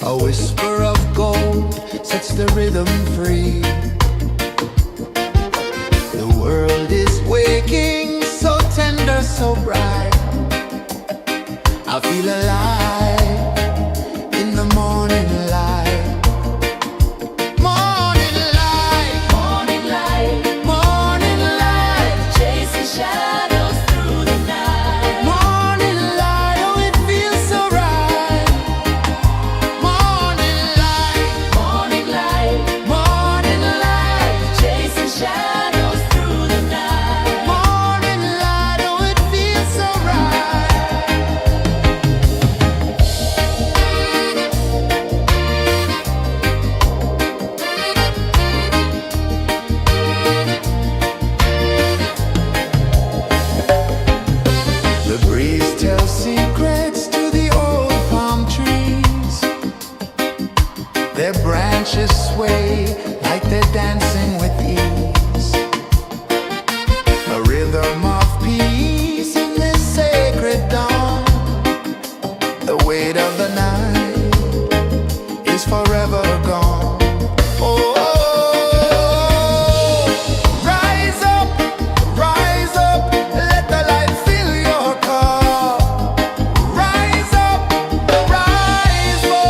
A whisper of gold sets the rhythm free. The world is waking, so tender, so bright. I feel alive in the morning light. Morning light, morning light, morning light, chasing shadows through the night. Morning light, oh it feels so right. Morning light, morning light, morning light, chasing shadows through the night. Morning light, oh it feels so right. The breeze tells secrets to the old palm trees. Their branches sway like they're dancing with ease. A rhythm of peace in this sacred dawn. The weight of the night is forever gone. Oh, rise up, let the light fill your cup. Rise up, rise up.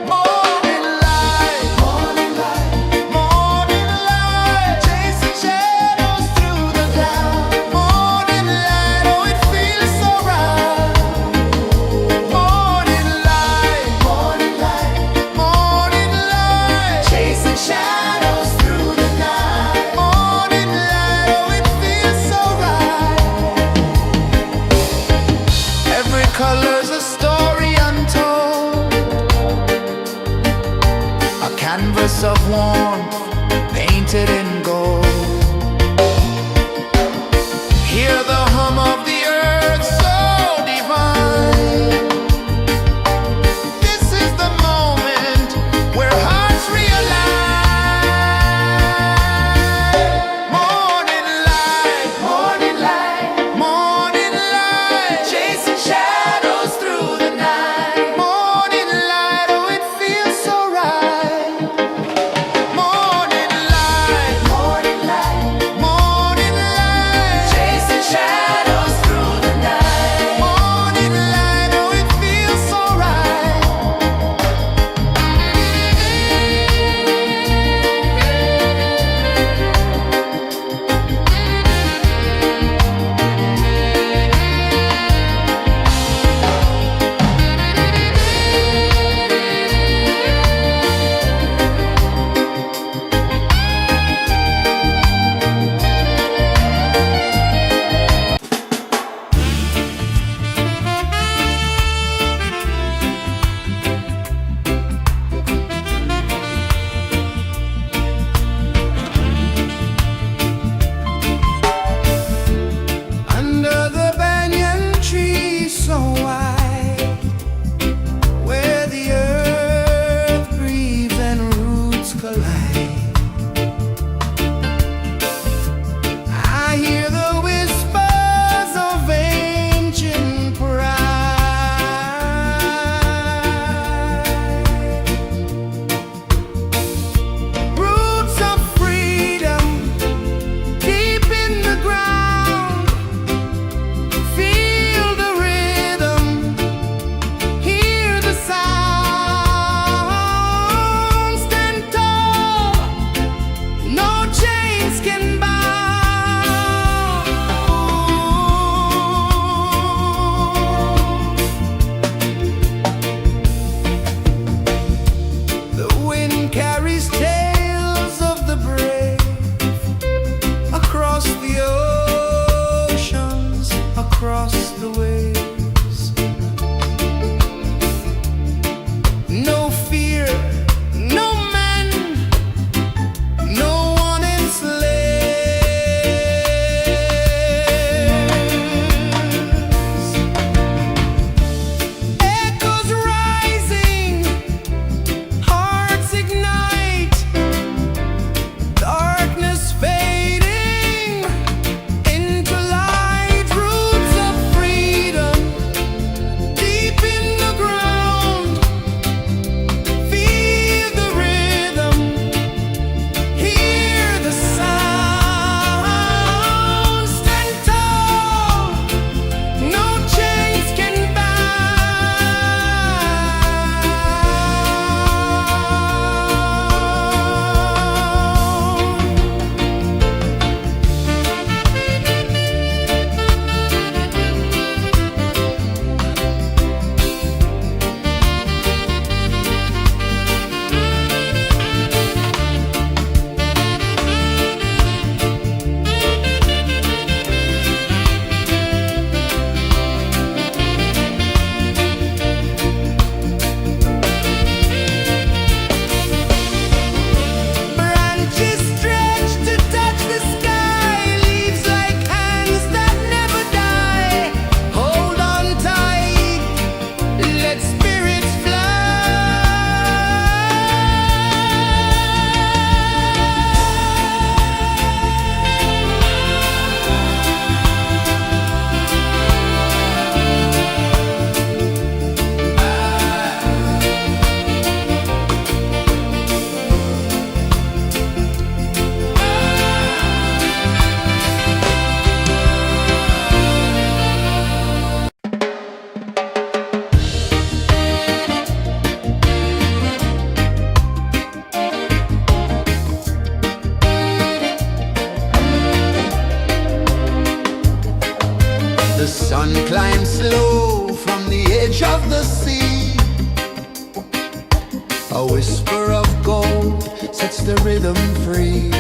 Morning light, morning light, morning light, chasing shadows through the cloud. Morning light, oh it feels so right. Morning light, morning light, morning light, chasing shadows through the night. Morning light, oh it feels so right. Every color's a story untold, a canvas of warmth painted in gold. Hear the hum of the earth so divine. This is the moment where hearts realign. Morning light, morning light, morning light, chasing shadows through the night. Morning light, oh it feels so right. Morning light, morning of the sea. A whisper of gold sets the rhythm free.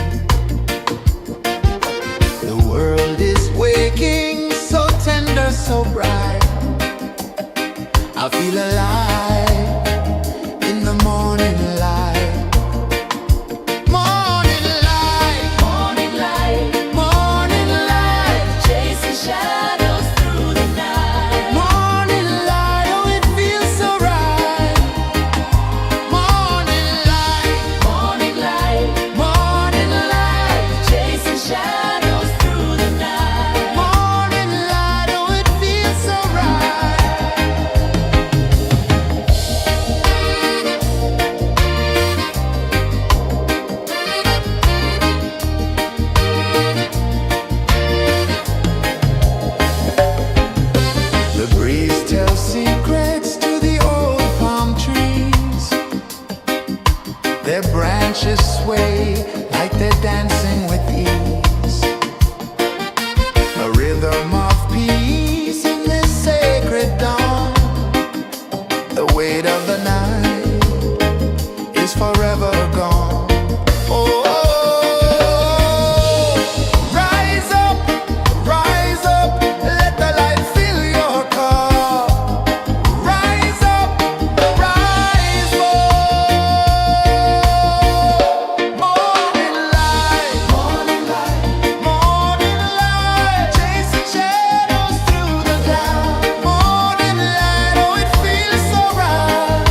The world is waking, so tender, so bright. I feel alive in the morning light. Morning light, morning light, morning light, chasing shadows through the night. Morning light, oh it feels so right. Morning light, morning light, morning light, chasing shadows through the night. Morning light, oh it feels so right. The breeze tells secrets to the old palm trees. Their branches sway like they're dancing with ease. A rhythm of peace in this sacred dawn. The weight of the night is forever gone. Oh, rise up, let the light fill your cup. Rise up, rise up. Morning light, morning light, morning light, chasing shadows through the cloud. Morning light, oh it feels so right.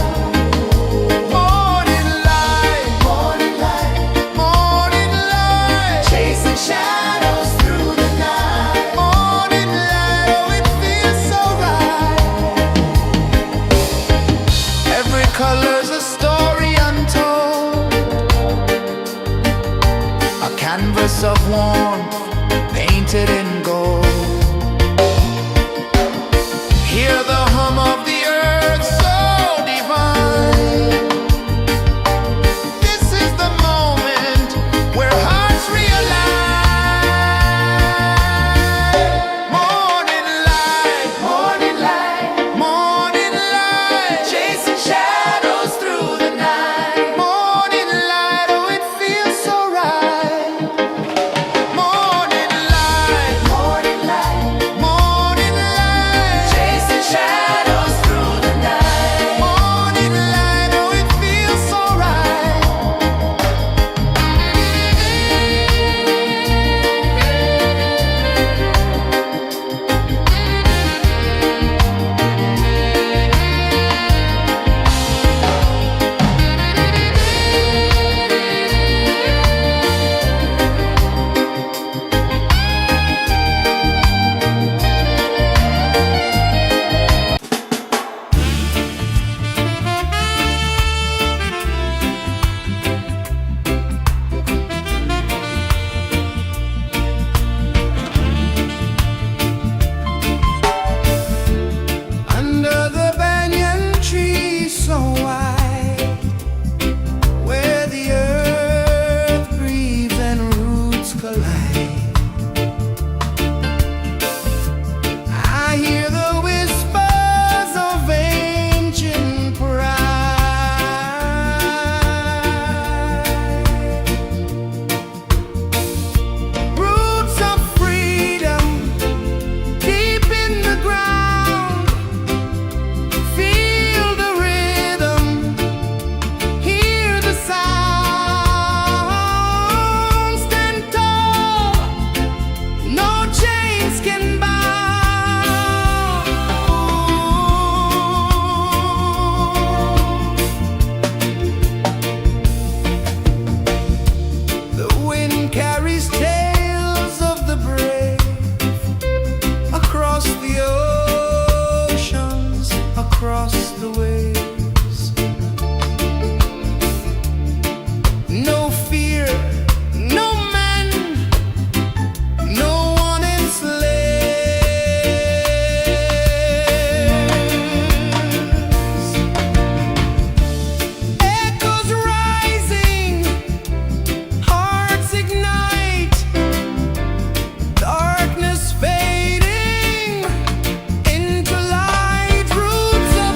Morning light, morning light, morning light, chasing shadows through the night. Morning light, oh it feels so right. Every color's a story untold, a canvas of warmth painted in gold. Hear the hum of the earth so divine. This is the moment where hearts realign. Morning light, morning light, morning light, chasing shadows through the night. Morning light, oh it feels so right. Morning light, morning light, morning light, chasing shadows through the night. Morning light, oh it feels so right. Under the banyan tree so wide, where the earth breathes and roots collide, I hear the whispers of ancient pride. Roots of freedom deep in the ground. Feel the rhythm, hear the sound. Stand tall, no chains can bound. The wind carries tales of the brave across the oceans, across the waves. No fear, no man, no one enslaves. Echoes rising, hearts ignite, darkness fading into light. Roots of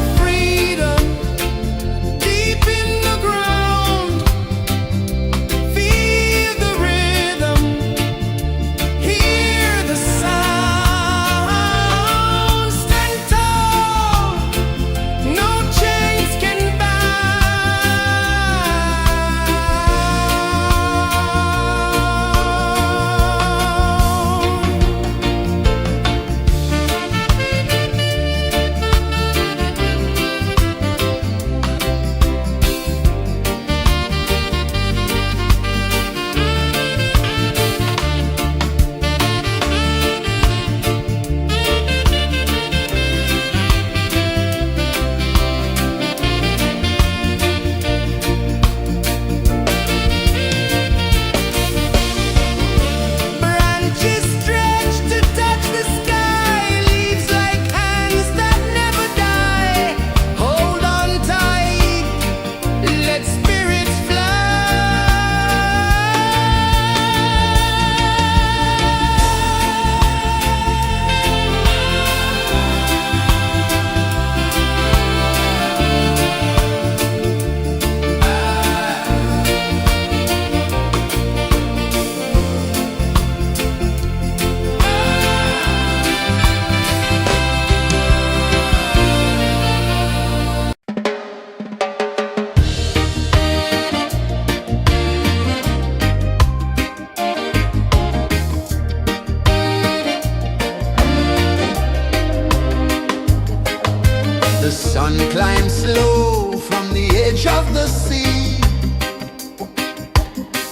sun climbs slow from the edge of the sea.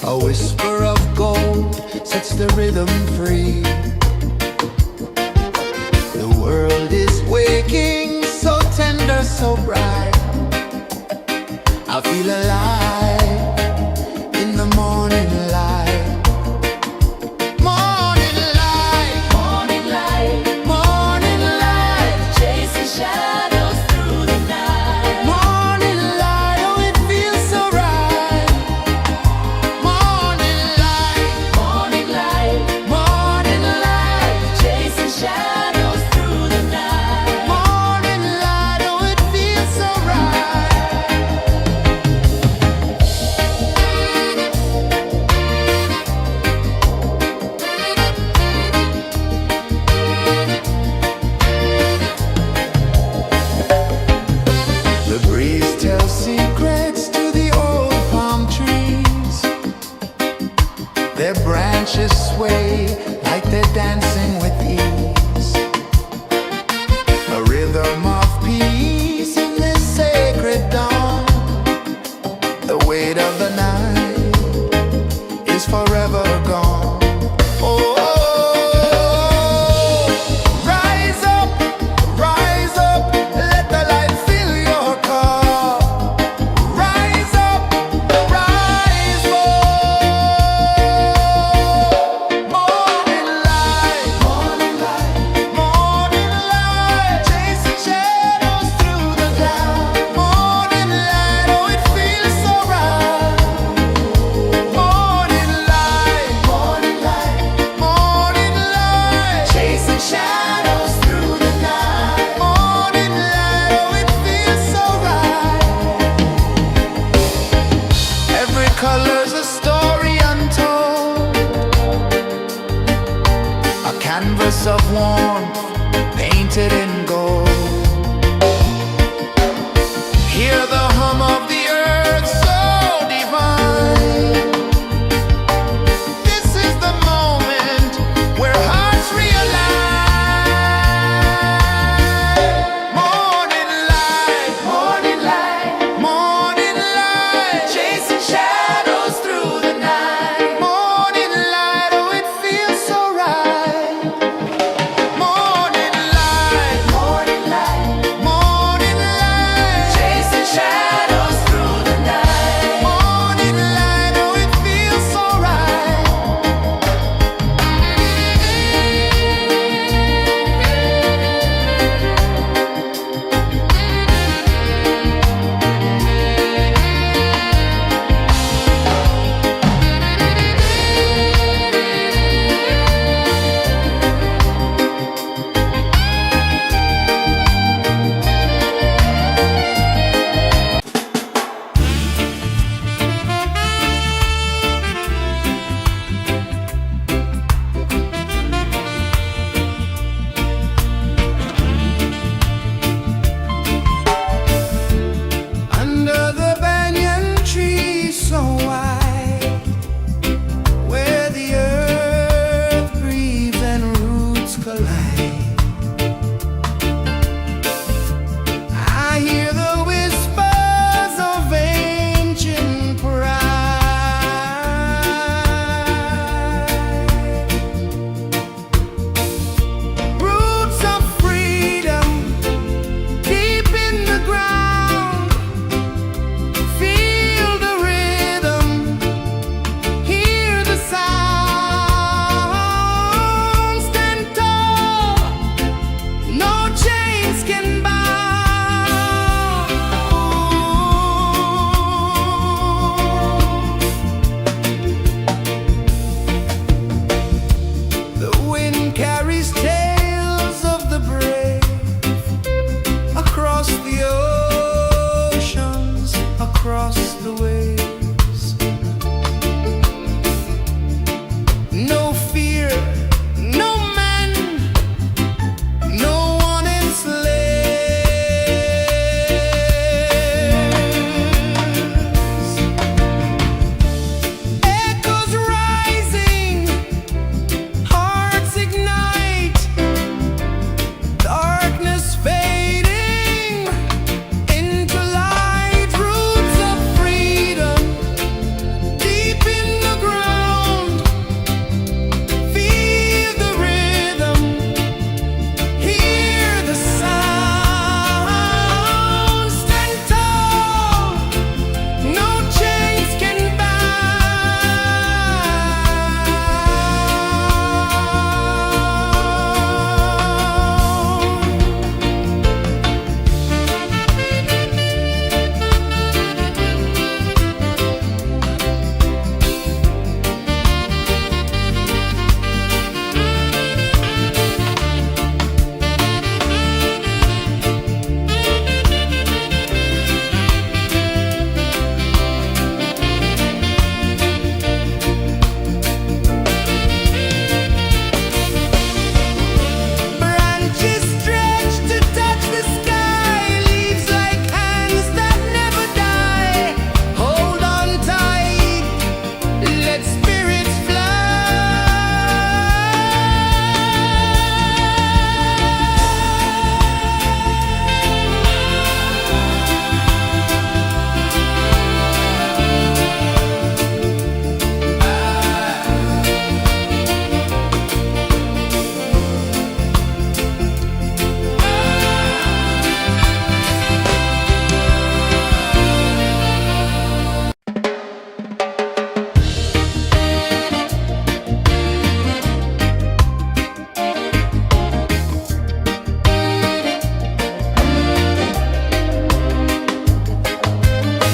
A whisper of gold sets the rhythm free. The world is waking, so tender, so bright. I feel alive in the morning light. Morning light, Morning light, morning light, chasing shadows through the night. morning light, oh it feels so right. Morning light, Morning light, morning light, chasing shadows through the night. morning light, oh it feels so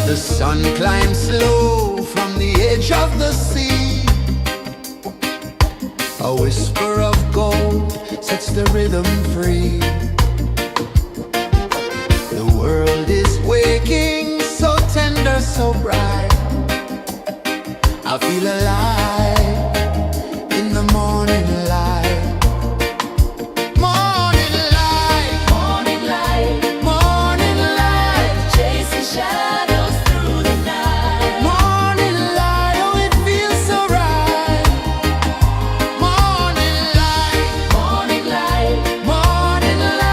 The sun climbs slow from the edge of the sea. A whisper of gold sets the rhythm free. The world is waking, so tender, so bright. I feel alive in the morning light. Morning light, Morning light, morning light, chasing shadows through the night. morning light, oh it feels so right. Morning light, Morning light, morning light.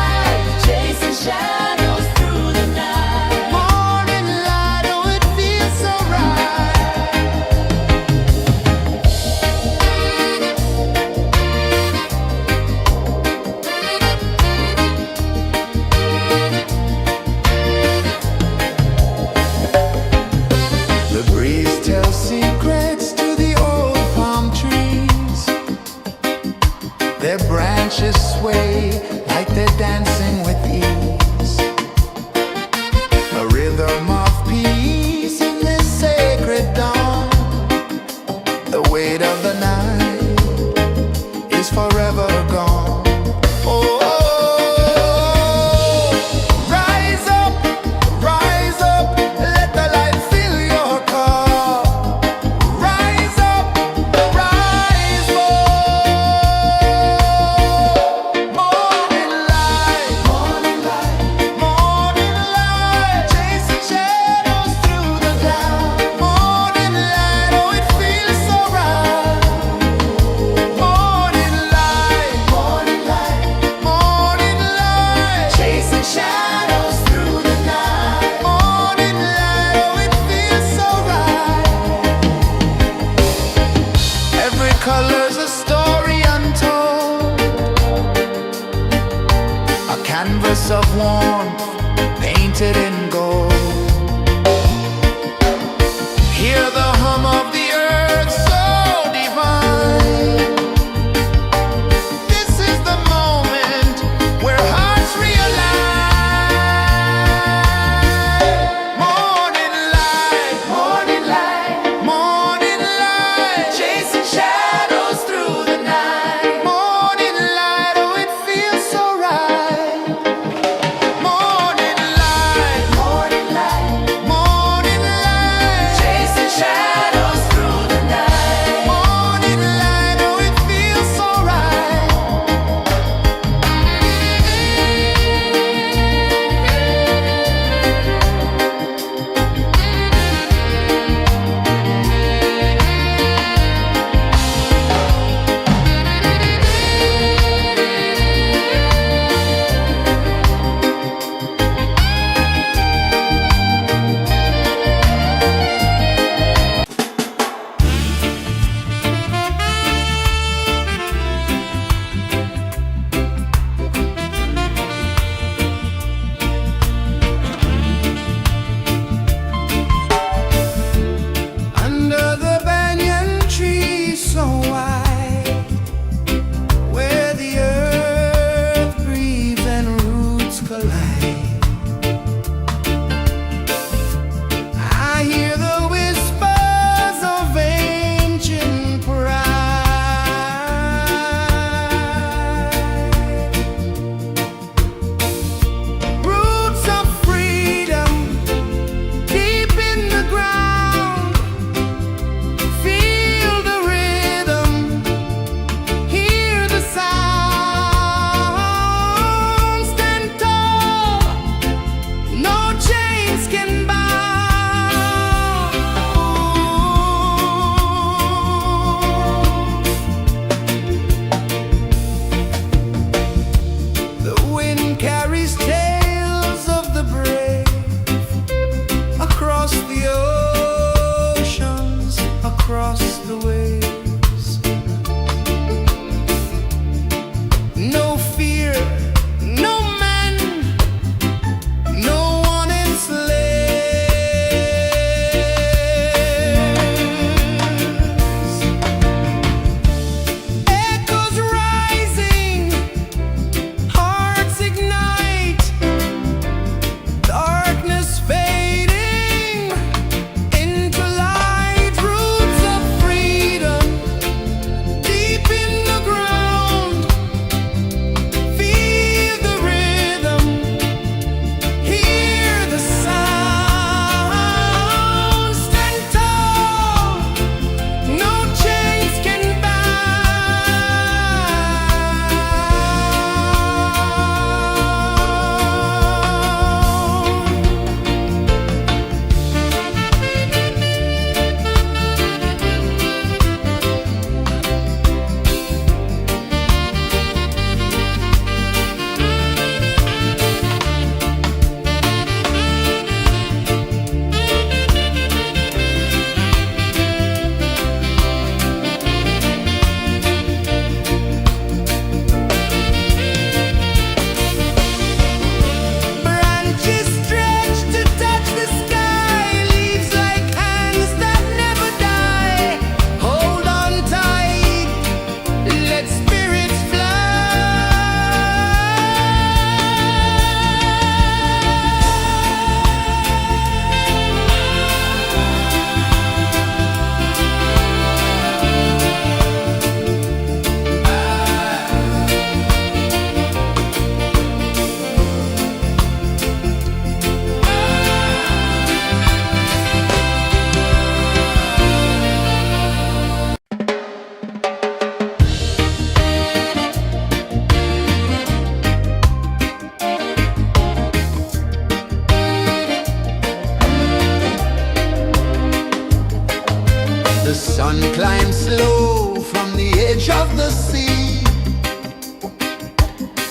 The sun climbs slow from the edge of the sea.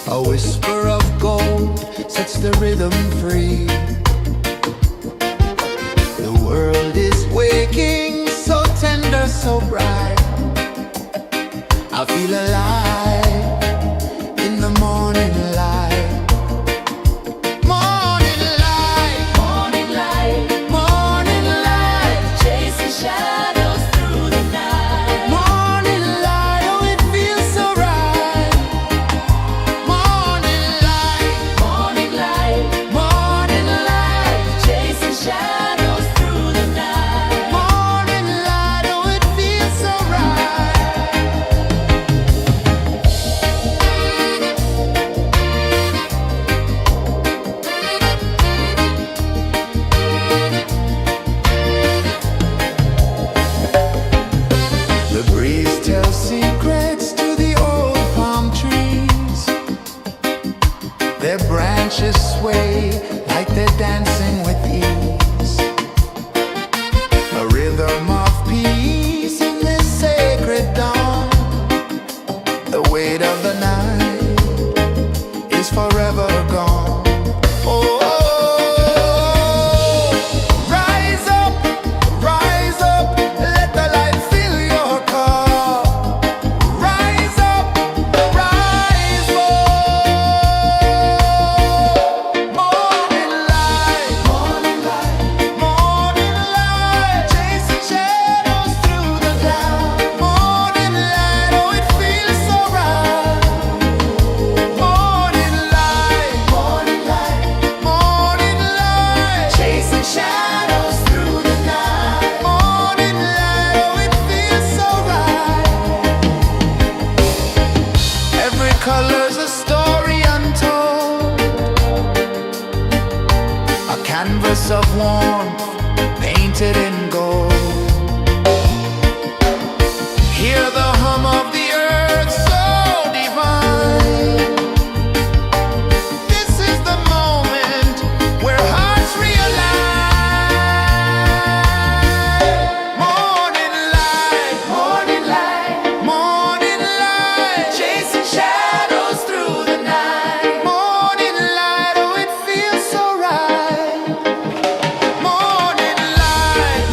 A whisper of gold sets the rhythm free. The world is waking, so tender, so bright. I feel alive in the morning light. Morning light, Morning light, morning light, chasing shadows through the night. morning light, oh it feels so right. Morning light, Morning light, morning light, chasing shadows through the night. morning light, oh it feels so right. The breeze tells secrets to the old palm trees. Their branches sway like they're dancing with ease. A rhythm of peace in this sacred dawn. The weight of the night is forever gone. Oh, rise up, let the light fill your cup. Rise up, rise up. Morning light, morning light, chasing shadows through the cloud. Morning light, oh it feels so right. Morning light, chasing shadows through the night. Morning light, oh it feels so right. Every color's a story untold, a canvas of warmth painted in gold. Hear the hum of the earth so divine. This is the moment where hearts realign. Morning light, morning light, chasing shadows through the night. Morning light, oh it feels so right. Morning light,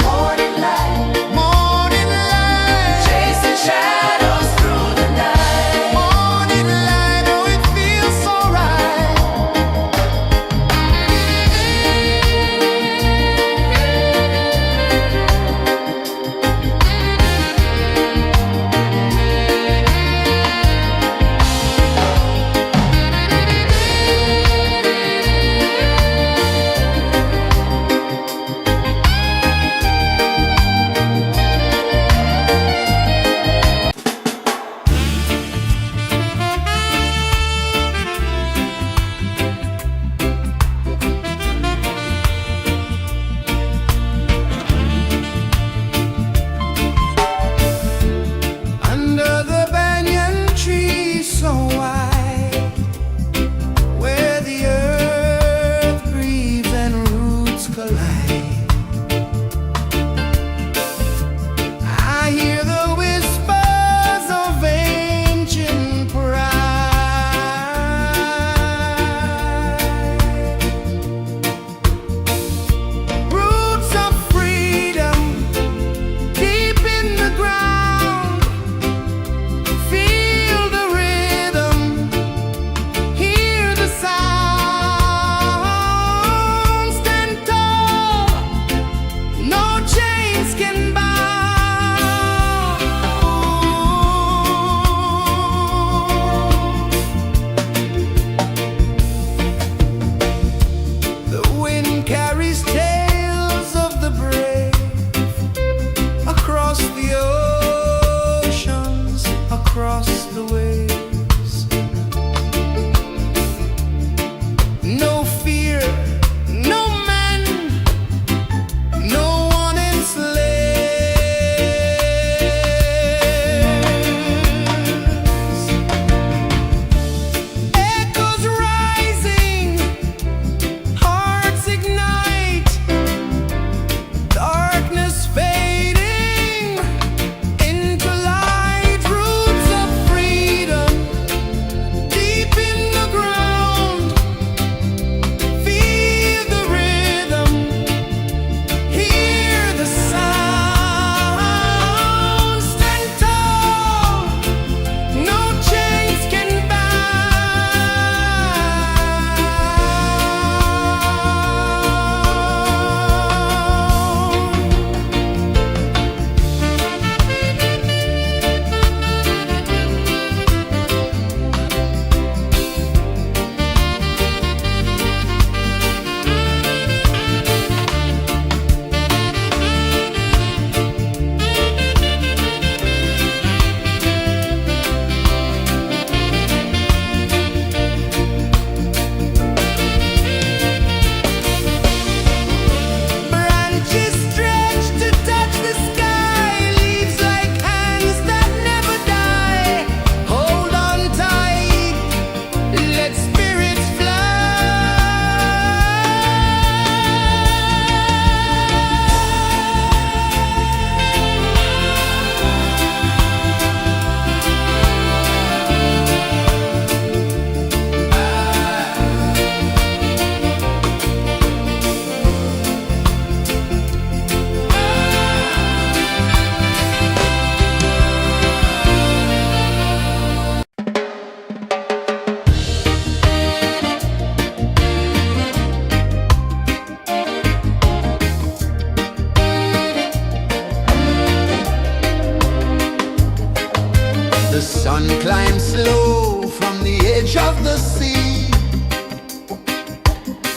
the sea.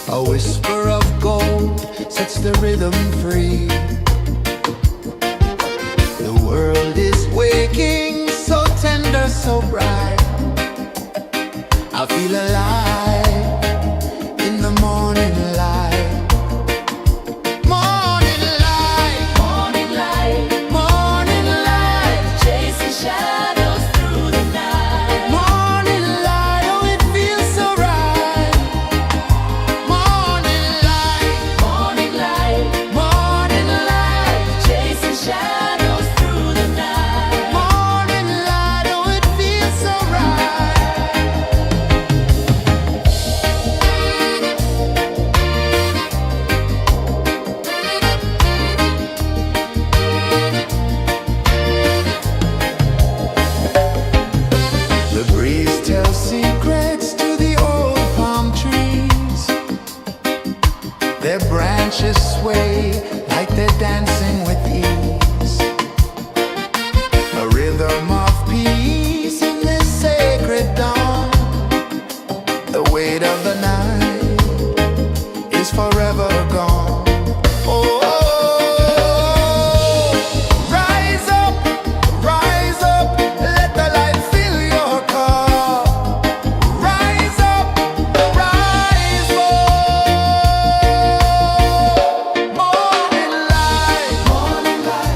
A whisper of gold sets the rhythm free. The world is waking, so tender, so bright. I feel alive in the morning light. Morning light, Morning light, morning light, chasing shadows through the night. morning light. Oh, it feels so right. Morning light, Morning light, morning light, chasing shadows through the night. morning light. Oh, it feels so right. The breeze tells secrets to the old palm trees. Their branches sway like they're dancing with ease. A rhythm of peace in this sacred dawn. The weight of the night is forever gone. Oh, rise up, let the light fill your cup. Rise up, rise up. Morning light, morning light,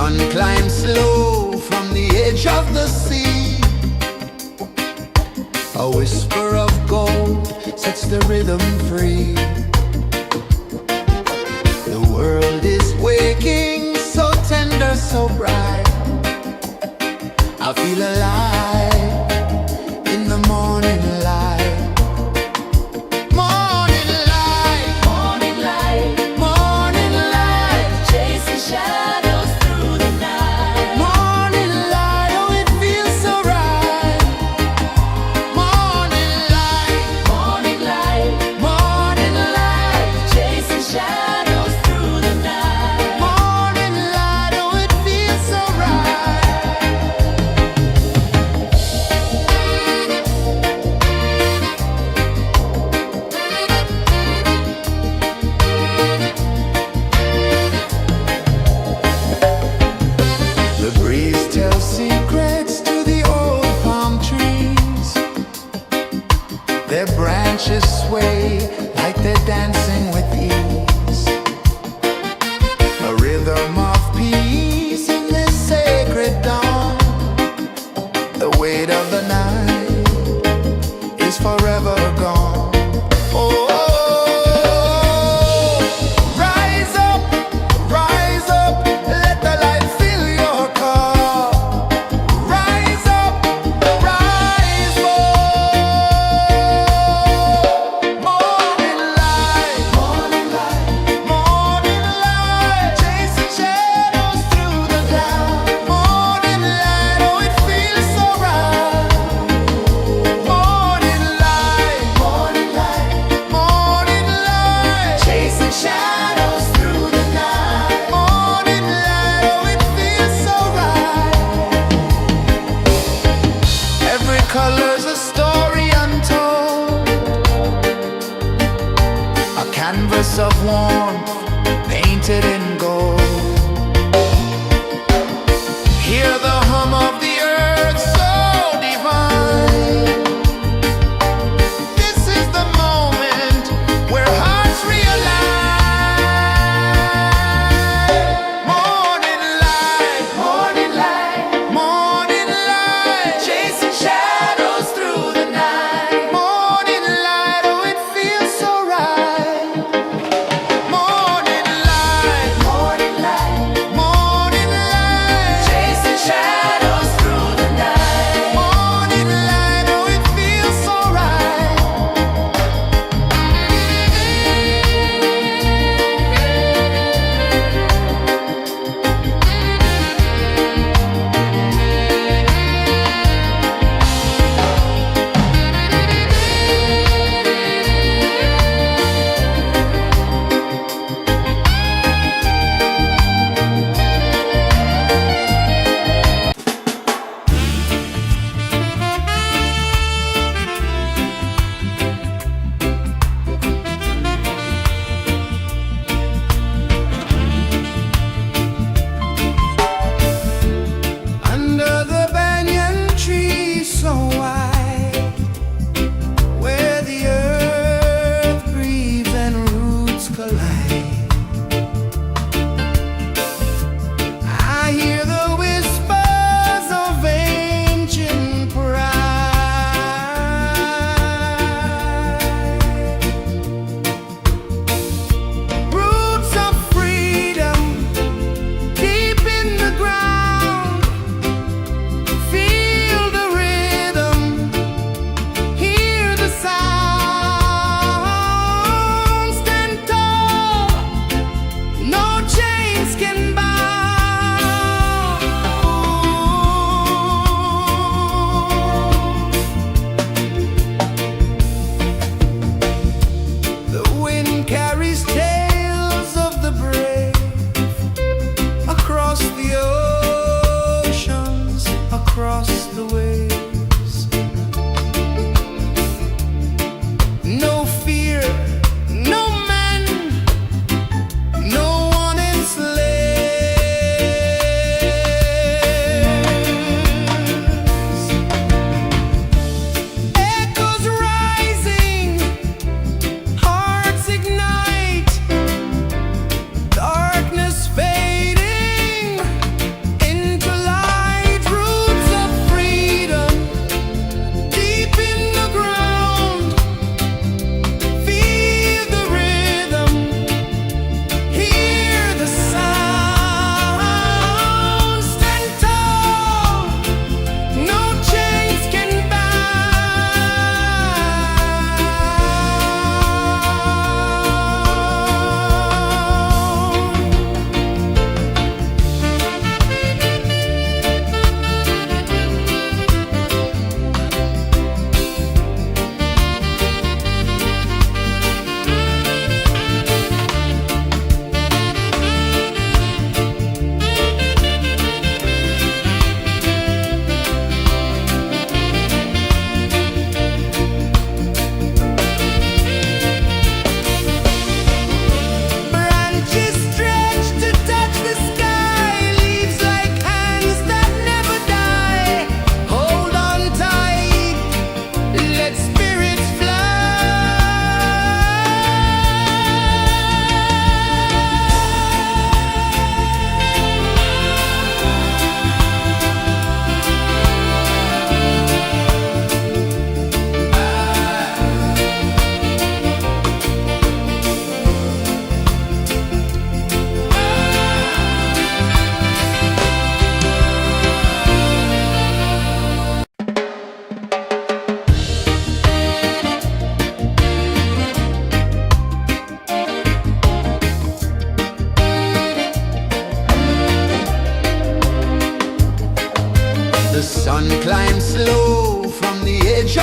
Sun climbs slow from the edge of the sea. A whisper of gold sets the rhythm free. The world is waking, so tender, so bright. I feel alive in the morning light. Morning light, Morning light, morning light, chasing shadows through the night. morning light, oh it feels so right. Morning light, Morning light, morning light, chasing shadows through the night. morning light, oh it feels so right. The breeze tells secrets to the old palm trees. Their branches sway like they're dancing with ease. A rhythm of peace in this sacred dawn. The weight of the night is forever gone. Oh, rise up, let the light fill your cup. Rise up, rise more. Morning light, morning light, chasing shadows through the cloud. Morning light, oh it feels so right. Morning light, morning light, chasing shadows through the night. Morning light, oh it feels so right. Every color's a story untold, a canvas of warmth painted in gold. Hear the hum of the earth so divine. This is the moment where hearts realign. Morning light, morning light, chasing shadows through the night. Morning light, oh it feels so right. Morning light,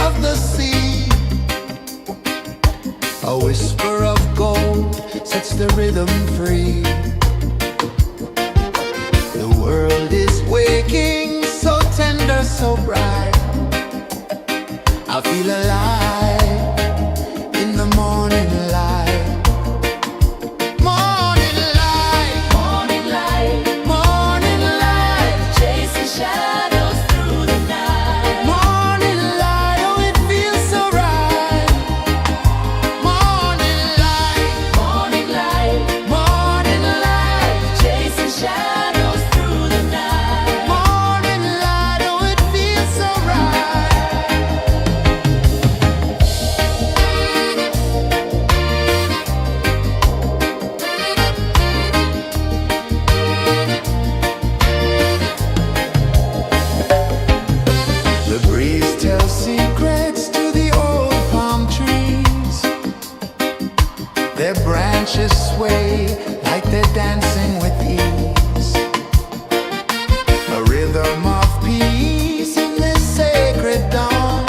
of the sea. A whisper of gold sets the rhythm free. The world is waking, so tender, so bright. I feel alive in the morning light. Morning light, Morning light, morning light, chasing shadows through the night. morning light, oh it feels so right. Morning light, Morning light, morning light, chasing shadows through the night. morning light, oh it feels so right. The breeze tells secrets to the old palm trees. Their branches sway like they're dancing with ease. A rhythm of peace in this sacred dawn.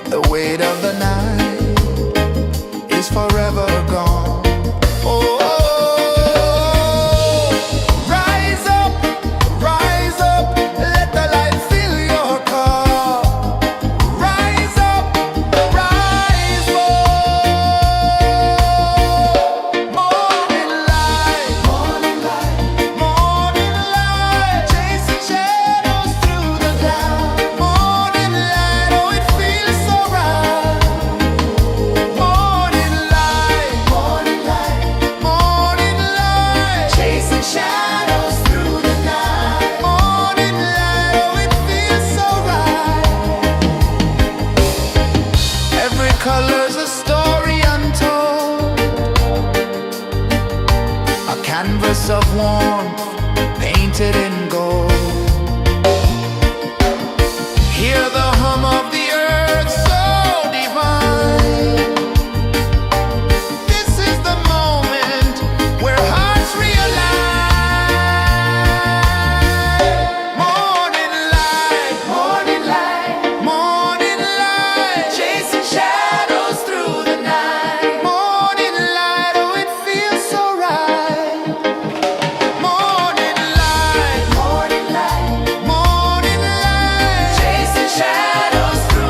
The weight of the night is forever gone. Oh, rise up, let the light fill your cup. Rise up, rise up. Morning light, morning light, morning light, chasing shadows through the cloud. Morning light, oh it feels so right. Morning light, morning light, morning light, chasing shadows through the night. Morning light, oh it feels so right. Every color's a story untold, a canvas of warmth painted in gold. Hear the hum of the earth so divine. This is the moment where hearts realign. Morning light, morning light, morning light, chasing shadows through the night. Morning light, oh it feels so right. Morning light, morning light, morning light, chasing shadows through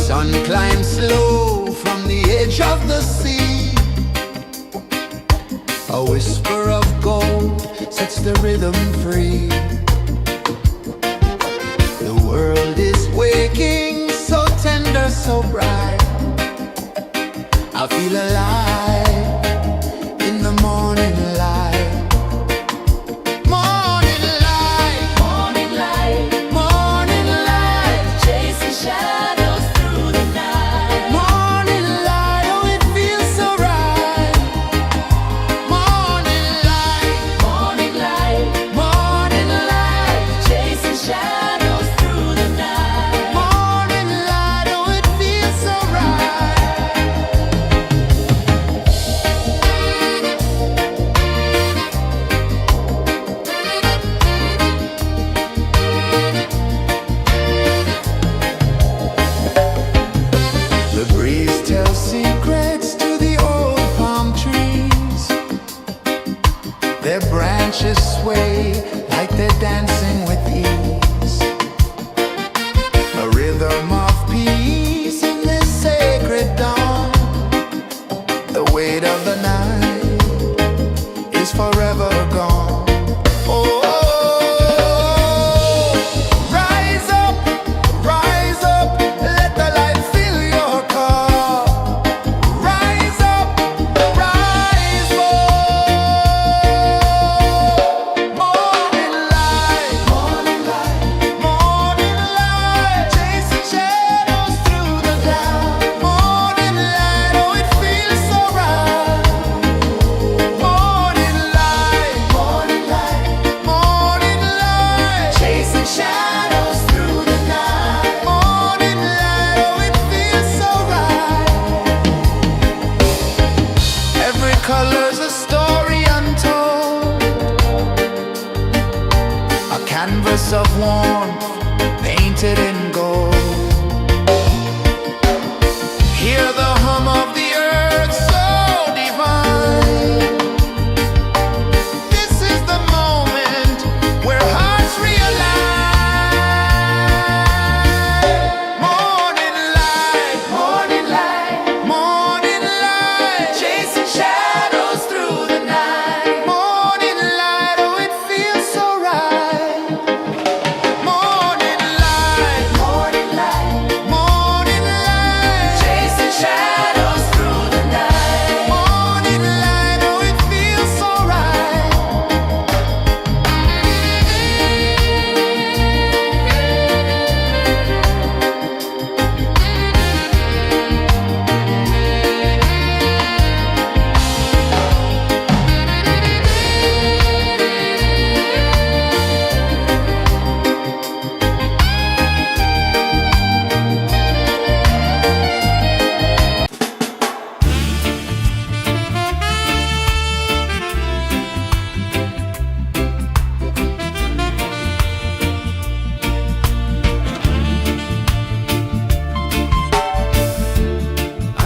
sun climbs slow from the edge of the sea. A whisper of gold sets the rhythm free. The world is waking, so tender, so bright. I feel alive in the morning light. Morning light, Morning light, morning light, chasing shadows through the night. morning light, oh it feels so right. Morning light, Morning light, morning light, chasing shadows through the night. morning light, oh it feels so right. The breeze tells secrets to the old palm trees. Their branches sway like they're dancing with ease. A rhythm of peace in this sacred dawn. The weight of the night is forever gone. Oh, rise up, let the light fill your car. Rise up, rise up. Morning light, morning light, morning light, chasing shadows through the cloud. Morning light, oh it feels so right. Morning light, morning light, morning light, chasing shadows through the night. Morning light, oh it feels so right. Every color's a story untold, a canvas of warmth painted in gold. Hear the hum of the earth so divine. This is the moment where hearts realign. Morning light, morning light, morning light, chasing shadows through the night. Morning light, oh it feels so right. Morning light, morning light, morning light, chasing shadows through the night. Morning light, oh it feels so right.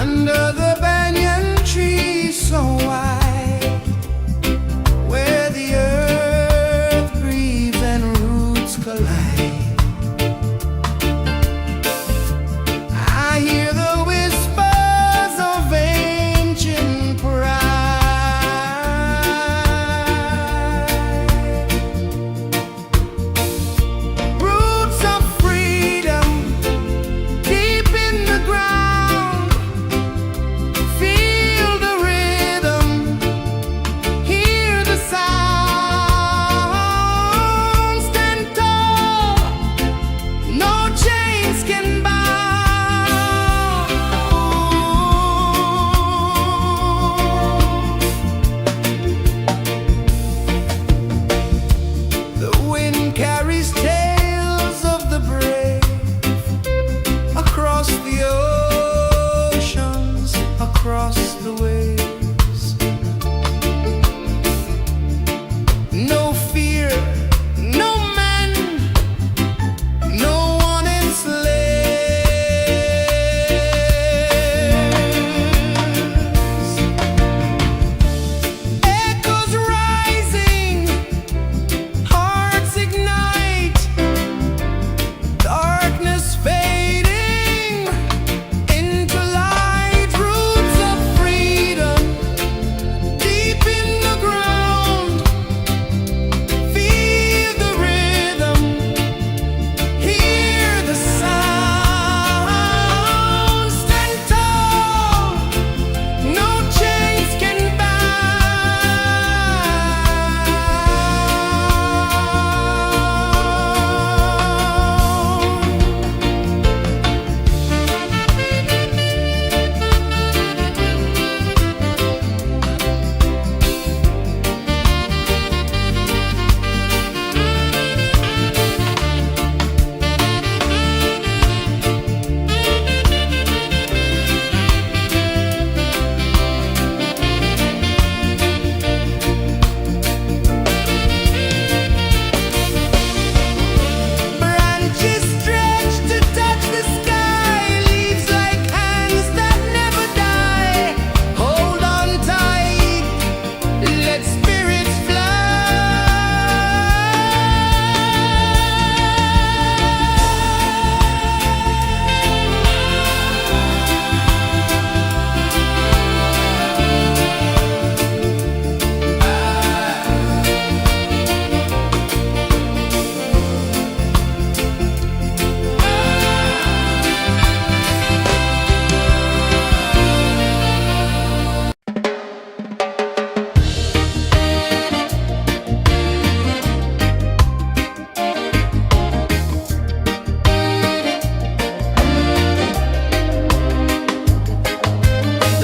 Under the banyan tree so wide, where the earth breathes and roots collide, I hear the whispers of ancient pride. Roots of freedom deep in the ground. Feel the rhythm, hear the sound. Stand tall, no chains can bound. The wind carries tales of the brave across the oceans, across the waves. No fear, no man, no one enslaves. Echoes rising, hearts ignite, darkness fading,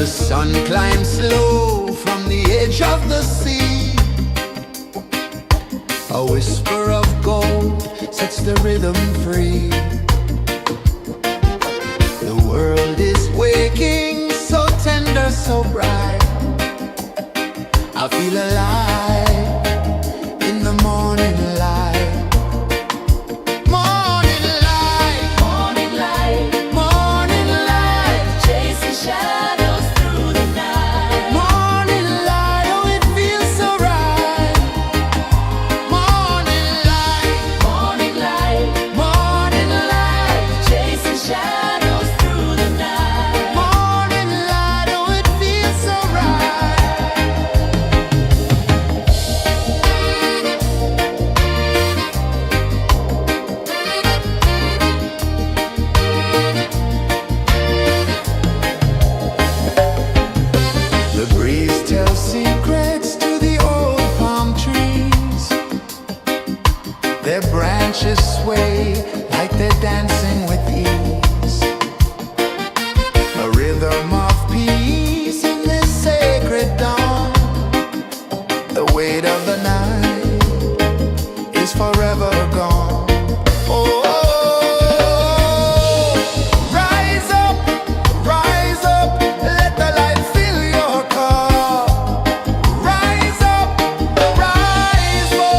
The sun climbs slow from the edge of the sea. A whisper of gold sets the rhythm free. The world is waking, so tender, so bright. I feel alive in the morning light. Morning light, Morning light, morning light, chasing shadows through the night. morning light, oh it feels so right. Morning light, Morning light, morning light, chasing shadows through the night. morning light, oh it feels so right. The breeze tells secrets to the old palm trees. Their branches sway like they're dancing with ease. A rhythm of peace in this sacred dawn. The weight of the night is forever gone. Oh, rise up, let the light fill your car. Rise up, rise up.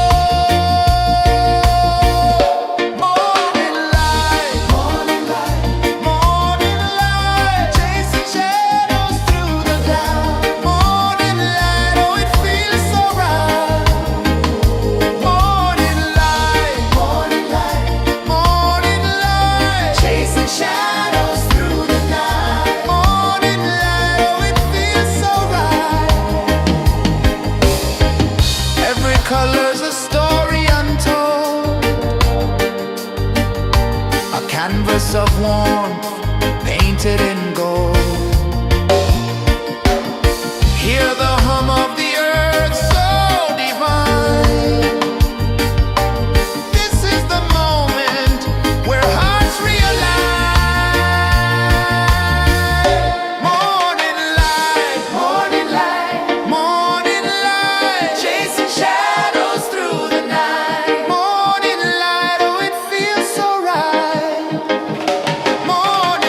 Morning light, morning light, morning light, chasing shadows through the cloud. Morning light, oh it feels so right. Morning light, morning light, morning light, chasing shadows through the night. Morning light, oh it feels so right. Every color's a story untold, a canvas of warmth painted in gold. Hear the hum of the earth so divine. This is the moment where hearts realign. Morning light, morning light, morning light, chasing shadows through the night. Morning light, oh it feels so right. Morning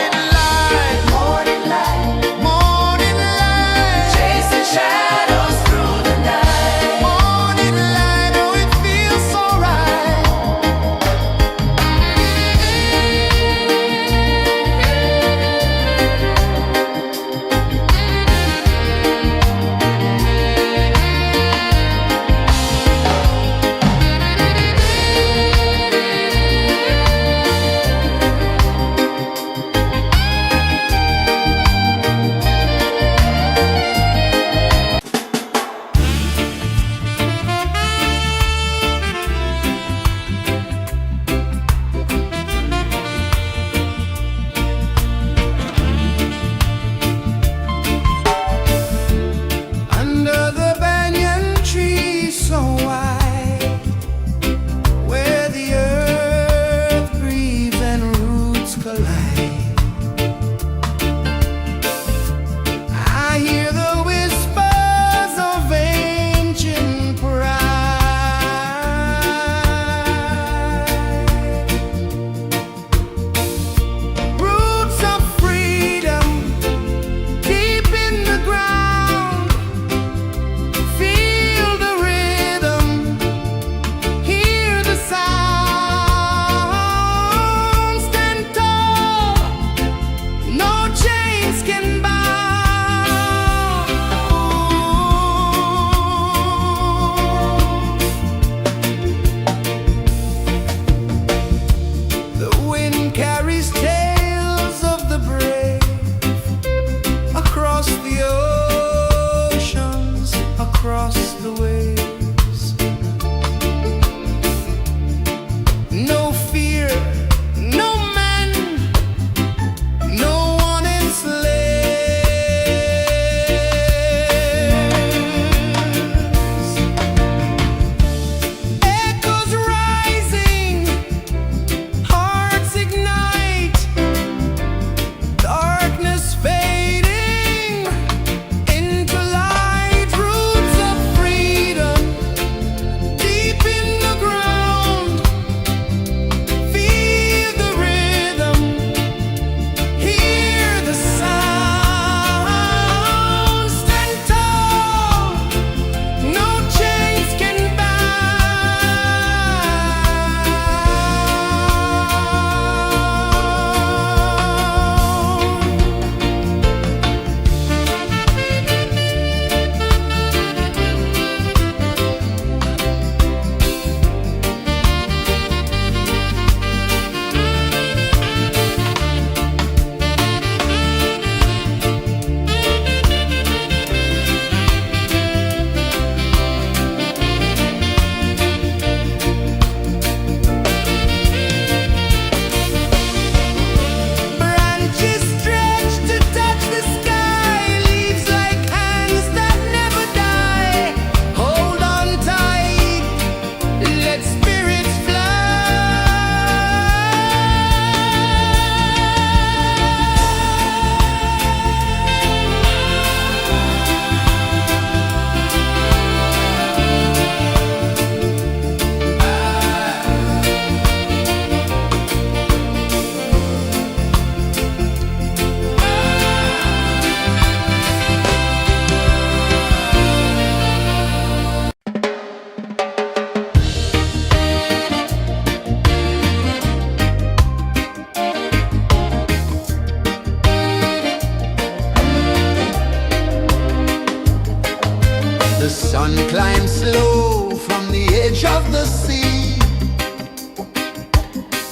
sun climbs slow from the edge of the sea.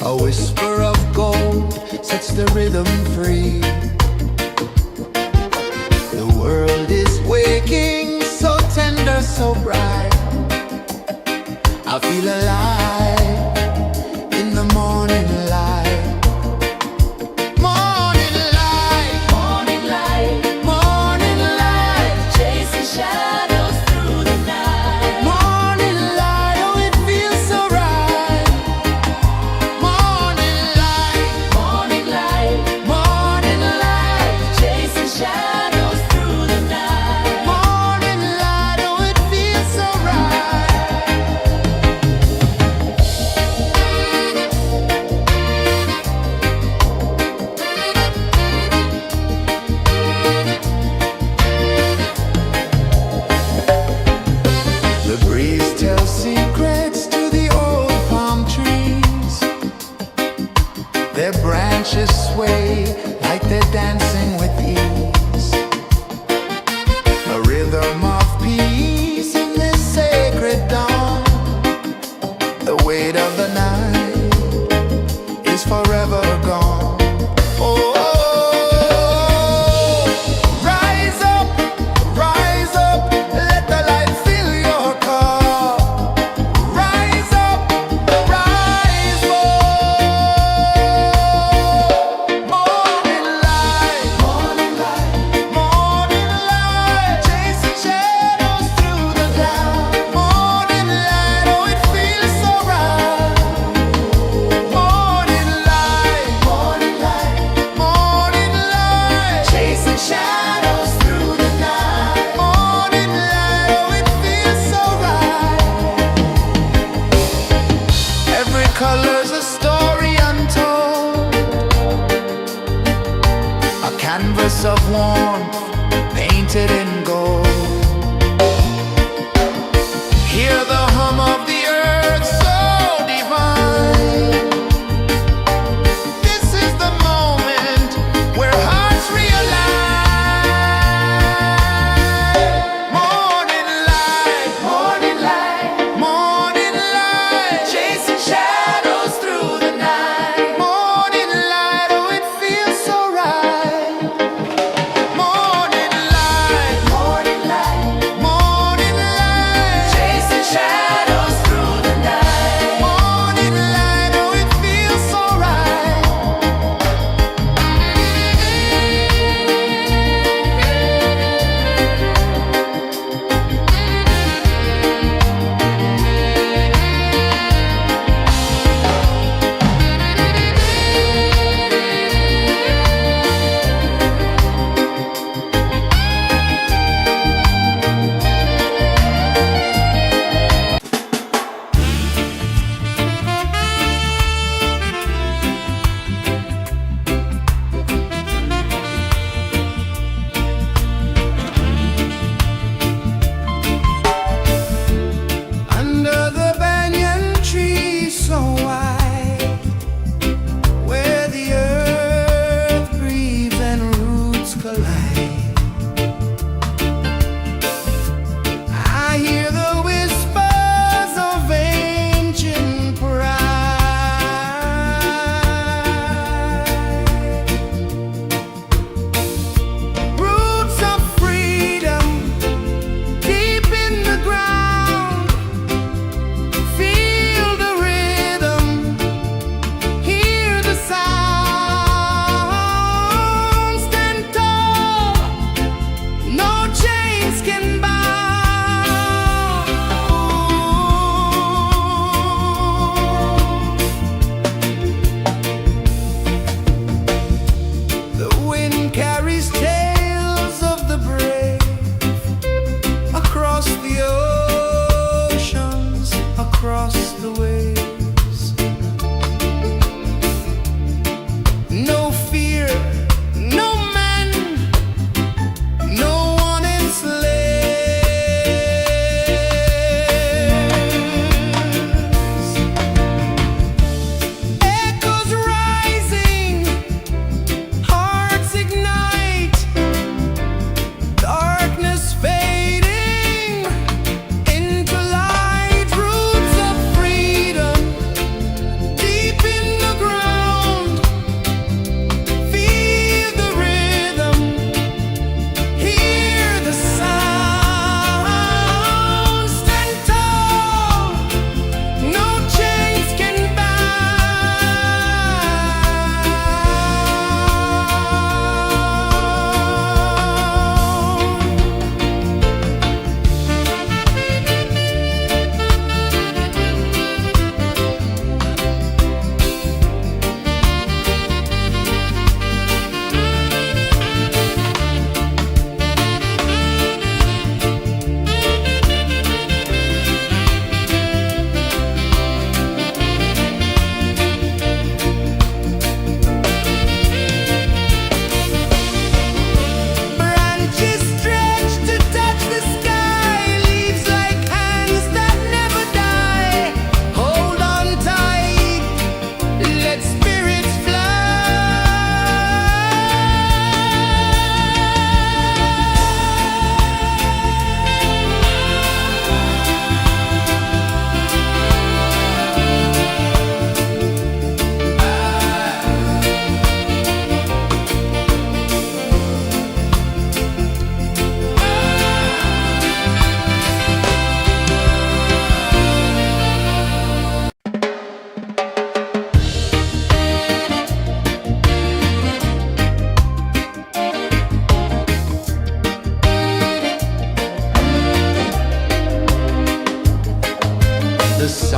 A whisper of gold sets the rhythm free. The world is waking, so tender, so bright. I feel alive in the morning light. Morning light, Morning light, morning light, chasing shadows through the night. morning light, oh it feels so right. Morning light, Morning light, morning light, chasing shadows through the night. morning light, oh it feels so right. The breeze tells secrets to the old palm trees. Their branches sway like they're dancing with ease. A rhythm of peace in this sacred dawn. The weight of the night is forever gone. Oh, rise up, let the light fill your cup. Rise up, rise up. Morning light, morning light, morning light, chasing shadows through the cloud. Morning light, oh it feels so right. Morning light, morning light, morning light, chasing shadows through the night. Morning light, oh it feels so right. Every color's a story untold, a canvas of warmth painted in gold. Hear the hum of the earth so divine. This is the moment where hearts realign. Morning light, morning light, morning light, chasing shadows through the night. Morning light, oh it feels so right. Morning light, morning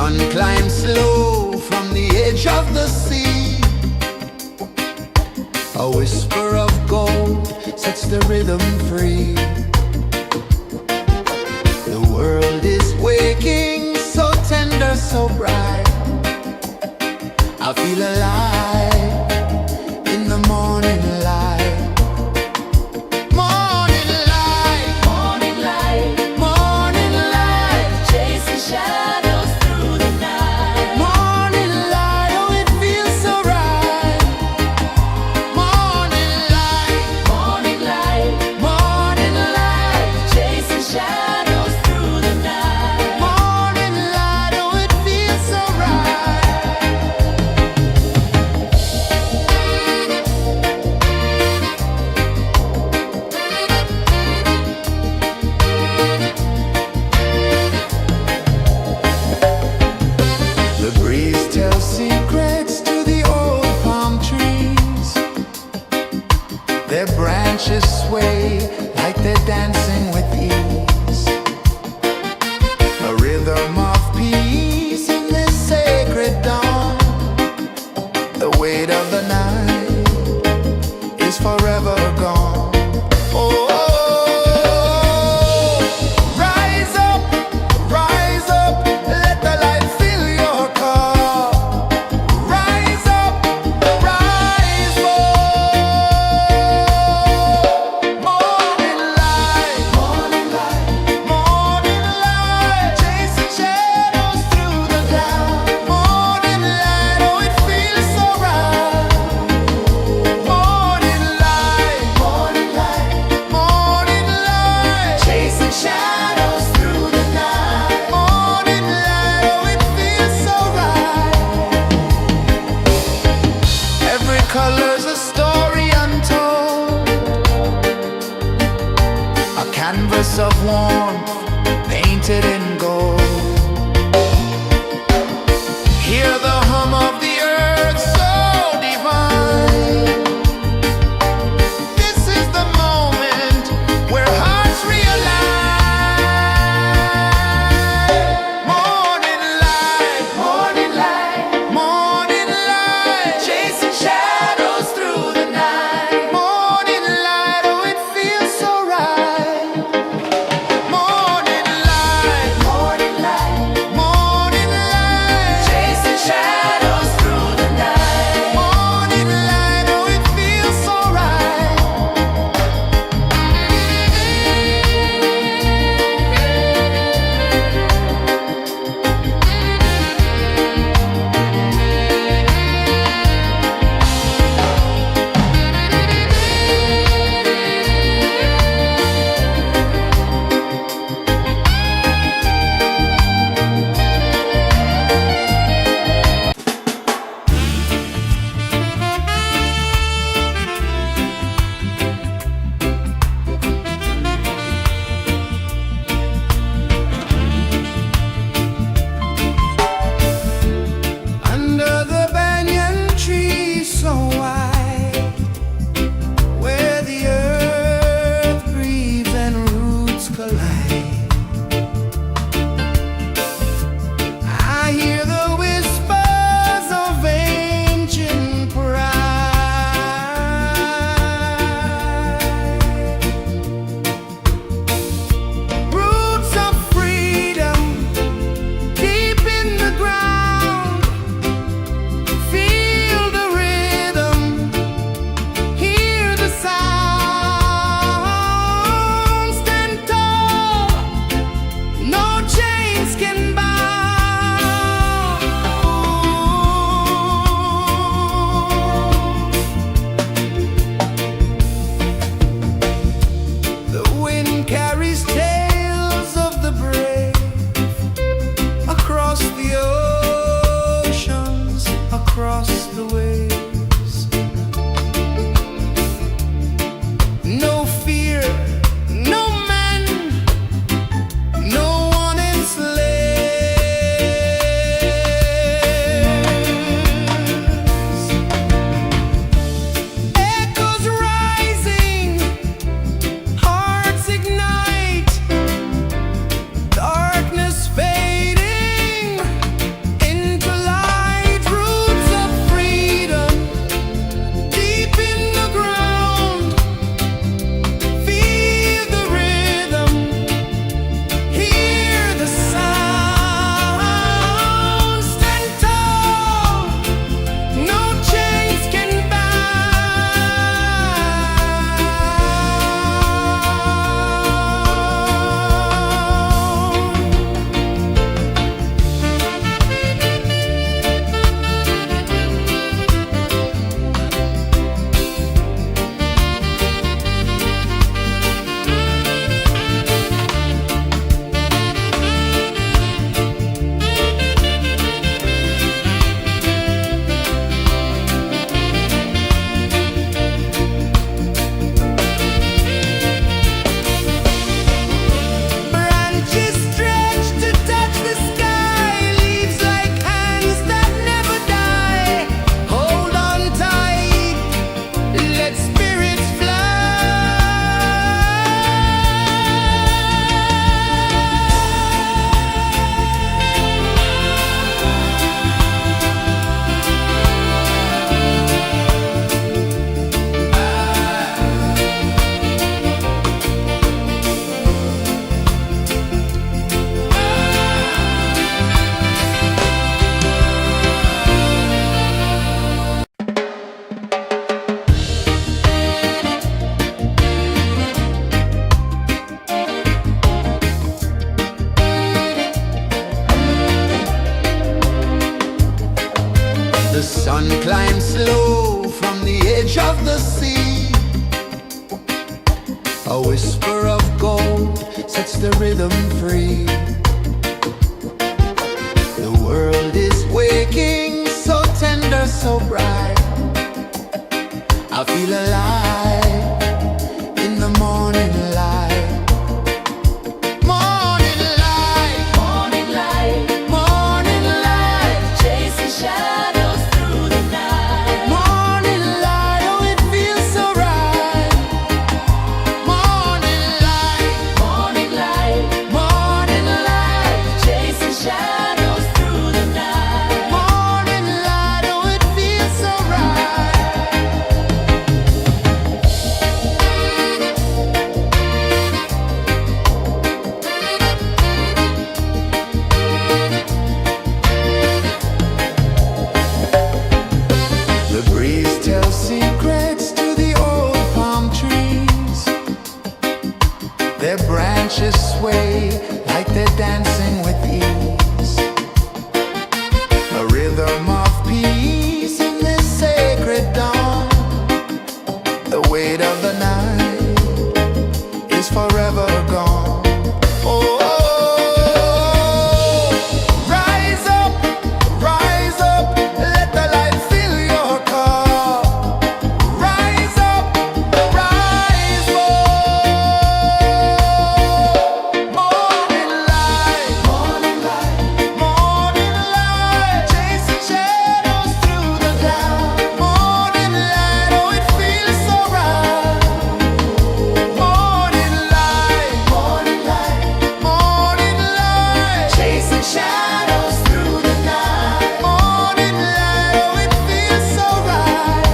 sun climbs slow from the edge of the sea. A whisper of gold sets the rhythm free. The world is waking, so tender, so bright. I feel alive in the morning light. Morning light, Morning light, morning light, chasing shadows through the night. morning light, oh it feels so right. Morning light, Morning light, morning light, chasing shadows through the night. morning light, oh it feels so right. The breeze tells secrets to the old palm trees. Their branches sway like they're dancing with ease. A rhythm of peace in this sacred dawn. The weight of the night is forever gone. Oh, rise up, let the light fill your cup. Rise up, rise more. Morning light, morning light, morning light, chasing shadows through the cloud. Morning light, oh it feels so right. Morning light, morning light, morning light, chasing shadows through the night. Morning light, oh it feels so right. Every color's a story untold, a canvas of warmth painted in gold. Hear the hum of the earth so divine. This is the moment where hearts realign. Morning light, morning light, morning light, chasing shadows through the night. Morning light, oh it feels so right. Morning A whisper of gold sets the rhythm free. The world is waking, so tender, so bright. I feel alive in the morning light. Morning light, Morning light, morning light, chasing shadows through the night. morning light. Oh, it feels so right. Morning light, Morning light, morning light, chasing shadows through the night. morning light. Oh, it feels so right. The breeze tells secrets to the old palm trees. Their branches sway like they're dancing with ease. A rhythm of peace in this sacred dawn. The weight of the night is forever gone. Oh, rise up, let the light fill your cup. Rise up, rise up. Morning light, morning light, morning light, chasing shadows through the cloud. Morning light, oh, it feels so right. Morning light, morning light, morning light, chasing shadows through the night. Morning light, oh, it feels so right.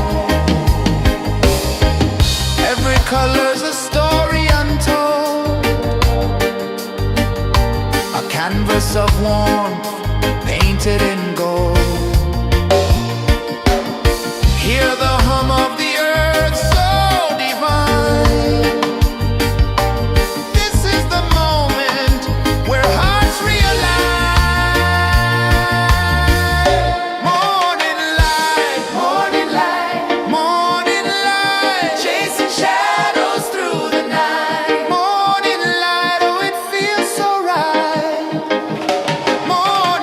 Every color's a story untold, a canvas of warmth painted in gold. Hear the hum of the earth so divine. This is the moment where hearts realign. Morning light, morning light, morning light, chasing shadows through the night. Morning light, oh, it feels so right. Morning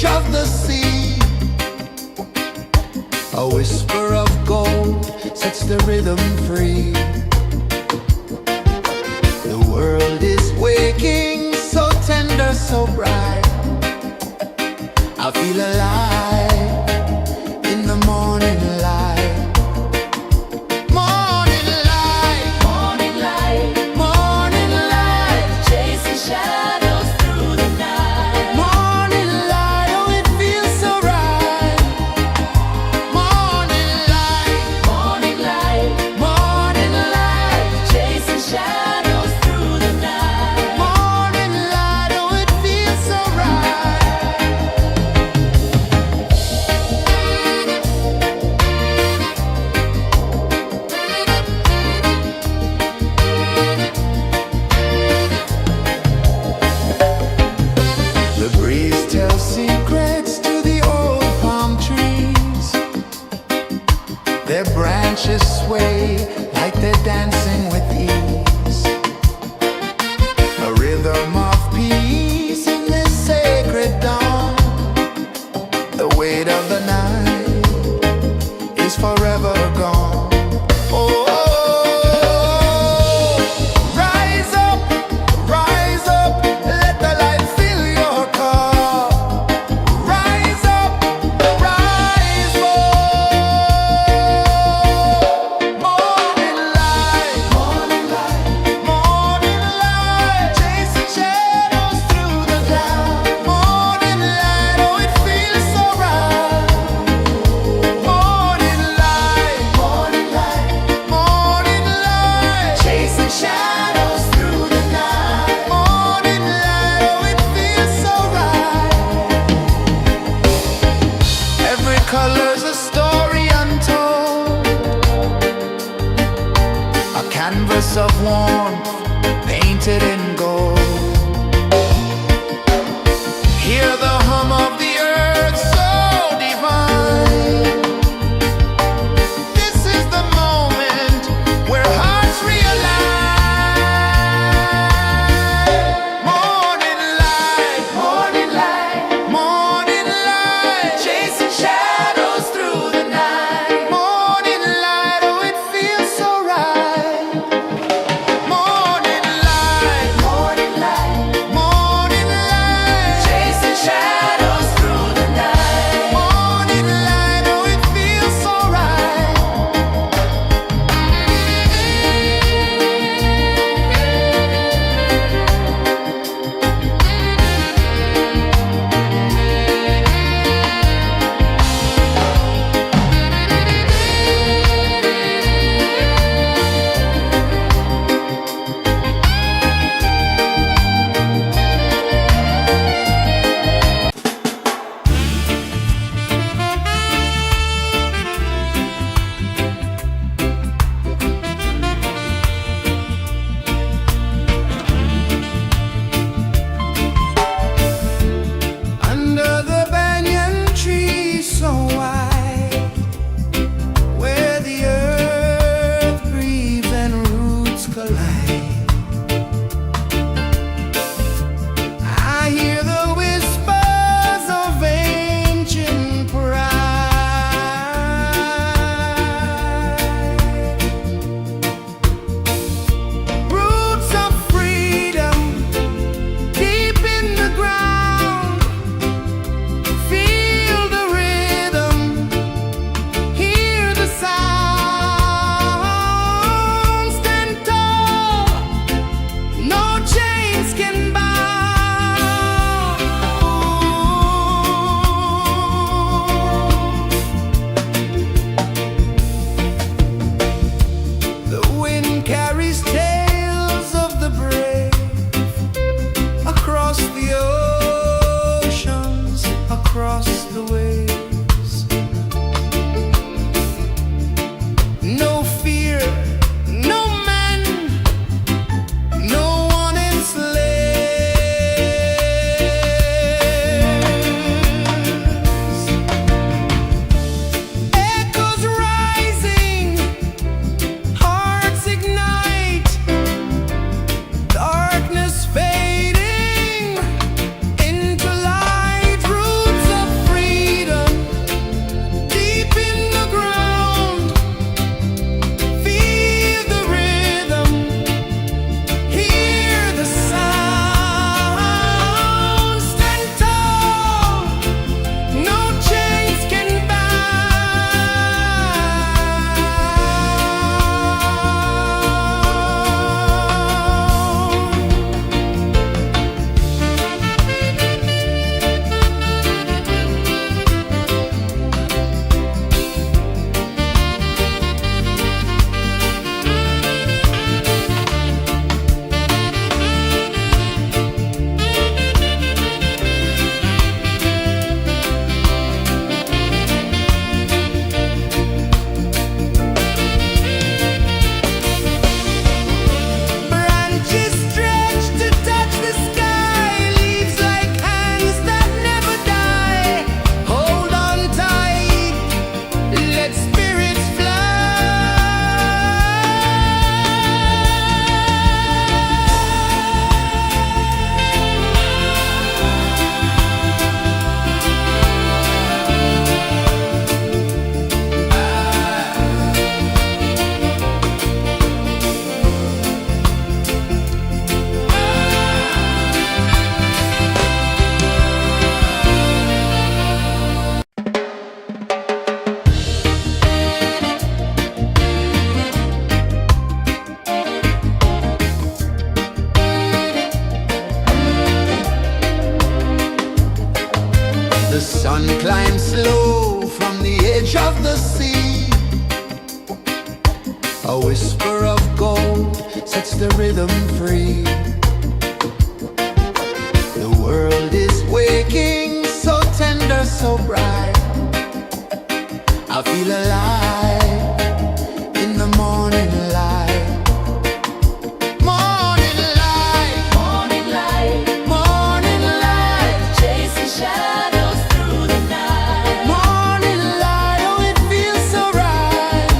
edge of the sea. A whisper of gold sets the rhythm free. The world is waking, so tender, so bright. I feel alive in the morning light. Morning light, Morning light, morning light, chasing shadows through the night. morning light, oh it feels so right. Morning light, Morning light, morning light, chasing shadows through the night. morning light, oh it feels so right. The breeze tells secrets to the old palm trees. Their branches sway like they're dancing with ease. A rhythm of peace in this sacred dawn. The weight of the night is forever gone. Oh, rise up, let the light fill your cup. Rise up, rise more. Morning light, morning light, morning light, chasing shadows through the cloud. Morning light, oh it feels so right. Morning light, morning light, morning light, chasing shadows through the night. Morning light, oh it feels so right. Every color's a story untold, a canvas of warmth painted in gold. Hear the hum of the earth so divine. This is the moment where hearts realign. Morning light, morning light, morning light, chasing shadows through the night. Morning light, oh it feels so right. Morning light, The sun climbs slow from the edge of the sea. A whisper of gold sets the rhythm free. The world is waking, so tender, so bright. I feel alive in the morning light. Morning light, Morning light, morning light, chasing shadows through the night. morning light, oh it feels so right.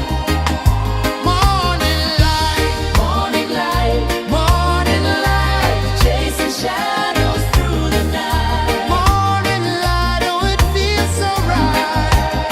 Morning light, Morning light, morning light, chasing shadows through the night. morning light, oh it feels so right.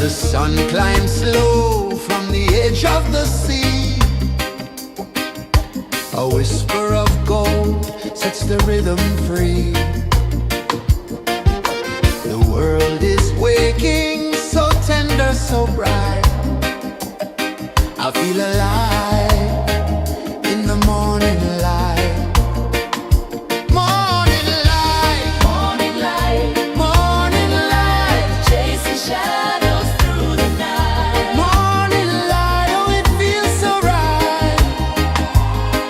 The sun climbs slow from the edge of the sea. A whisper of gold sets the rhythm free. The world is waking, so tender, so bright. I feel alive in the morning light. Morning light, Morning light, morning light, chasing shadows through the night. morning light, oh it feels so right.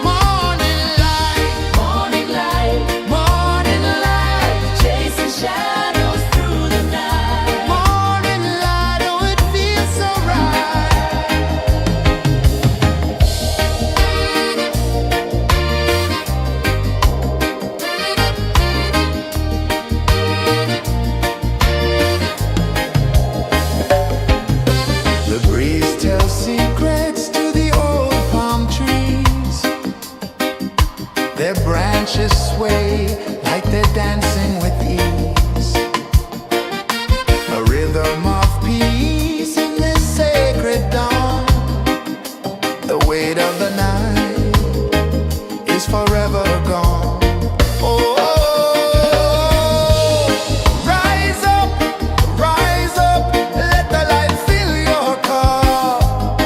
Morning light, Morning light, morning light, chasing shadows through the night. morning light, oh it feels so right. The breeze tells secrets to the old palm trees. Their branches sway like they're dancing with ease. A rhythm of peace in this sacred dawn. The weight of the night is forever gone. Oh, rise up, let the light fill your cup.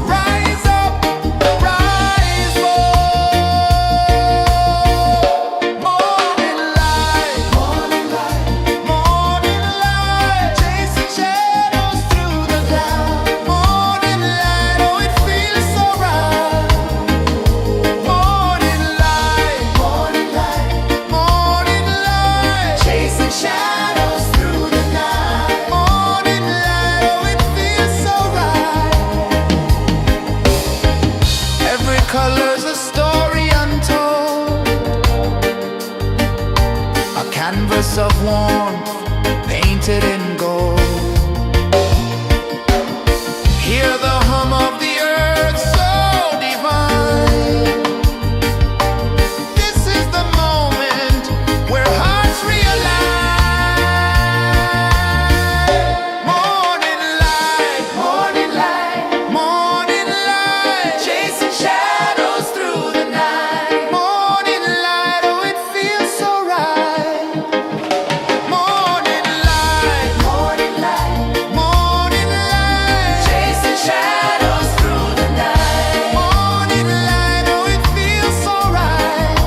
Rise up, rise more. Morning light, morning light, chasing shadows through the cloud. Morning light, oh it feels so right. Morning light, morning light, chasing shadows through the night. Morning light, oh it feels so right. Every color's a story untold, a canvas of warmth painted in gold. Hear the hum of the earth so divine. This is the moment where hearts realign. Morning light, morning light, chasing shadows through the night. Morning light, oh it feels so right. Morning light, morning light, Chasing shadows through the night. morning light, oh it feels so right.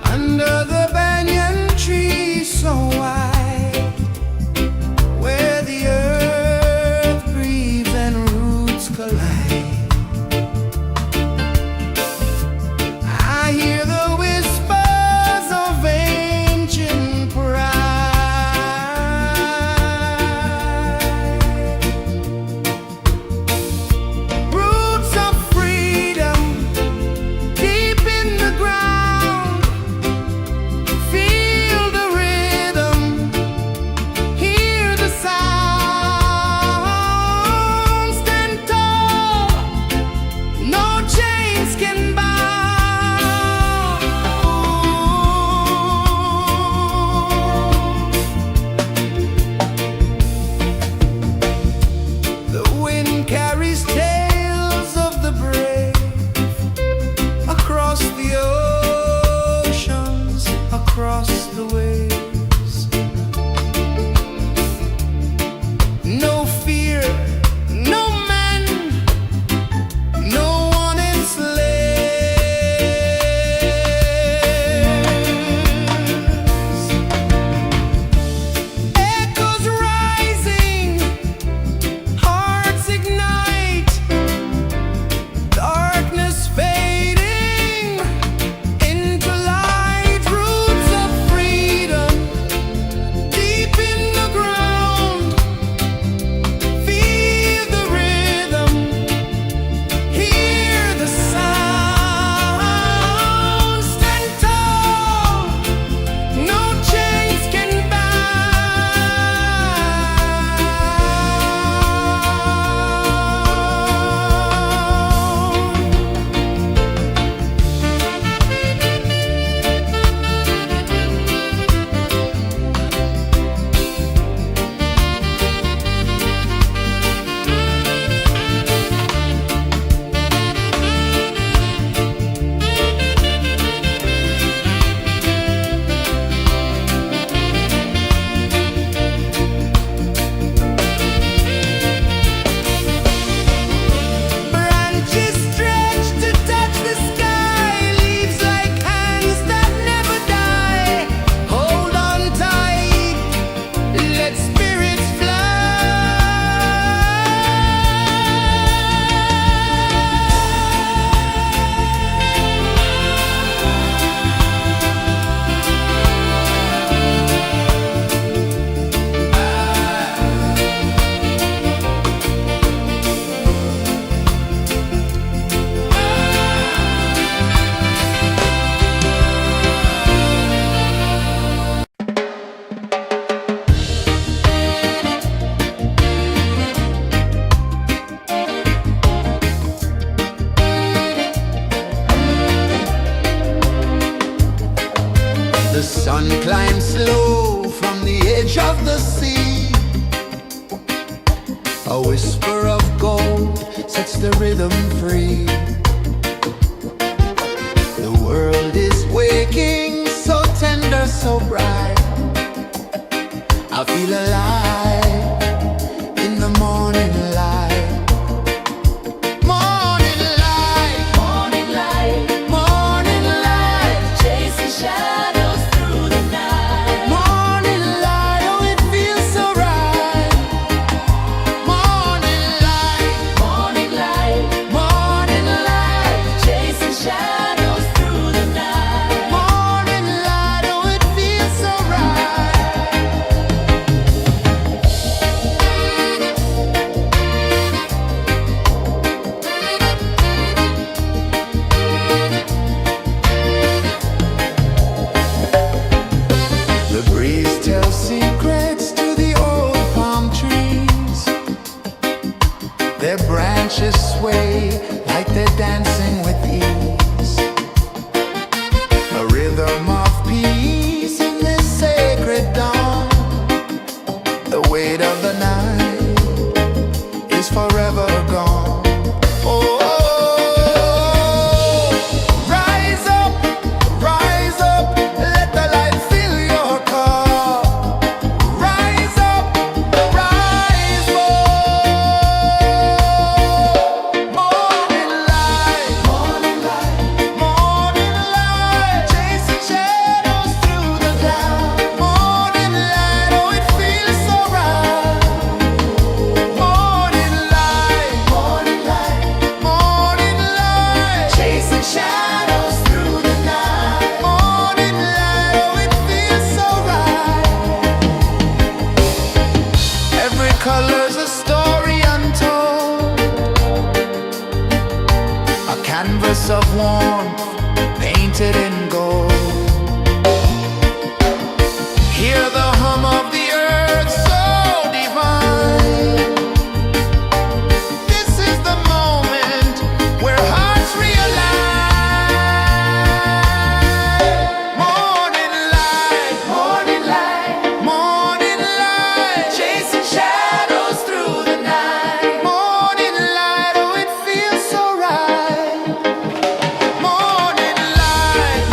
Under the banyan tree so wide, where the earth breathes and roots collide, I hear the whispers of ancient pride. Roots of freedom deep in the ground. Feel the rhythm, hear the sound. Stand tall, no chains can bound. The wind carries tales of the brave across the oceans, across the waves. No fear, no man, no one enslaved. The sun climbs slow from the edge of the sea. A whisper of gold sets the rhythm free. The world is waking, so tender, so bright. I feel alive in the morning light. Morning light, Morning light, morning light, chasing shadows through the night. morning light, oh it feels so right. Morning light, Morning light, morning light, chasing shadows through the night. morning light, oh it feels so right. The breeze tells secrets to the old palm trees. Their branches sway like they're dancing with ease. A rhythm of peace in this sacred dawn. The weight of the night is forever gone. Oh, rise up, let the light fill your cup. Rise up, rise more. Morning light, morning light, chasing shadows through the cloud. Morning light, oh it feels so right. Morning light, chasing shadows through the night. Morning light, oh it feels so right. Every color's a story untold, a canvas of warmth painted in gold. Hear the hum of the earth so divine. This is the moment where hearts realign. Morning light, morning light, chasing shadows through the night. Morning light, oh it feels so right. Morning light,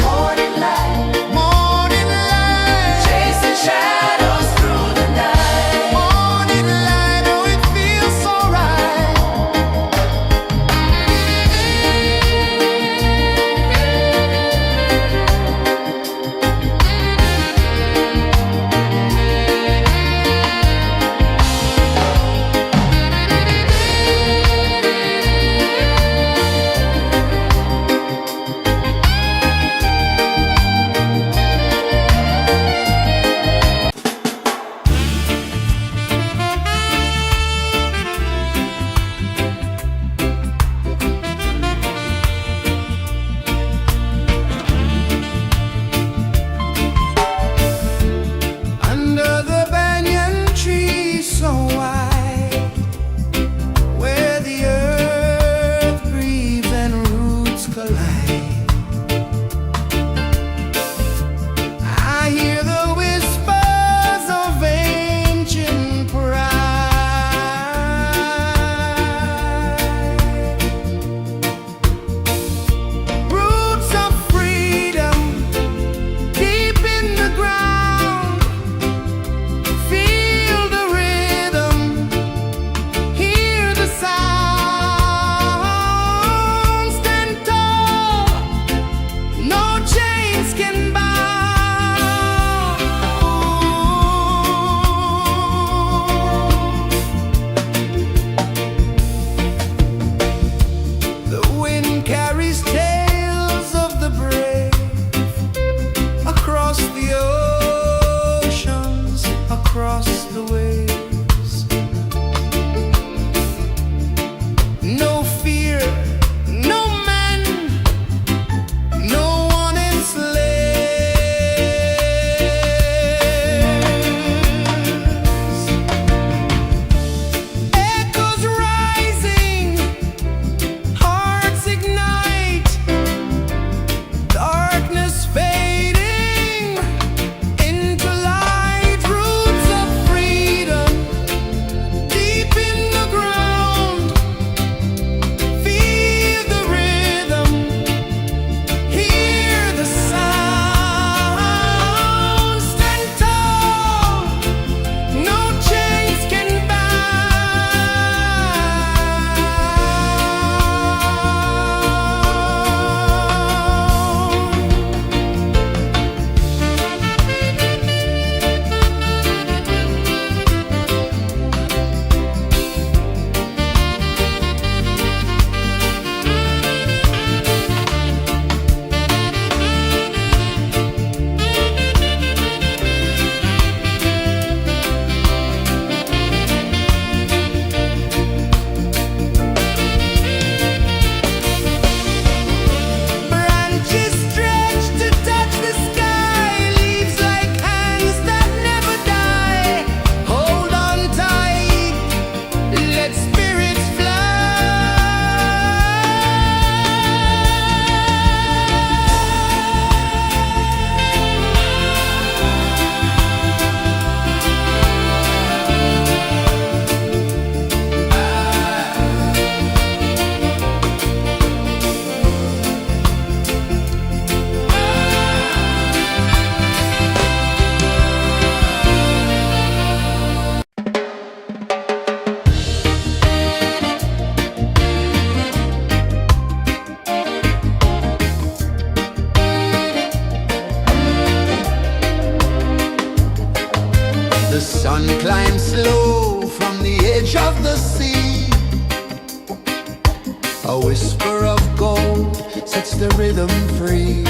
the rhythm free.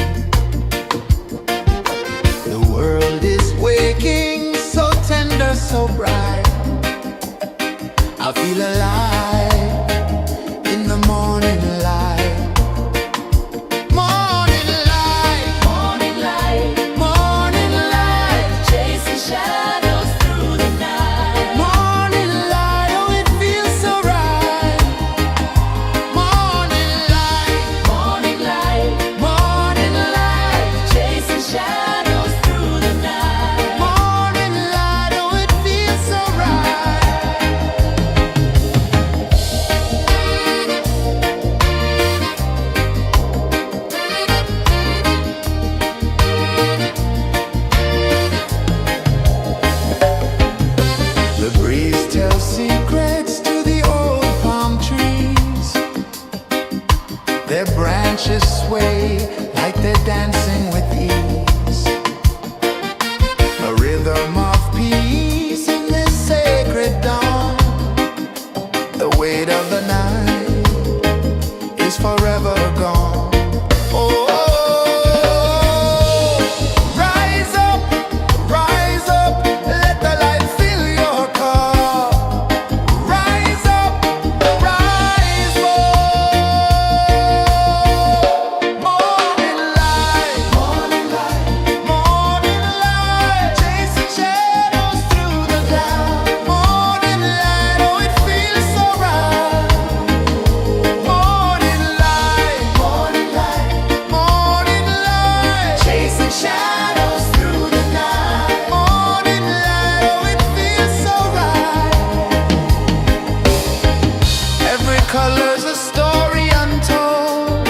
The world is waking, so tender, so bright. I feel alive in the morning light. Morning light, Morning light, morning light, chasing shadows through the night. morning light, oh it feels so right. Morning light, Morning light, morning light, chasing shadows through the night. morning light, oh it feels so right. The breeze tells secrets to the old palm trees. Their branches sway like they're dancing with ease. A rhythm of peace in this sacred dawn. The weight of the night is forever gone. Oh, rise up, let the light fill your cup. Rise up, rise more. Morning light, morning light, morning light, chasing shadows through the cloud. Morning light, oh it feels so right. Morning light, morning light, morning light, chasing shadows through the night. Morning light, oh it feels so right. Every color's a story untold,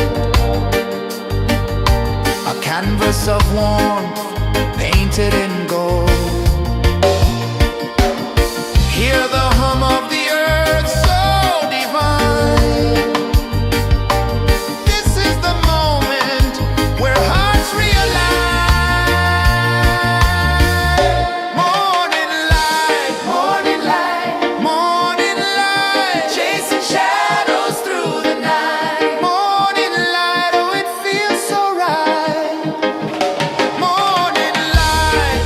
a canvas of warmth painted in gold. Hear the hum of the earth so divine. This is the moment where hearts realign. Morning light, morning light, morning light, chasing shadows through the night. Morning light, oh it feels so right. Morning light,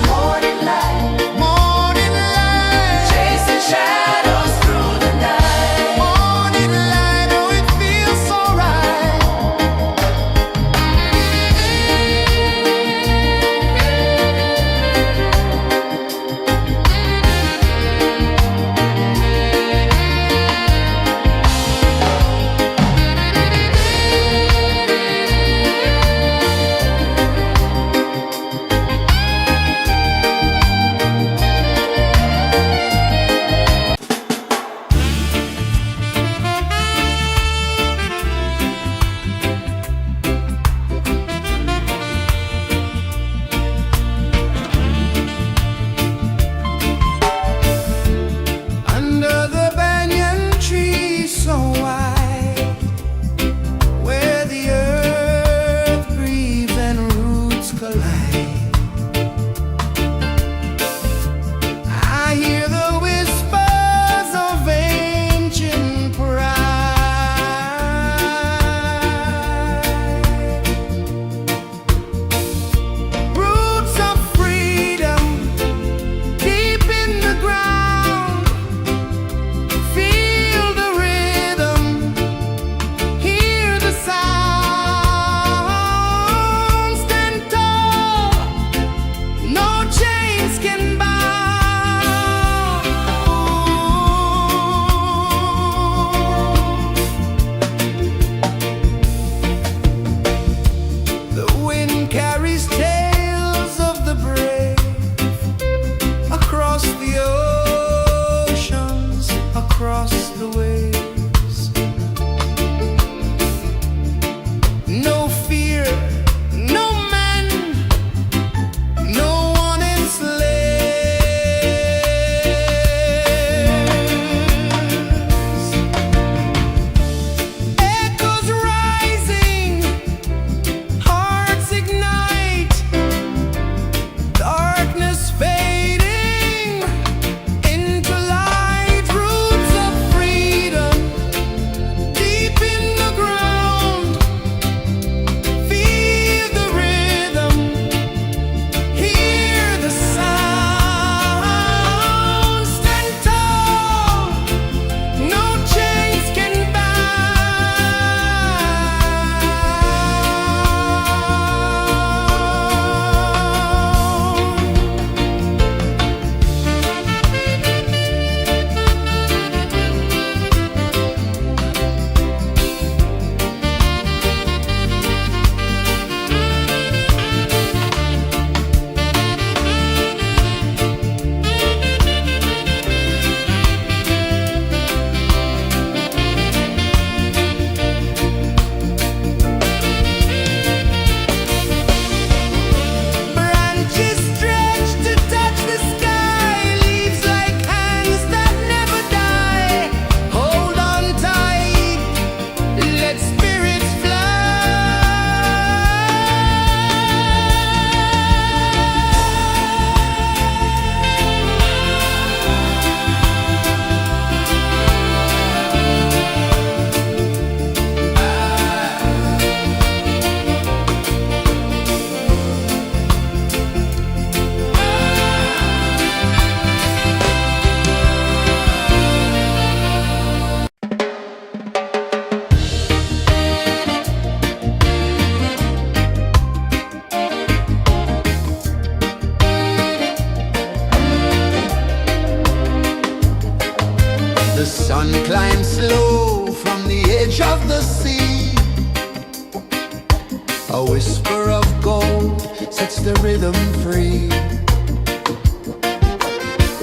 A whisper of gold sets the rhythm free.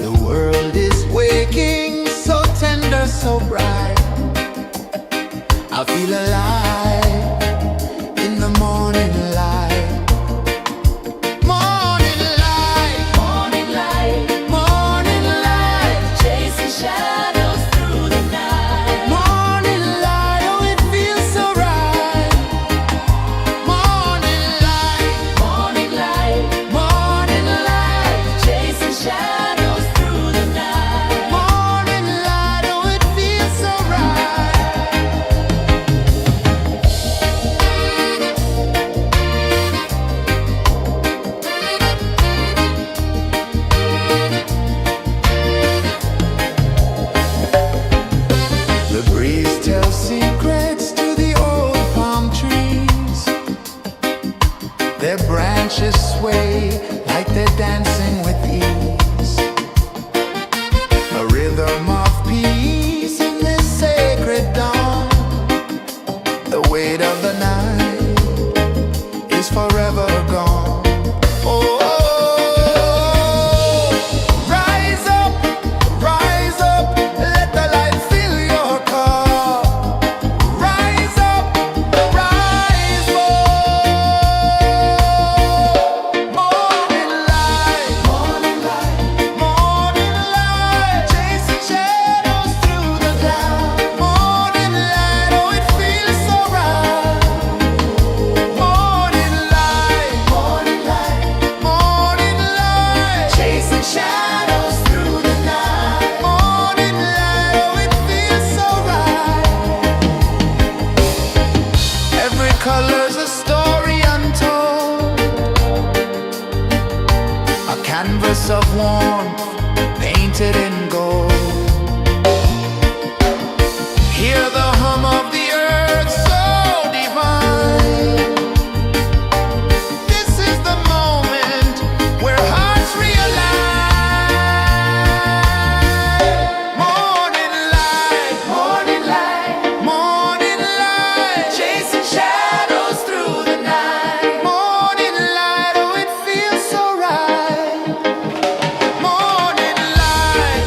The world is waking, so tender, so bright. I feel alive in the morning light. Morning light, Morning light, morning light, chasing shadows through the night. morning light, oh it feels so right. Morning light, Morning light, morning light, chasing shadows through the night. morning light, oh it feels so right. The breeze tells secrets to the old palm trees. Their branches sway like they're dancing with ease. A rhythm of peace in this sacred dawn. The weight of the night is forever gone. Oh, rise up, let the light fill your cup. Rise up, rise up. Morning light, morning light, morning light, chasing shadows through the cloud. Morning light, oh it feels so right. Morning light, morning light, morning light, chasing shadows through the night. Morning light, oh it feels so right. Every color's a story untold, a canvas of warmth painted in gold. Hear the hum of the earth so divine. This is the moment where hearts realign. Morning light, morning light, morning light, chasing shadows through the night. Morning light, oh it feels so right. Morning light,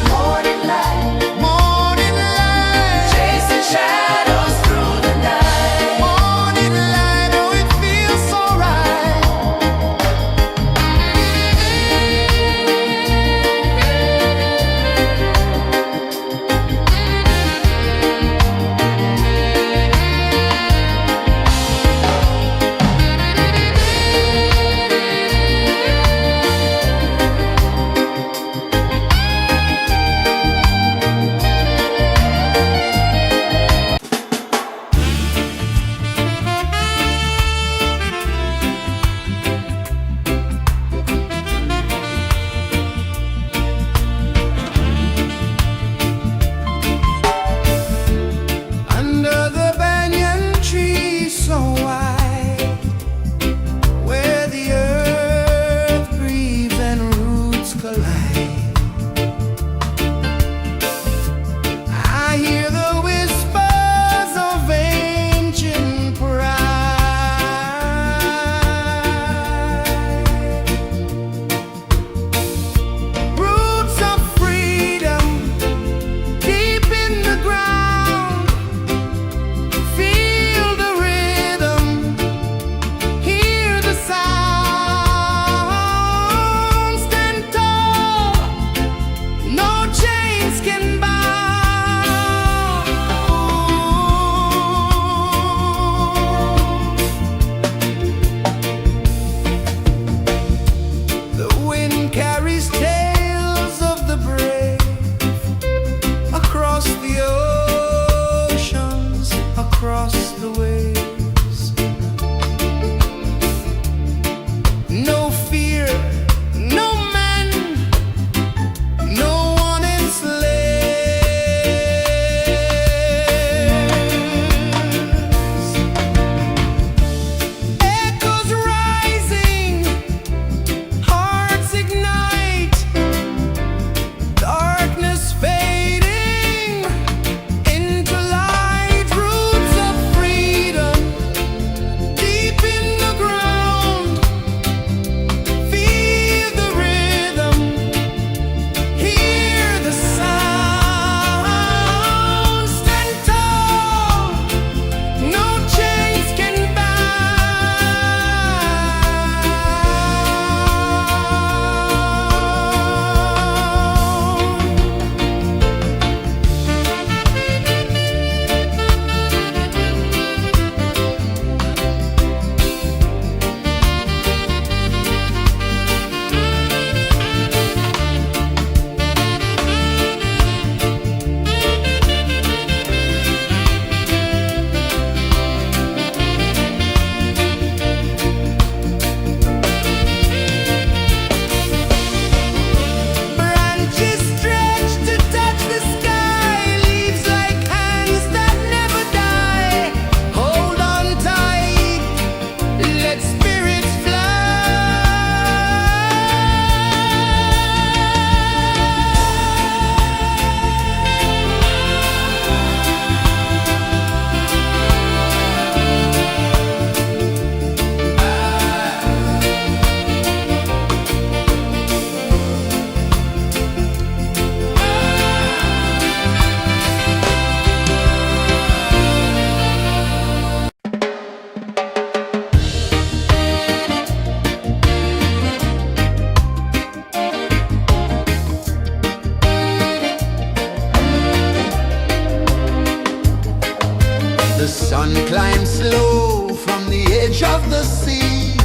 edge of the sea.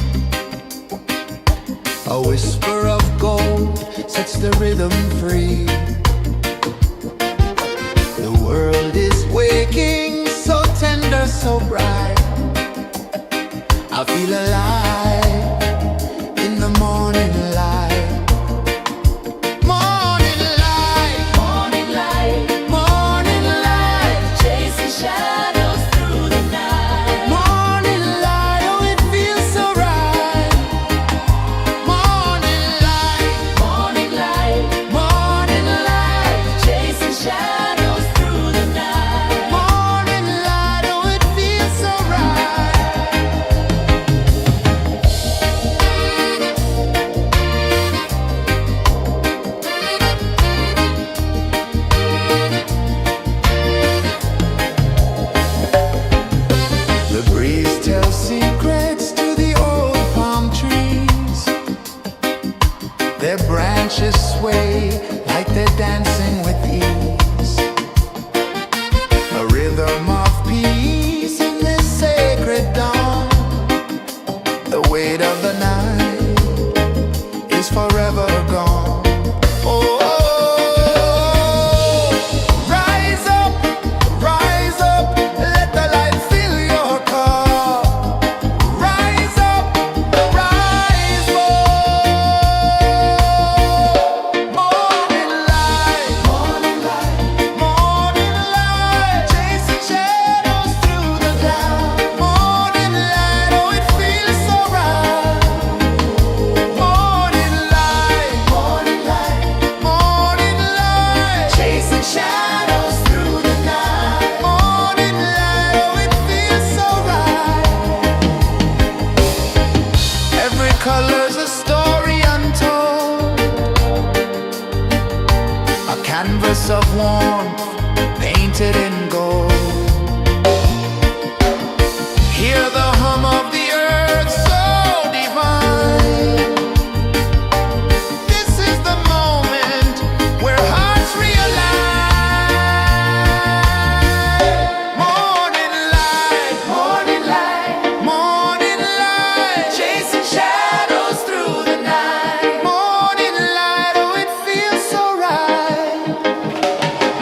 A whisper of gold sets the rhythm free. The world is waking, so tender, so bright. I feel alive in the morning light. Morning light, Morning light, morning light, chasing shadows through the night. morning light, oh it feels so right. Morning light, Morning light, morning light, chasing shadows through the night. morning light, oh it feels so right. The breeze tells secrets to the old palm trees. Their branches sway like they're dancing with ease. A rhythm of peace in this sacred dawn. The weight of the night is forever gone. Oh, rise up, let the light fill your car. Rise up, rise up. Morning light, morning light, morning light, chasing shadows through the cloud. Morning light, oh it feels so right. Morning light, morning light, morning light, chasing shadows through the night. Morning light, oh it feels so right. Every color's a story untold, a canvas of warmth painted in gold. Hear the hum of the earth so divine. This is the moment where hearts realign. Morning light, morning light, morning light, chasing shadows through the night. Morning light, oh it feels so right.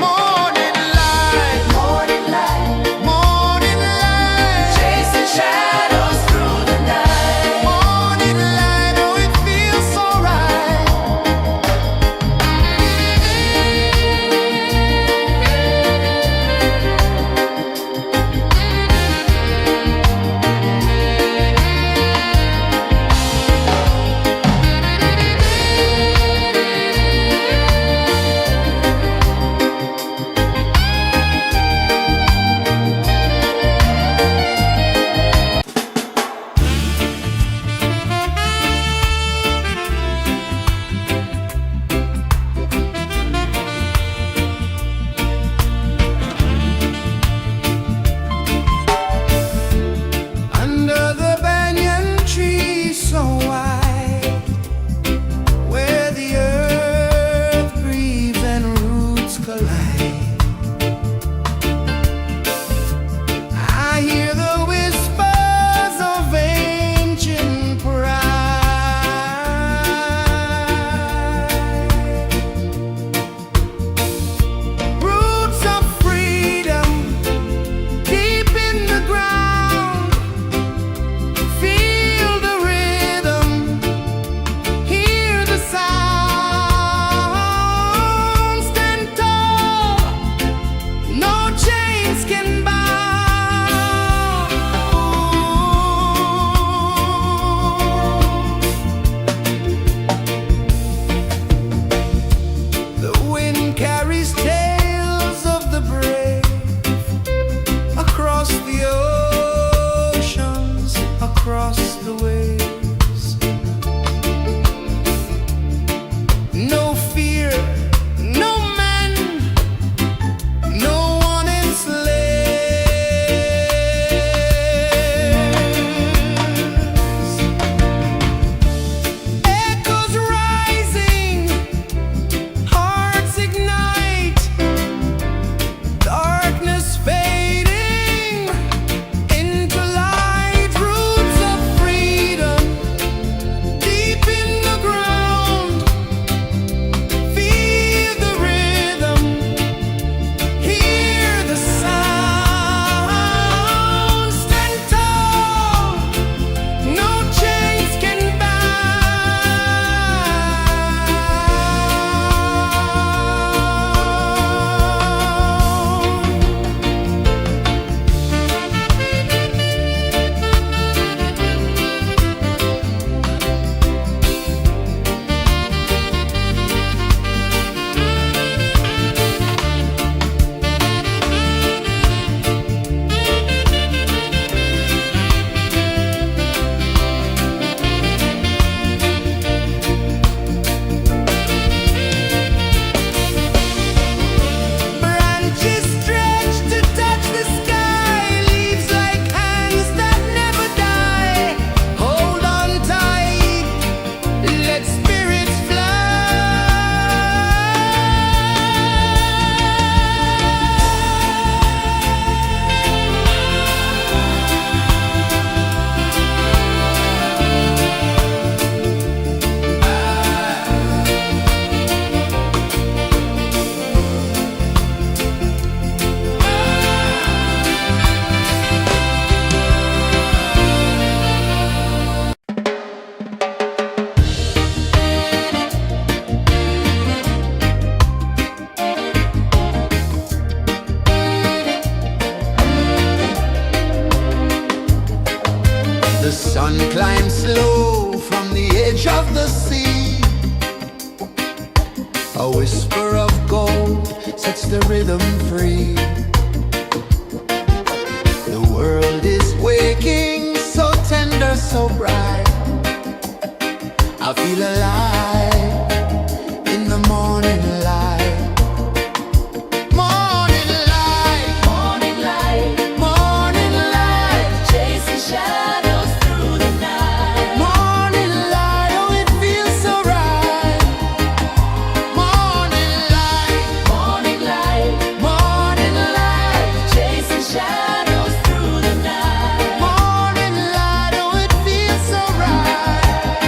Morning light, morning light, morning light, chasing shadows through the night. Morning light, oh it feels so right. Under the banyan tree so wide, where the earth breathes and roots collide, I hear the whispers of ancient pride. Roots of freedom deep in the ground. Feel the rhythm, hear the sound. Stand tall, no chains can bound. The wind carries tales of the brave across the oceans, across the waves. No fear, no man, no one enslaves. Echoes rising, hearts ignite, darkness fading into light. Roots of The sun climbs slow from the edge of the sea. A whisper of gold sets the rhythm free. The world is waking, so tender, so bright. I feel alive in the morning light. Morning light, Morning light, morning light, chasing shadows through the night. morning light, oh it feels so right. Morning light, Morning light, morning light, chasing shadows through the night. morning light, oh it feels so right.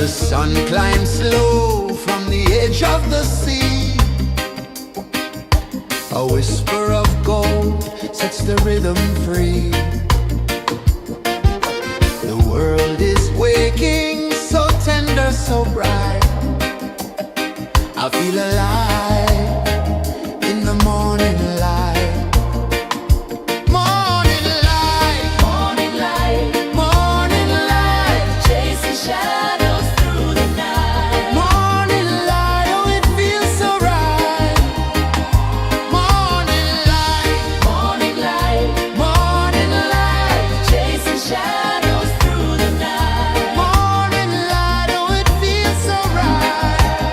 The sun climbs slow from the edge of the sea. A whisper of gold sets the rhythm free. The world is waking, so tender, so bright. I feel alive in the morning light. Morning light, Morning light, morning light, chasing shadows through the night. morning light, oh it feels so right. Morning light, Morning light, morning light, chasing shadows through the night. morning light, oh it feels so right.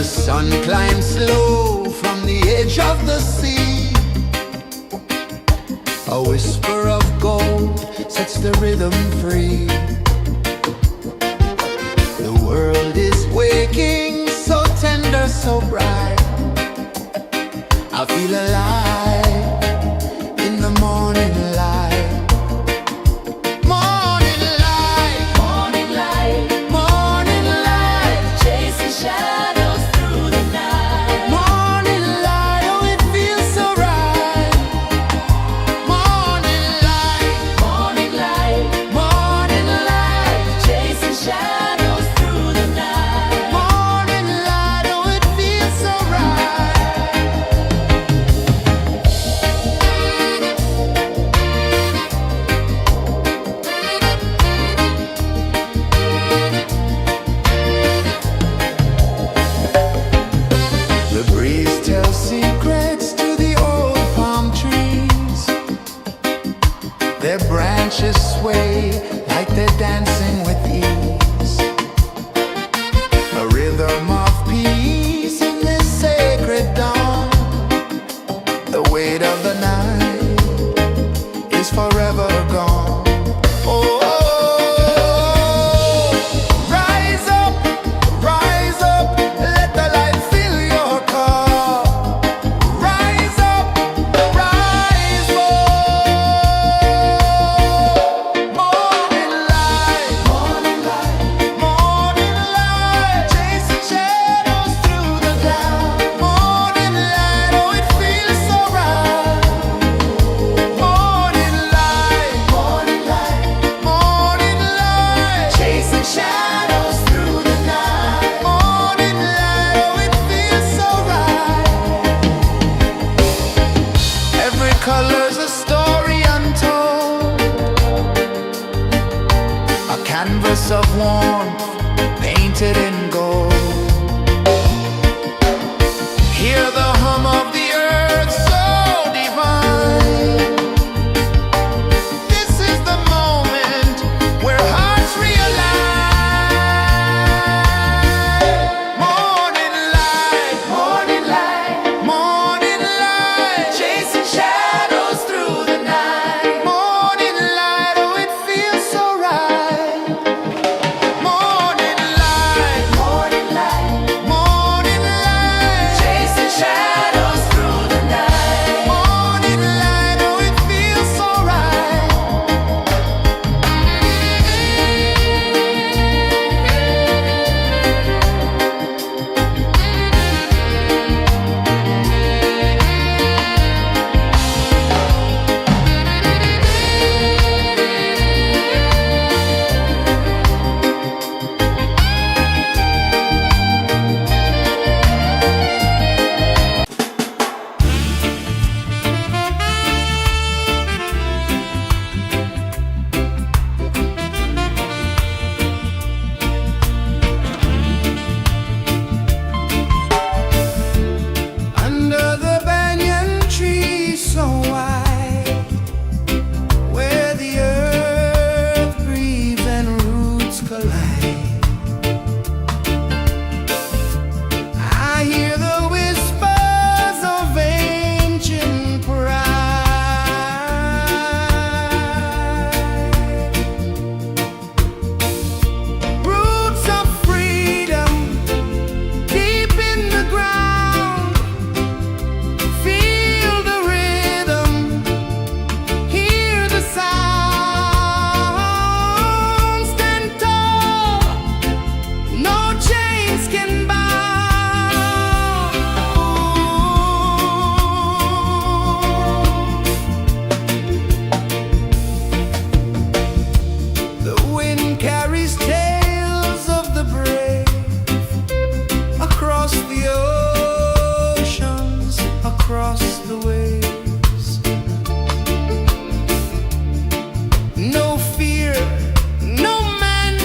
sun climbs slow from the edge of the sea. A whisper of gold sets the rhythm free. The world is waking, so tender, so bright. I feel alive in the morning light. Morning light, Morning light, morning light, chasing shadows through the night. morning light, oh it feels so right. Morning light, Morning light, morning light, chasing shadows through the night. morning light, oh it feels so right. The breeze tells secrets to the old palm trees. Their branches sway like they're dancing with ease. A rhythm of peace in this sacred dawn. The weight of the night is forever gone. Oh, rise up, let the light fill your cup. Rise up, rise up. Morning light, morning light, chasing shadows through the cloud. Morning light, oh it feels so right. Morning light, chasing shadows through the night. Morning light, oh it feels so right. Every color's a story untold, a canvas of warmth painted in gold. Hear the hum of the earth so divine. This is the moment where hearts realign. Morning light, morning light, chasing shadows through the night. Morning light, oh it feels so right. Morning light, Chasing shadows through the night. morning light, oh it feels so right. Under the banyan tree so wide, where the earth breathes and roots collide, I hear the whispers of ancient pride. Roots of freedom deep in the ground. Feel the rhythm, hear the sound. Stand tall, no chains can bound. The wind carries tales of the brave across the oceans, across the waves. No fear, no man,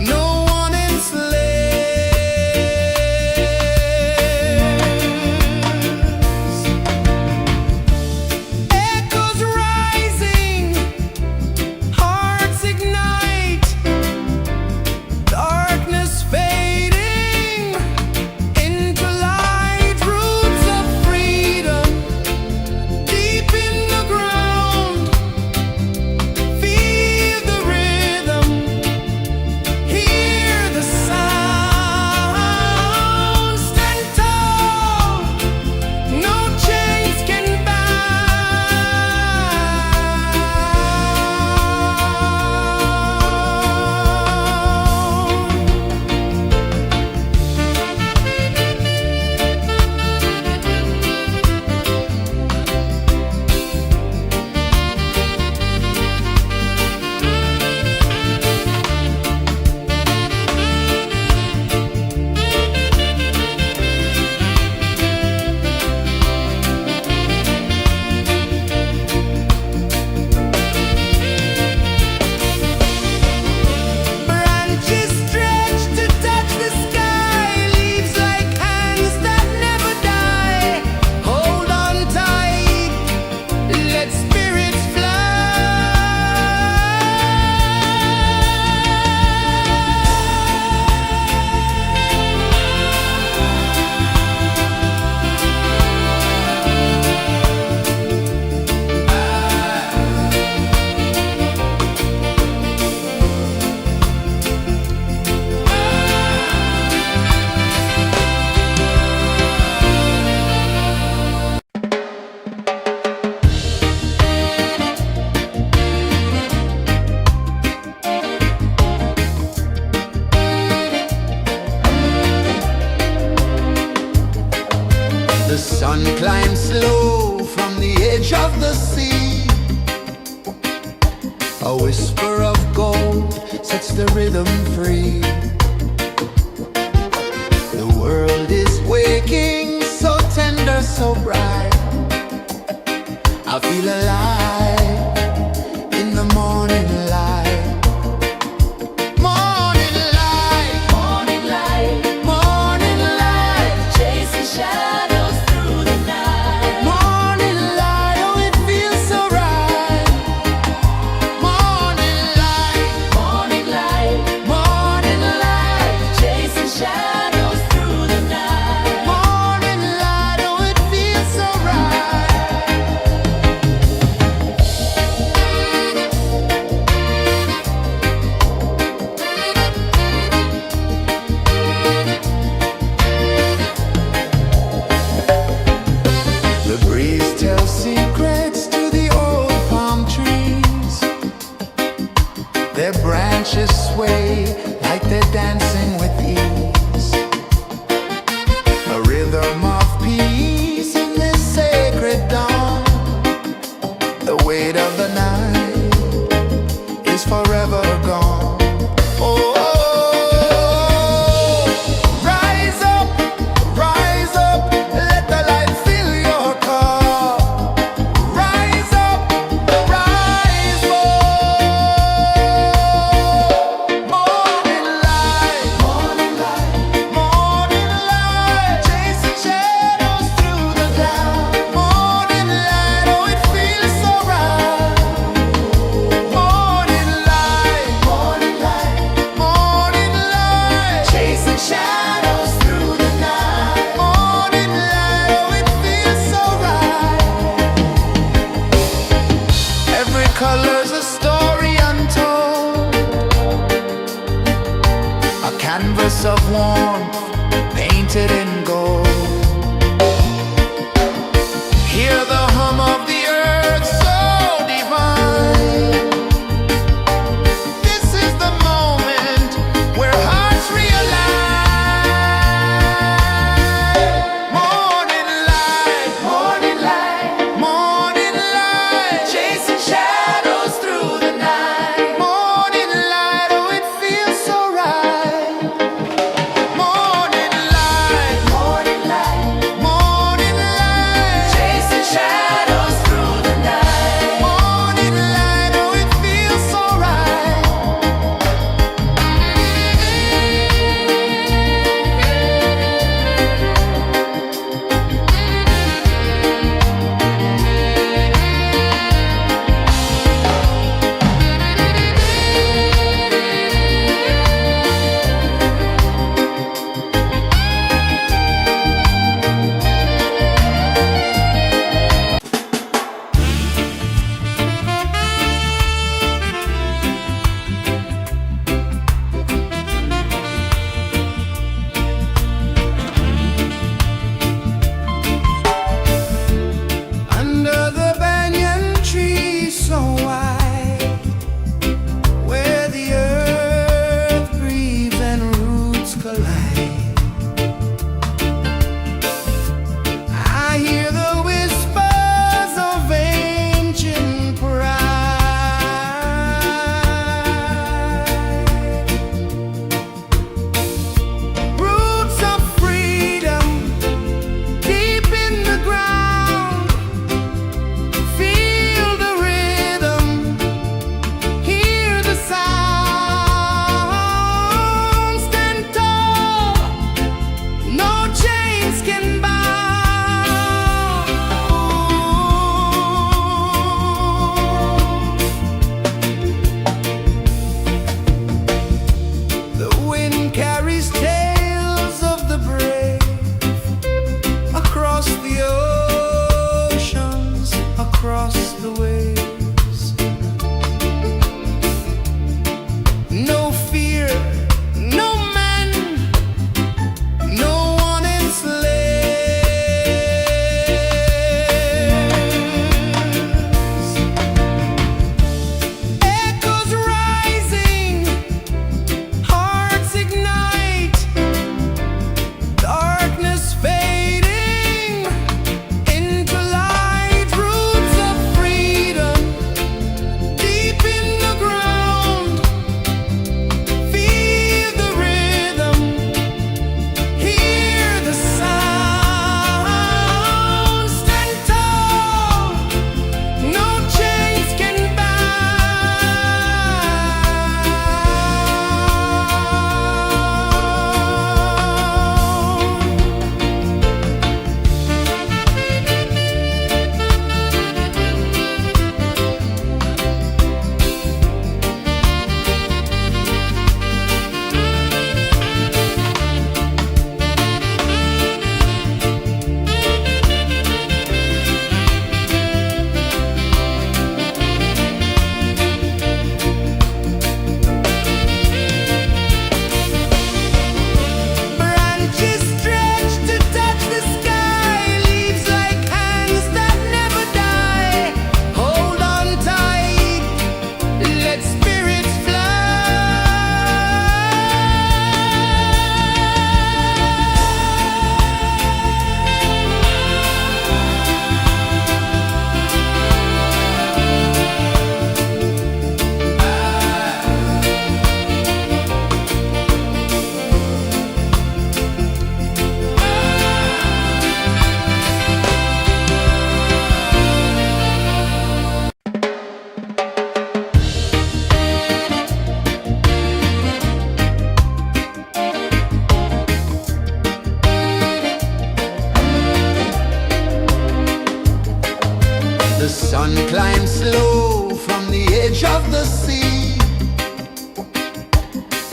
no one enslaves. Echoes rising, hearts ignite. sun climbs slow from the edge of the sea. A whisper of gold sets the rhythm free. The world is waking, so tender, so bright. I feel alive in the morning light. Morning light, Morning light, morning light, chasing shadows through the night. morning light, oh it feels so right. Morning light, Morning light, morning light, chasing shadows through the night. morning light, oh it feels so right. The breeze tells secrets to the old palm trees. Their branches sway like they're dancing with ease. A rhythm of peace in this sacred dawn. The weight of the night is forever gone. Oh, rise up, let the light fill your cup. Rise up, rise up. Morning light, morning light, chasing shadows through the cloud. Morning light, oh it feels so right. Morning light, chasing shadows through the night. Morning light, oh it feels so right. Every color's a story untold, a canvas of warmth painted in gold. Hear the hum of the earth so divine. This is the moment where hearts realign. Morning light, morning light, chasing shadows through the night. Morning light, oh it feels so right. Morning light,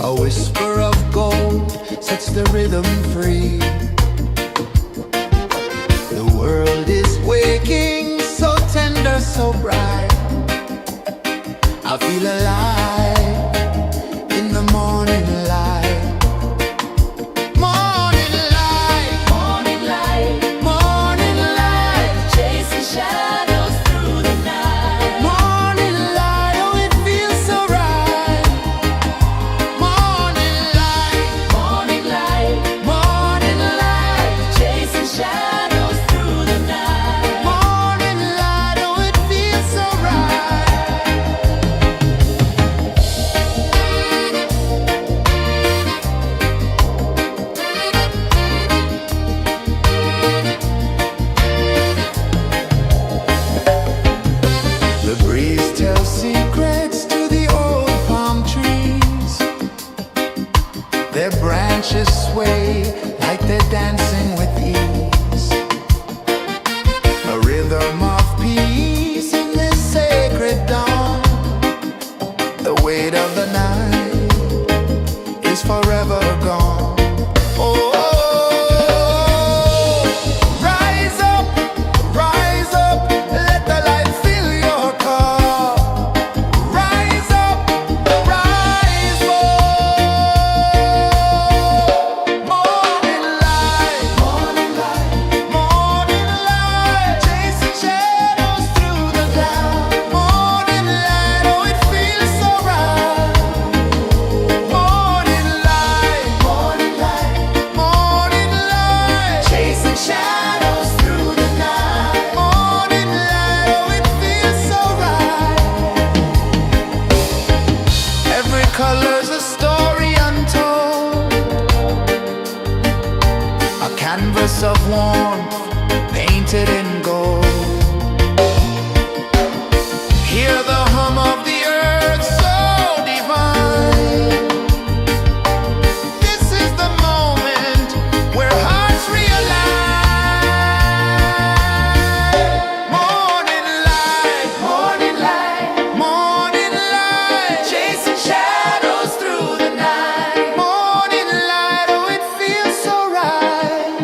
A whisper of gold sets the rhythm free. The world is waking, so tender, so bright. I feel alive in the morning light. Morning light, Morning light, morning light, chasing shadows through the night. morning light. Oh, it feels so right. Morning light, Morning light, morning light, chasing shadows through the night. morning light. Oh, it feels so right. The breeze tells secrets to the old palm trees. Their branches sway like they're dancing with ease. A rhythm of peace in this sacred dawn. The weight of the night is forever gone. Oh, rise up, let the light fill your cup. Rise up, rise up. Morning light, morning light, chasing shadows through the cloud. Morning light, oh, it feels so right. Morning light, morning light, chasing shadows through the night. Morning light, oh, it feels so right. Every color's a story untold, a canvas of warmth painted in gold. Hear the hum of the earth so divine. This is the moment where hearts realize. Morning light, morning light, chasing shadows through the night. Morning light, oh, it feels so right.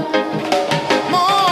Morning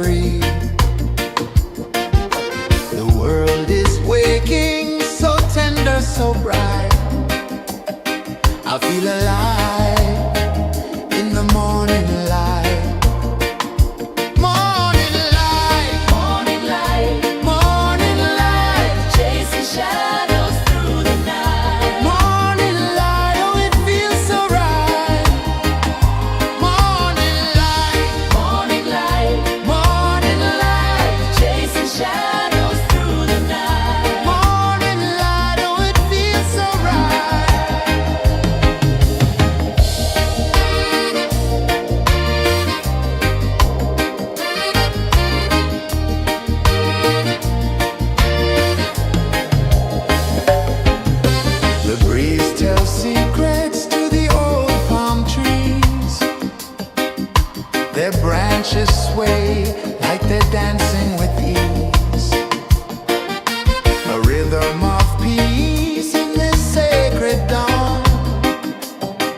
free. The world is waking, so tender, so bright. I feel alive in the morning light. Morning light, Morning light, morning light, chasing shadows through the night. morning light. Oh, it feels so right. Morning light, Morning light, morning light, chasing shadows through the night. morning light. Oh, it feels so right. The breeze tells secrets to the old palm trees. Their branches sway like they're dancing with ease. A rhythm of peace in this sacred dawn.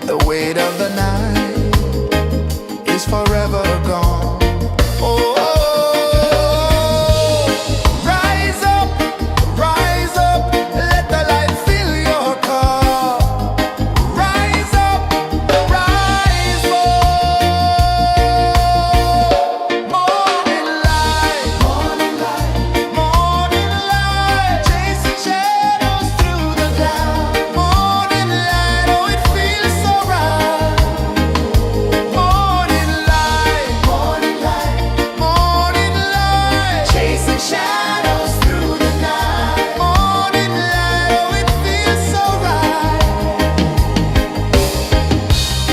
The weight of the night is forever gone. Oh, rise up, let the light fill your cup. Rise up, rise more. Morning light, morning light, chasing shadows through the cloud. Morning light, oh, it feels so right. Morning light, morning light, chasing shadows through the night. Morning light, oh, it feels so right.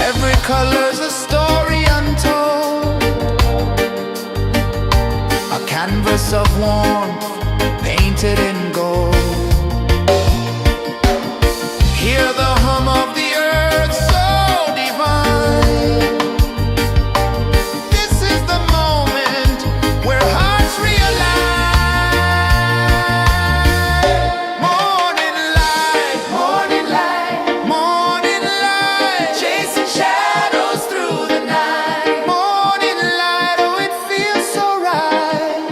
Every color's a story untold, a canvas of warmth painted in gold. Hear the hum of the earth so divine. This is the moment where hearts realign. Morning light, morning light, chasing shadows through the night. Morning light, oh, it feels so right.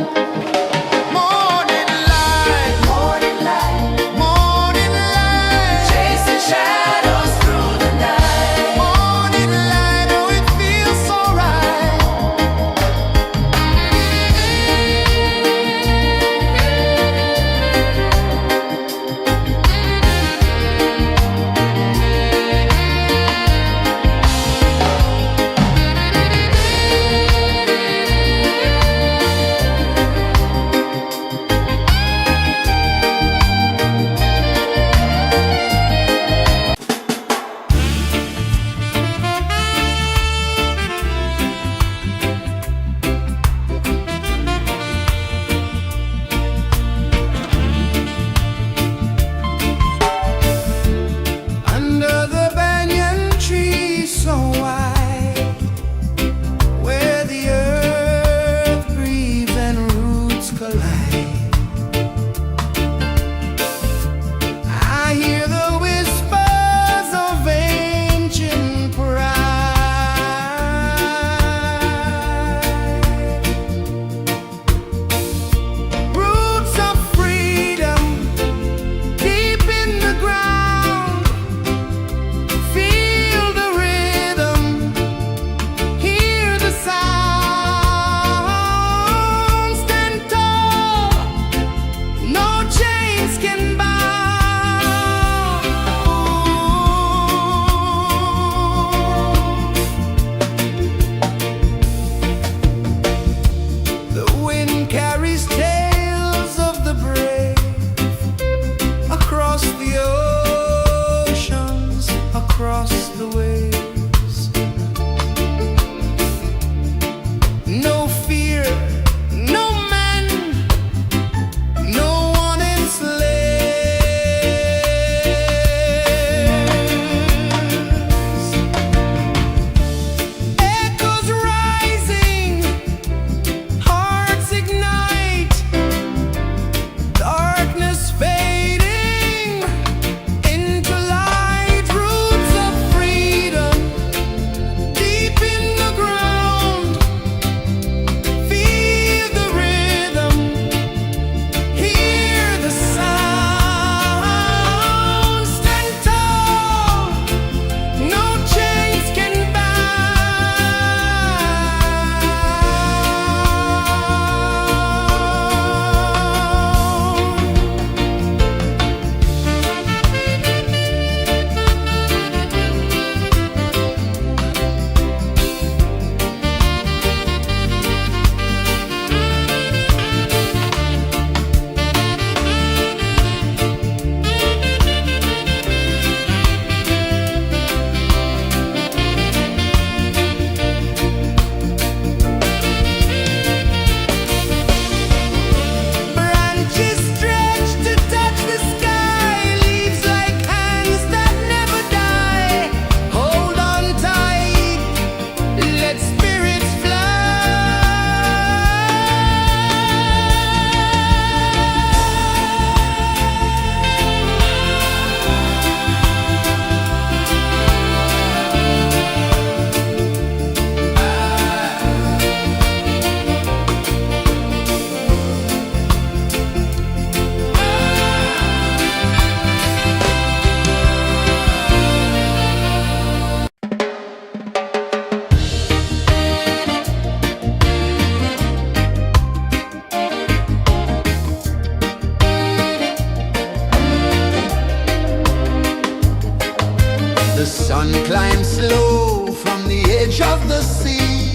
sun climbs slow from the edge of the sea.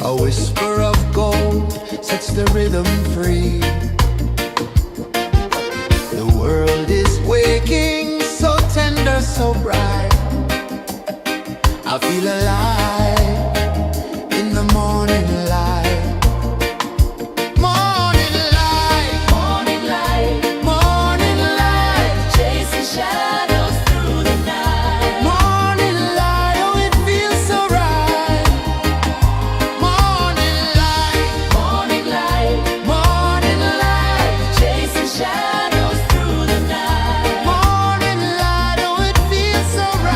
A whisper of gold sets the rhythm free. The world is waking, so tender, so bright. I feel alive in the morning light. Morning light, Morning light, morning light, chasing shadows through the night. morning light, oh it feels so right. Morning light, Morning light, morning light, chasing shadows through the night. morning light, oh it feels so right.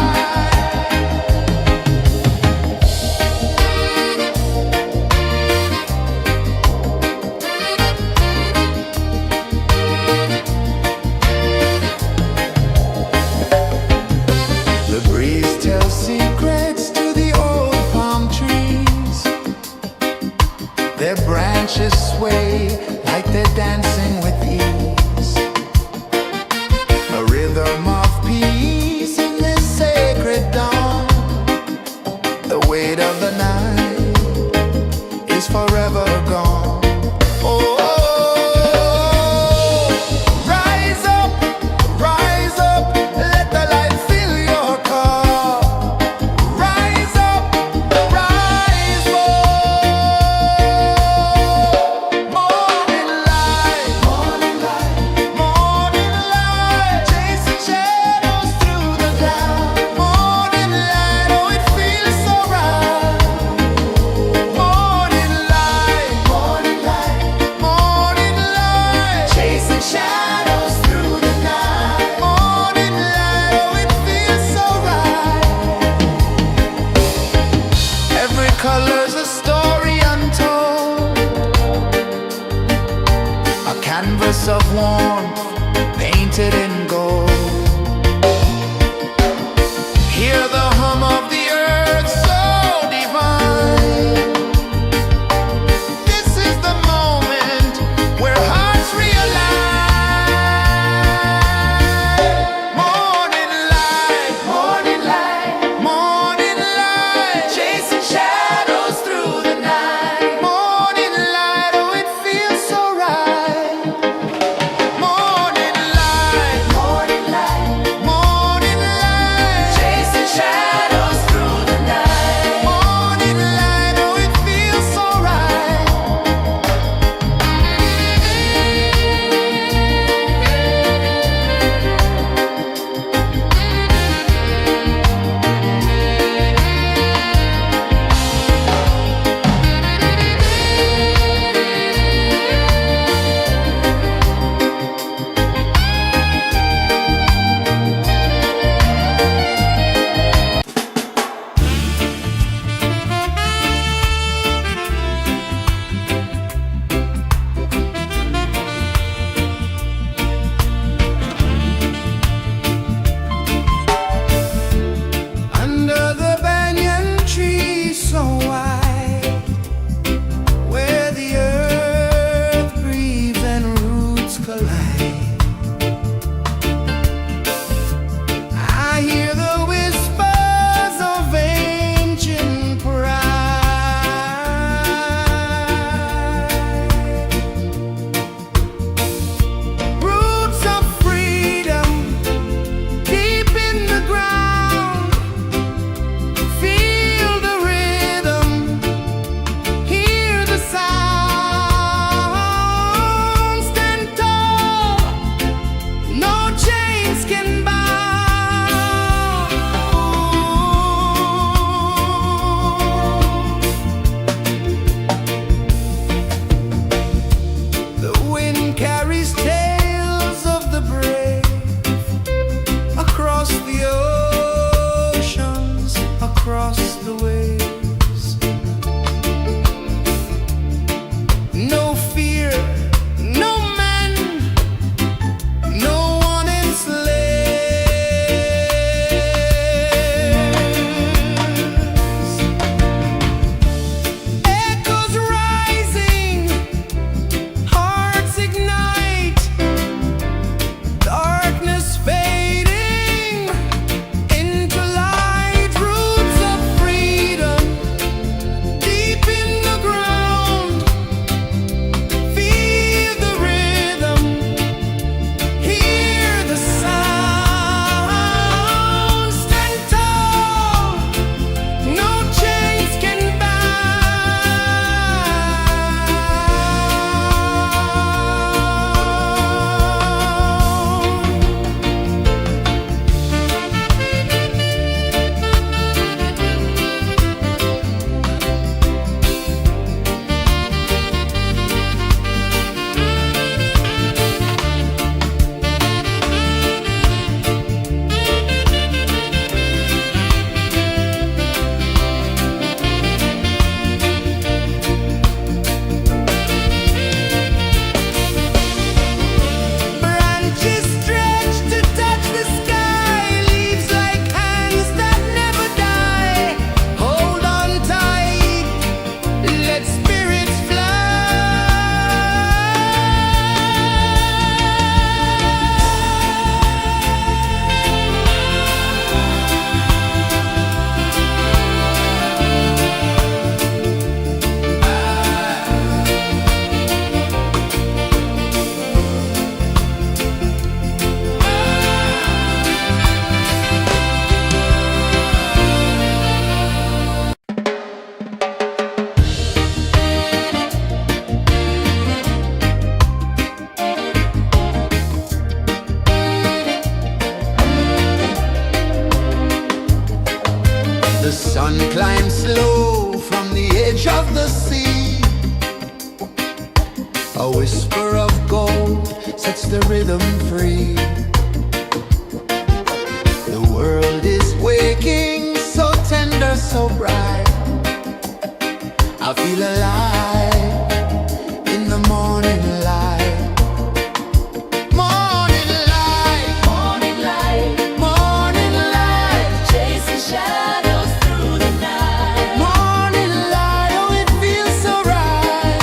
The sun climbs slow from the edge of the sea. A whisper of gold sets the rhythm free. The world is waking, so tender, so bright. I feel alive in the morning light. Morning light, Morning light, morning light, chasing shadows through the night. morning light, oh it feels so right.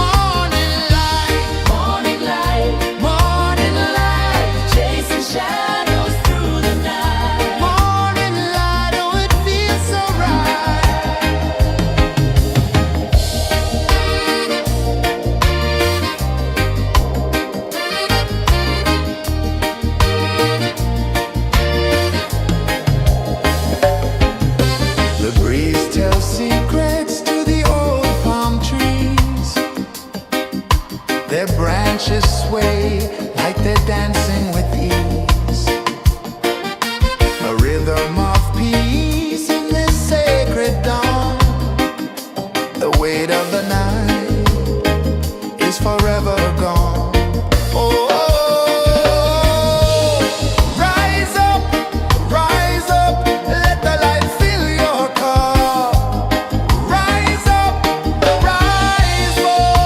Morning light, Morning light, morning light, chasing shadows through the night. morning light, oh it feels so right. The breeze tells secrets to the old palm trees. Their branches sway like they're dancing with ease. A rhythm of peace in this sacred dawn. The weight of the night is forever gone. Oh, rise up, let the light fill your cup. Rise up, rise up.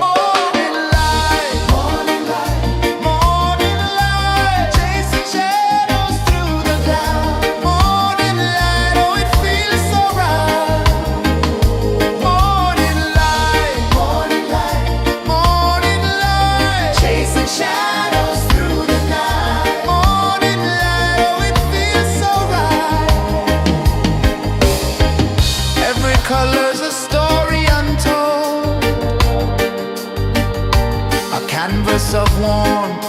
Morning light, morning light, morning light, chasing shadows through the cloud. Morning light, oh it feels so right. Morning light, morning light, morning light, chasing shadows through the night. Morning light, oh it feels so right. Every color's a story untold, a canvas of warmth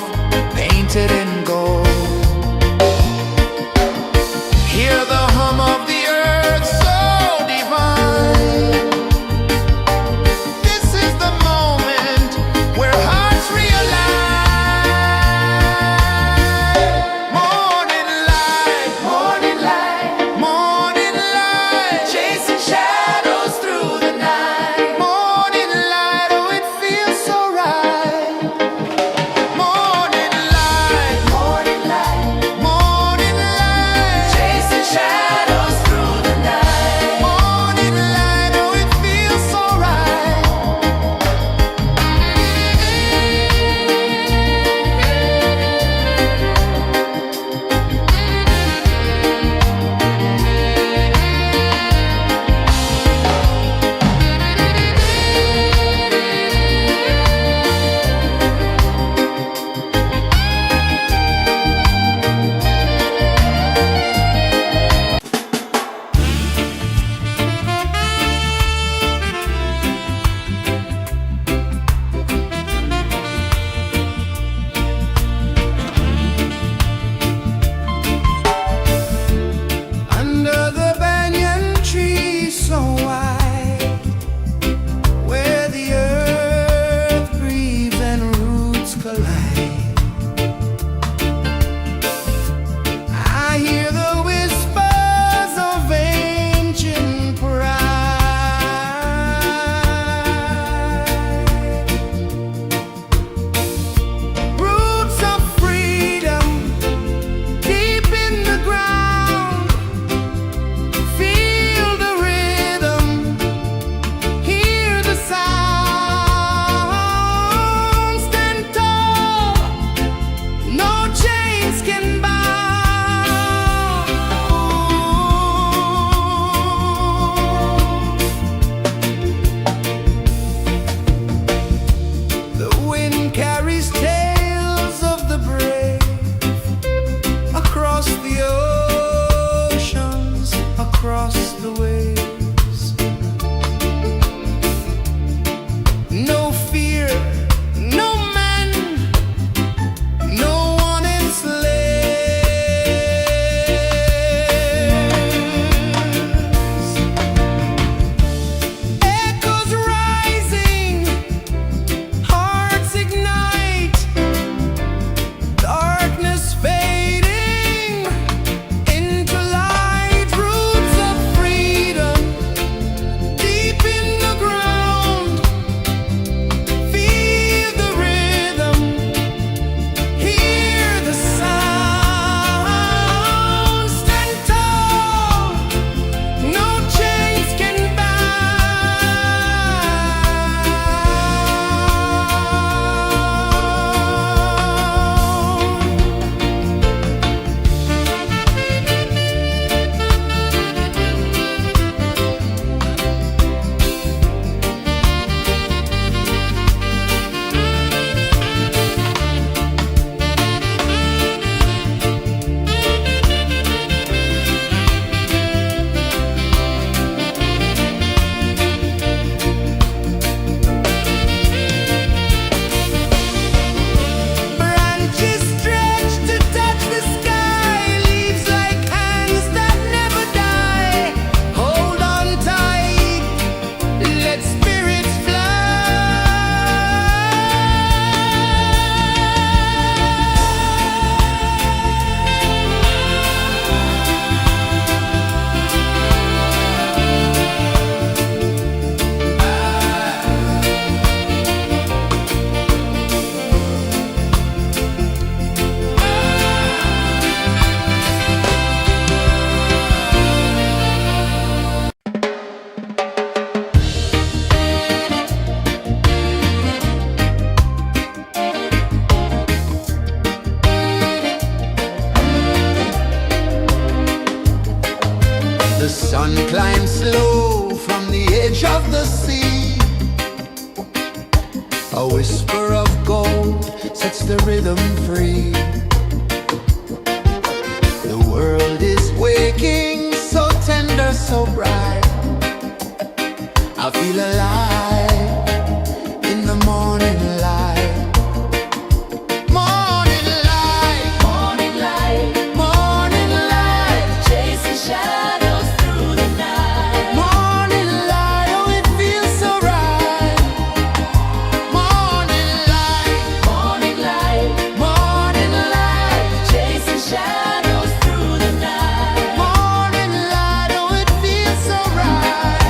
painted in gold. Hear the hum of the earth so divine. This is the moment where hearts realign. Morning light, morning light, morning light, chasing shadows through the night. Morning light, oh it feels so right. Morning light, morning sun climbs slow from the edge of the sea. A whisper of gold sets the rhythm free. The world is waking, so tender, so bright. I feel alive in the morning light. Morning light, Morning light, morning light, chasing shadows through the night. morning light, oh it feels so right. Morning light, Morning light, morning light, chasing shadows through the night. morning light, oh it feels so right.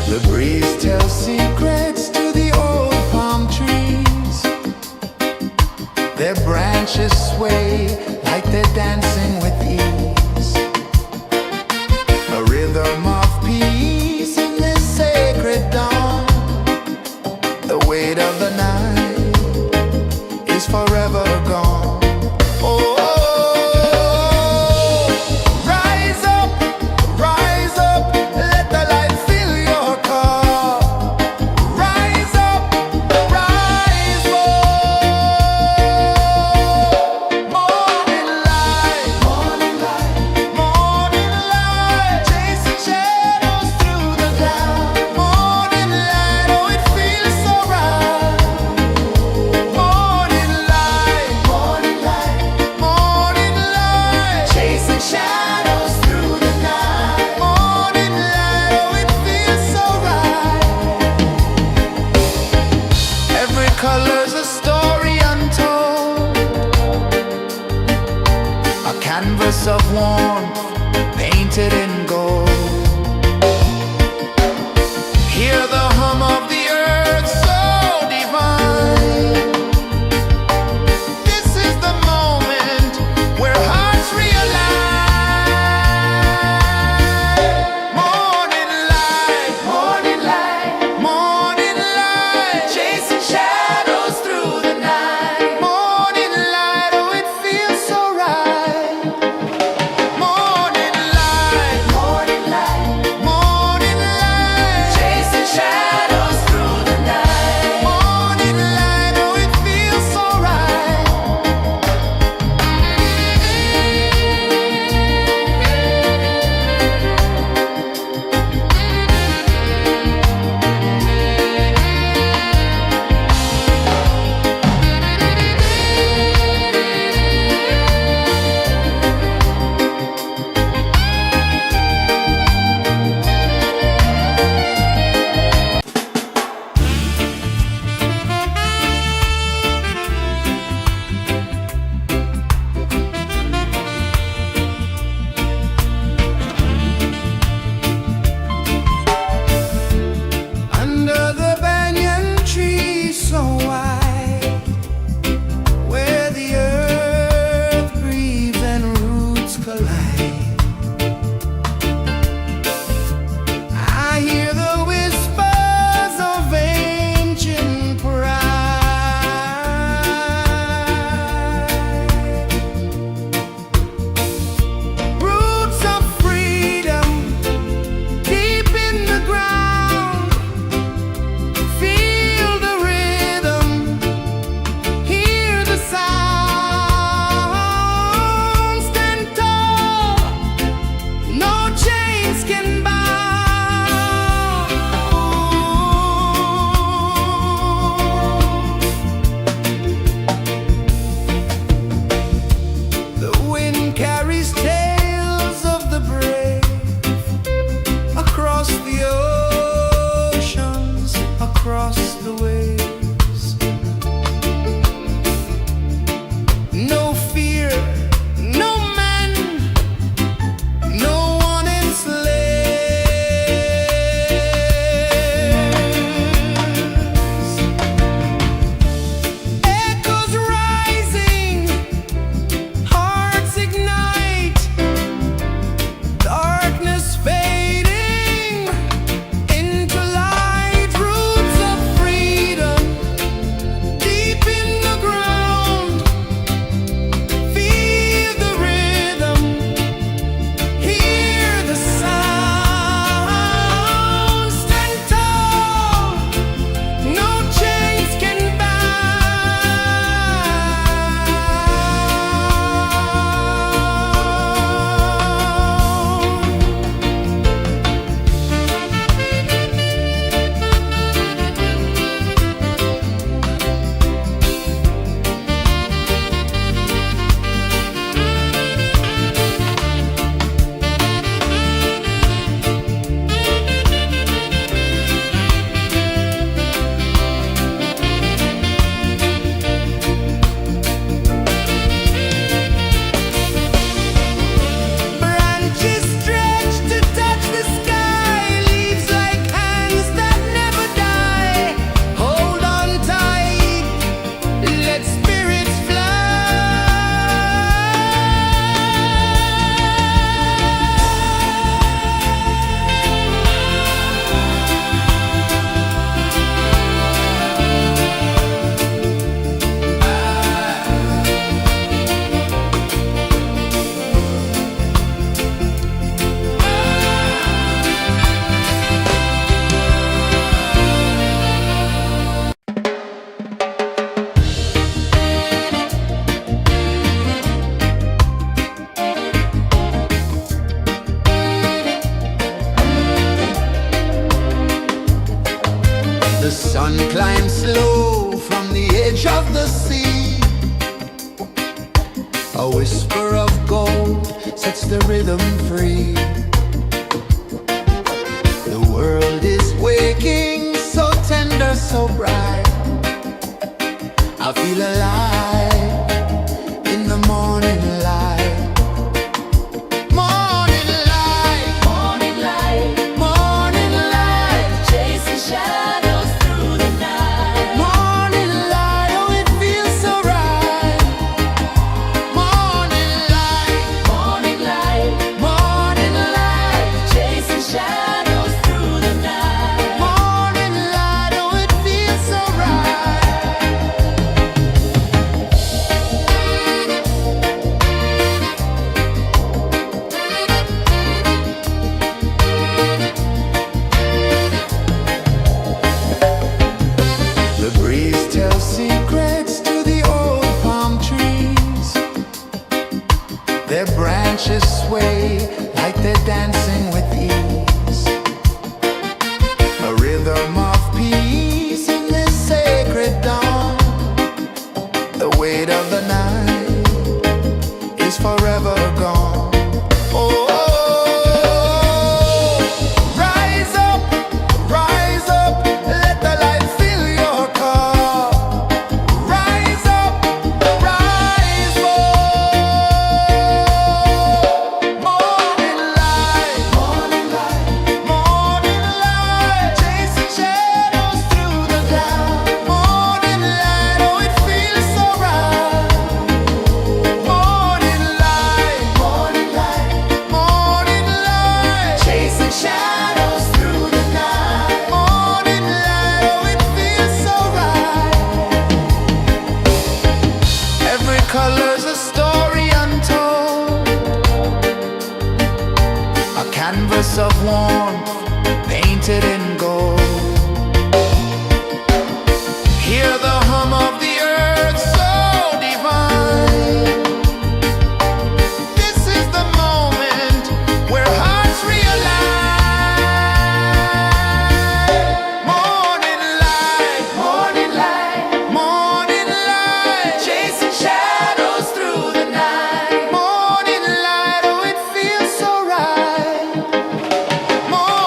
The breeze tells secrets to the old palm trees. Their branches sway like they're dancing with ease. A rhythm of peace in this sacred dawn. The weight of the night is forever gone. Oh, rise up, let the light fill your car. Rise up, rise up. Morning light, morning light, morning light, chasing shadows through the cloud. Morning light, oh it feels so right. Morning light, morning light, morning light, chasing shadows through the night. Morning light, oh it feels so right. Every color's a story untold, a canvas of warmth painted in gold. Hear the hum of the earth so divine. This is the moment where hearts realign. Morning light, morning light, morning light, chasing shadows through the night. Morning light, oh it feels so right. Morning light, morning the rhythm free. The world is waking, so tender, so bright. I feel alive in the morning light. Morning light, Morning light, morning light, chasing shadows through the night. morning light, oh it feels so right. Morning light, Morning light, morning light, chasing shadows through the night. morning light, oh it feels so right. The breeze tells secrets to the old palm trees. Their branches sway like they're dancing with ease. A rhythm of peace in this sacred dawn. The weight of the night is forever gone. Oh, rise up, let the light fill your cup. Rise up, rise up. Morning light, morning light, morning light, chasing shadows through the cloud. Morning light, oh it feels so right. Morning light, morning light, morning light, chasing shadows through the night. Morning light, oh it feels so right. Every color's a story untold, a canvas of warmth painted in gold. Hear the hum of the earth so divine. This is the moment where hearts realign. Morning light, morning light, morning light, chasing shadows through the night. Morning light, oh it feels so right. Morning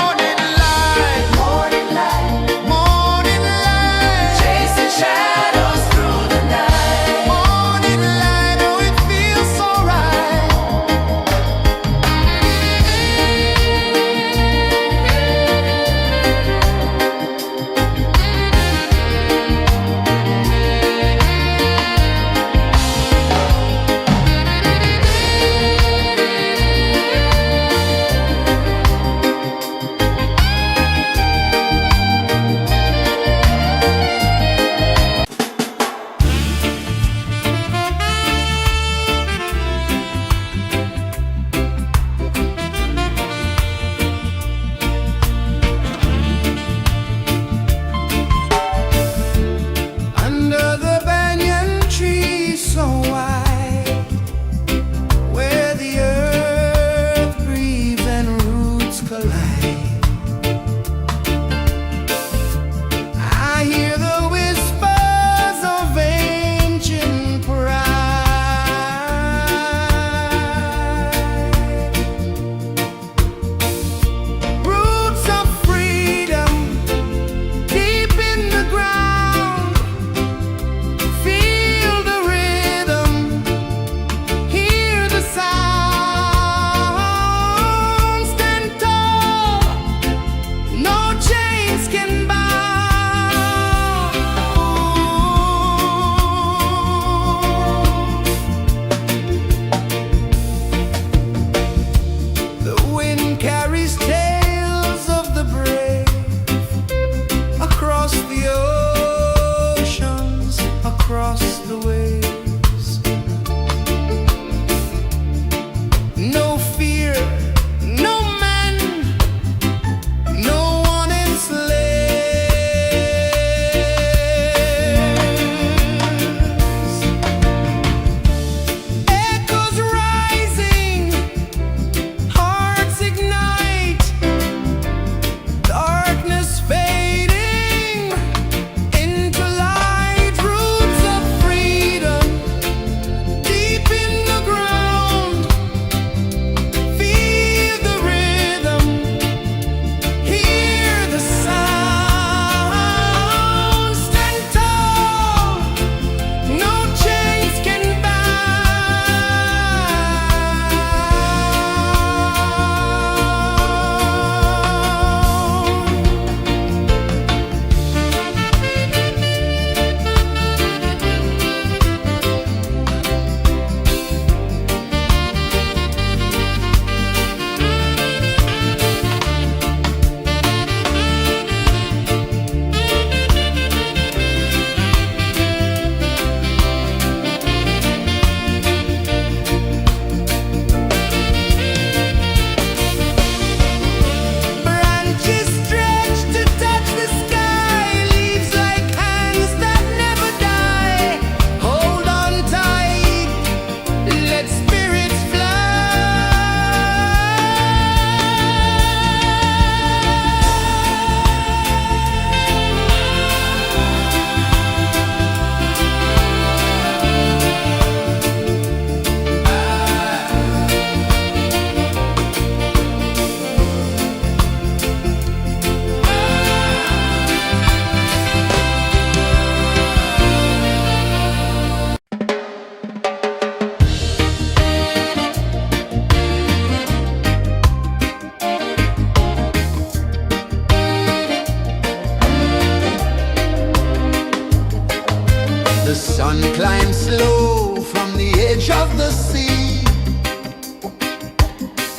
slow from the edge of the sea.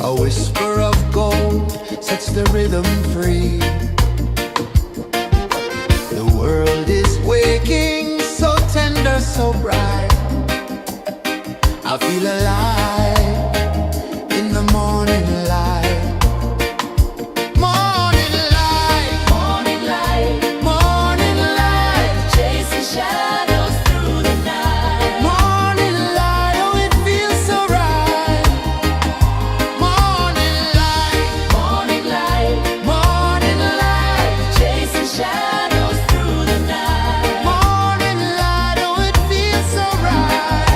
A whisper of gold sets the rhythm free. The world is waking, so tender, so bright. I feel alive in the morning light. Morning light, Morning light, morning light, chasing shadows through the night. morning light, oh it feels so right. Morning light, Morning light, morning light, chasing shadows through the night. morning light, oh it feels so right.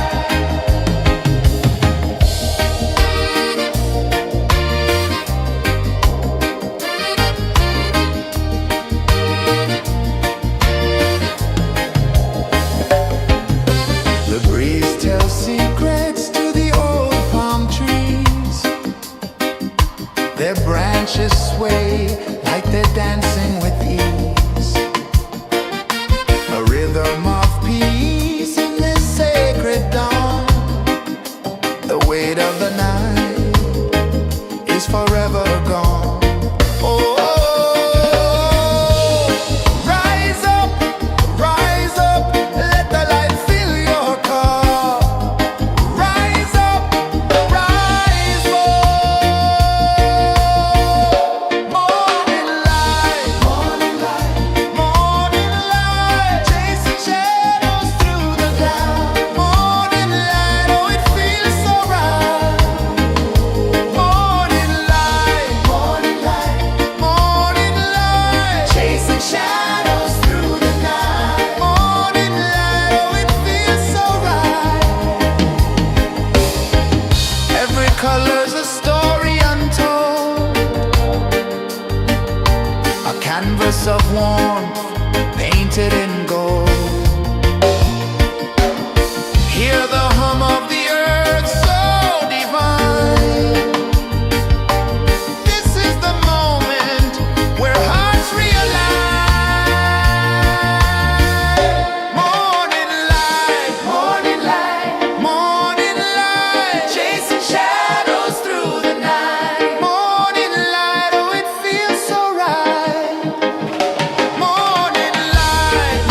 The breeze tells secrets to the old palm trees. Their branches sway like they're dancing with ease. A rhythm of peace in this sacred dawn. The weight of the night is forever gone. Oh, rise up, let the light fill your cup. Rise up, rise up. Morning light, morning light, morning light, chasing shadows through the cloud. Morning light, oh it feels so right. Morning light, morning light, morning light, chasing shadows through the night. Morning light, oh it feels so right. Every color's a story untold, a canvas of warmth painted in gold. Hear the hum of the earth so divine. This is the moment where hearts realign. Morning light, morning light, morning light, chasing shadows through the night. Morning light, oh it feels so right. Morning light,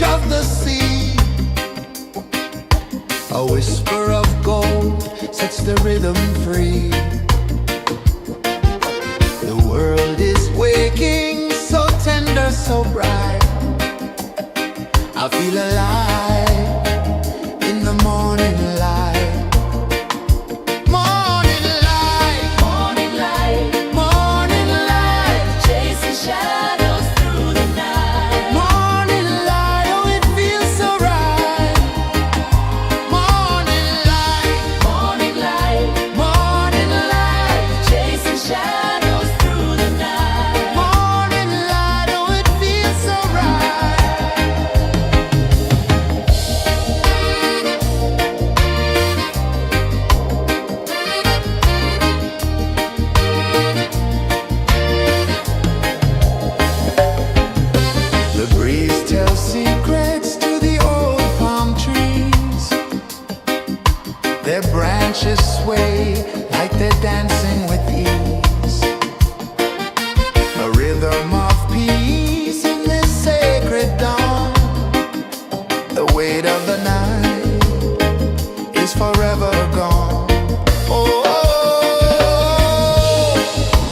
edge of the sea. A whisper of gold sets the rhythm free. The world is waking, so tender, so bright. I feel alive in the morning light. Morning light, Morning light, morning light, chasing shadows through the night. morning light, oh it feels so right. Morning light, Morning light, morning light, chasing shadows through the night. morning light, oh it feels so right. The breeze tells secrets to the old palm trees. Their branches sway like they're dancing with ease. A rhythm of peace in this sacred dawn. The weight of the night is forever gone. Oh,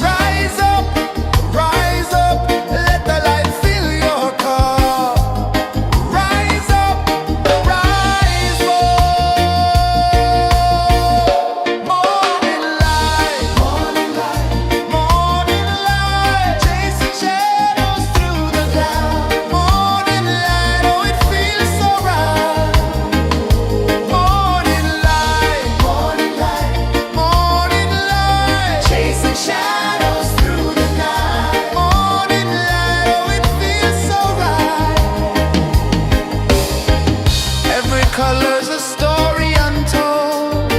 rise up, let the light fill your cup. Rise up, rise up. Morning light, morning light, morning light, chasing shadows through the cloud. Morning light, oh it feels so right. Morning light, morning light, morning light, chasing shadows through the night. Morning light, oh it feels so right. Every color's a story untold,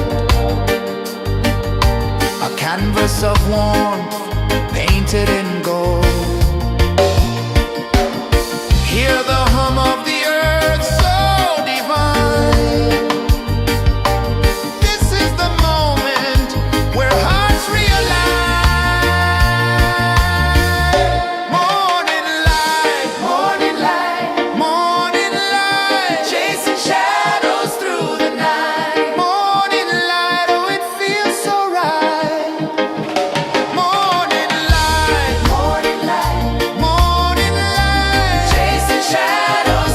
a canvas of warmth painted in gold. Hear the hum of the earth so divine. This is the moment where hearts realign. Morning light, morning light, morning light, chasing shadows through the night. Morning light, oh it feels so right. Morning light, Morning light, morning light, chasing shadows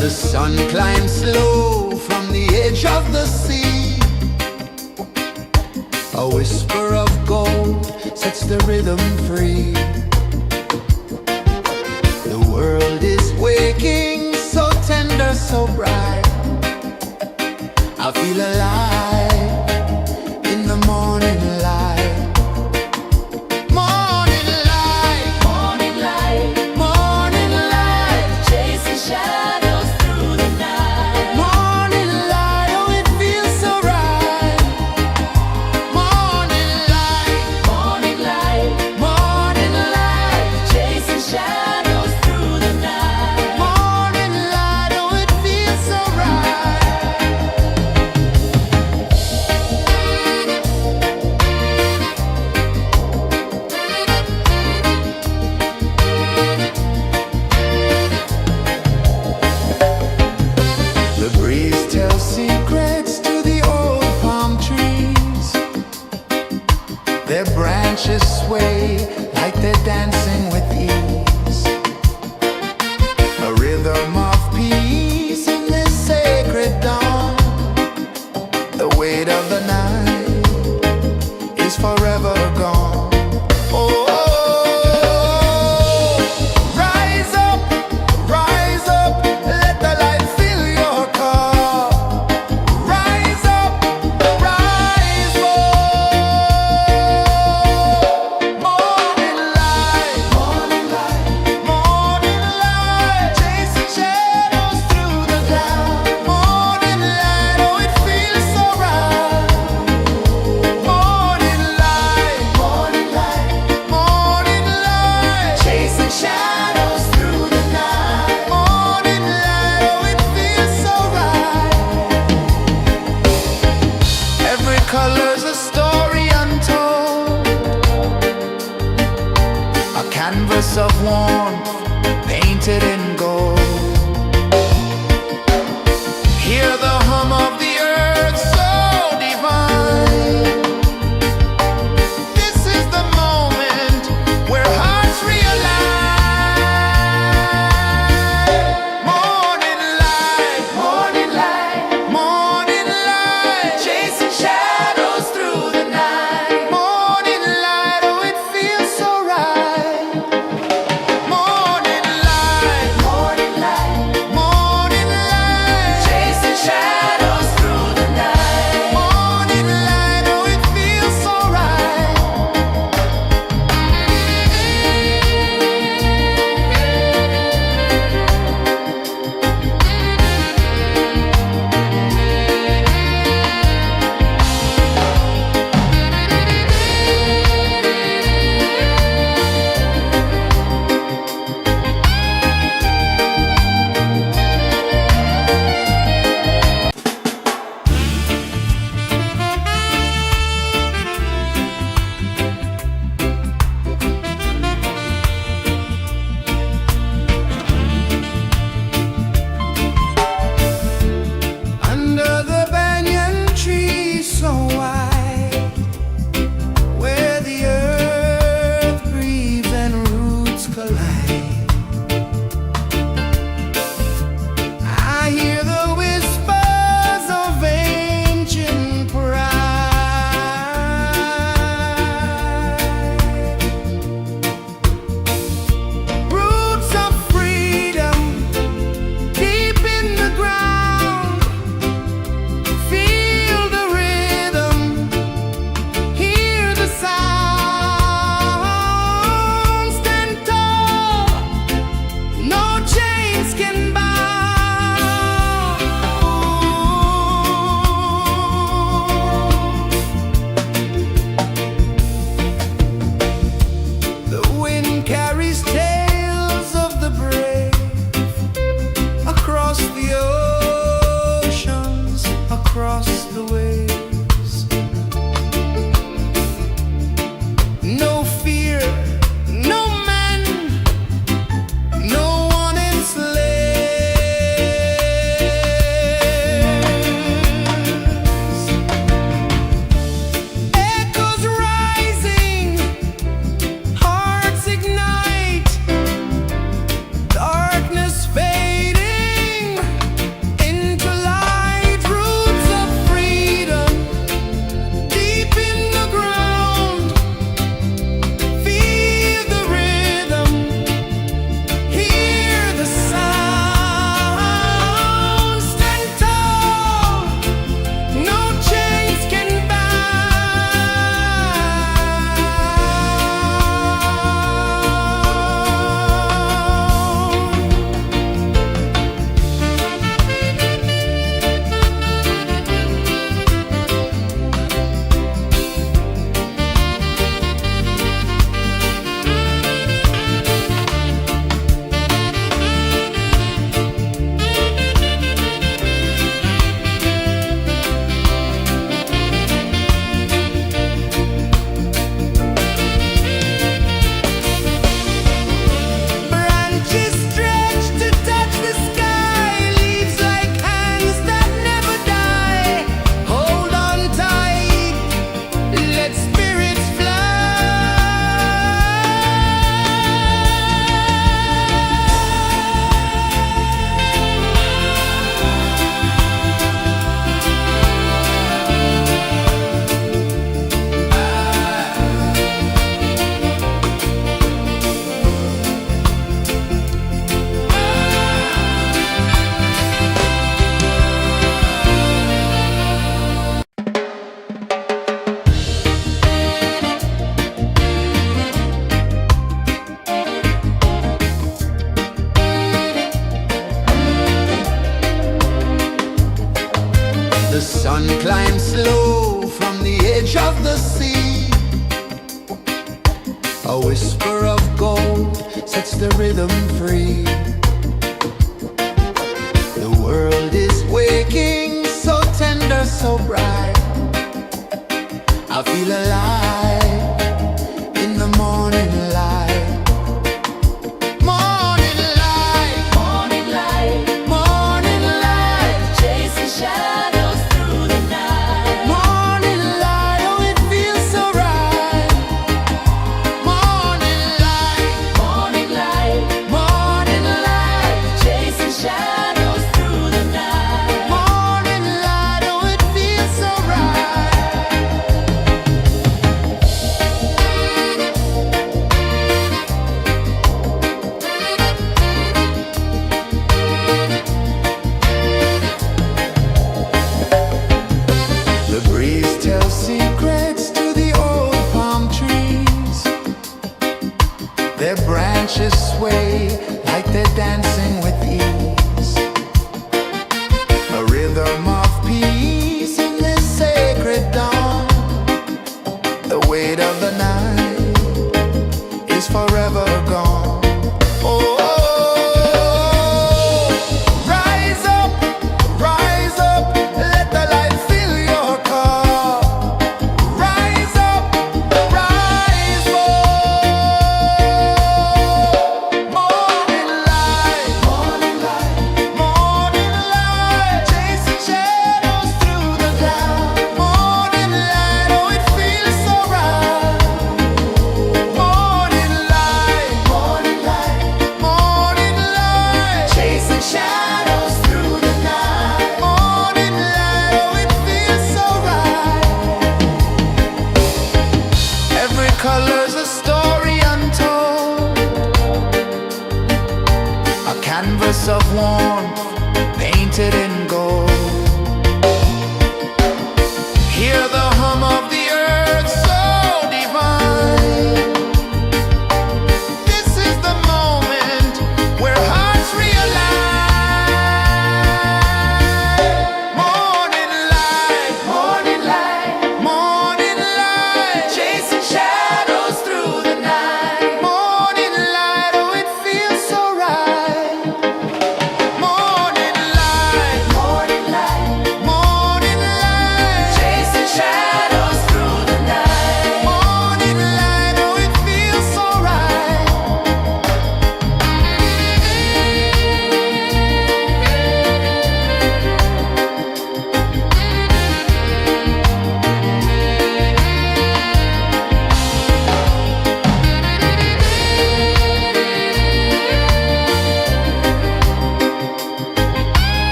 The sun climbs slow from the edge of the sea. A whisper of gold sets the rhythm free. The world is waking, so tender, so bright. I feel alive in the morning light. Morning light, Morning light, morning light, chasing shadows through the night. morning light, oh it feels so right. Morning light, Morning light, morning light, chasing shadows through the night. morning light, oh it feels so The sun climbs slow from the edge of the sea. A whisper of gold sets the rhythm free. The world is waking, so tender, so bright. I feel alive in the morning light. Morning light, Morning light, morning light, chasing shadows through the night. morning light, oh it feels so right. Morning light, Morning light, morning light, chasing shadows through the night. morning light, oh it feels so right.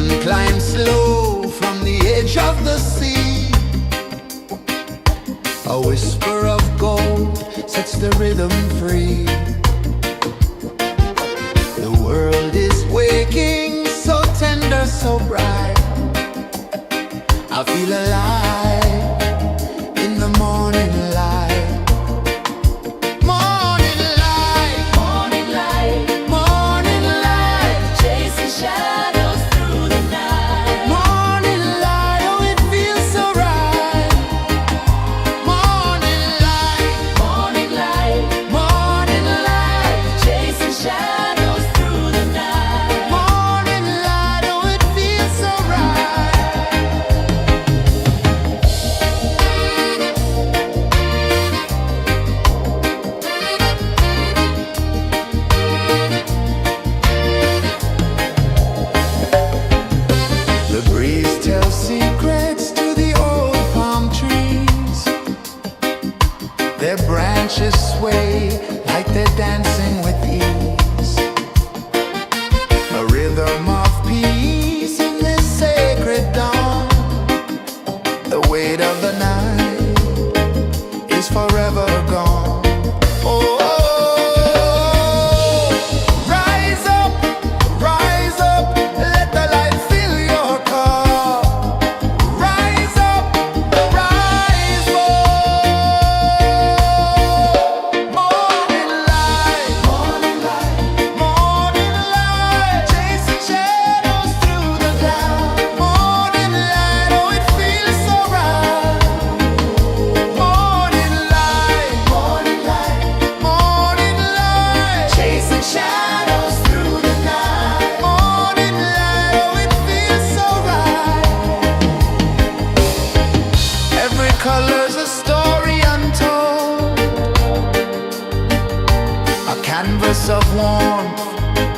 Sun climbs slow from the edge of the sea. A whisper of gold sets the rhythm free. The world is waking, so tender, so bright. I feel alive in the morning light. Morning light, Morning light, morning light, chasing shadows through the night. morning light, oh it feels so right. Morning light, Morning light, morning light, chasing shadows through the night. morning light, oh it feels so right. The breeze tells secrets to the old palm trees. Their branches sway like they're dancing with ease. A rhythm of peace in this sacred dawn. The weight of the night is forever gone. Oh, rise up, let the light fill your cup. Rise up, rise up. Morning light, morning light, chasing shadows through the cloud. Morning light, oh it feels so right. Morning light, morning light, chasing shadows through the night. Morning light, oh it feels so right. Every color's a story untold, a canvas of warmth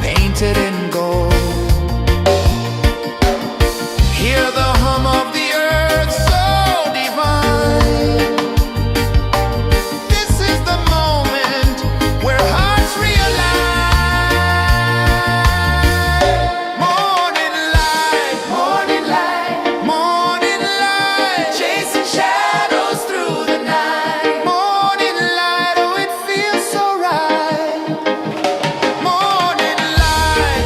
painted in gold. Hear the hum of the earth so divine. This is the moment where hearts realign. Morning light, morning light, chasing shadows through the night. Morning light, oh it feels so right. Morning light,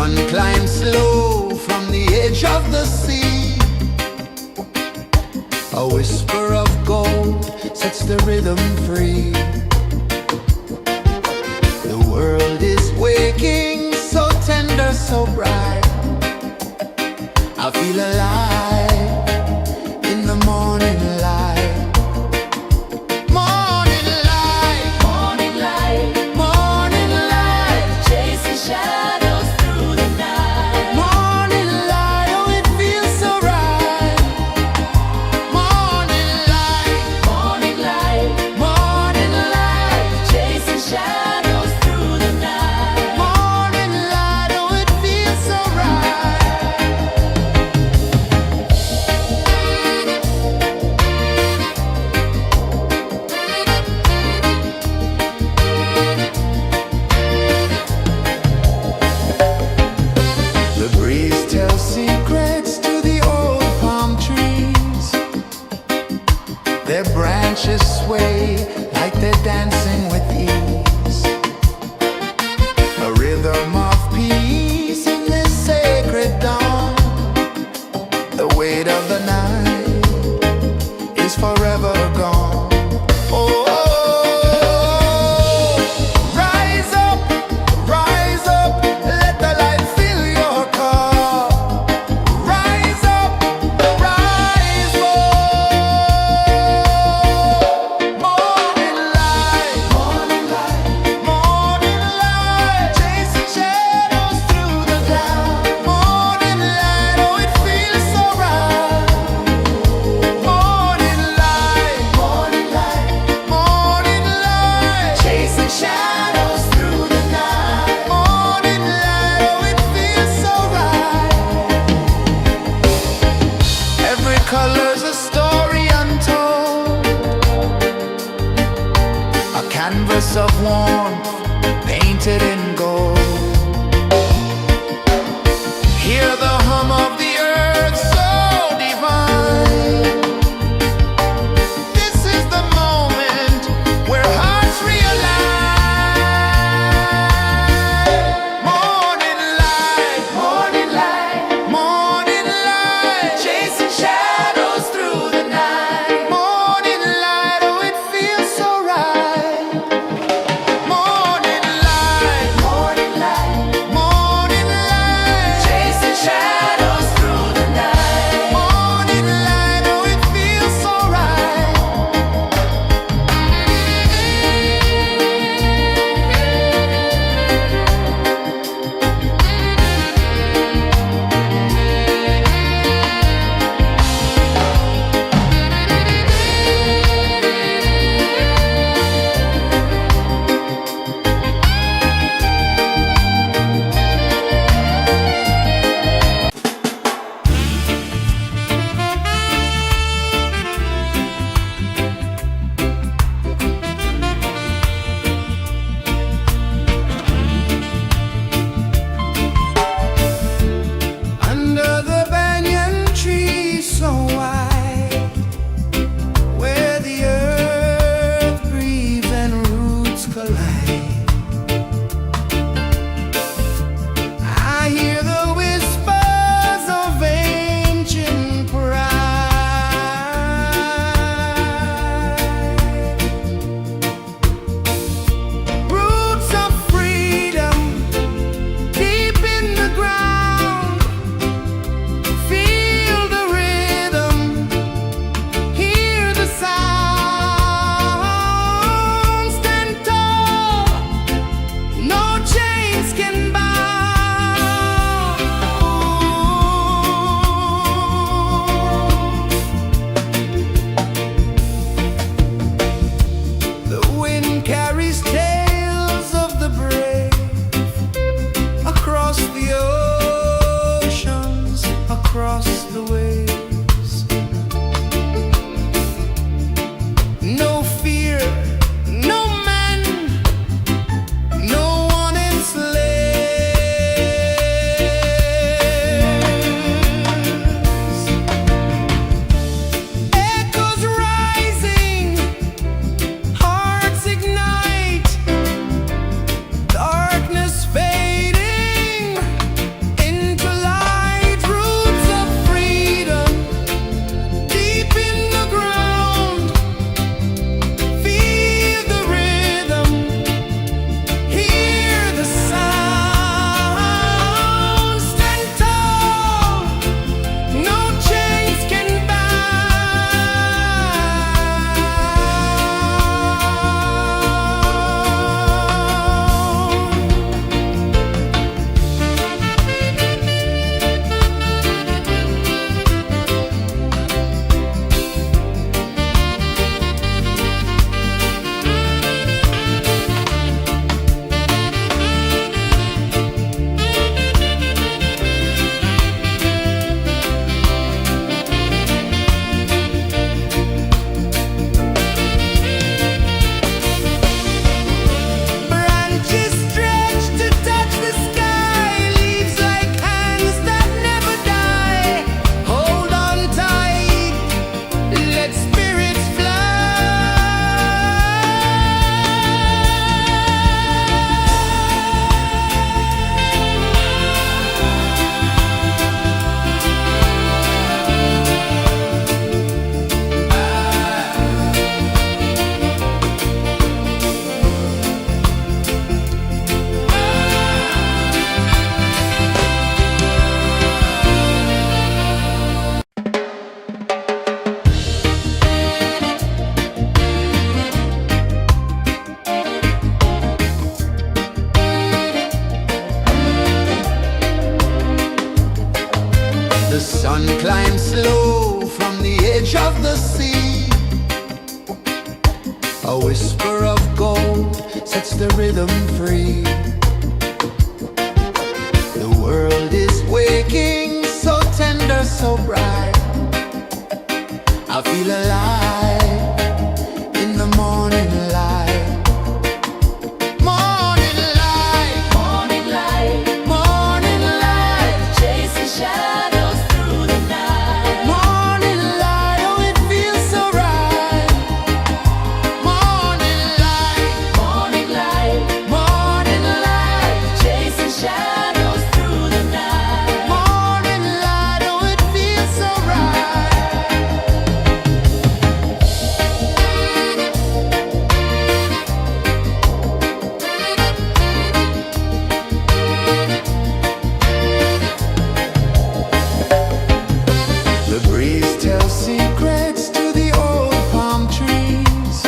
sun climbs slow from the edge of the sea. A whisper of gold sets the rhythm free. The world is waking, so tender, so bright. I feel alive in the morning light. Morning light, Morning light, morning light, chasing shadows through the night. morning light, oh it feels so right. Morning light, Morning light, morning light, chasing shadows through the night. morning light, oh it feels so right. The breeze tells secrets to the old palm trees. Their branches sway like they're dancing with ease. A rhythm of peace in this sacred dawn. The weight of the night is forever gone. Oh, rise up, let the light fill your cup. Rise up, rise up. Morning light, morning light, morning light, chasing shadows through the cloud. Morning light, oh it feels so right. Morning light, morning light, morning light, chasing shadows through the night. Morning light, oh it feels so right. Every color's a story untold, a canvas of warmth painted in gold. Hear the hum of the earth so divine. This is the moment where hearts realign. Morning light, morning light, morning light, chasing shadows through the night. Morning light, oh it feels so right. A whisper of gold sets the rhythm free. The world is waking, so tender, so bright. I feel alive in the morning light. Morning light, Morning light, morning light, chasing shadows through the night. morning light, oh it feels so right. Morning light, Morning light, morning light, chasing shadows through the night. morning light, oh it feels so right. The breeze tells secrets to the old palm trees.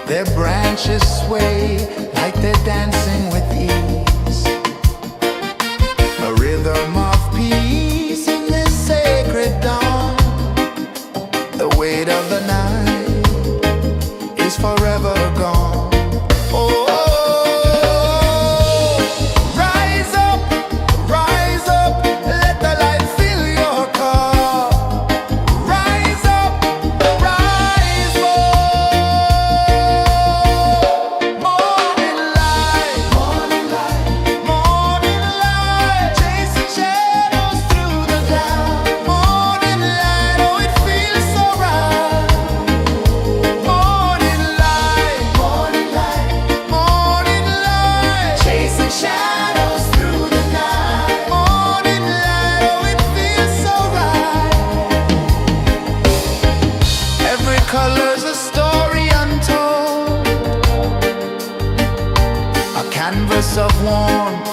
Their branches sway like they're dancing with ease. A rhythm of peace in this sacred dawn. The weight of the night is forever gone. Oh, rise up, let the light fill your cup. Rise up, rise up. Morning light, morning light, morning light, chasing shadows through the cloud. Morning light, oh it feels so right. Morning light, morning light, morning light, chasing shadows through the night. Morning light, oh it feels so right. Every color's a story untold, a canvas of warmth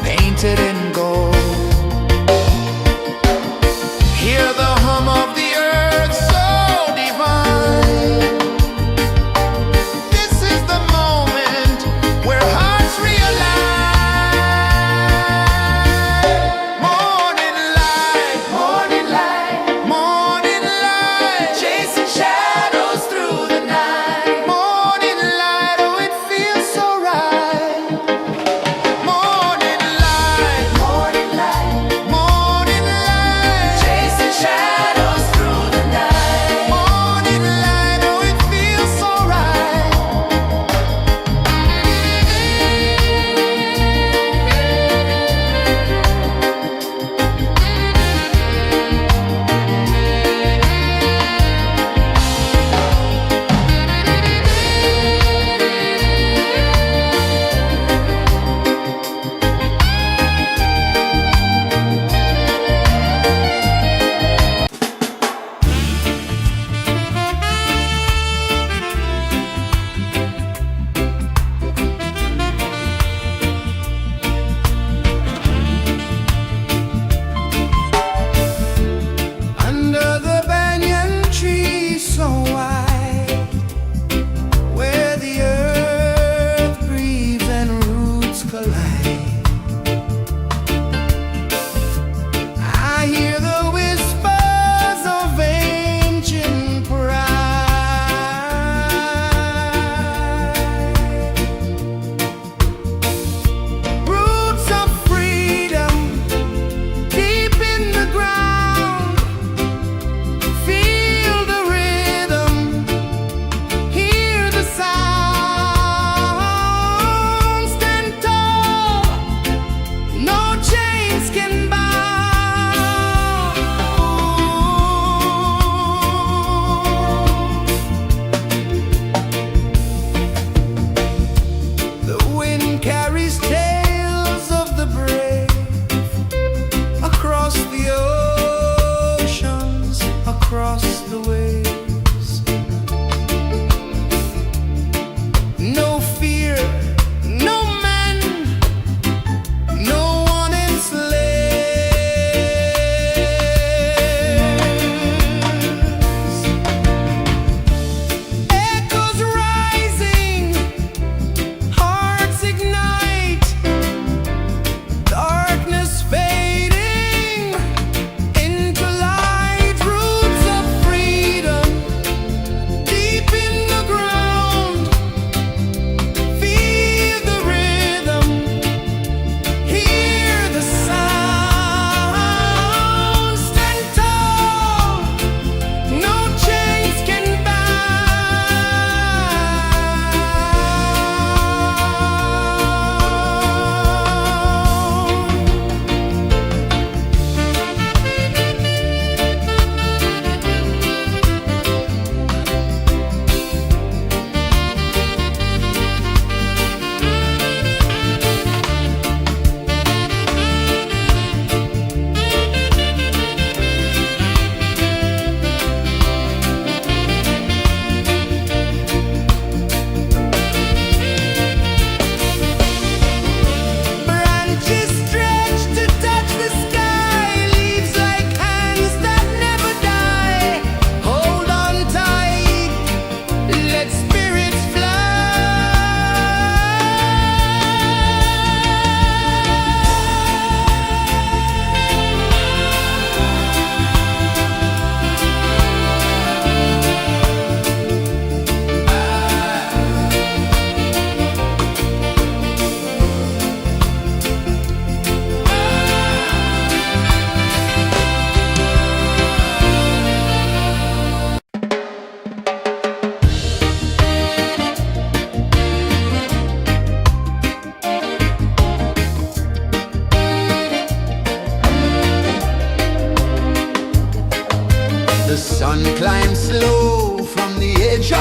painted in gold. Hear the hum of the earth so divine. This is the moment where hearts realign. Morning light, morning light, morning light, chasing shadows through the night. Morning light, oh it feels so right. Morning light,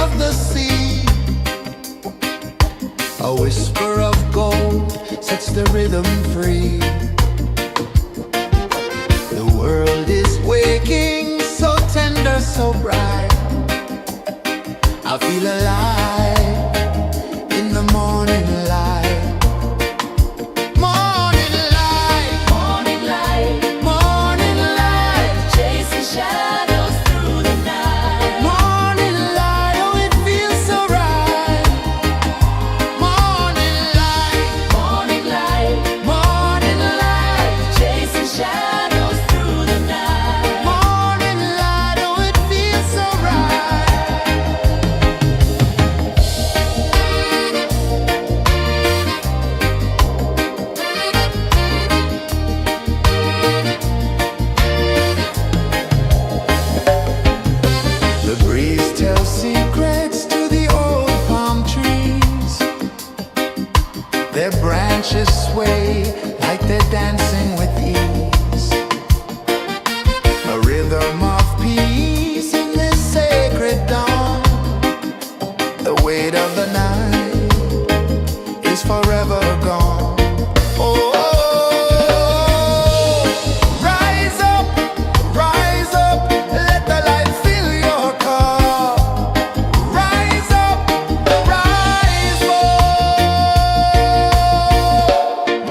of the sea. A whisper of gold sets the rhythm free. The world is waking, so tender, so bright. I feel alive in the morning light. Morning light, Morning light, morning light, chasing shadows through the night. morning light, oh it feels so right. Morning light, Morning light, morning light, chasing shadows through the night. morning light, oh it feels so right. The breeze tells secrets to the old palm trees. Their branches sway like they're dancing with ease. A rhythm of peace in this sacred dawn. The weight of the night is forever gone. Oh, rise up, let the light fill your cup. Rise up, rise up.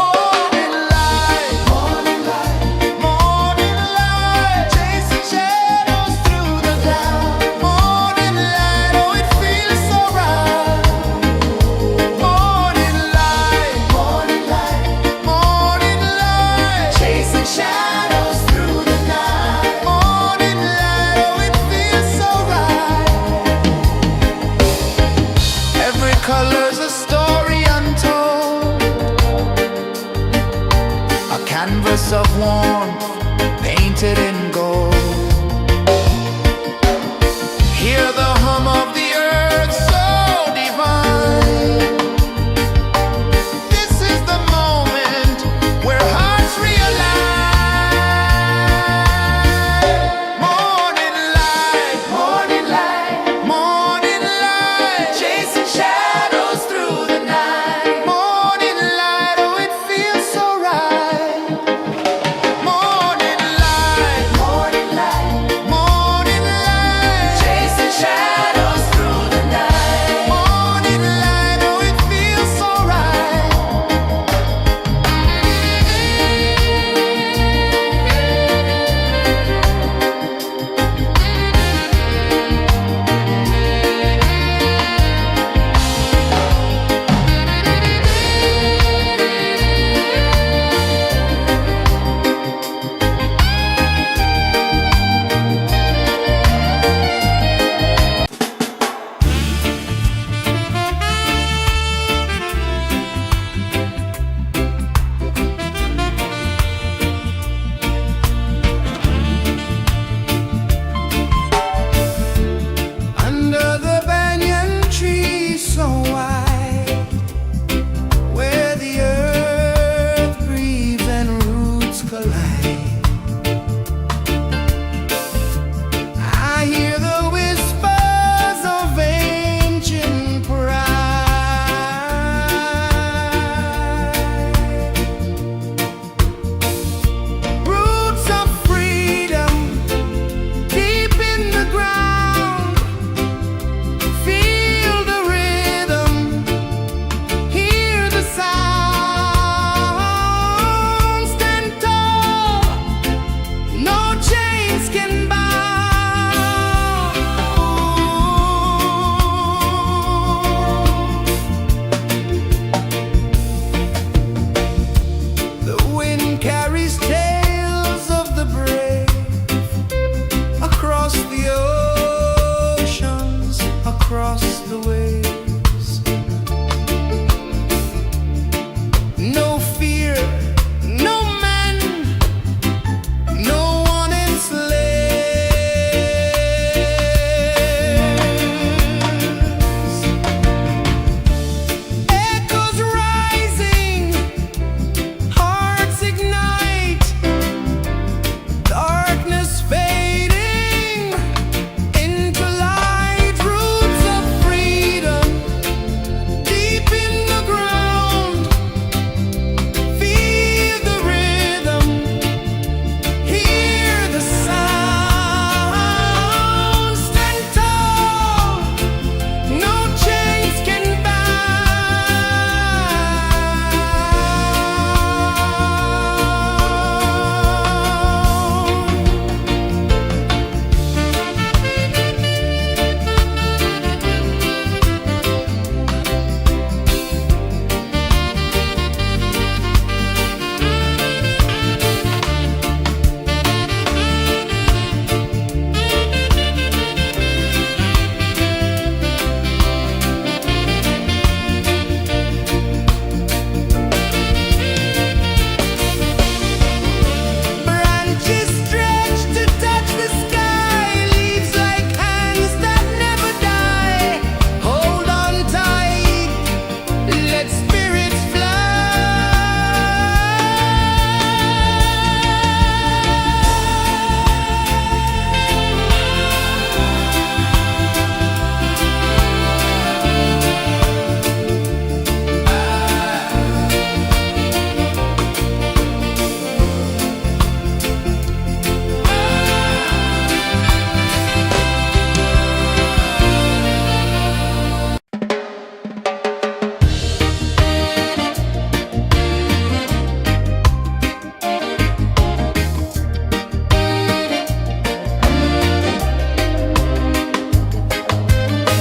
Morning light, morning light, morning light, chasing shadows through the cloud. Morning light, oh it feels so right. Morning light, morning light, morning light, chasing shadows through the night. Morning light, oh it feels so right. Every color's a story untold, a canvas of warmth painted in gold. Hear the hum of the earth so divine. This is the moment where hearts realign. Morning light, morning light, morning light, chasing shadows through the night. Morning light, oh it feels so right. Morning light, morning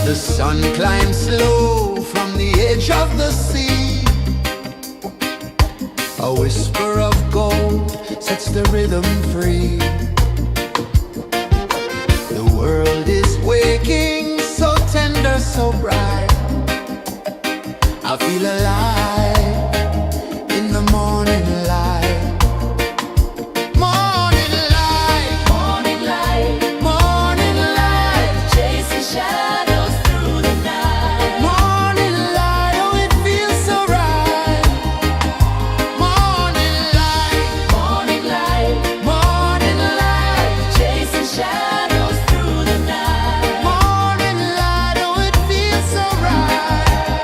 The sun climbs slow from the edge of the sea. A whisper of gold sets the rhythm free. The world is waking, so tender, so bright. I feel alive in the morning light. Morning light, Morning light, morning light, chasing shadows through the night. morning light, oh it feels so right. Morning light, Morning light, morning light, chasing shadows through the night. morning light, oh it feels so right.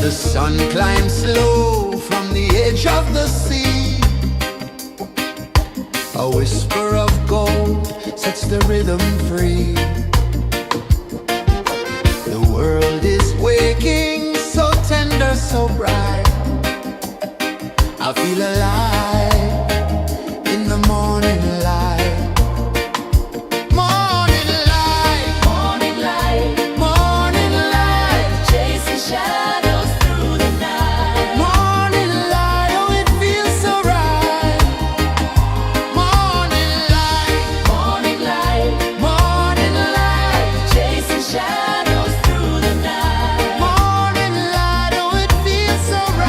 The sun climbs slow from the edge of the sea. A whisper of gold sets the rhythm free. The world is waking, so tender, so bright. I feel alive in the morning light. Morning light, Morning light, morning light, chasing shadows through the night. morning light, oh it feels so right. Morning light, Morning light, morning light, chasing shadows through the night. morning light, oh it feels so right.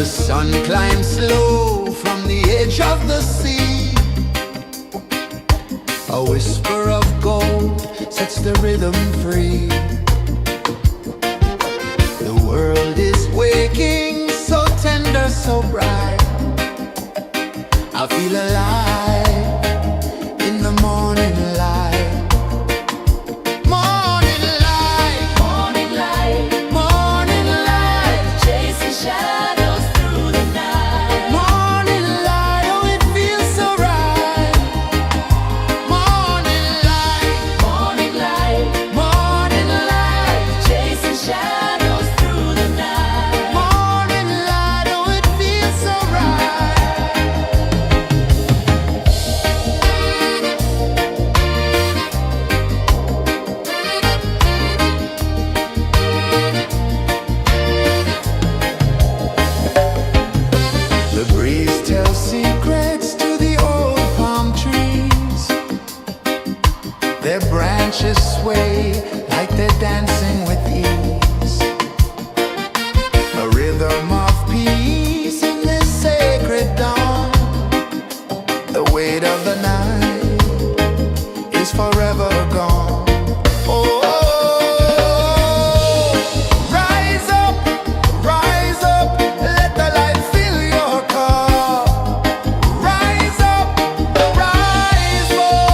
sun climbs slow from the edge of the sea. A whisper of gold sets the rhythm free. The world is waking, so tender, so bright. I feel alive in the morning light. Morning light, Morning light, morning light, chasing shadows through the night. morning light, oh it feels so right. Morning light, Morning light, morning light, chasing shadows through the night. morning light, oh it feels so right. The breeze tells secrets to the old palm trees. Their branches sway like they're dancing with ease. A rhythm of peace in this sacred dawn. The weight of the night is forever gone. Oh, rise up, let the light fill your cup. Rise up, rise up.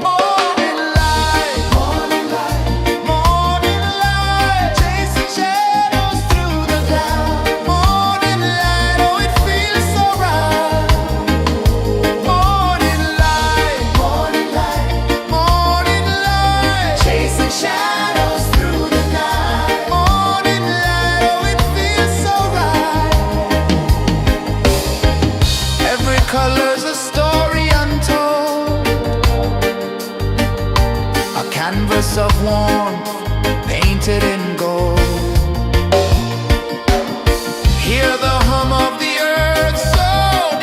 Morning light, morning light, morning light, chasing shadows through the cloud. Morning light, oh it feels so right. Morning light, morning light, morning light, chasing shadows through the night. Morning light, oh it feels so right. Every color's a story untold, a canvas of warmth painted in gold. Hear the hum of the earth so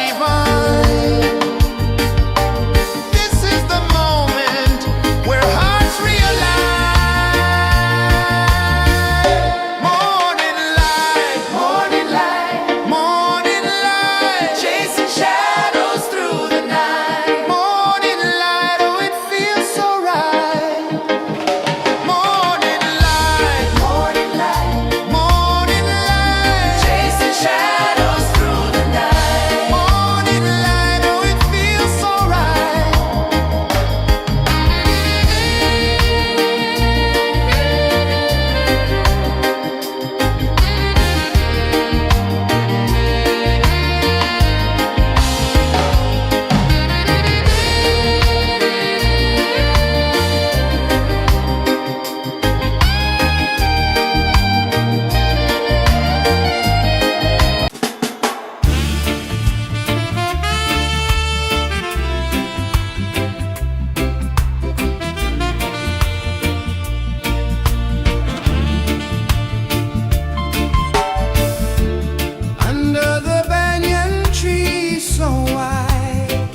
divine. This is the moment where hearts realign. Morning light, morning light, morning light, chasing shadows through the night. Morning light, oh it feels so right. Morning light, morning light, morning light, chasing shadows through the night. Morning light, oh it feels so right. Under the banyan tree so wide,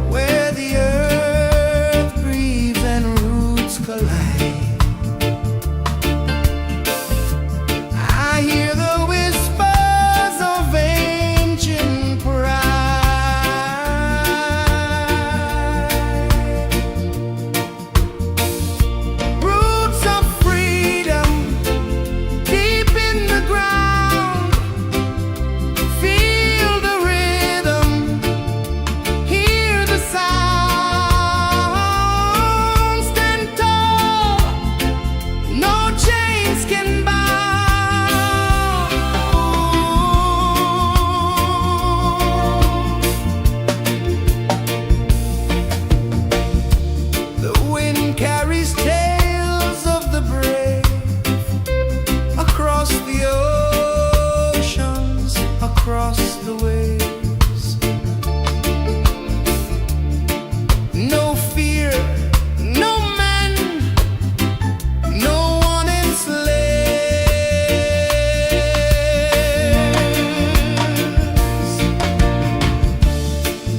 where the earth breathes and roots collide, I hear the whispers of ancient pride. Roots of freedom deep in the ground. Feel the rhythm, hear the sound. Stand tall, no chains can bound. The wind carries tales of the brave across the oceans, across the waves. No fear, no man, no one enslaves.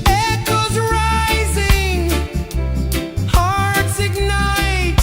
Echoes rising, hearts ignite.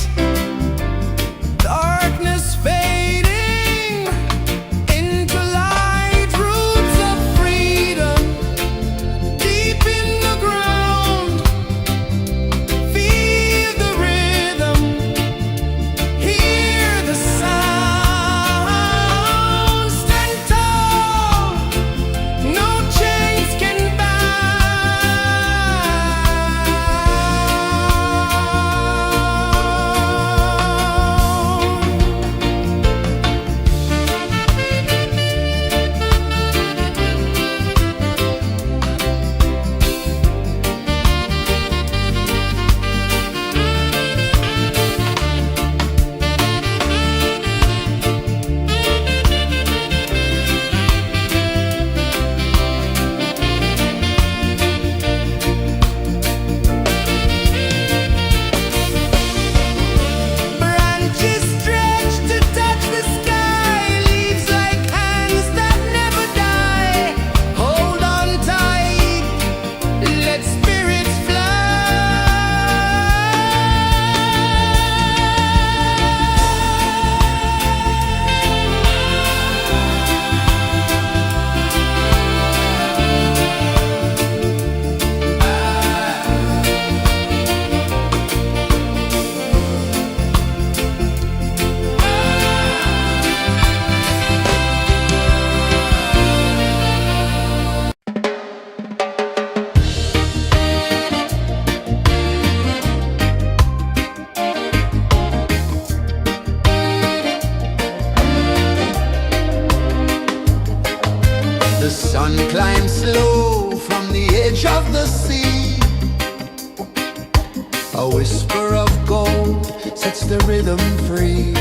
the rhythm free.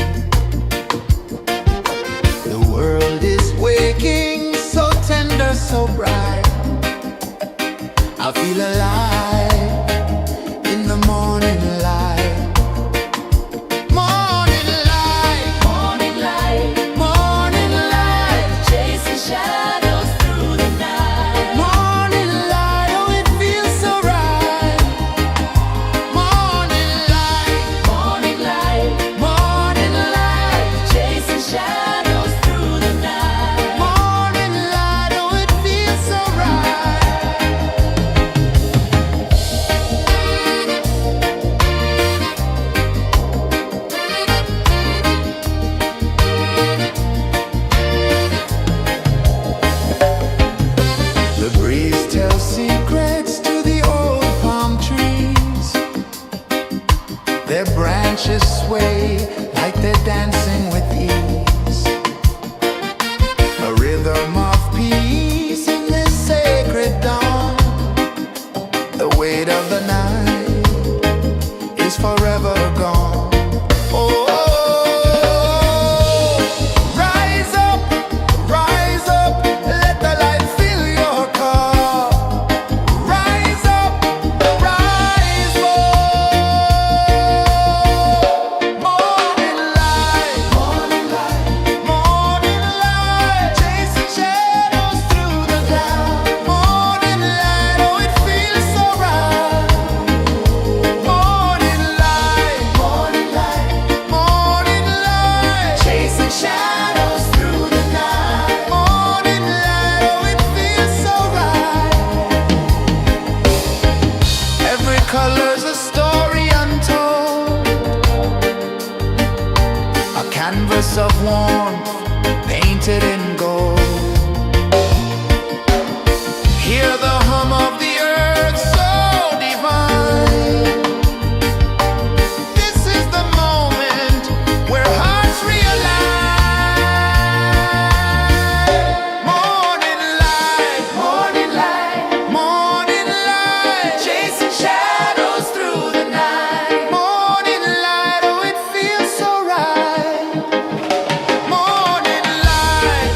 The world is waking, so tender, so bright. I feel alive in the morning light. Morning light, Morning light, morning light, chasing shadows through the night. morning light. Oh, it feels so right. Morning light, Morning light, morning light, chasing shadows through the night. morning light. Oh, it feels so right. The breeze tells secrets to the old palm trees. Their branches sway like they're dancing with ease. A rhythm of peace in this sacred dawn. The weight of the night is forever gone. Oh, rise up, let the light fill your cup. Rise up, rise more. Morning light, morning light, morning light, chasing shadows through the cloud. Morning light, oh, it feels so right. Morning light, morning light, morning light, chasing shadows through the night. Morning light, oh, it feels so right. Every color's a story untold, a canvas of warmth painted in gold. Hear the hum of the earth so divine. This is the moment where hearts realign. Morning light, morning light, morning light, chasing shadows through the night. Morning light, oh, it feels so right. Morning light,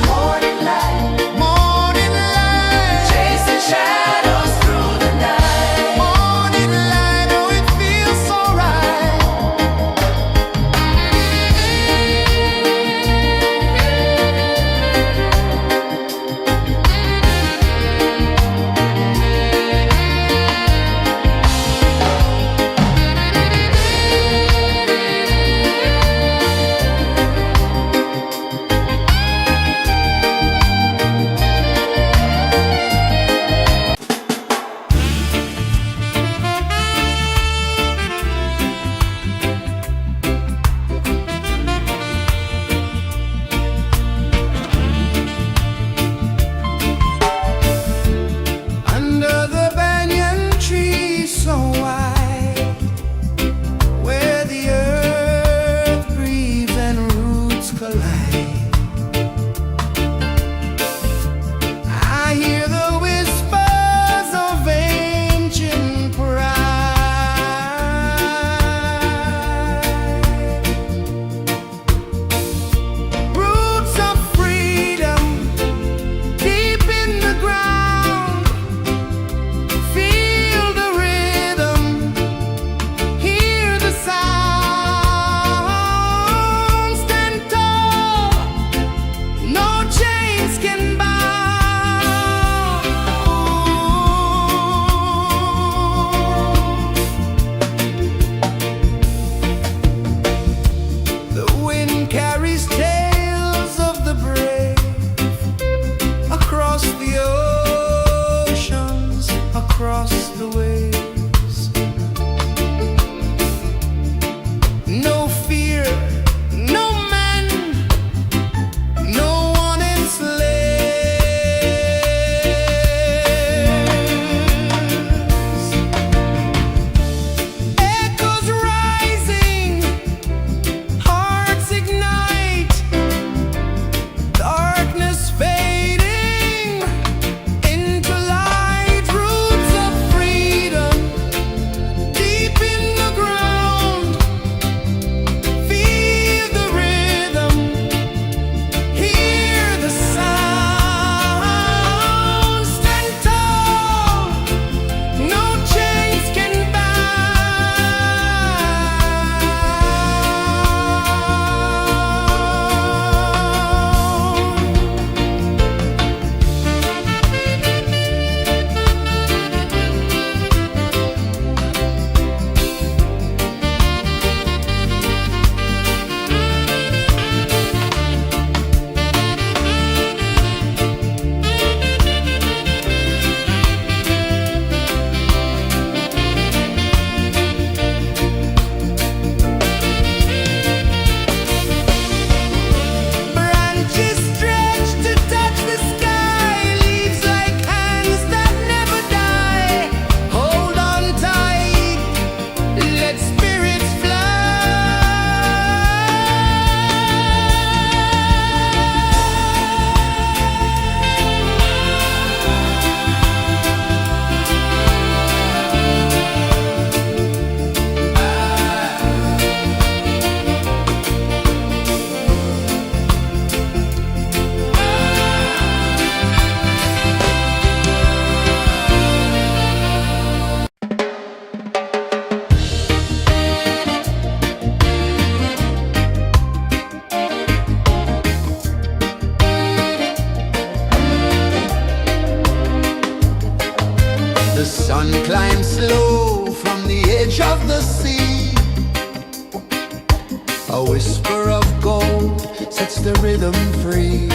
A whisper of gold sets the rhythm free.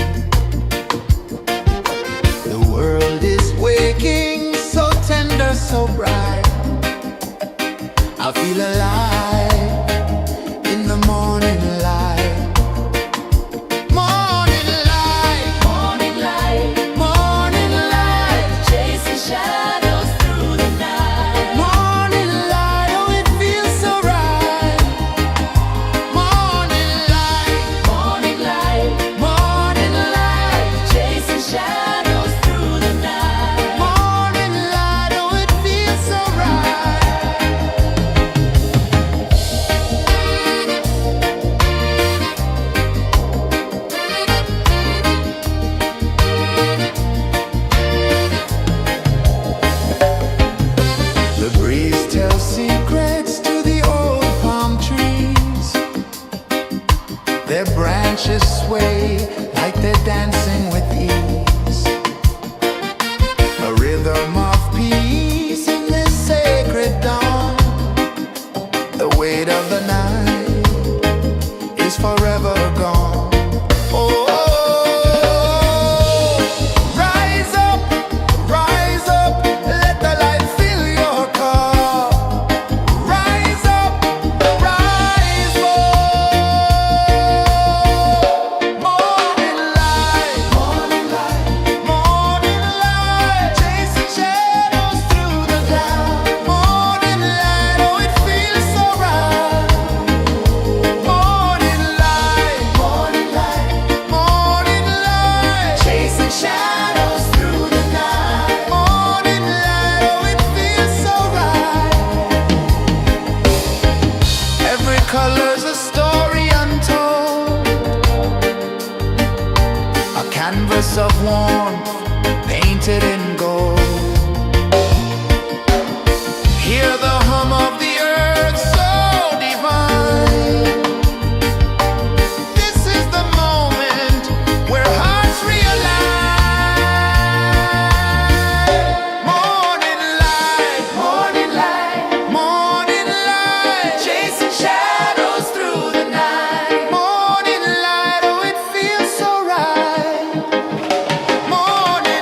The world is waking, so tender, so bright. I feel alive in the morning light. Morning light, Morning light, morning light, chasing shadows through the night. morning light, oh it feels so right. Morning light, Morning light, morning light, chasing shadows through the night. morning light, oh it feels so right. The breeze tells secrets to the old palm trees. Their branches sway like they're dancing with ease. A rhythm of peace in this sacred dawn. The weight of the night is forever gone. Oh, rise up, let the light fill your cup. Rise up, rise up. Morning light, morning light, chasing shadows through the cloud. Morning light, oh it feels so right. Morning light, morning light, chasing shadows through the night. Morning light, oh it feels so right. Every color's a story untold, a canvas of warmth painted in gold. Hear the hum of the earth so divine. This is the moment where hearts realign. Morning light, morning light, chasing shadows through the night. Morning light, oh it feels so right. Morning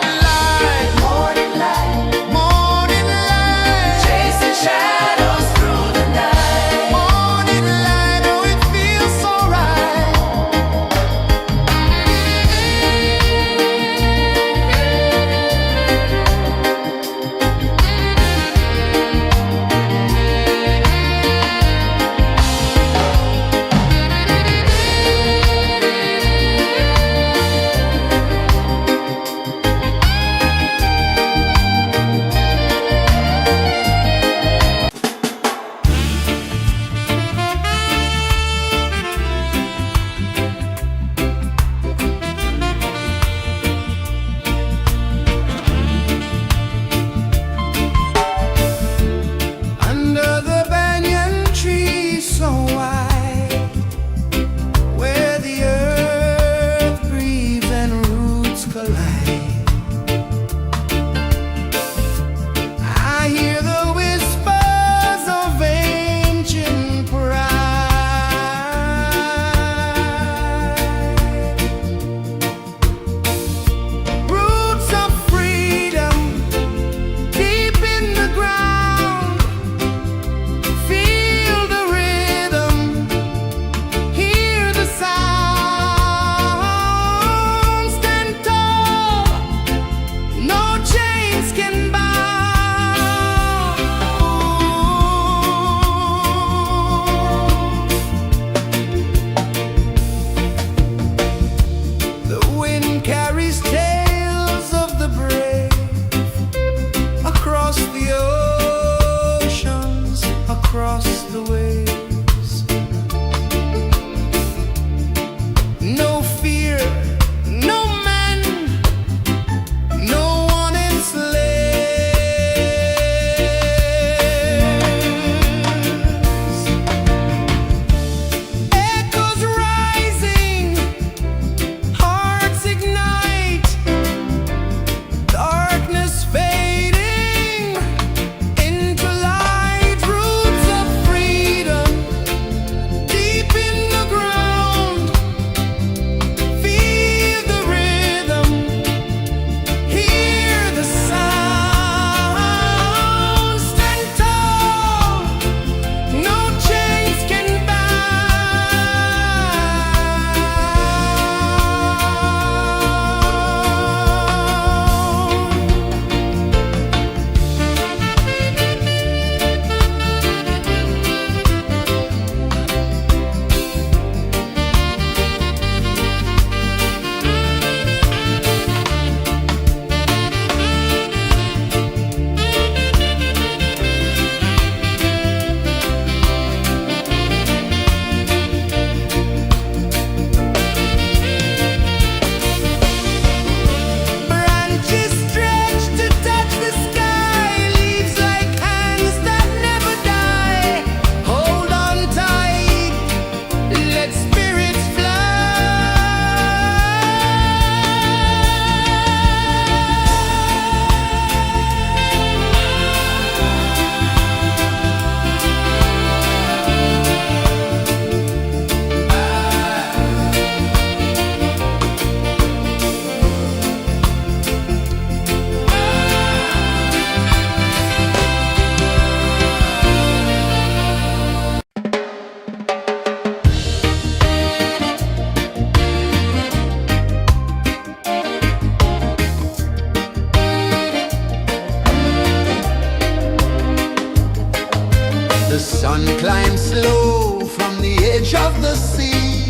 the sea.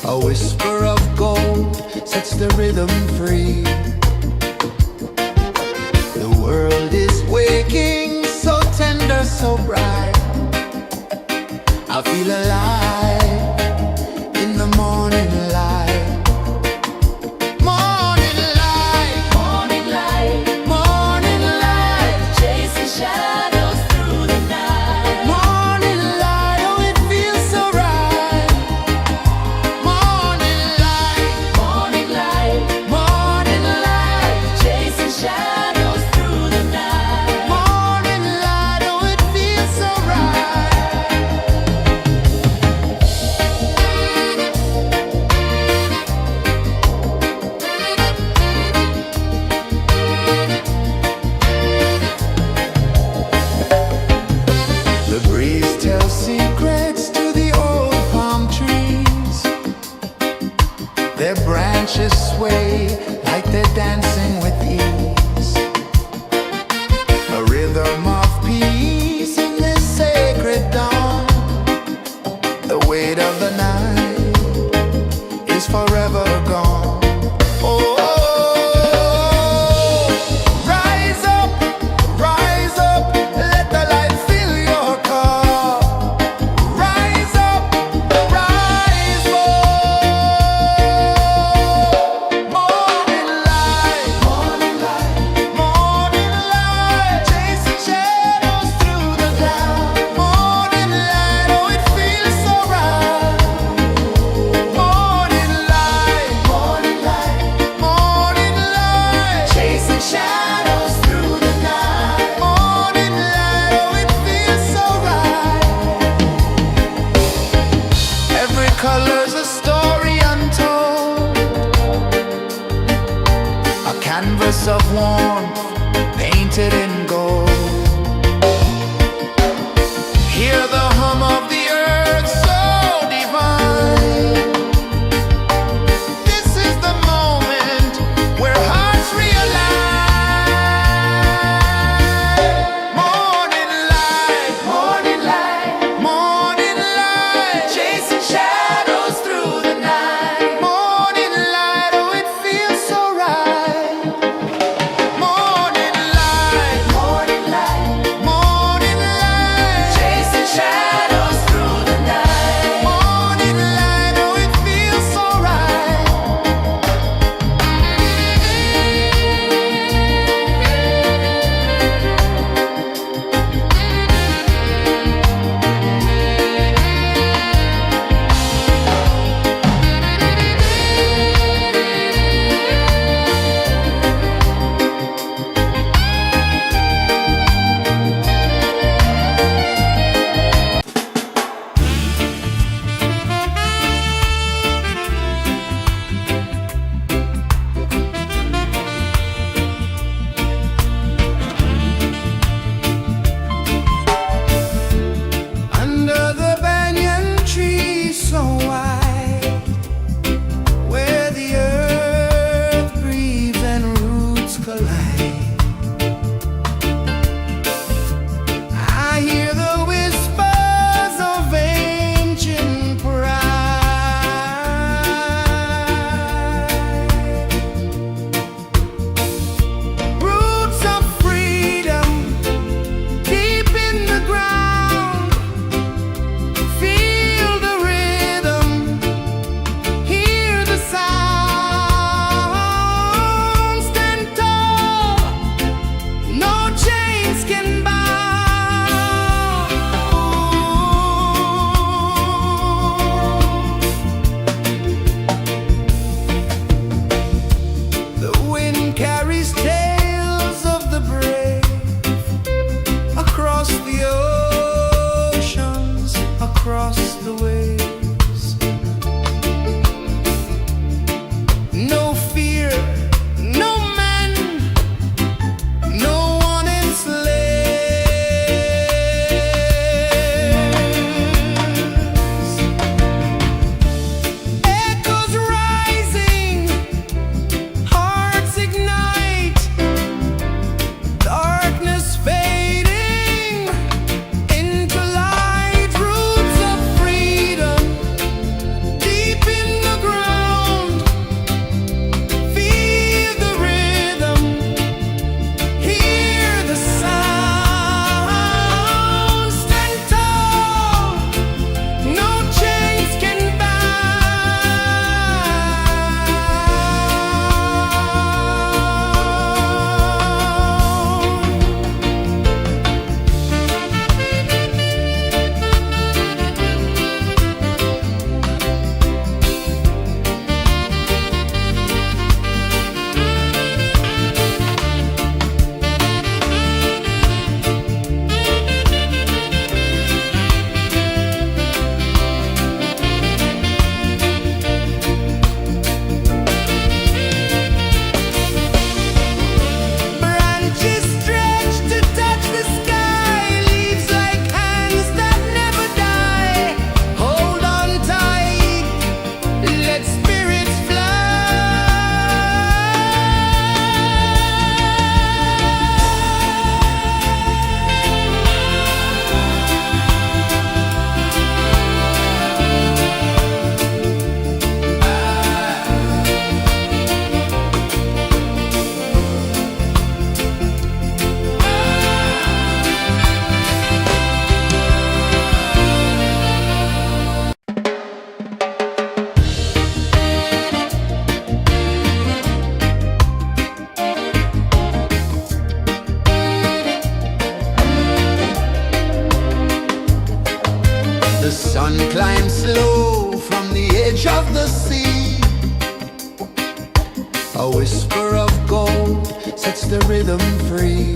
A whisper of gold sets the rhythm free. The world is waking, so tender, so bright. I feel alive in the morning light. Morning light, Morning light, morning light, chasing shadows through the night. morning light, oh it feels so right. Morning light, Morning light, morning light, chasing shadows through the night. morning light, oh it feels so right. The breeze tells secrets to the old palm trees. Their branches sway like they're dancing with ease. A rhythm of peace in this sacred dawn. The weight of the night is forever gone. Oh, rise up, let the light fill your cup. Rise up, rise up. Morning light, morning light, morning light, chasing shadows through the cloud. Morning light, oh it feels so right. Morning light, morning light, morning light, chasing shadows through the night. Morning light, oh it feels so right. Every color's a story untold, a canvas of warmth painted in gold. Hear the hum of the earth so divine. This is the moment where hearts realign. Morning light, morning light, morning light, chasing shadows through the night. Morning light, oh it feels so right. Morning light, morning light, morning light, chasing shadows through the night. Morning light, oh it feels so right. Under the banyan tree so wide, where the earth breathes and roots collide, I hear the whispers of ancient pride. Roots of freedom deep in the ground. Feel the rhythm, hear the sound. Stand tall, no chains can bound. The wind carries tales of the brave across the oceans, across the waves. No fear, no man, no one enslaves. Echoes rising, hearts ignite, darkness fading into light. Roots of The sun climbs slow from the edge of the sea. A whisper of gold sets the rhythm free.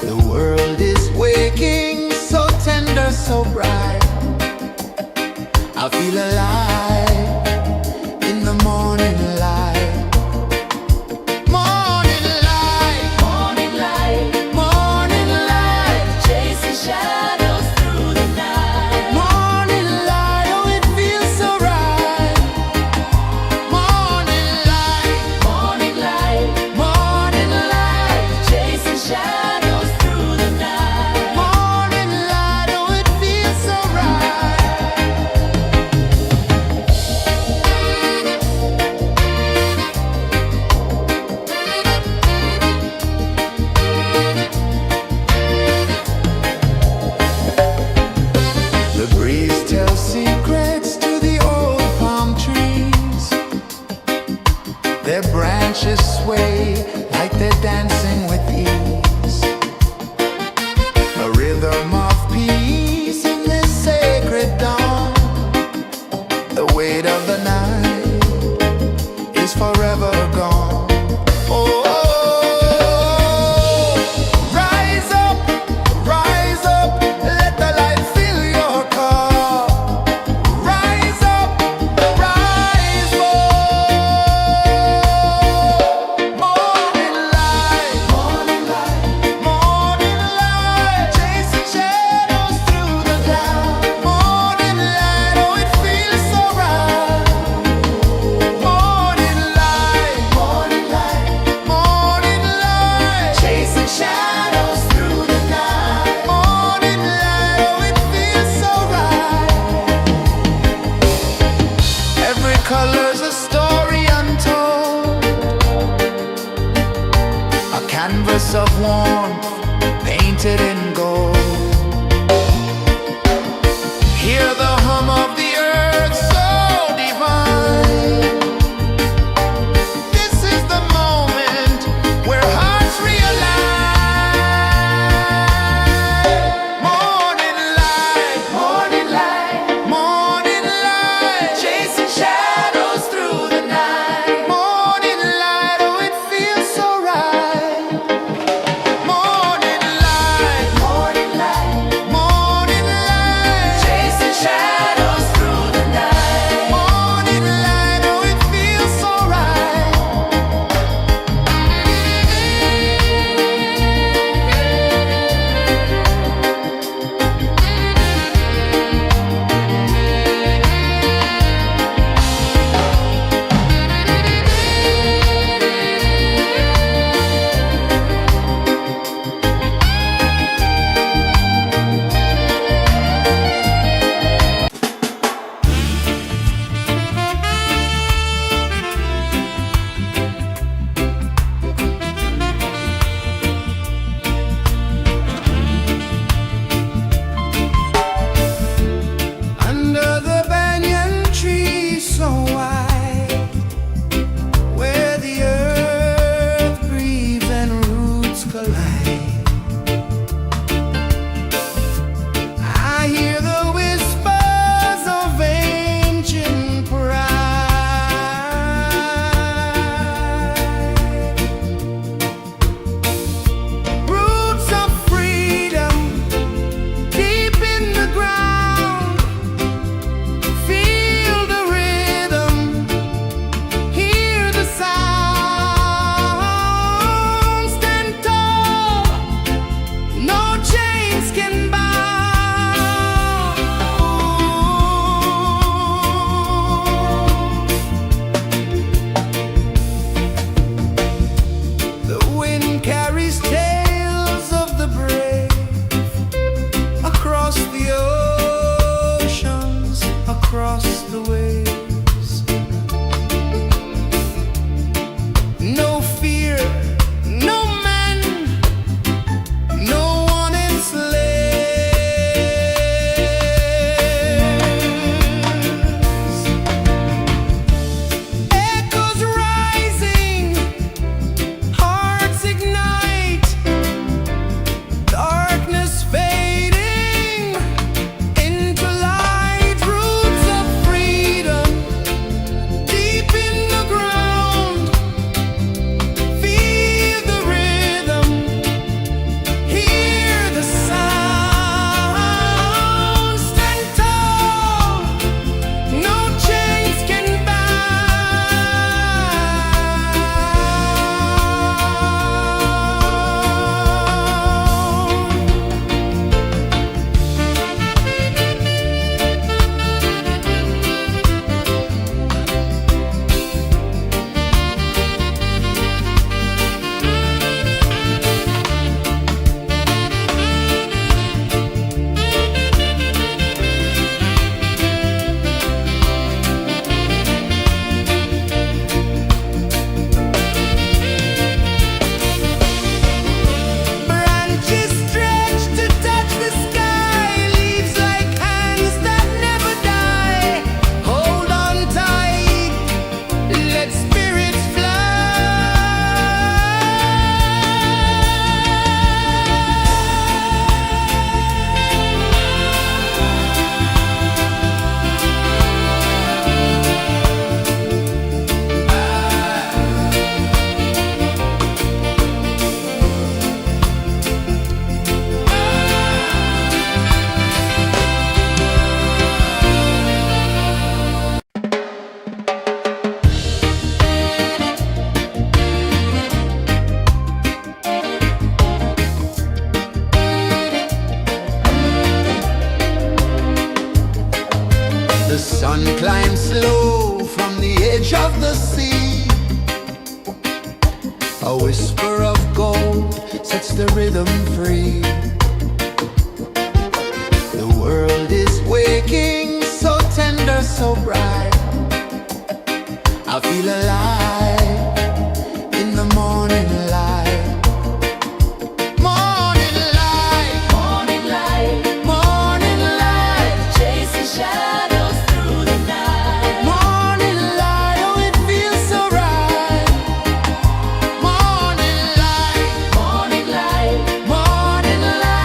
The world is waking, so tender, so bright. I feel alive in the morning light. Morning light, Morning light, morning light, chasing shadows through the night. morning light, oh it feels so right. Morning light, Morning light, morning light, chasing shadows through the night. morning light, oh it feels so right. The breeze tells secrets to the old palm trees. Their branches sway like they're dancing with ease. A rhythm of peace in this sacred dawn. The weight of the night is forever gone. Oh, rise up, let the light fill your cup. Rise up, rise more. Morning light, morning light, chasing shadows through the cloud. Morning light, oh it feels so right. Morning light, morning light, chasing shadows through the night. Morning light, oh it feels so right. Every color's a story untold, a canvas of warmth painted in gold. Hear the hum of the earth so divine. This is the moment where hearts realign. Morning light, morning light, chasing shadows through the night. Morning light, oh it feels so right. The sun climbs slow from the edge of the sea. A whisper of gold sets the rhythm free. The world is waking, so tender, so bright. I feel alive in the morning light. Morning light, Morning light, morning light, chasing shadows through the night. morning light, oh it feels so right. Morning light, Morning light, morning light.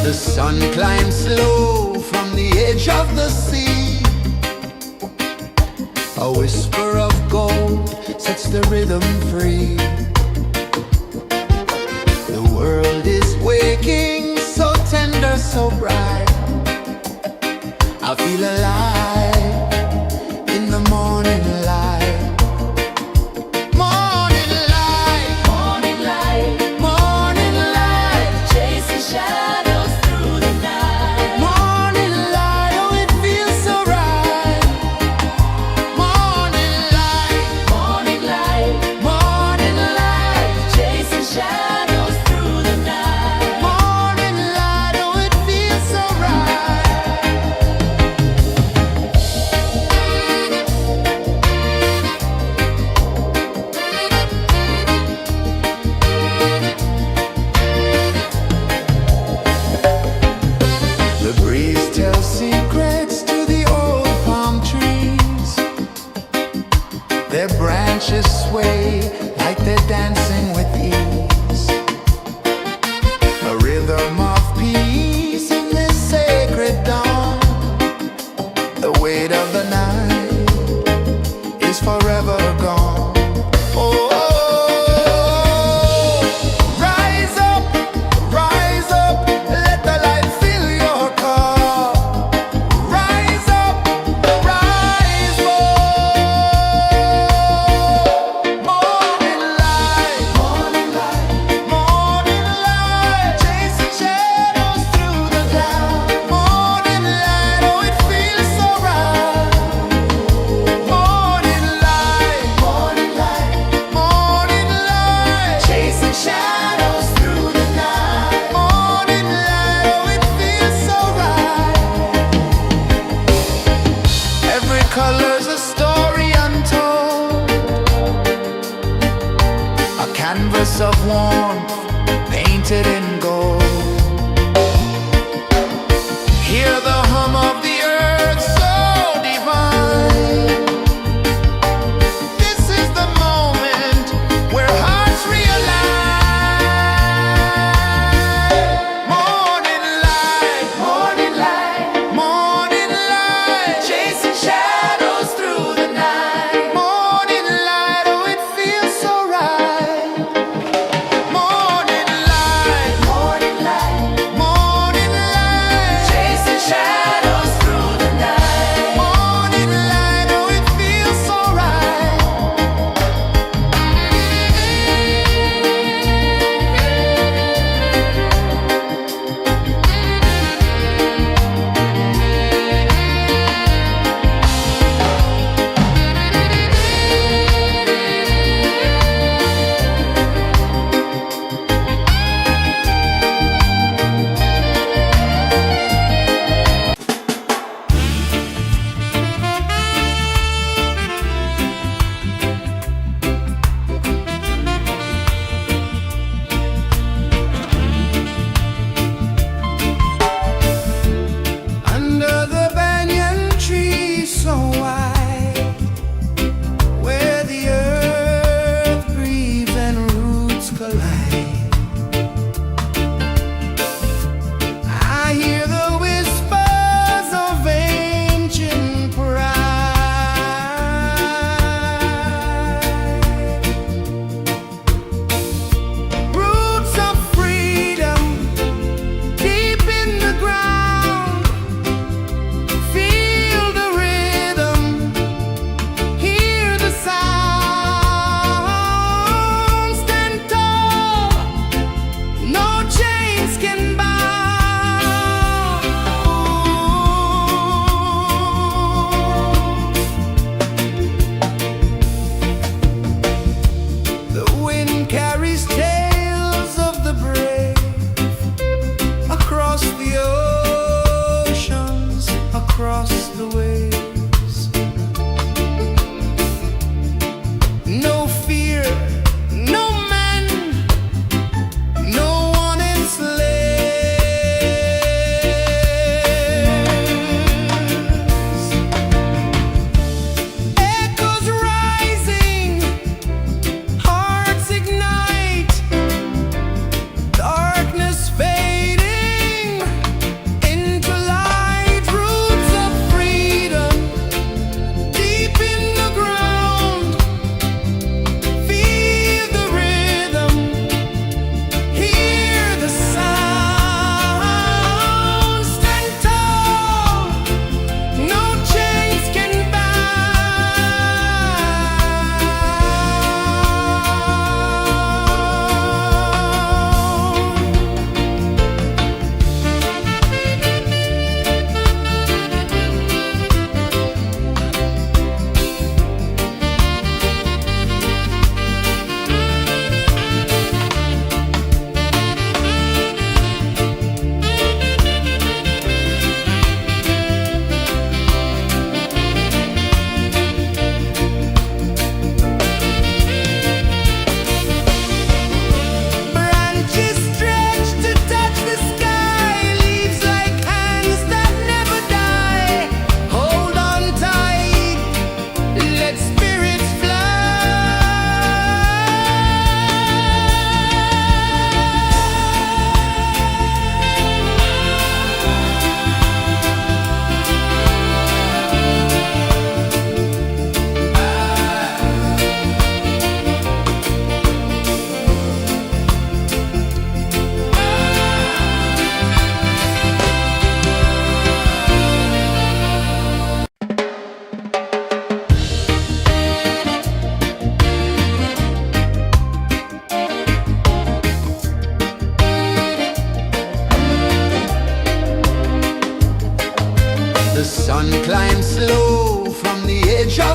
The sun climbs slow from the edge of the sea. A whisper of gold sets the rhythm free. The world is waking, so tender, so bright. I feel alive in the morning light. Morning light, Morning light, morning light, chasing shadows through the night. morning light, oh it feels so right. Morning light, Morning light, morning light, chasing shadows through the night. morning light, oh it feels so right. The breeze tells secrets to the old palm trees. Their branches sway like they're dancing with ease. A rhythm of peace in this sacred dawn. The weight of the night is forever gone. Oh, rise up, let the light fill your car. Rise up, rise up. Morning light, morning light, morning light, chasing shadows through the cloud. Morning light, oh it feels so right. Morning light, morning light, morning light, chasing shadows through the night. Morning light, oh it feels so right. Every color's a story untold, a canvas of warmth painted in gold. Hear the hum of the earth so divine. This is the moment where hearts realign. Morning light, morning light, morning light, chasing shadows through the night. Morning light, oh it feels so right. Morning light, morning light, morning light, chasing shadows through the night. Morning light, oh it feels so right. Under the banyan tree so wide, where the earth breathes and roots collide, I hear the whispers of ancient pride. Roots of freedom deep in the ground. Feel the rhythm, hear the sound. Stand tall, no chains can bound. The wind carries tales of the brave across the oceans, across the waves. No fear, no man, no one enslaves. Echoes rising, hearts ignite.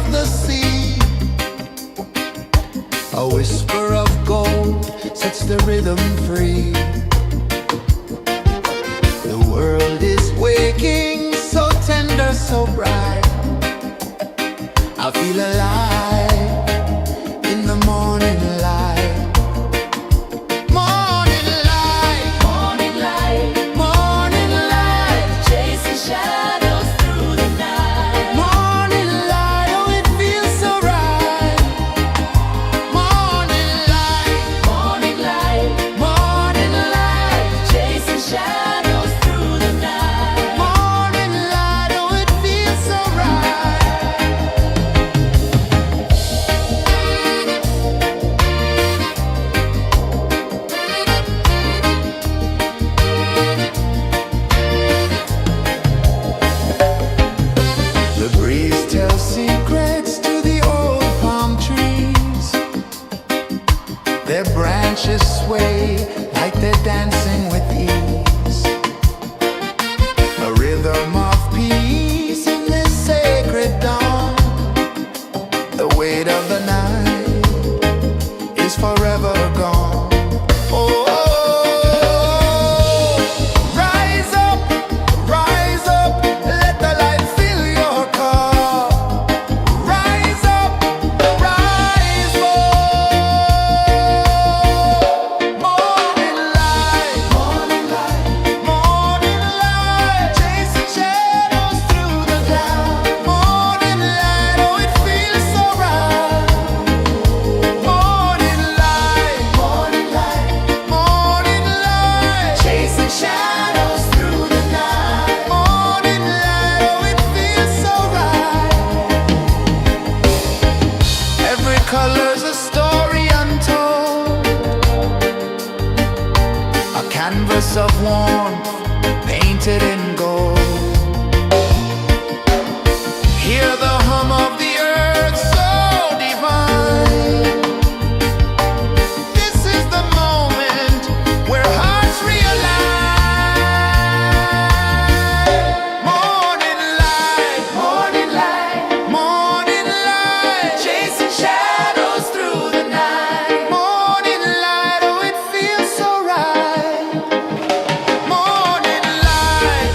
of the sea. A whisper of gold sets the rhythm free. The world is waking, so tender, so bright. I feel alive in the morning light. Morning light, Morning light, morning light, chasing shadows through the night. morning light, oh it feels so right. Morning light, Morning light, morning light, chasing shadows through the night. morning light, oh it feels so right. The breeze tells secrets to the old palm trees. Their branches sway like they're dancing with ease. A rhythm of peace in this sacred dawn. The weight of the night is forever gone. Oh, rise up, let the light fill your cup. Rise up, rise up. Morning light, morning light, morning light, chasing shadows through the cloud. Morning light, oh it feels so right. Morning light, morning light, morning light, chasing shadows through the night. Morning light, oh it feels so right. Every color's a story untold, a canvas of warmth painted in gold. Hear the hum of the earth so divine. This is the moment where hearts realign. Morning light, morning light, morning light, chasing shadows through the night. Morning light, oh it feels so right. Morning light,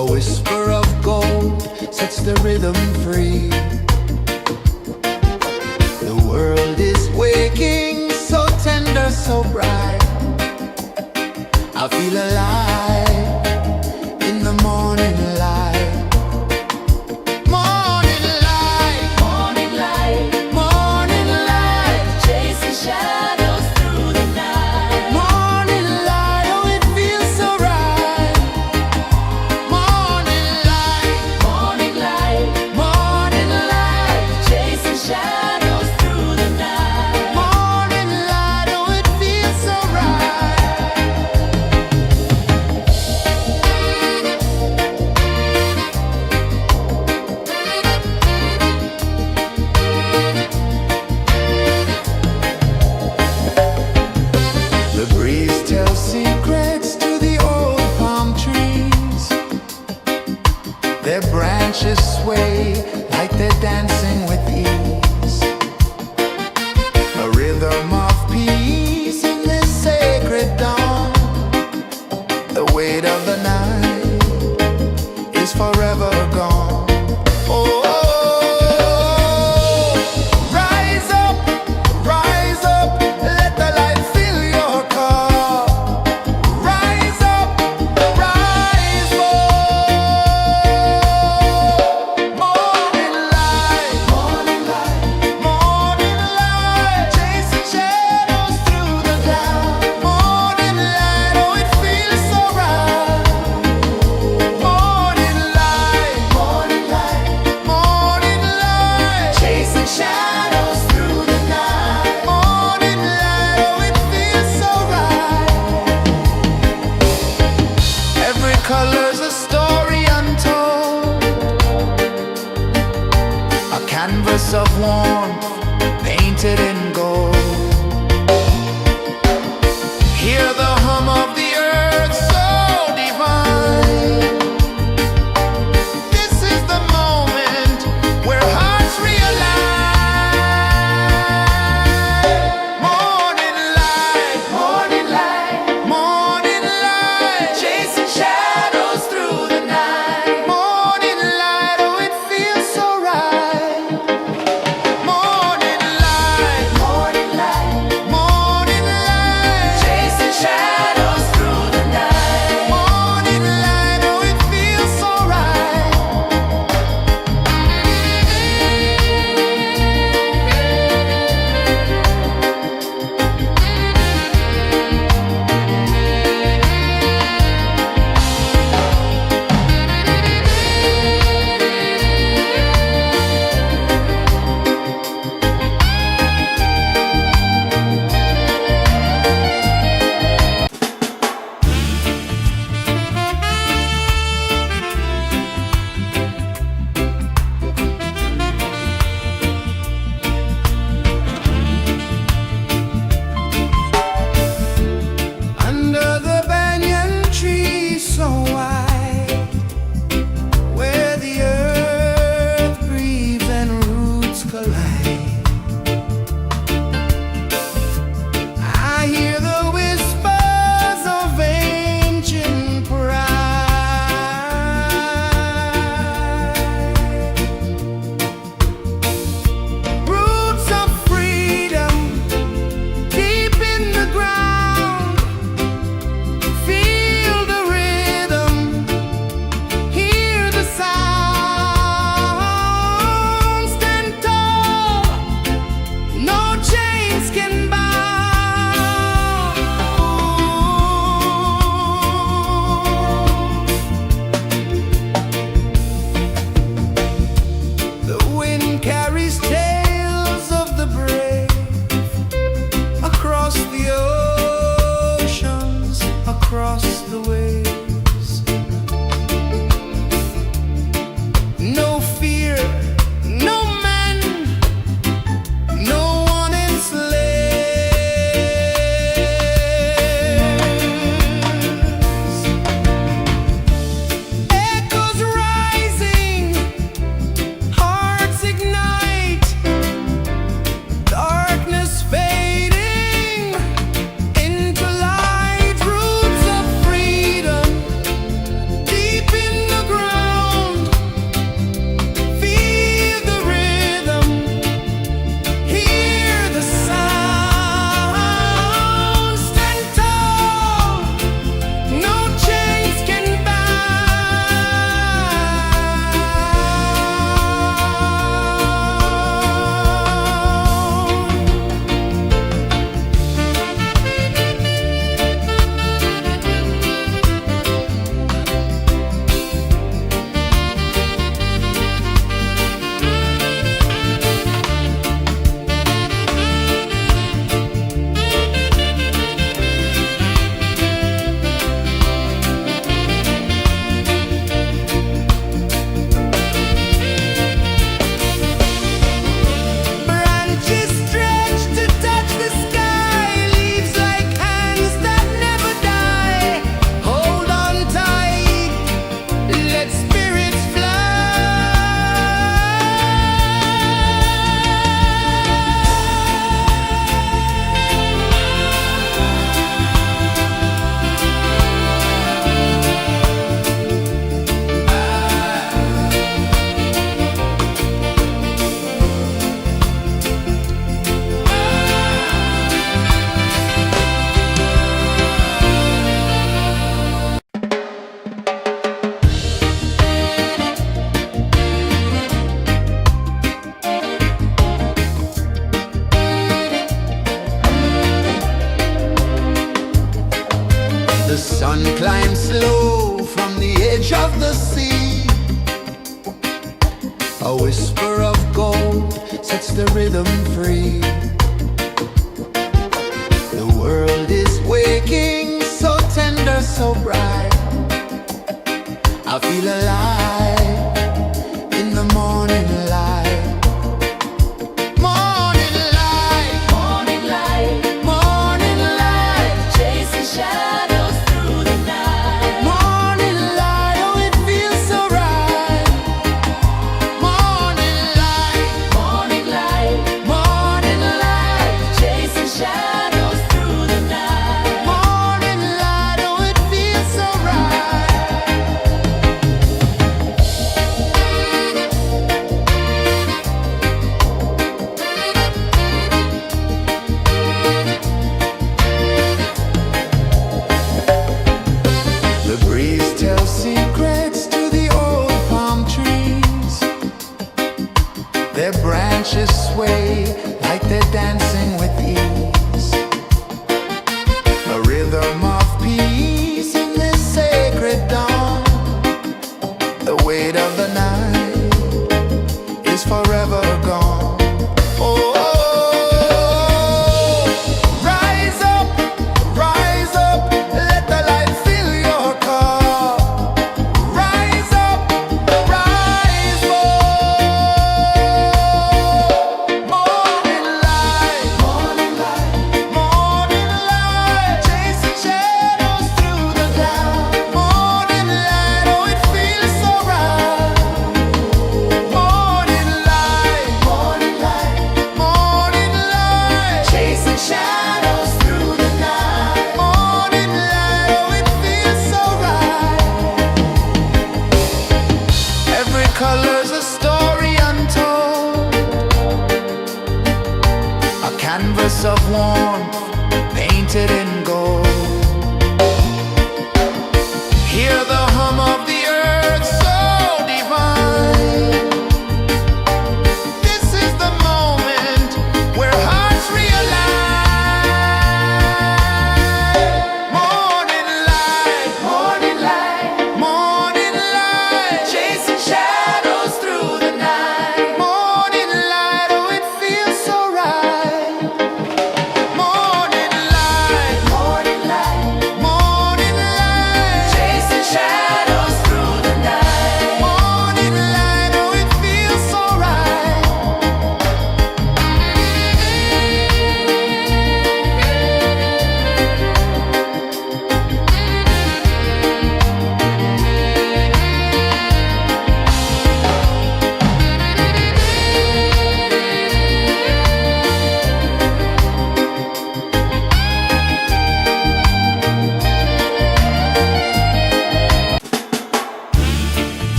A whisper of gold sets the rhythm free. The world is waking, so tender, so bright. I feel alive in the morning light. Morning light, Morning light, morning light, chasing shadows through the night. morning light, oh it feels so right. Morning light, Morning light, morning light, chasing shadows through the night. morning light, oh it feels so right. The breeze tells secrets to the old palm trees. Their branches sway like they're dancing with ease. A rhythm of peace in this sacred dawn. The weight of the night is forever gone. Oh, rise up, let the light fill your car. Rise up, rise more. Morning light, morning light, morning light, chasing shadows through the cloud. Morning light, oh it feels so right. Morning light, morning light, morning light, chasing shadows through the night. Morning light, oh it feels so right. Every color's a story untold, a canvas of warmth painted in gold. Hear the hum of the earth so divine. This is the moment where hearts realign. Morning light, morning light, morning light, chasing shadows through the night. Morning light, oh it feels so right. Morning light, tell secrets to the old palm trees. Their branches sway like they're dancing with ease. A rhythm of peace in this sacred dawn. The weight of the night is forever gone. Oh, rise up, let the light fill your cup.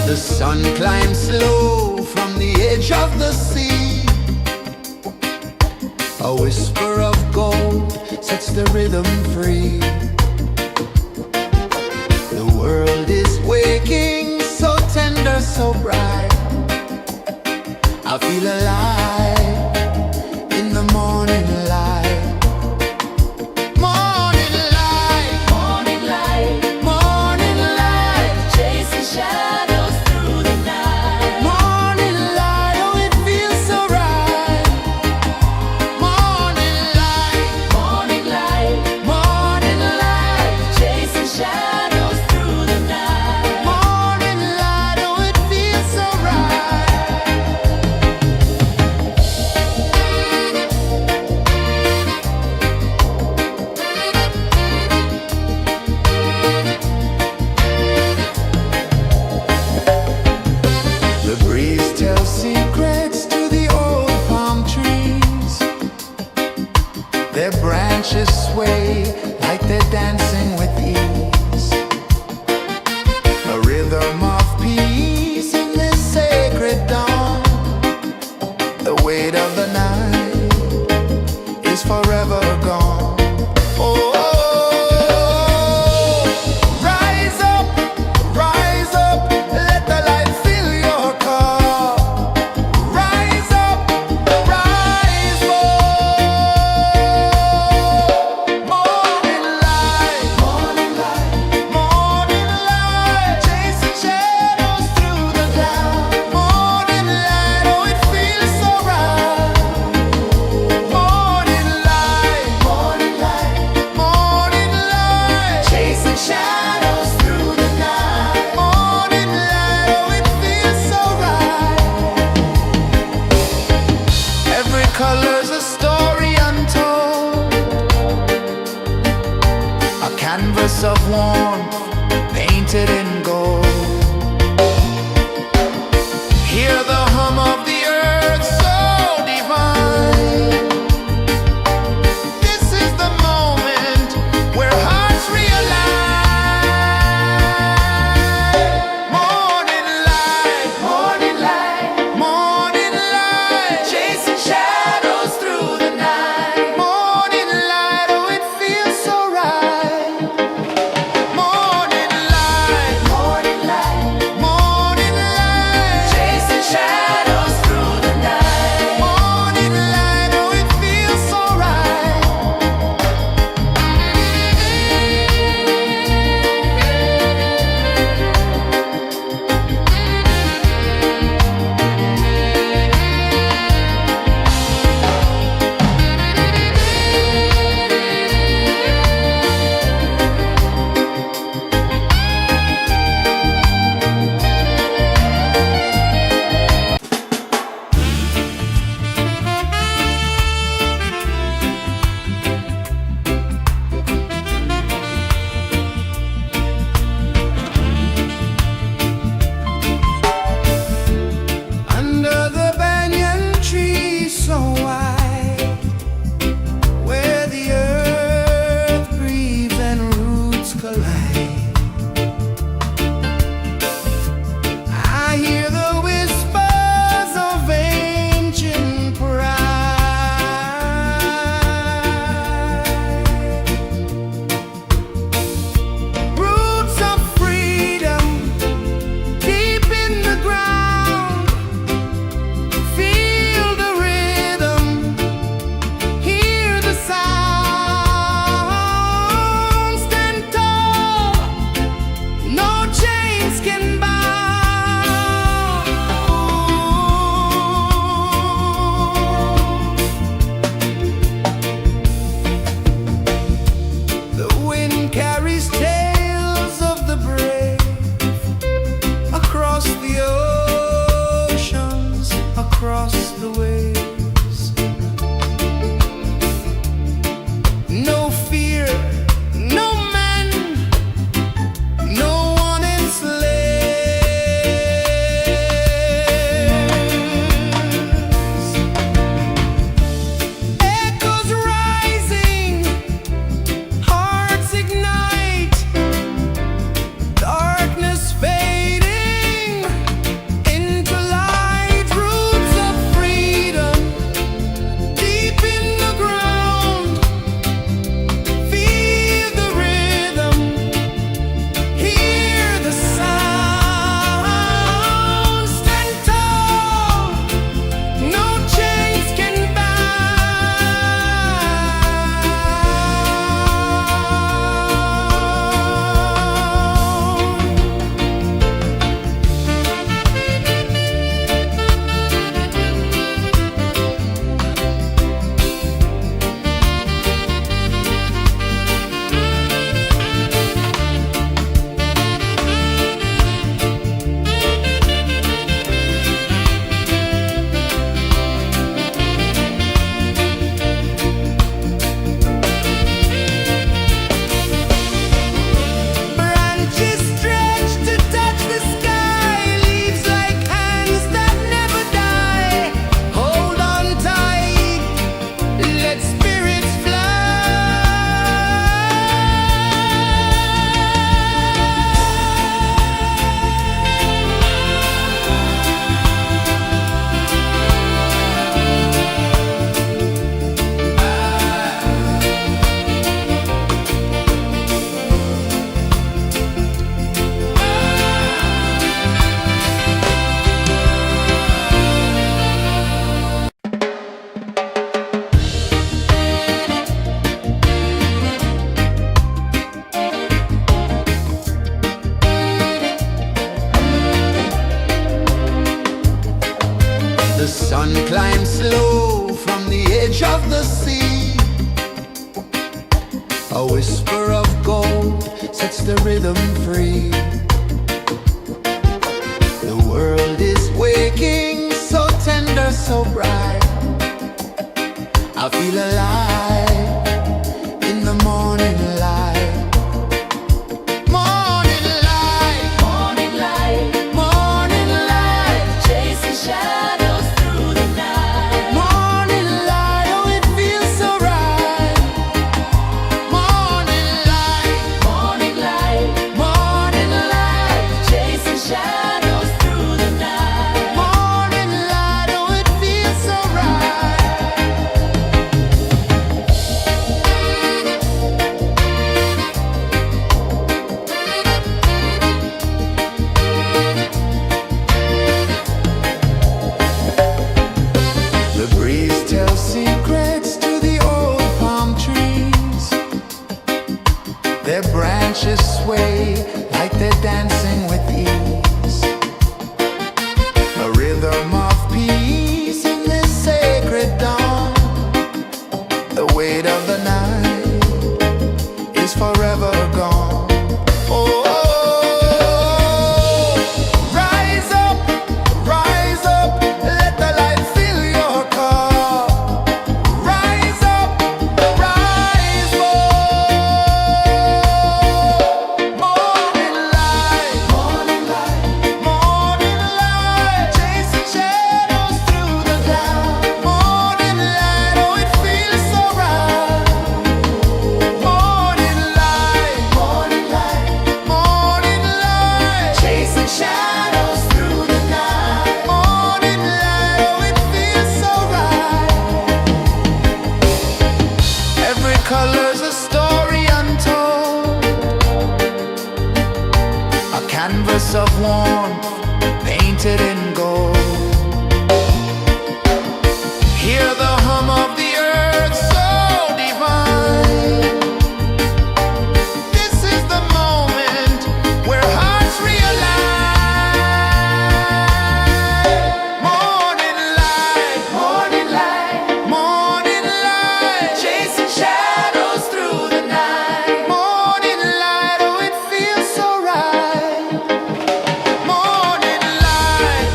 The sun climbs slow from the edge of the sea. A whisper of gold sets the rhythm free. The world is waking, so tender, so bright. I feel alive in the morning light. Morning light, Morning light, morning light, chasing shadows through the night. morning light, oh it feels so right. Morning light, Morning light, morning light, chasing shadows through the night. morning light, oh it feels so right. The breeze tells secrets to the old palm trees. Their branches sway like they're dancing with ease. A rhythm of peace in this sacred dawn. The weight of the night is forever gone. Oh, rise up, let the light fill your cup. Rise up, rise more. Morning light, morning light, chasing shadows through the cloud. Morning light, oh it feels so right. Morning light, chasing shadows through the night. Morning light, oh it feels so right. Every color's a story untold, a canvas of warmth painted in gold. Hear the hum of the earth so divine. This is the moment where hearts realign. Morning light, morning light, chasing shadows through the night. Morning light, oh it feels so right. Morning light, sun climbs slow from the edge of the sea. A whisper of gold sets the rhythm free. The world is waking, so tender, so bright. I feel alive in the morning light. Morning light, Morning light, morning light, chasing shadows through the night. morning light, oh it feels so right. Morning light, Morning light, morning light, chasing shadows through the night. morning light, oh it feels so right. The breeze tells secrets to the old palm trees. Their branches sway like they're dancing with ease. A rhythm of peace in this sacred dawn. The weight of the night is forever gone. Oh, rise up, let the light fill your cup. Rise up, rise up. Morning light, morning light, morning light, chasing shadows through the cloud. Morning light, oh it feels so right. Morning light, morning light, morning light, chasing shadows through the night. Morning light, oh it feels so right. Every color's a story untold, a canvas of warmth painted in gold. Hear the hum of the earth so divine. This is the moment where hearts realign. Morning light, morning light, morning light, chasing shadows through the night. Morning light, oh it feels so right. Morning light,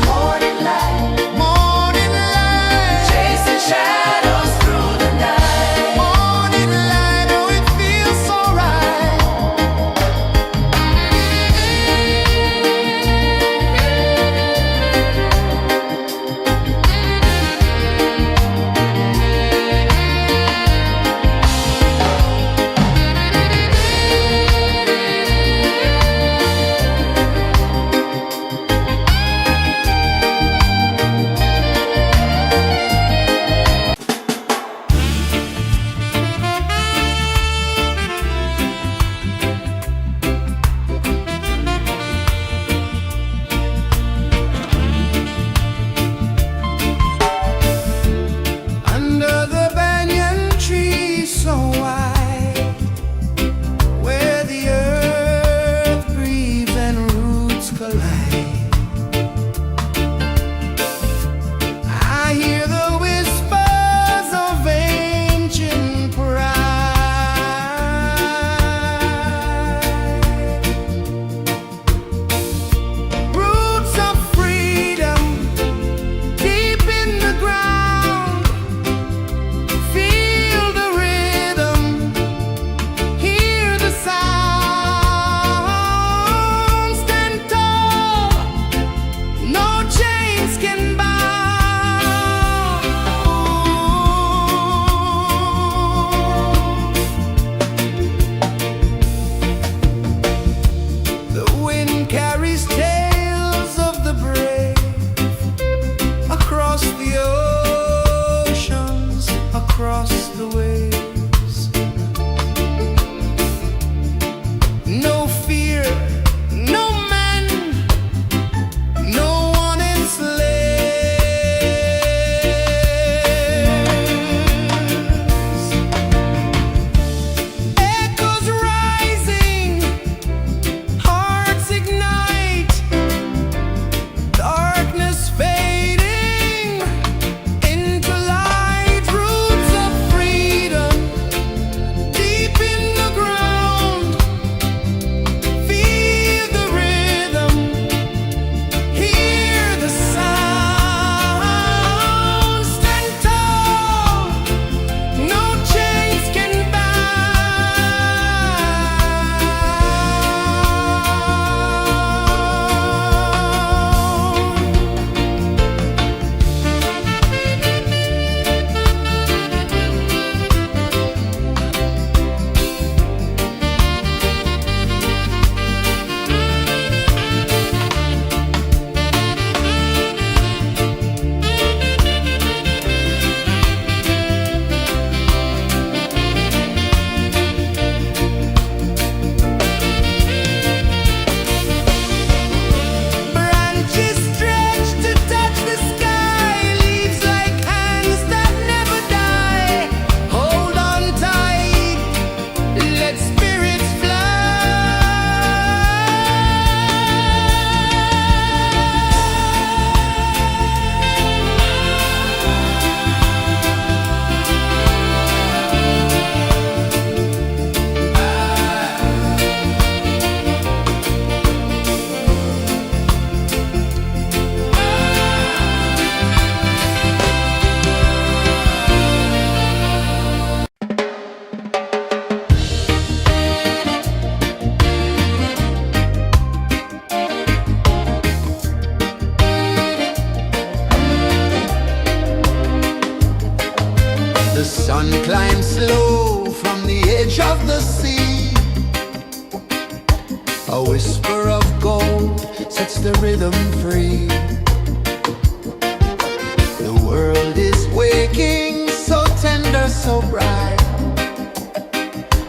so bright.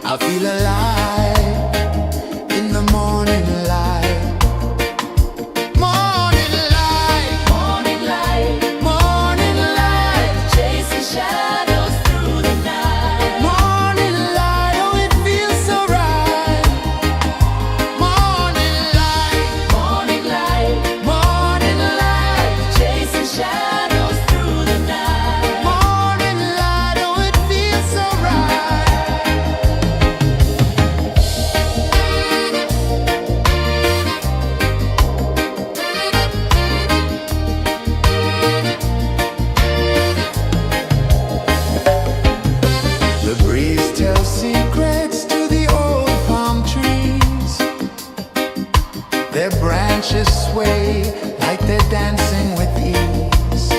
I feel alive in the morning light. Morning light, Morning light, morning light, chasing shadows through the night. morning light. Oh, it feels so right. Morning light, Morning light, morning light, chasing shadows through the night. morning light. Oh, it feels so right. The breeze tells secrets to the old palm trees. Their branches sway like they're dancing with ease.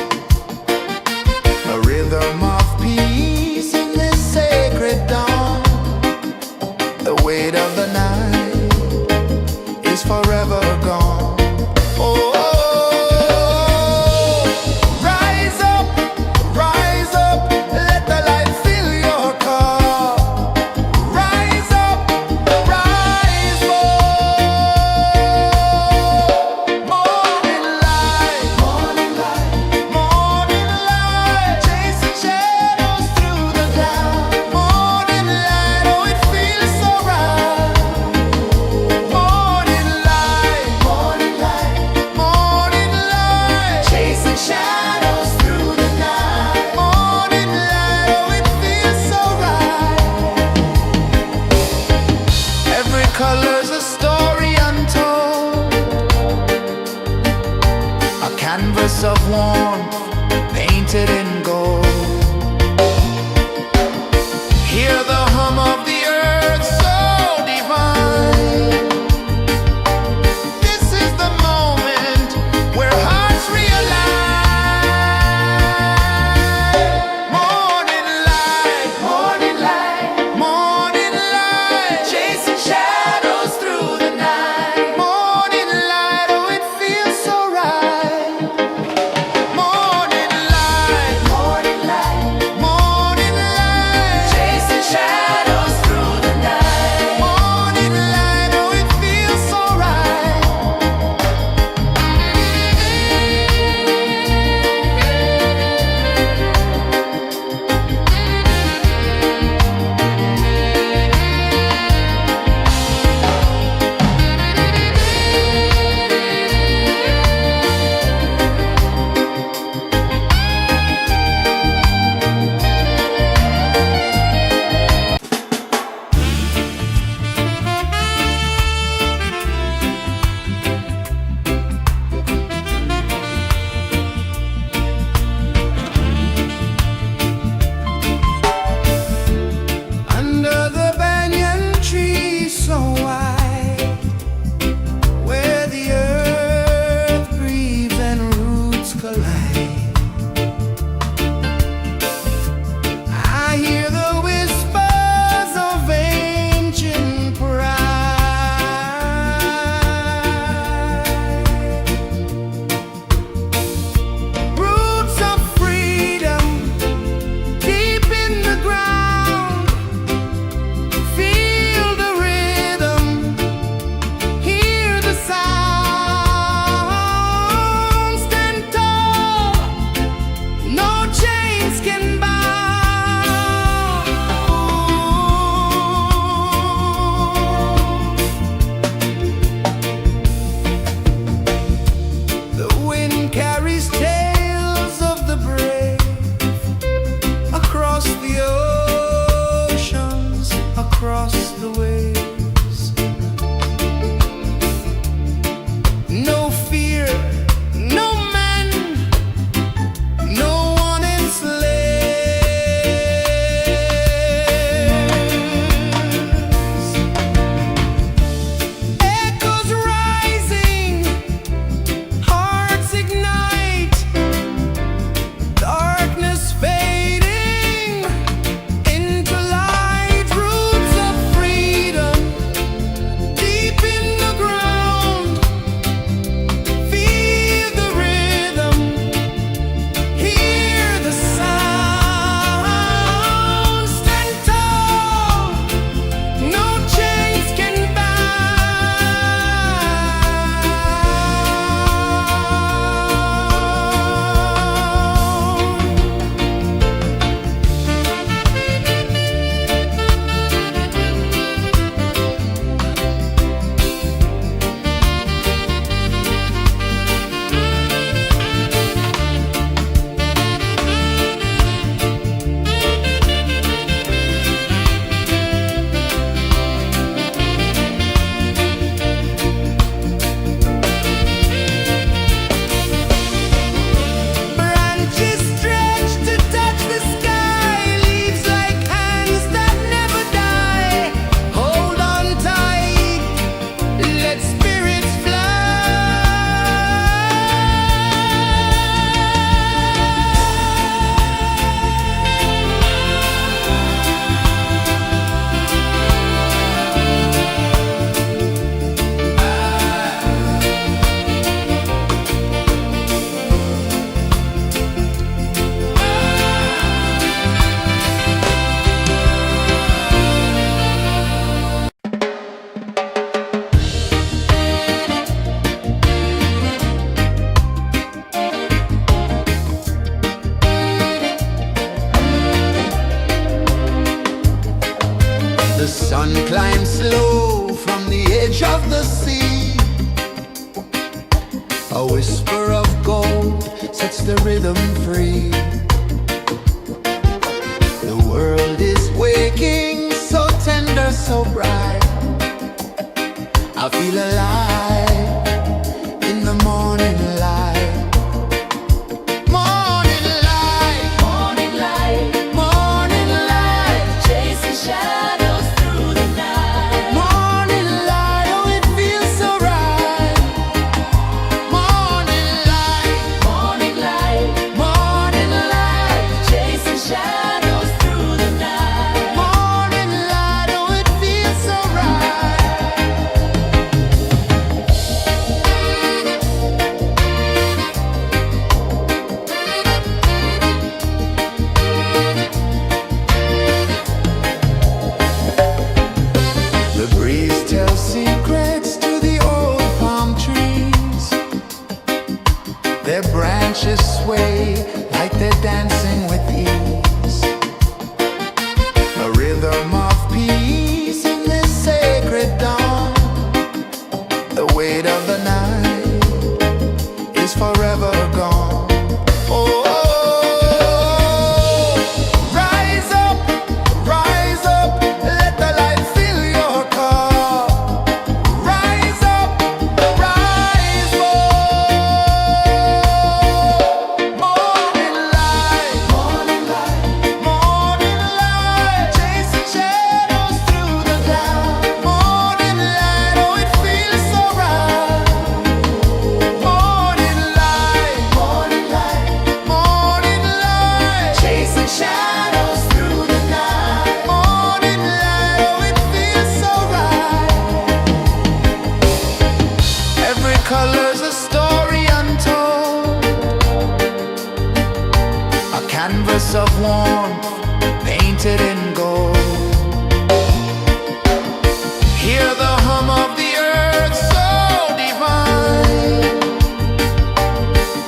A rhythm of peace in this sacred dawn. The weight of the night is forever gone. Oh, rise up, let the light fill your cup. Rise up, rise more. Morning light, morning light, morning light, chasing shadows through the cloud. Morning light, oh, it feels so right. Morning light, morning light, morning light, chasing shadows through the night. Morning light, oh, it feels so right. Every color's a story untold, a canvas of warmth painted in gold. Hear the hum of the earth so divine. This is the moment where hearts realign. Morning light, morning light, morning light, chasing shadows through the night. Morning light, oh, it feels so right. Morning light, morning light, morning light, chasing shadows through the night. Morning light, oh, it feels so right. Under the banyan tree so wide, where the earth breathes and roots collide, I hear the whispers of ancient pride. Roots of freedom deep in the ground. Feel the rhythm, hear the sound. Stand tall, no chains can bound. The wind carries tales of the brave across the oceans, across the waves. No fear, no man, no one enslaves. Echoes rising, hearts ignite. Sun climbs slow from the edge of the sea. A whisper of gold sets the rhythm free. The world is waking, so tender, so bright. I feel alive in the morning light. Morning light, Morning light, morning light, chasing shadows through the night. morning light, oh it feels so right. Morning light, Morning light, morning light, chasing shadows through the night. morning light, oh it feels so right. The breeze tells secrets to the old palm trees. Their branches sway like they're dancing with ease. A rhythm of peace in this sacred dawn. The weight of the night is forever gone. Oh, rise up, let the light fill your cup. Rise up, rise more. Morning light, morning light, morning light, chasing shadows through the cloud. Morning light, oh it feels so right. Morning light, morning light, morning light, chasing shadows through the night. Morning light, oh it feels so right. Every color's a story untold, a canvas of warmth painted in gold. Hear the hum of the earth so divine.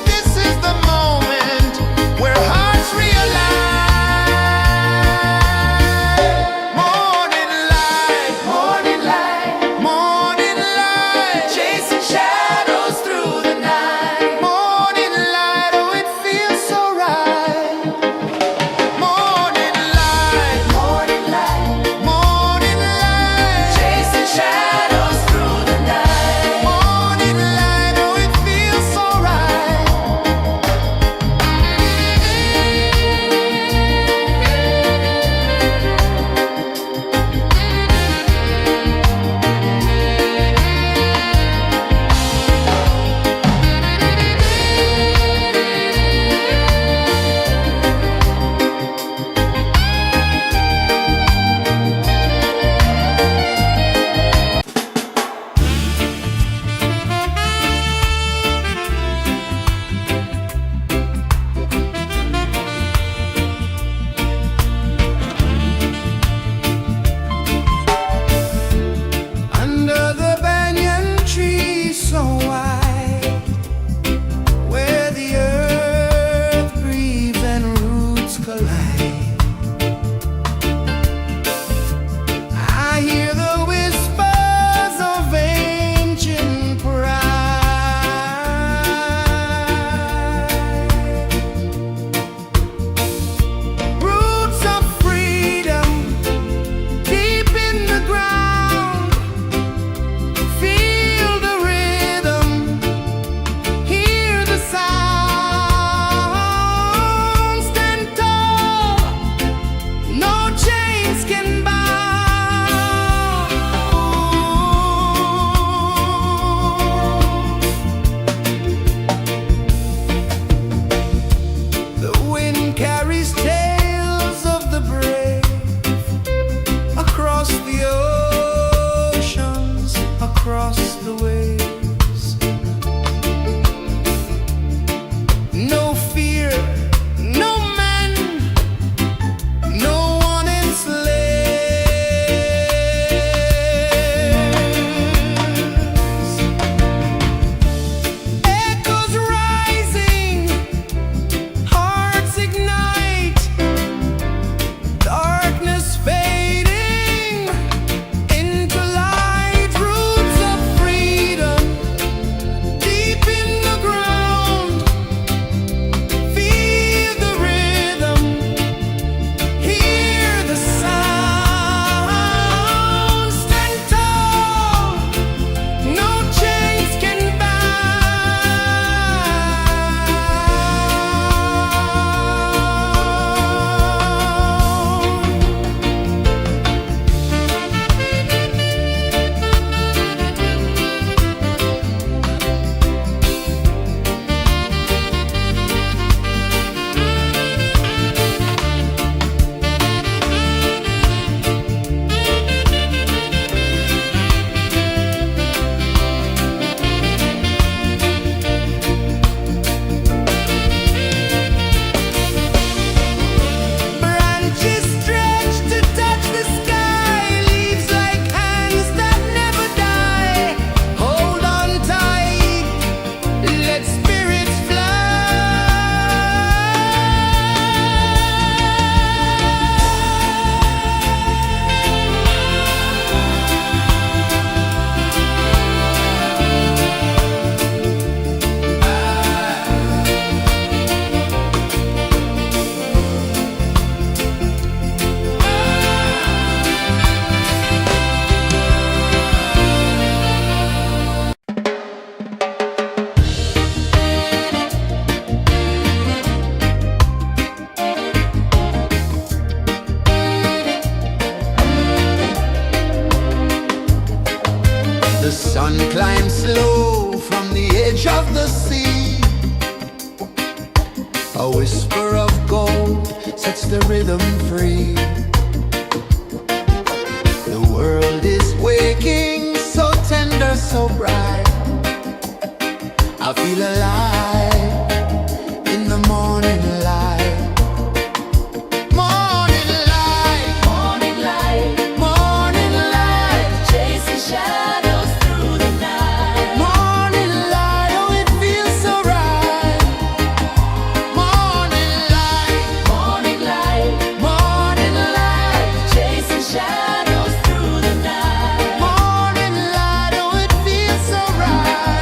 This is the moment where hearts realign. Morning light, morning light, morning light, chasing shadows through the night. Morning light, oh it feels so right. Morning light, A whisper of gold sets the rhythm free. The world is waking, so tender, so bright. I feel alive in the morning light. Morning light, Morning light, morning light, chasing shadows through the night. morning light. Oh, it feels so right. Morning light, Morning light, morning light, chasing shadows through the night. morning light. Oh, it feels so right.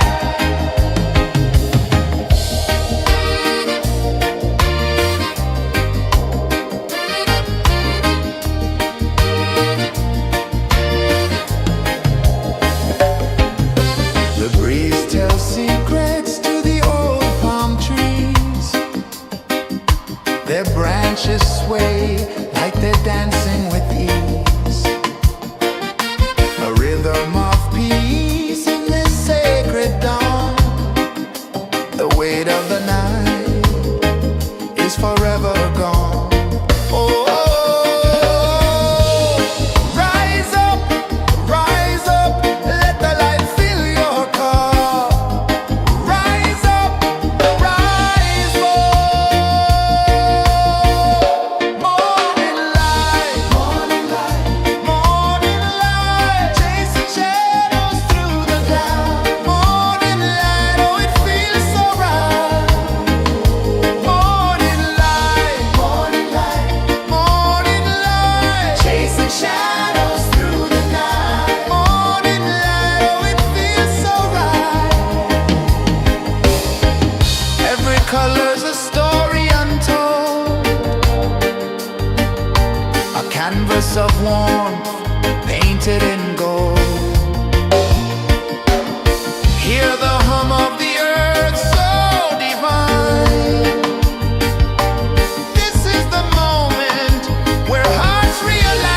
The breeze tells secrets to the old palm trees. Their branches sway like they're dancing with ease. A rhythm of peace in this sacred dawn. The weight of the night is forever gone. Oh, rise up, let the light fill your cup. Rise up, rise more. Morning light, morning light, chasing shadows through the cloud. Morning light, oh, it feels so right. Morning light, morning light, chasing shadows through the night. Morning light, oh, it feels so right. Every color's a story untold, a canvas of warmth painted in gold. Hear the hum of the earth so divine. This is the moment where hearts realign.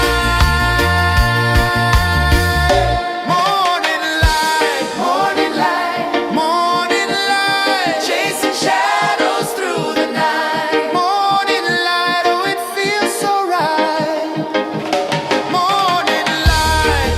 Morning light, morning light, chasing shadows through the night. Morning light, oh, it feels so right. Morning light,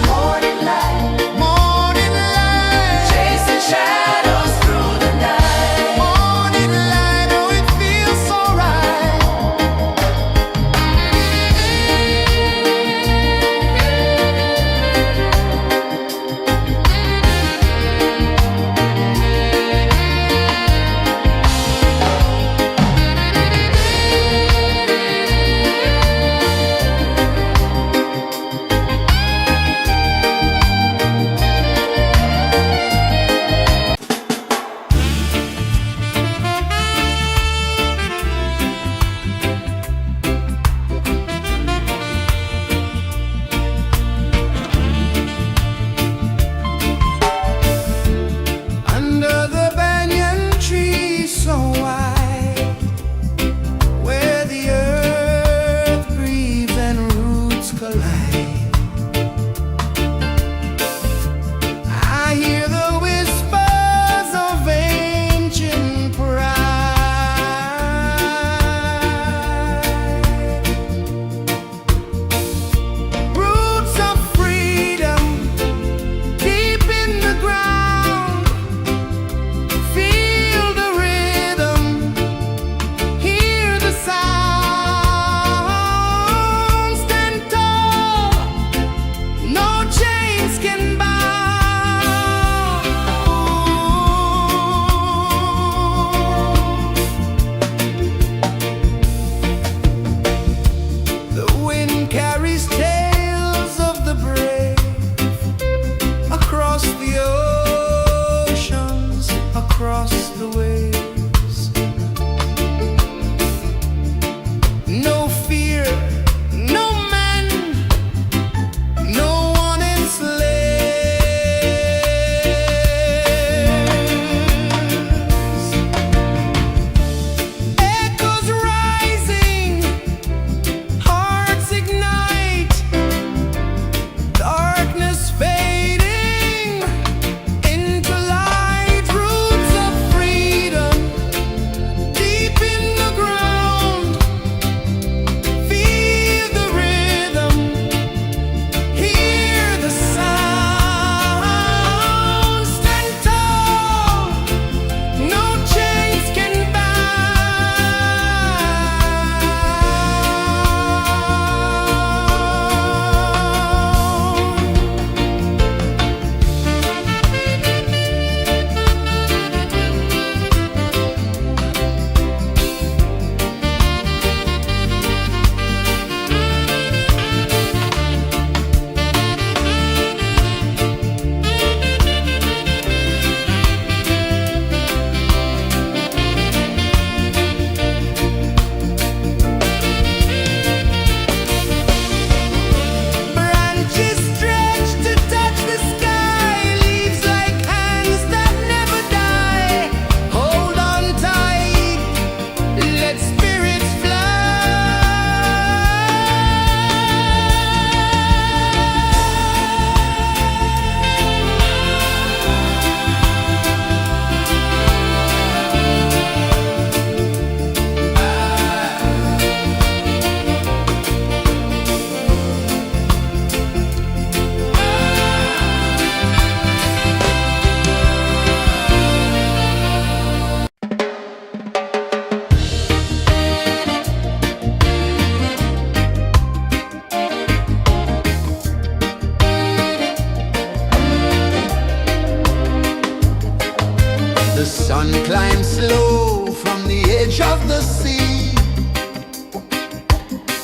edge of the sea.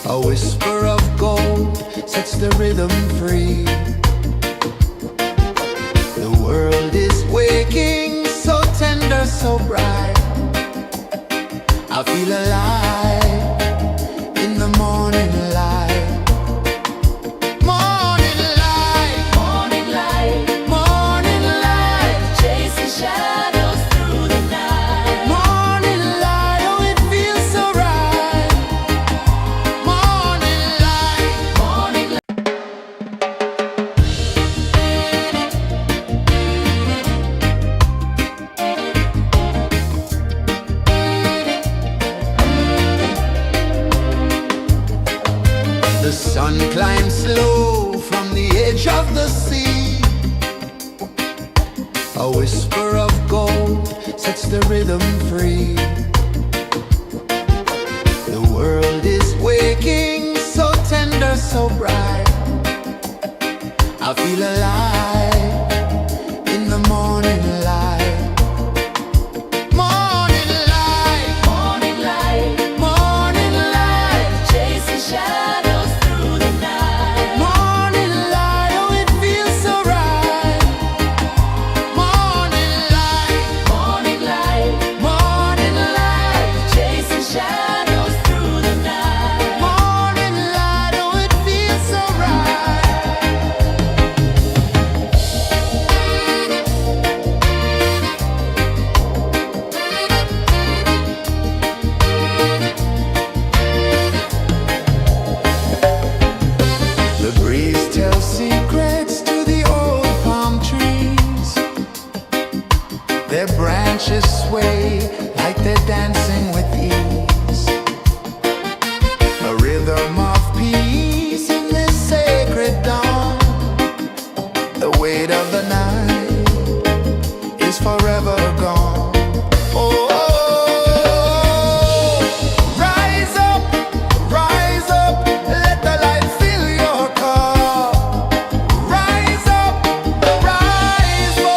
A whisper of gold sets the rhythm free. The world is waking, so tender, so bright. I feel alive in the morning light. Morning light, Morning light, morning light, chasing shadows through the night. morning light, oh it feels so right. Morning light, Morning light, the sun climbs slow from the edge of the sea. A whisper of gold sets the rhythm free. The world is waking, so tender, so bright. I feel alive in the morning light. Morning light, morning light, morning light, chasing shadows through the night. morning light, oh it feels so right. Morning light, Morning light, morning light, chasing shadows through the night. morning light, oh it feels so right. The breeze tells secrets to the old palm trees. Their branches sway like they're dancing with ease. A rhythm of peace in this sacred dawn. The weight of the night is forever gone. Oh, rise up, let the light fill your cup. Rise up, rise up.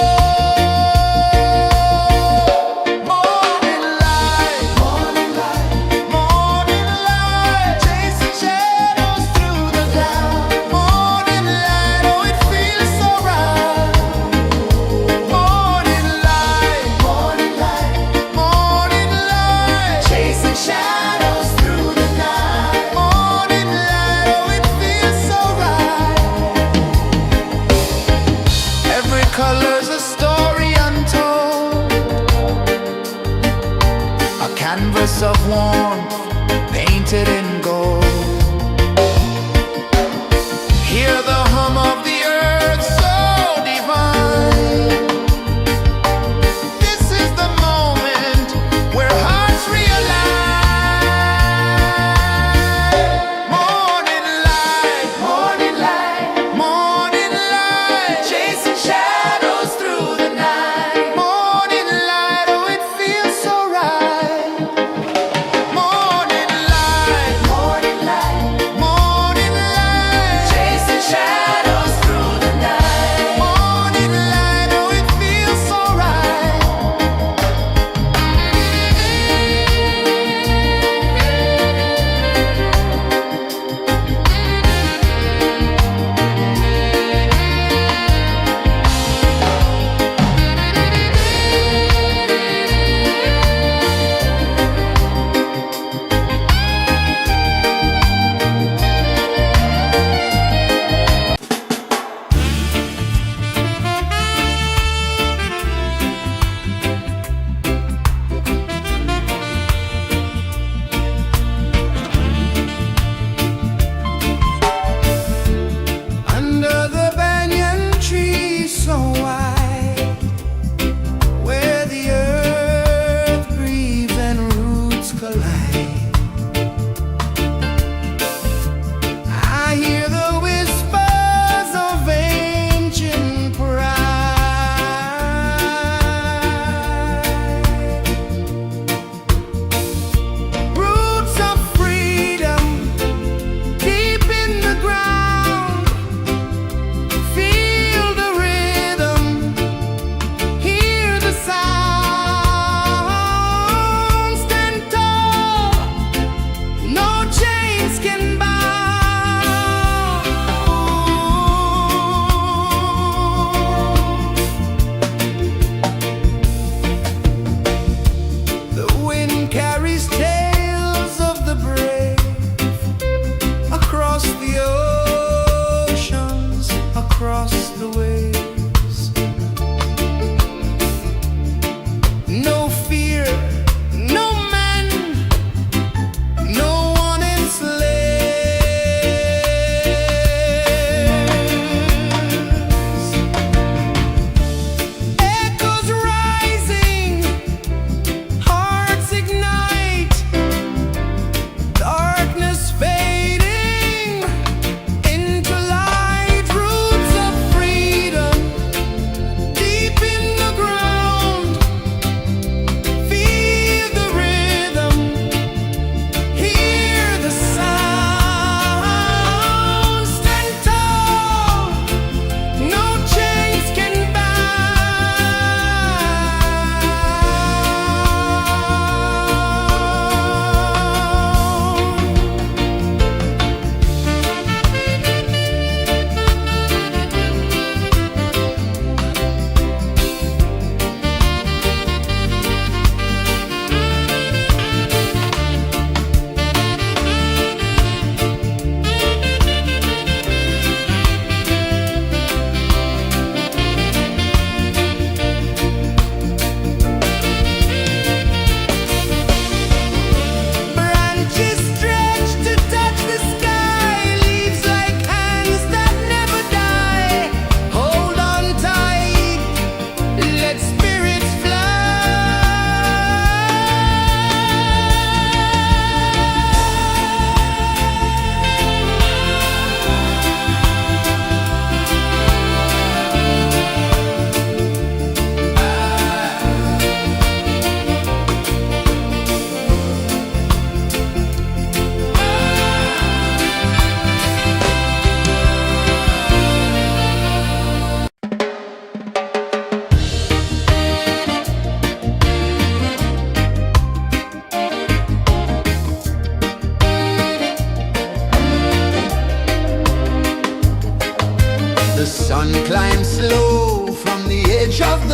Morning light, morning light, morning light, chasing shadows through the cloud. Morning light, oh it feels so right. Morning light, morning light, morning light, chasing shadows through the night. Morning light, oh it feels so right. Every color's a story untold, a canvas of warmth painted in gold. Hear the hum of the earth so divine. This is the moment where hearts realign. Morning light, morning light, morning light, chasing shadows through the night. Morning light, oh it feels so right. Morning light, morning light,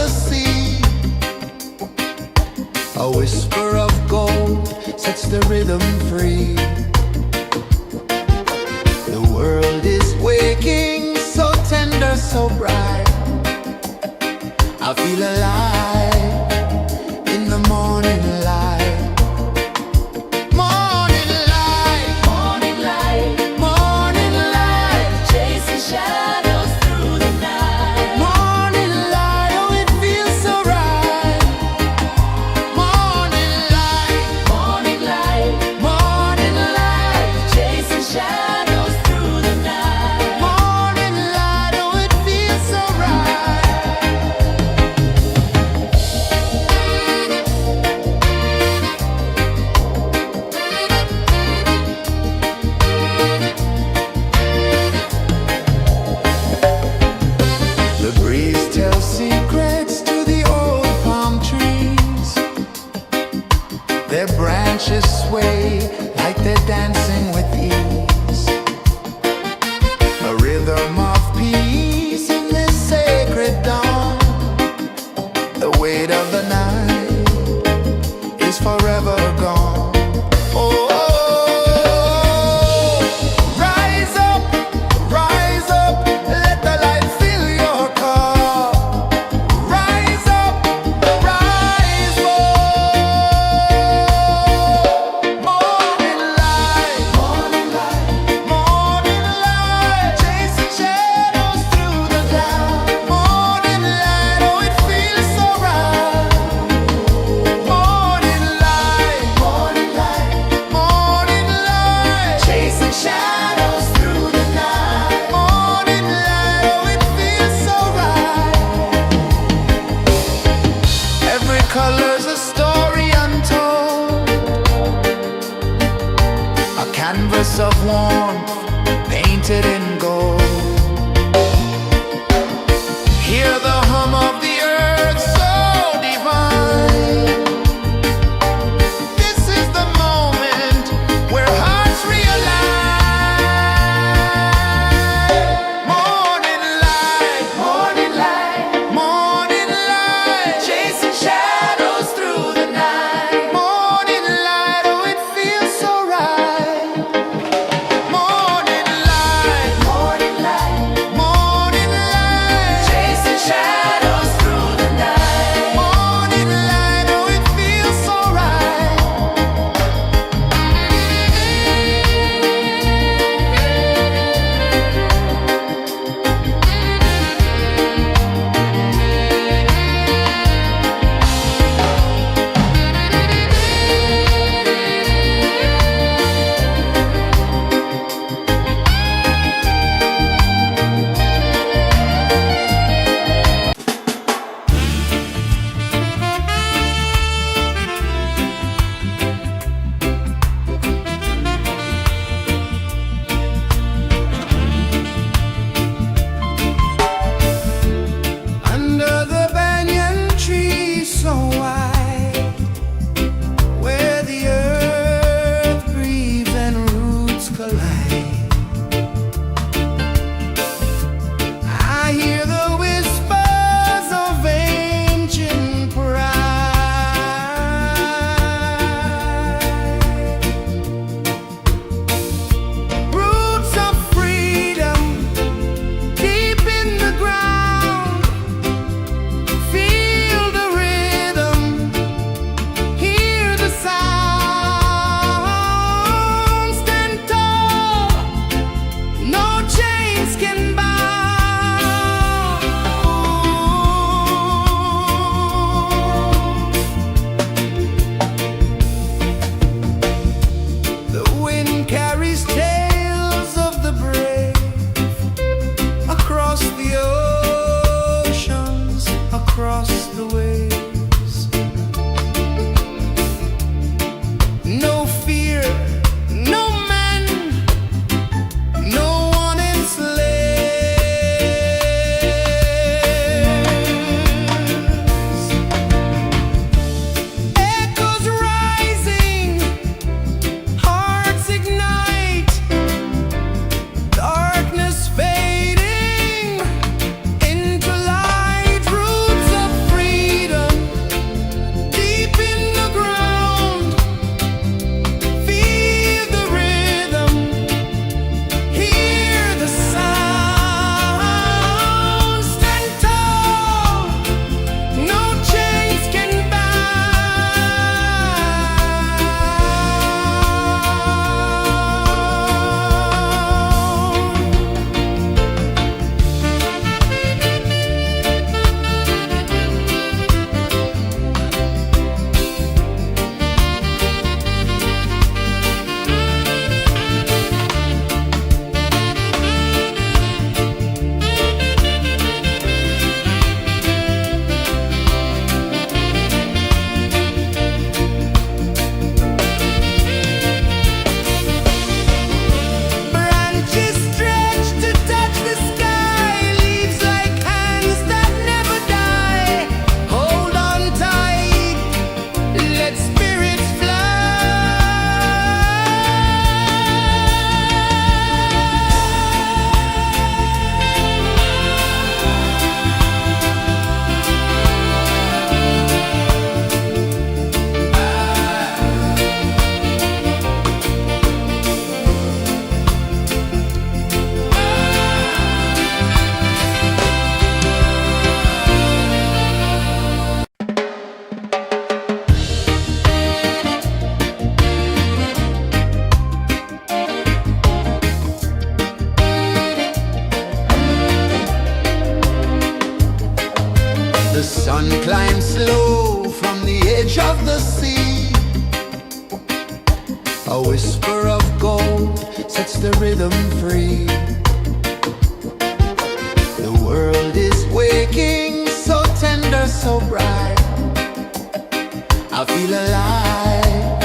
the sea. A whisper of gold sets the rhythm free. The world is waking, so tender, so bright. I feel alive in the morning light. Morning light, Morning light, morning light, chasing shadows through the night. morning light, oh it feels so right. Morning light, Morning light, morning light, chasing shadows through the night. morning light, oh it feels so right. The breeze tells secrets to the old palm trees. Their branches sway like they're dancing with ease. A rhythm of peace in this sacred dawn. The weight of the night is forever gone. Oh, rise up, let the light fill your cup. Rise up, rise up. Morning light, morning light, morning light, chasing shadows through the cloud. Morning light, oh it feels so right. Morning light, morning light, morning light, chasing shadows through the night. Morning light, oh it feels so right. Every color's a story untold, a canvas of warmth painted in gold. Hear the hum of the earth so divine. This is the moment where hearts realign. Morning light, morning light, morning light, chasing shadows through the night. Morning light, oh it feels so right. Morning A whisper of gold sets the rhythm free. The world is waking, so tender, so bright. I feel alive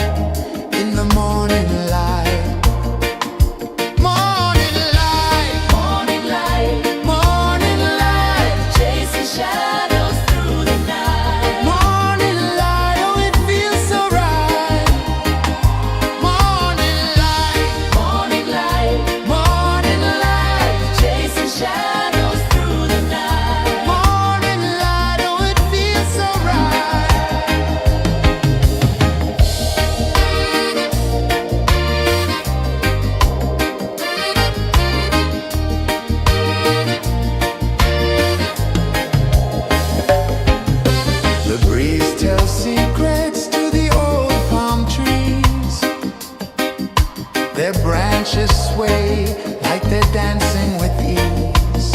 in the morning light. Morning light, Morning light, morning light, chasing shadows through the night. morning light, oh it feels so right. Morning light, Morning light, morning light, chasing shadows through the night. morning light, oh it feels so right. The breeze tells secrets to the old palm trees. Their branches sway like they're dancing with ease.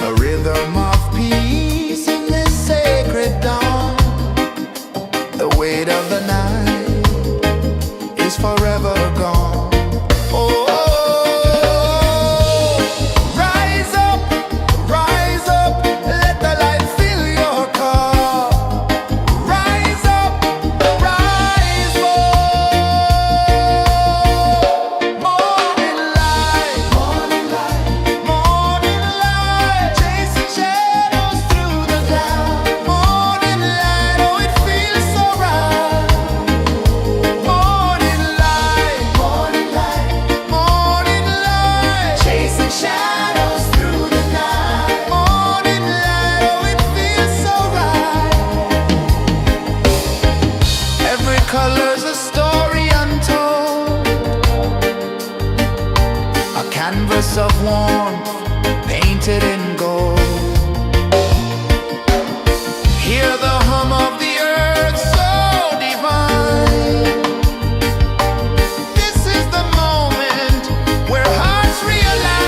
A rhythm of peace in this sacred dawn. The weight of the night is forever gone. Oh, rise up, let the light fill your car. Rise up, rise up. Morning light, morning light, morning light, chasing shadows through the cloud. Morning light, oh it feels so right. Morning light, morning light, morning light, chasing shadows through the night. Morning light, oh it feels so right. Every color's a story untold, a canvas of warmth painted in gold. Hear the hum of the earth so divine. This is the moment where hearts realign.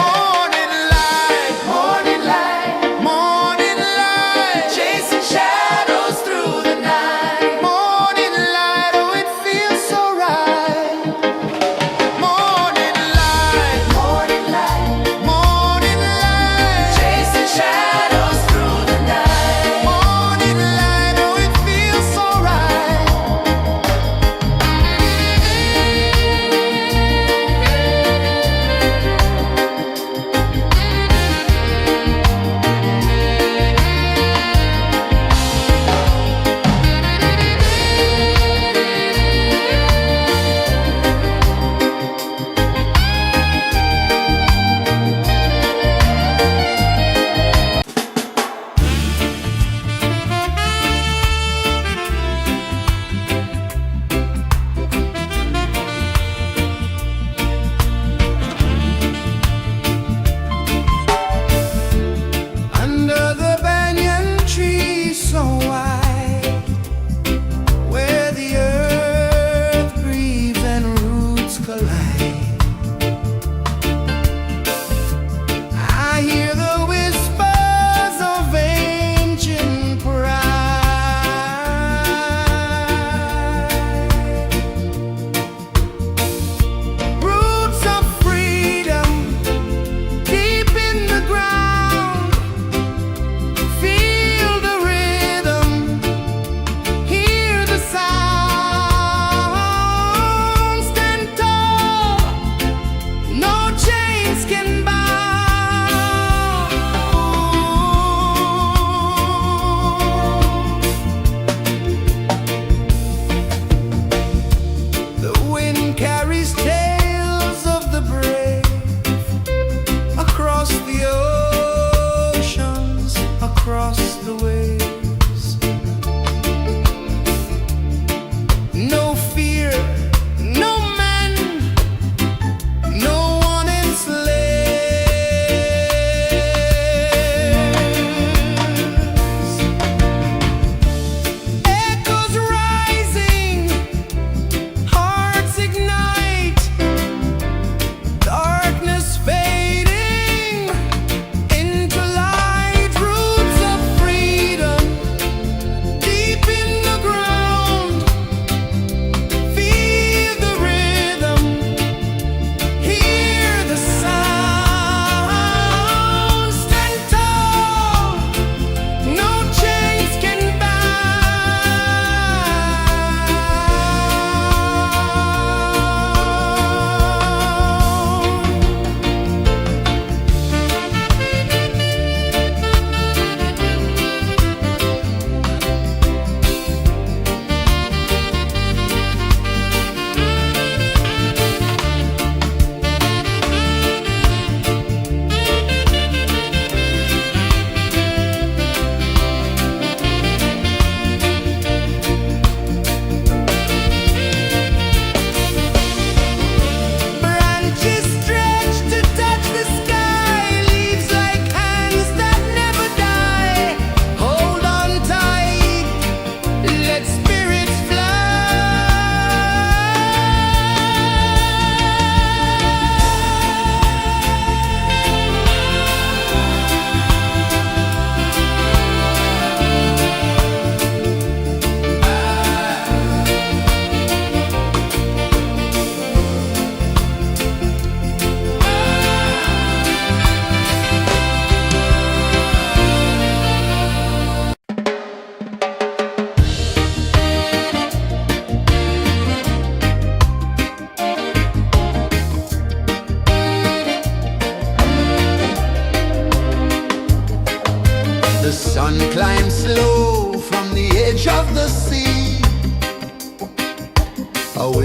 Morning light, morning light, morning light, chasing shadows through the night. Morning light, oh it feels so right. Morning light,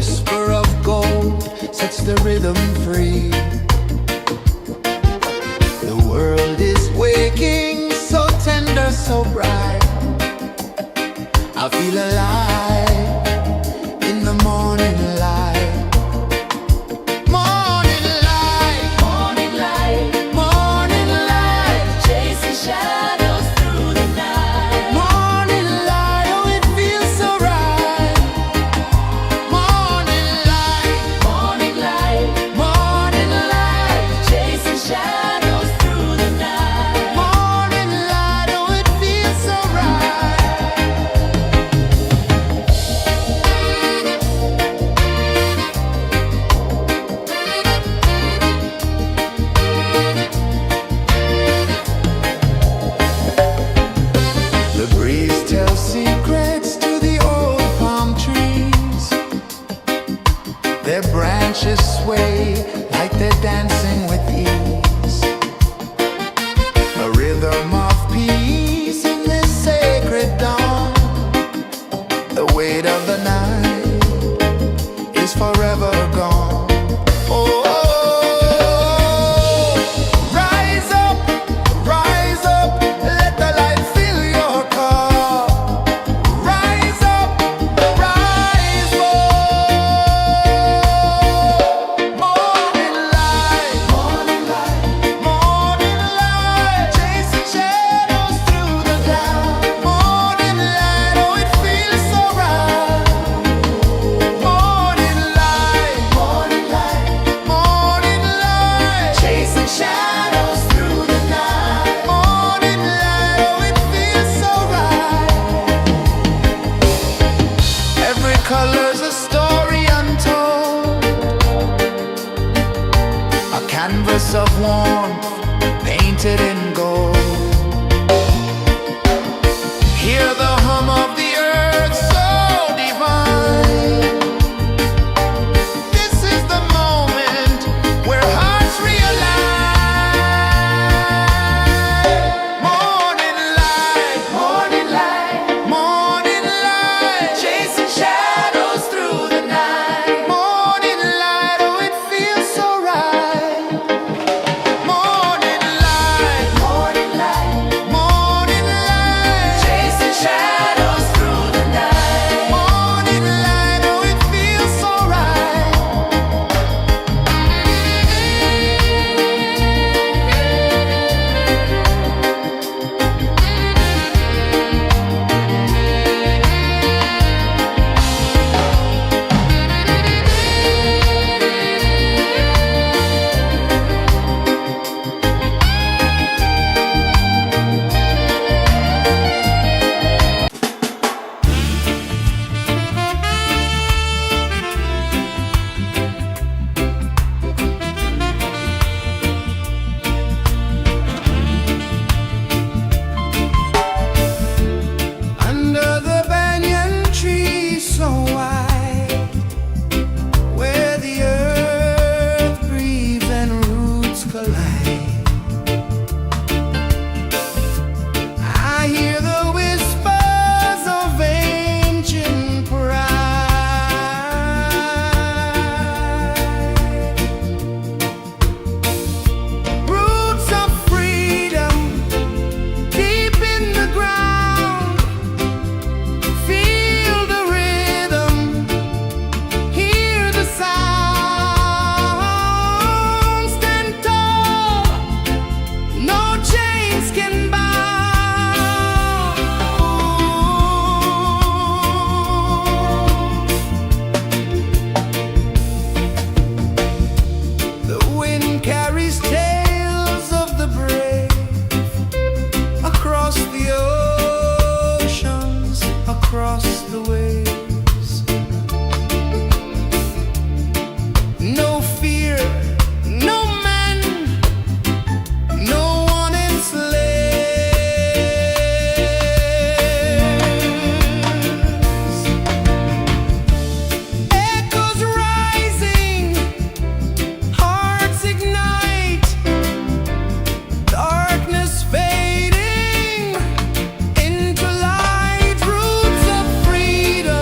whisper of gold sets the rhythm free. The world is waking, so tender, so bright. I feel alive in the morning light. Morning light, Morning light, morning light, chasing shadows through the night. morning light, oh it feels so right. Morning light, Morning light, morning light, chasing shadows through the night. morning light, oh it feels so right. The breeze tells secrets to the old palm trees. Their branches sway like they're dancing with ease. A rhythm of peace in this sacred dawn. The weight of the night is forever gone. Oh, rise up, let the light fill your cup. Rise up, rise up. Morning light, morning light, morning light, chasing shadows through the cloud. Morning light, oh it feels so right. Morning light, morning light, morning light, chasing shadows through the night. Morning light, oh it feels so right. Every color's a story untold, a canvas of warmth painted in gold. Hear the hum of the earth so divine. This is the moment where hearts realign. Morning light, morning light, morning light, chasing shadows through the night. Morning light, oh it feels so right. Morning light, morning light, morning light, chasing shadows through the night. Morning light, oh it feels so right. Under the banyan tree so wide, where the earth breathes and roots collide, I hear the whispers of ancient pride. Roots of freedom deep in the ground. Feel the rhythm, hear the sound. Stand tall, no chains can bound. The wind carries tales of the brave across the oceans, across the waves. No fear, no man, no one enslaves. Echoes rising, hearts ignite, darkness fading into light. Roots of freedom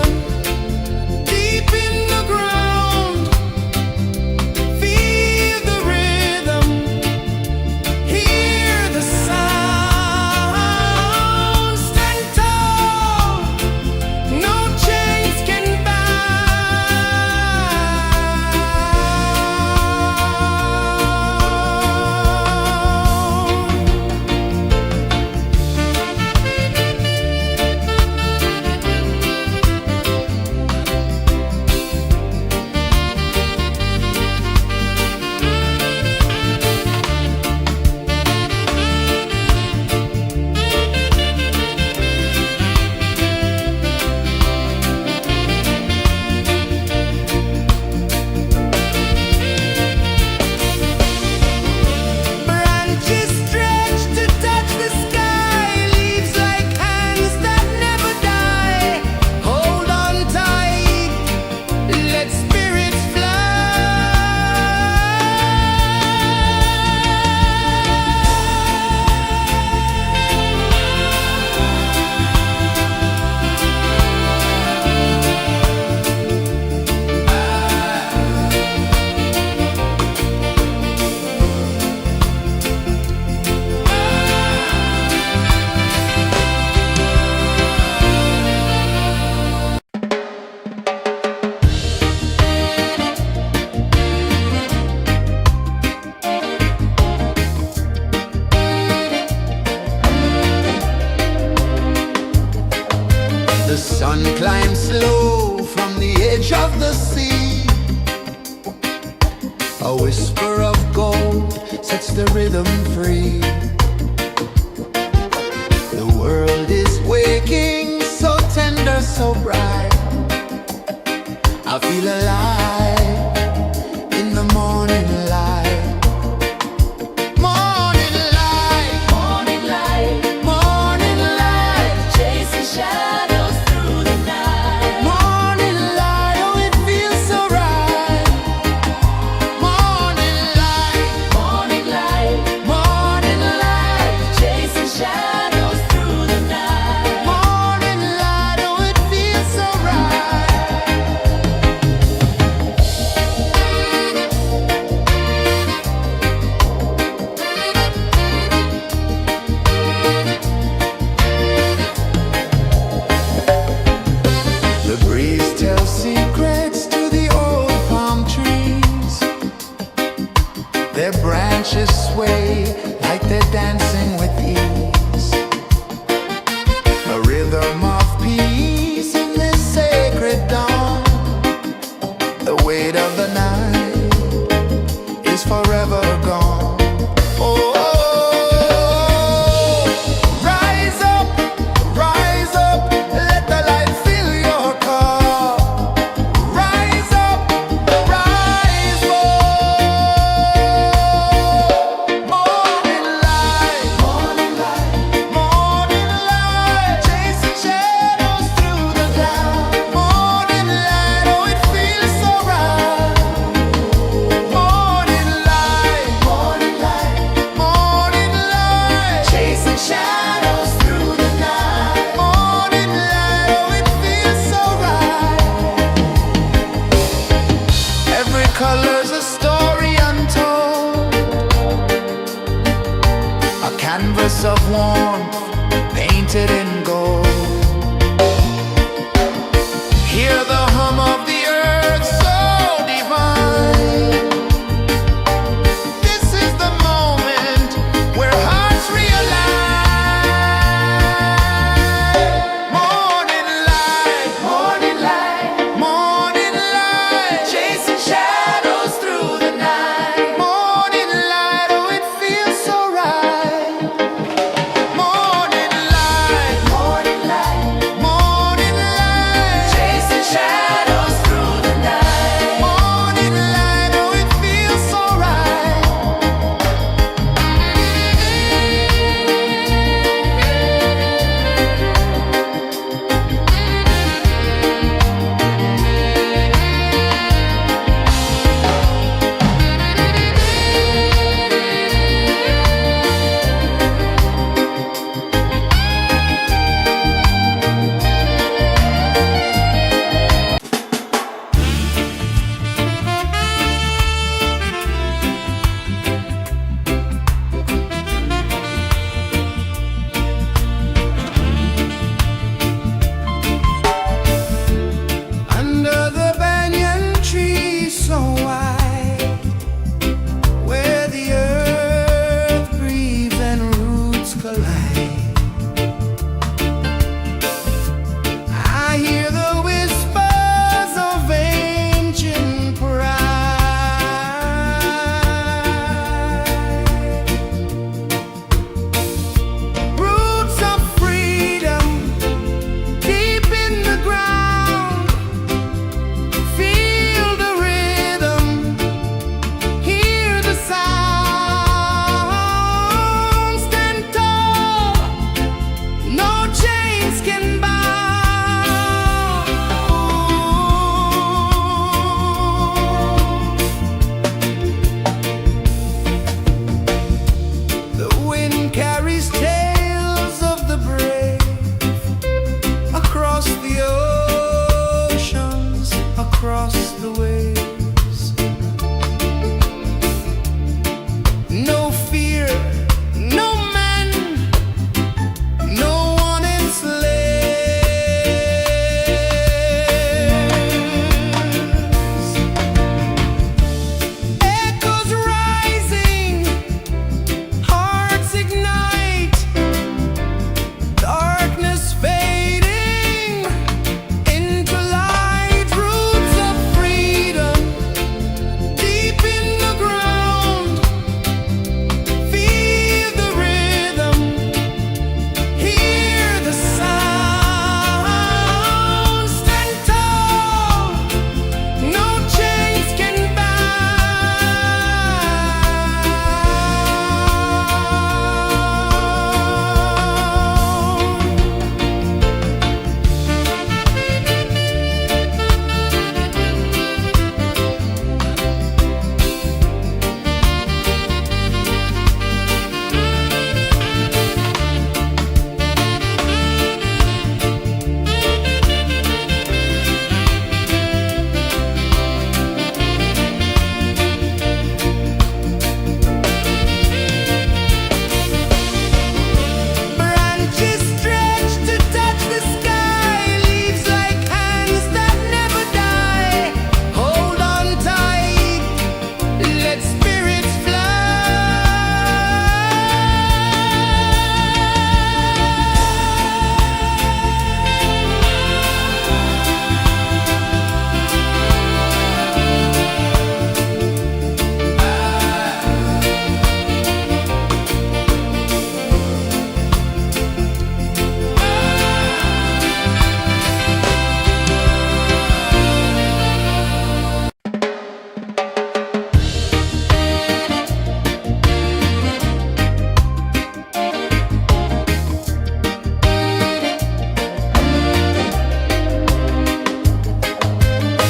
Sun climbs slow from the edge of the sea. A whisper of gold sets the rhythm free. The world is waking, so tender, so bright. I feel alive in the morning light. Morning light, Morning light, morning light, chasing shadows through the night. morning light, oh it feels so right. Morning light, Morning light, morning light.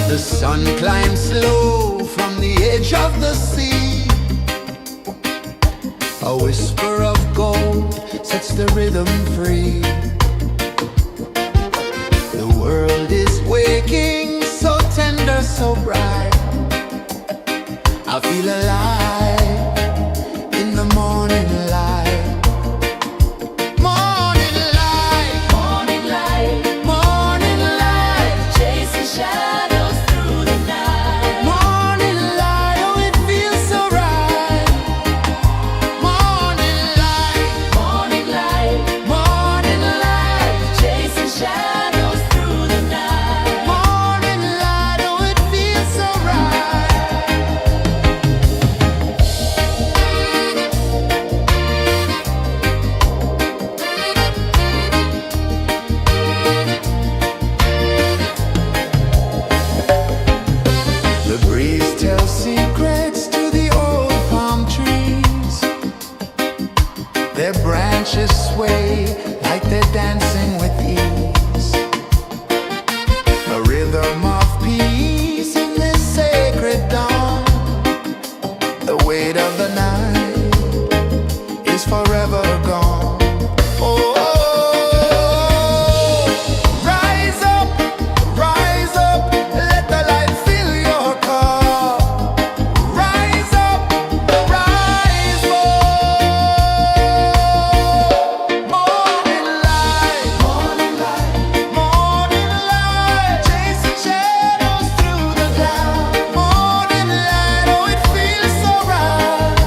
The sun climbs slow from the edge of the sea. A whisper of gold sets the rhythm free. The world is waking, so tender, so bright. I feel alive in the morning light. Morning light, Morning light, morning light, chasing shadows through the night. morning light, oh it feels so right. Morning light, Morning light, morning light, chasing shadows through the night. morning light, oh it feels so right. The breeze tells secrets to the old palm trees. Their branches sway like they're dancing with ease. A rhythm of peace in this sacred dawn. The weight of the night is forever gone. Oh, rise up, let the light fill your cup. Rise up, rise up. Morning light, morning light, morning light, chasing shadows through the cloud. Morning light, oh it feels so right.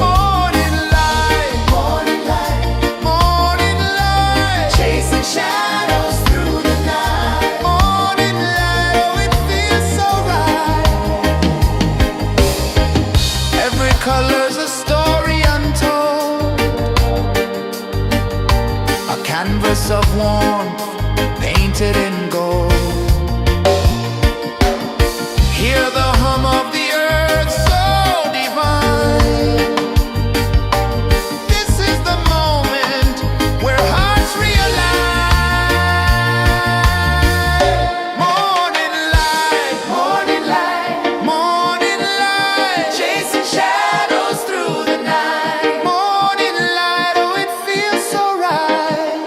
Morning light, morning light, morning light, chasing shadows through the night. Morning light, oh it feels so right. Every color's a story untold, a canvas of warmth painted in gold. Hear the hum of the earth so divine. This is the moment where hearts realign. Morning light, morning light, morning light, chasing shadows through the night. Morning light, oh it feels so right.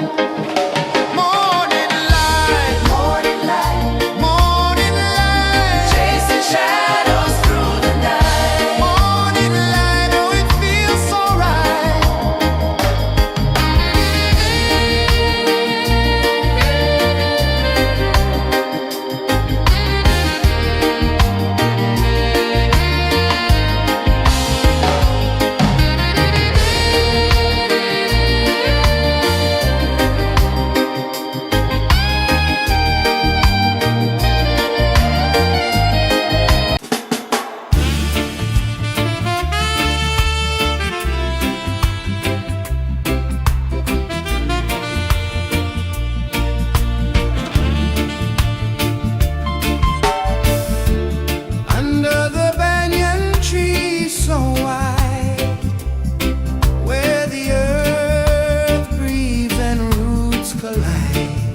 Morning light, morning light, morning light, chasing shadows through the night. Morning light, oh it feels so right. Under the banyan tree so wide, where the earth breathes and roots collide,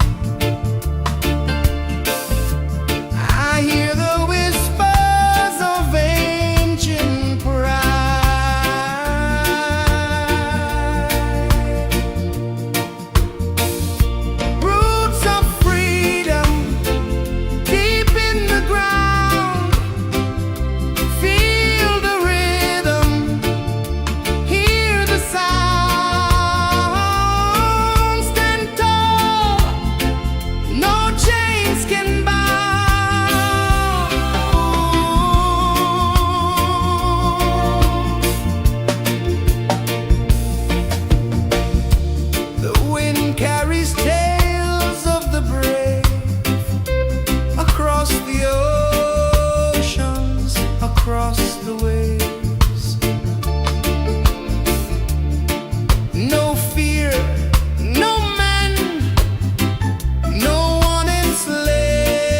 I hear the whispers of ancient pride. Roots of freedom deep in the ground. Feel the rhythm, hear the sound. Stand tall, no chains can bound. The wind carries tales of the brave across the oceans, across the waves. No fear, no man, no one enslaved.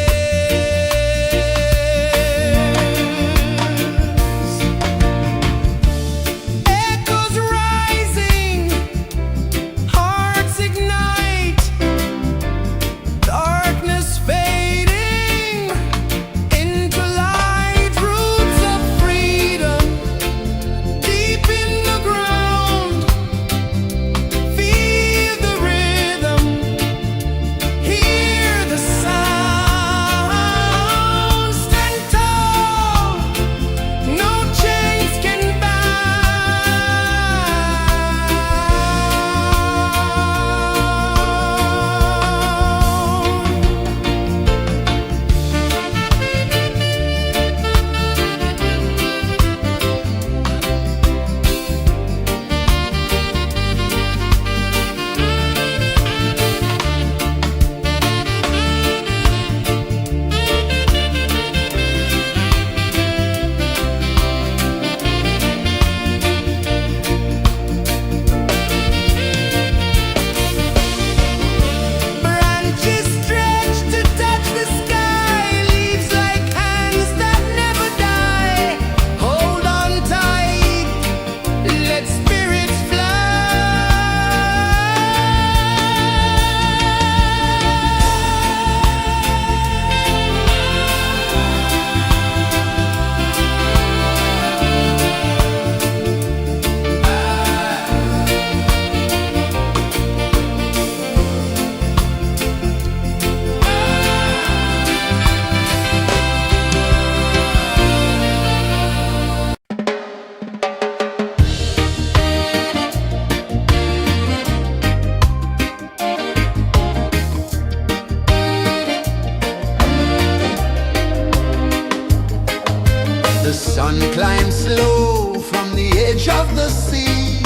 The sun climbs slow from the edge of the sea.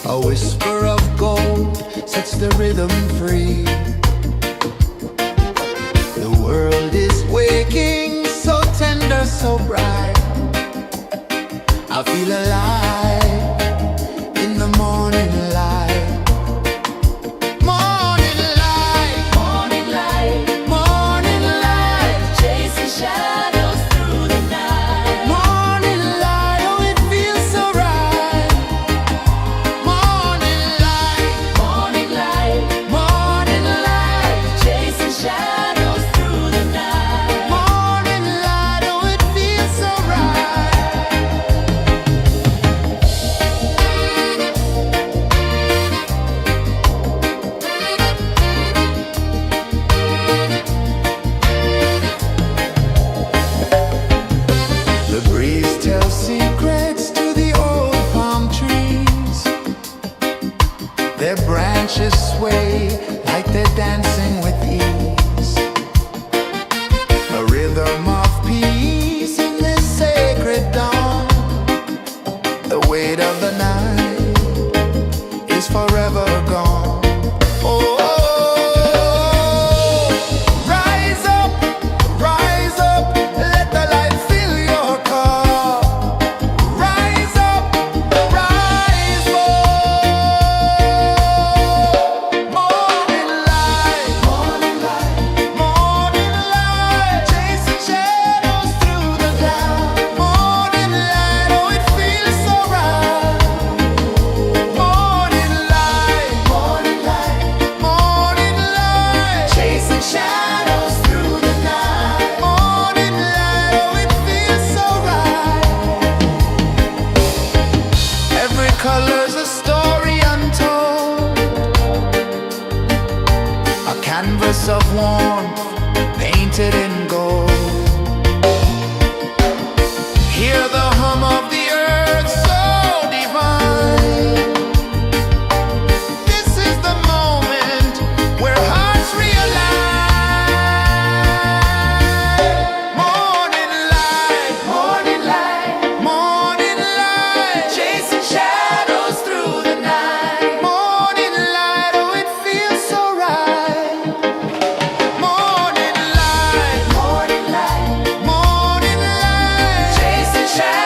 A whisper of gold sets the rhythm free. The world is waking, so tender, so bright. I feel alive in the morning light. Morning light, Morning light, morning light, chasing shadows through the night. morning light, oh it feels so right. Morning light, Morning light, morning light, chasing shadows through the night. morning light, oh it feels so right. The breeze tells secrets to the old palm trees. Their branches sway like they're dancing with ease. A rhythm of peace in this sacred dawn. The weight of the night is forever gone. Oh, rise up, let the light fill your cup. Rise up, rise up. Morning light, morning light, morning light, chasing shadows through the cloud. Morning light, oh it feels so right. Morning light, morning light, morning light, chasing shadows through the night. Morning light, oh it feels so right. Every color's a story untold, a canvas of warmth painted in gold. Hear the hum of the earth so divine. This is the moment where hearts realign. Morning light, morning light, morning light, chasing shadows through the night. Morning light, oh it feels so right. Morning light, morning light, morning light, chasing shadows.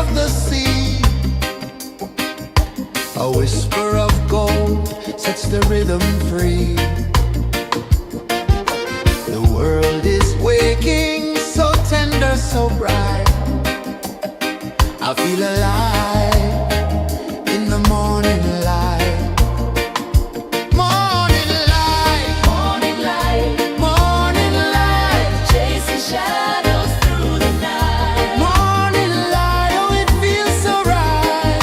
of the sea. A whisper of gold sets the rhythm free. The world is waking, so tender, so bright. I feel alive in the morning light. Morning light, Morning light, morning light, chasing shadows through the night. morning light, oh it feels so right.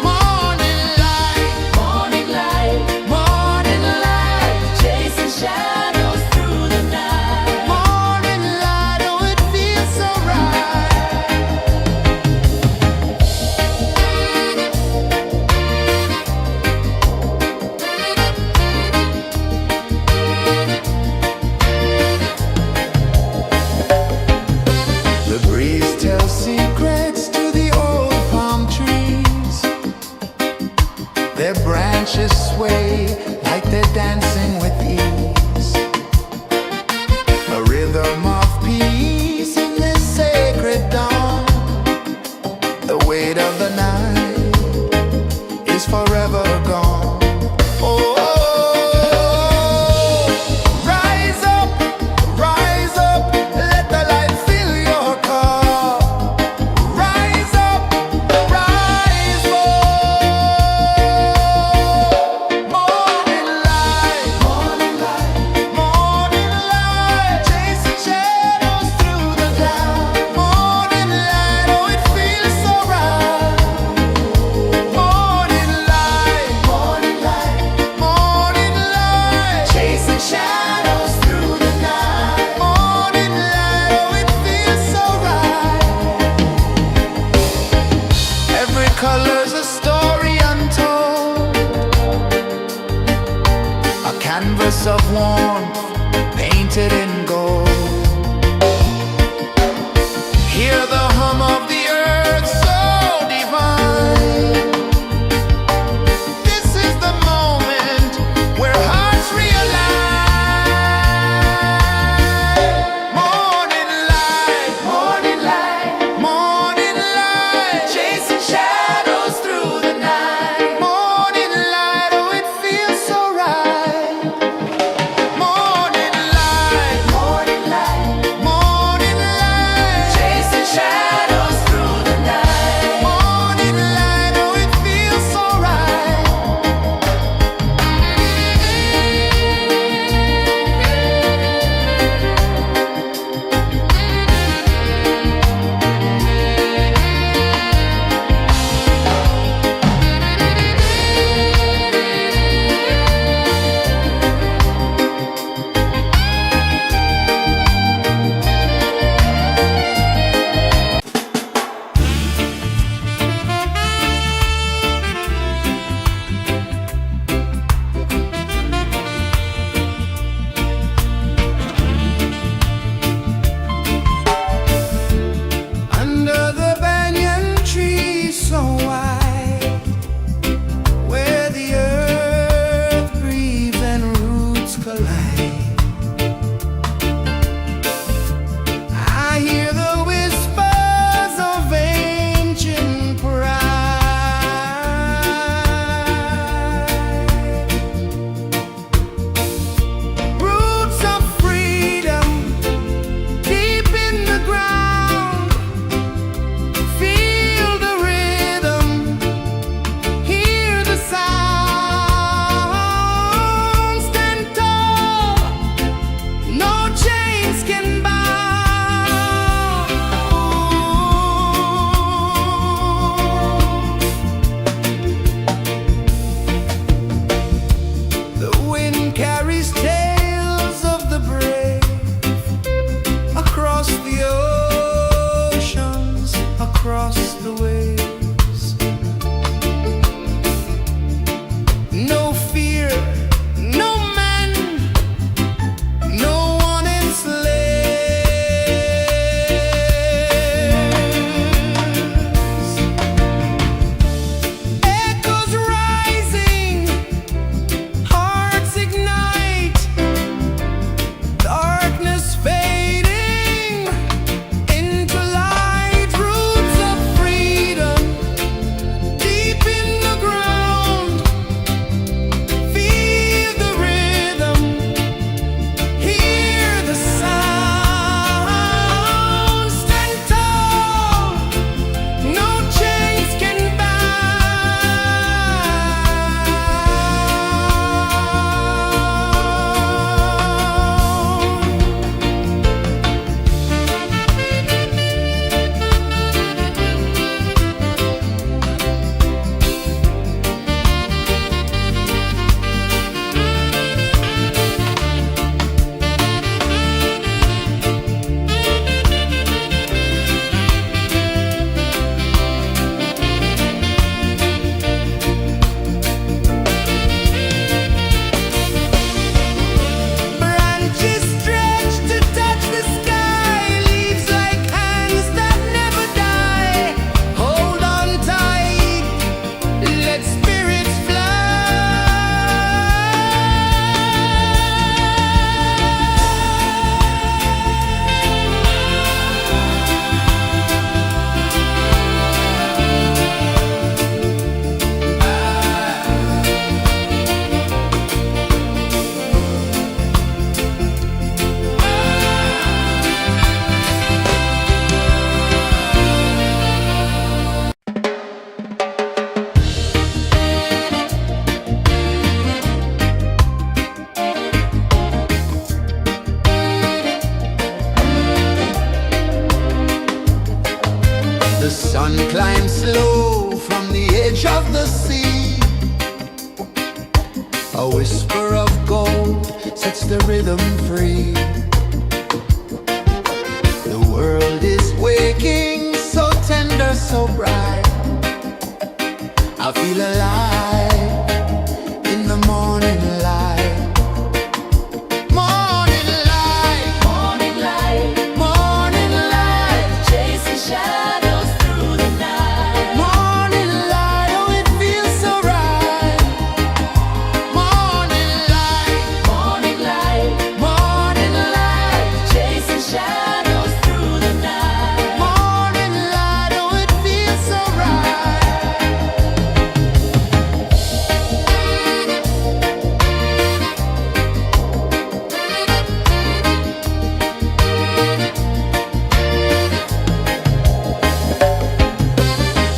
Morning light, Morning light, morning light, chasing shadows through the night. morning light, oh it feels so right. The breeze tells secrets to the old palm trees. Their branches sway like they're dancing with ease. A rhythm of peace in this sacred dawn. The weight of the night is forever gone. Oh, rise up, let the light fill your cup. Rise up, rise up. Morning light, morning light, morning light, chasing shadows through the cloud. Morning light, oh it feels so right. Morning light, morning light, morning light, chasing shadows through the night. Morning light, oh it feels so right. Every color's a story untold, a canvas of warmth painted in gold. Hear the hum of the earth so divine. This is the moment where hearts realign. Morning light, morning light, morning light, chasing shadows through the night. Morning light, oh it feels so right. Morning A whisper of gold sets the rhythm free. The world is waking, so tender, so bright. I feel alive in the morning light. Morning light, Morning light, morning light, chasing shadows through the night. morning light. Oh, it feels so right. Morning light, Morning light, morning light, chasing shadows through the night. morning light. Oh, it feels so right.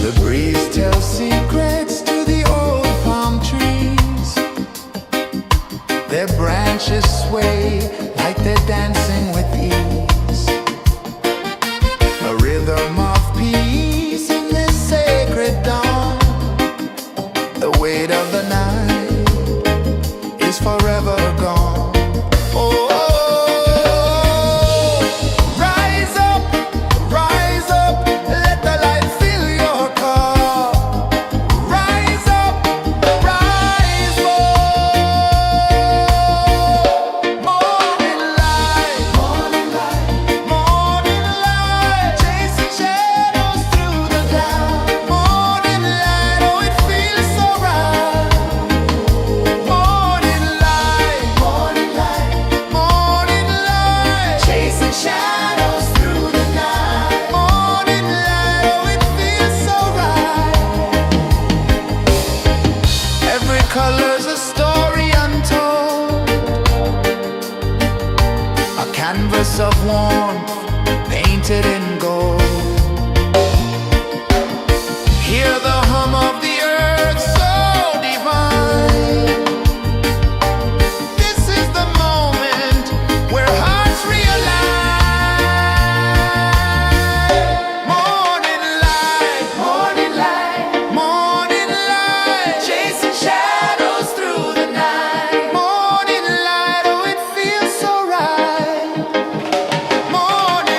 The breeze tells secrets to the old palm trees. Their branches sway like they're dancing with ease. A rhythm of peace in this sacred dawn. The weight of the night is forever gone. Oh, rise up, let the light fill your cup. Rise up, rise more. Morning light, morning light, chasing shadows through the cloud. Morning light, oh, it feels so right. Morning light, morning light, chasing shadows through the night. Morning light, oh, it feels so right. Every color's a story untold, a canvas of warmth painted in gold. Hear the hum of the earth so divine. This is the moment where hearts realign. Morning light, morning light, chasing shadows through the night. Morning light, oh, it feels so right. Morning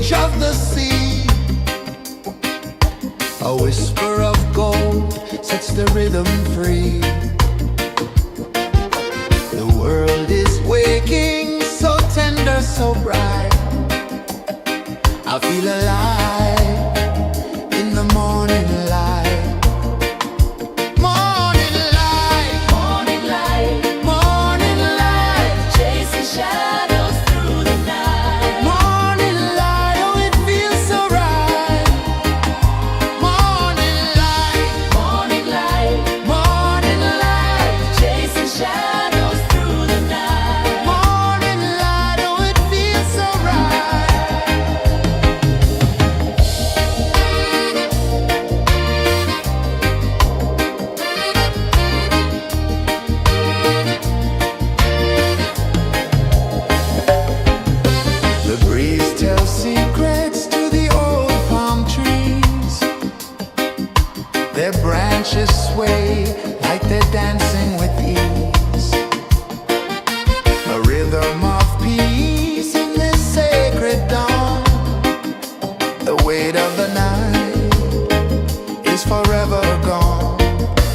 edge of the sea. A whisper of gold sets the rhythm free. The world is waking, so tender, so bright. I feel alive in the morning light. Morning light, Morning light, morning light, chasing shadows through the night. morning light, oh it feels so right. Morning light, Morning light, morning light, chasing shadows through the night. morning light, oh it feels so right. The breeze tells secrets to the old palm trees. Their branches sway like they're dancing with ease. A rhythm of peace in this sacred dawn. The weight of the night is forever gone.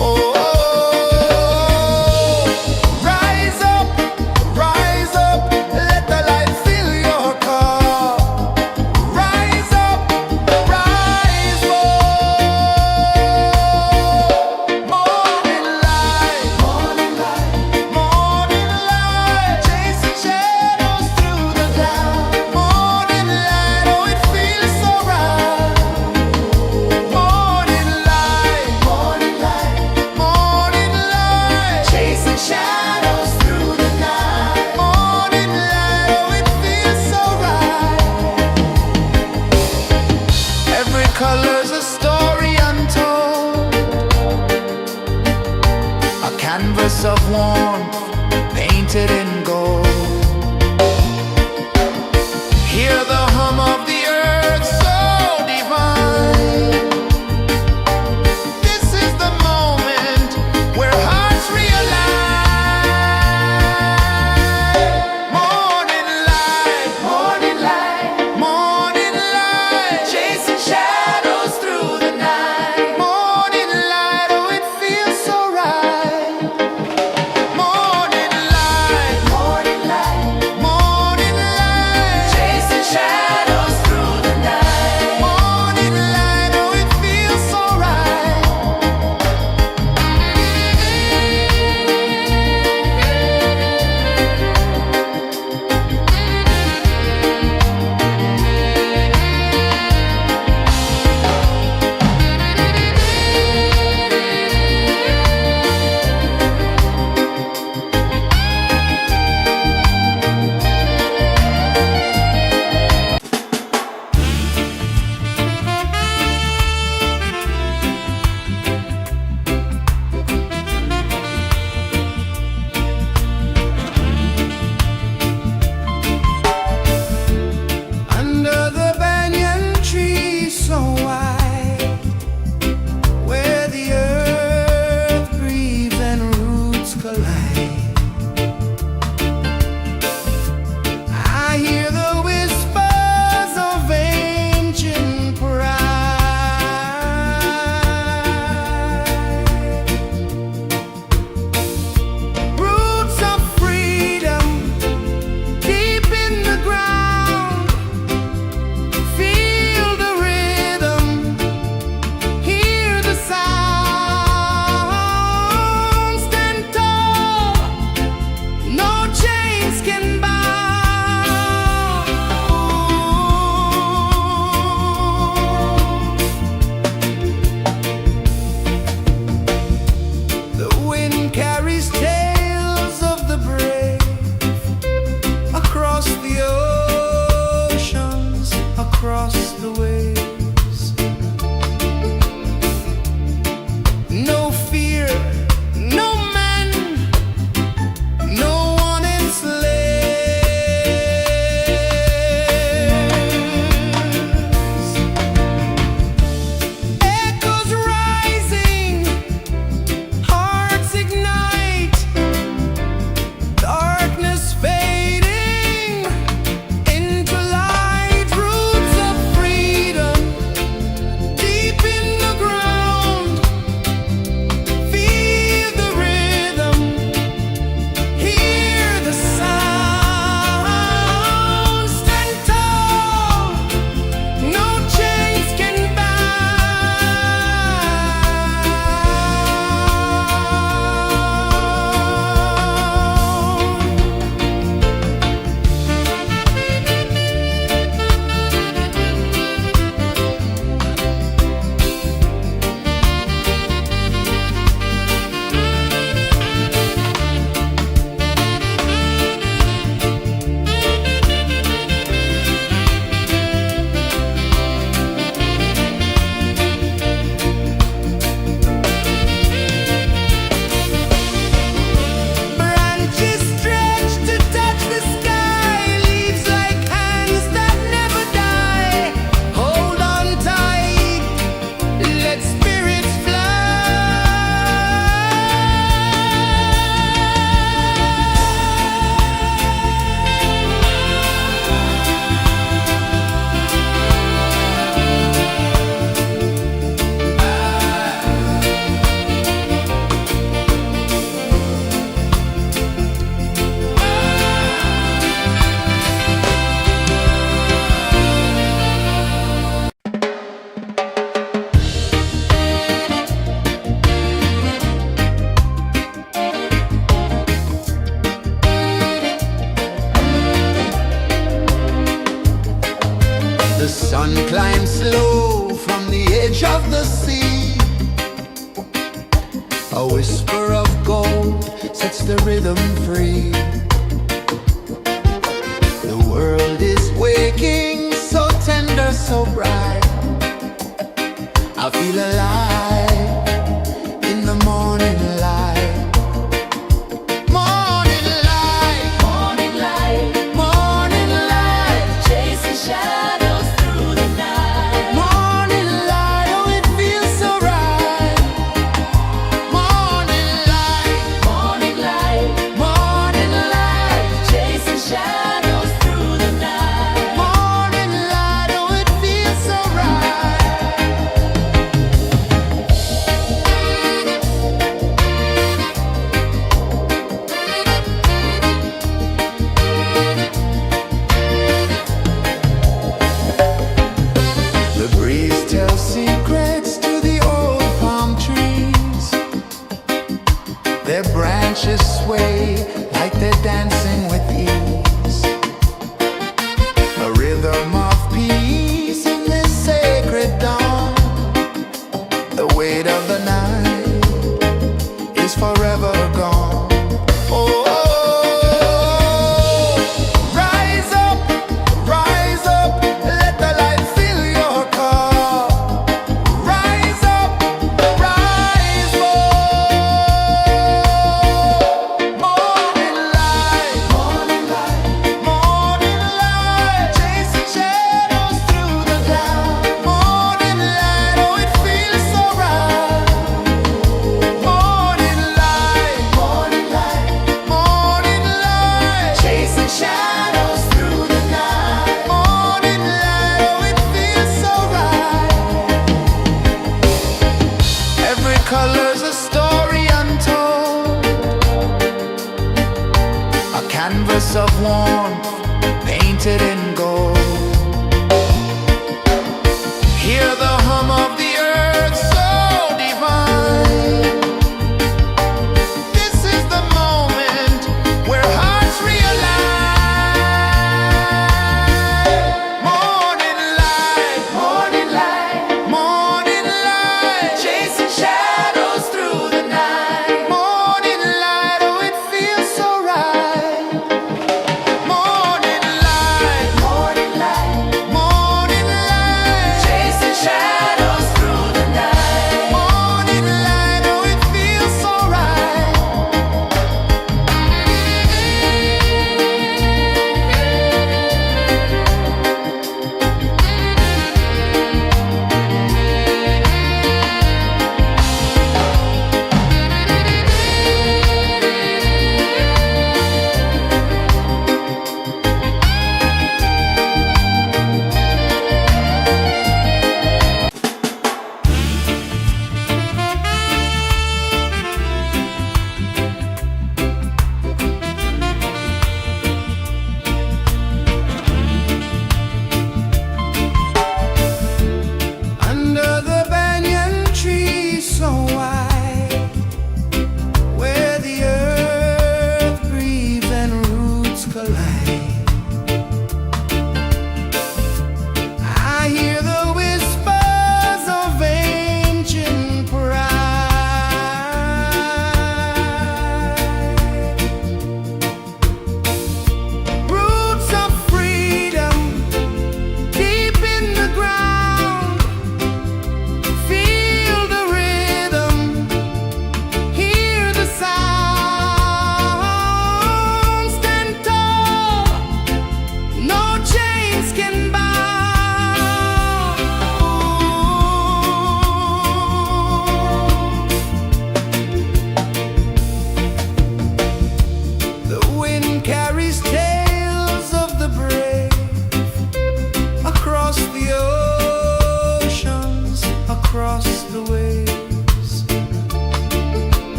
Oh, rise up, let the light fill your cup. Rise up, rise up. Morning light, morning light, morning light, chasing shadows through the cloud. Morning light, oh it feels so right. Morning light, morning light, morning light, chasing shadows through the night. Morning light, oh it feels so right. Every color's a story untold, a canvas of warmth painted in gold. Hear the hum of the earth so divine. This is the moment where hearts realign. Morning light, morning light, morning light, chasing shadows through the night. Morning light, oh it feels so right. Morning light, morning The sun climbs slow from the edge of the sea. A whisper of gold sets the rhythm free. The world is waking, so tender, so bright. I feel alive in the morning light. Morning light, Morning light, morning light, chasing shadows through the night. morning light, oh it feels so right. Morning light, Morning light, morning light, chasing shadows through the night. morning light, oh it feels so right.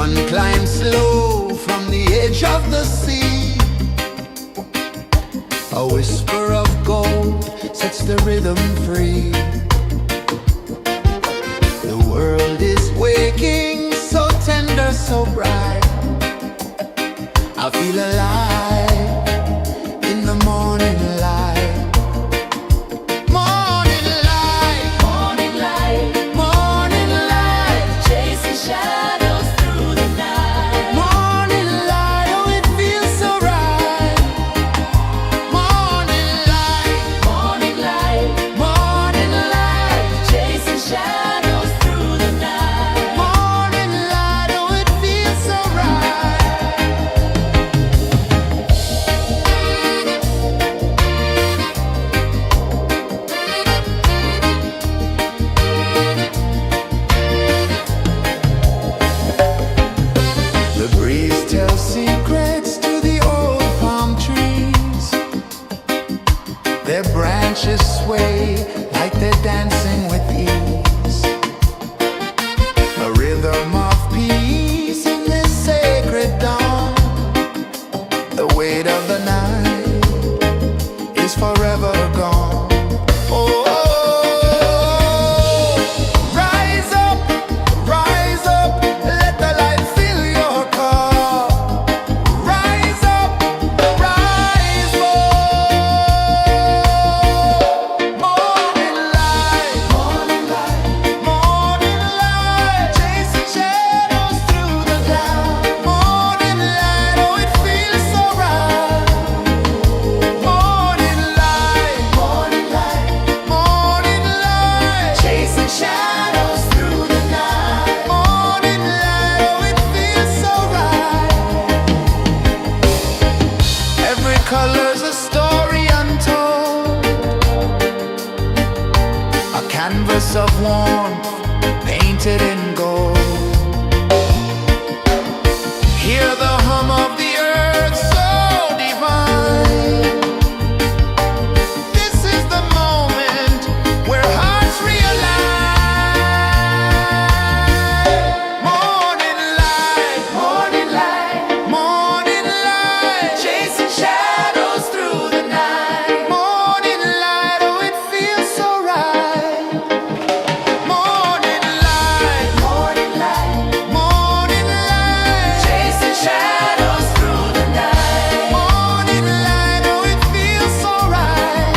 sun climbs slow from the edge of the sea. A whisper of gold sets the rhythm free. The world is waking, so tender, so bright. I feel alive in the morning light. Morning light, Morning light, morning light, chasing shadows through the night. morning light, oh it feels so right. Morning light, Morning light, morning light, chasing shadows through the night. morning light, oh it feels so right. The breeze tells secrets to the old palm trees. Their branches sway like they're dancing with ease. A rhythm of peace in this sacred dawn. The weight of the night is forever gone. Oh, rise up, let the light fill your car. Rise up, rise up. Morning light, morning light, morning light, chasing shadows through the cloud. Morning light, oh it feels so right. Morning light, morning light, morning light, chasing shadows through the night. Morning light, oh it feels so right. Every color's a story untold, a canvas of warmth painted in gold. Hear the hum of the earth so divine. This is the moment where hearts realign. Morning light, morning light, morning light, chasing shadows through the night. Morning light, oh it feels so right. Morning light, morning light, morning light, chasing shadows through the night. Morning light, oh it feels so right.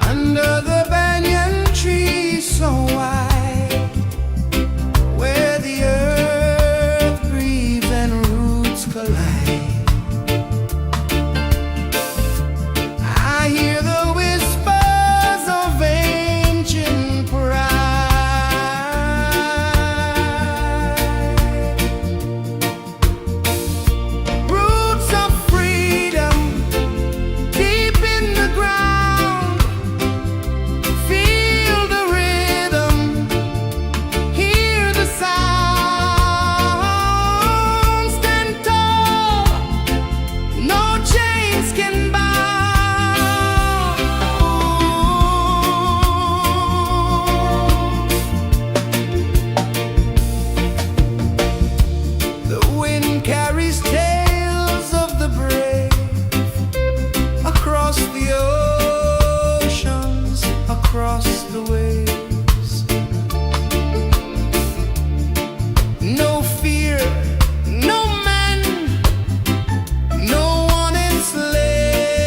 Under the banyan tree so wide, where the earth breathes and roots collide, I hear the whispers of ancient pride. Roots of freedom deep in the ground. Feel the rhythm, hear the sound. Stand tall, no chains can bound. The wind carries tales of the brave across the oceans, across the waves. No fear, no man, no one enslaved.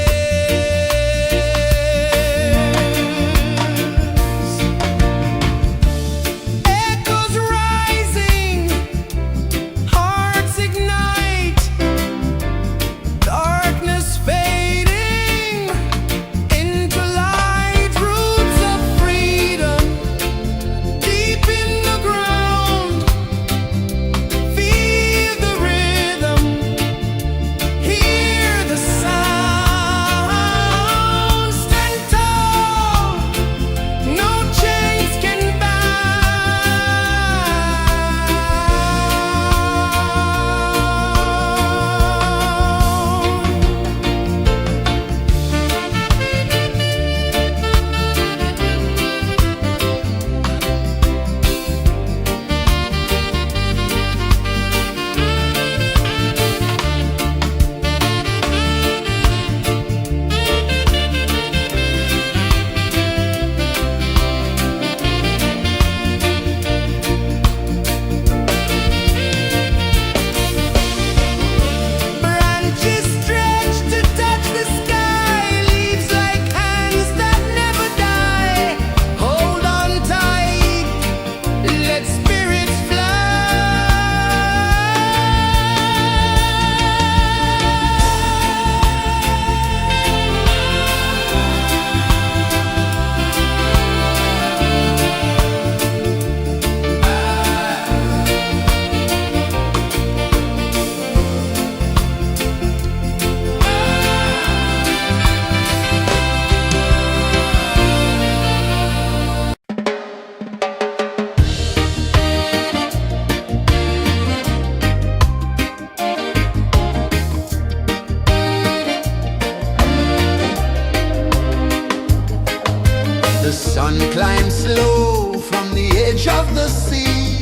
The sun climbs slow from the edge of the sea.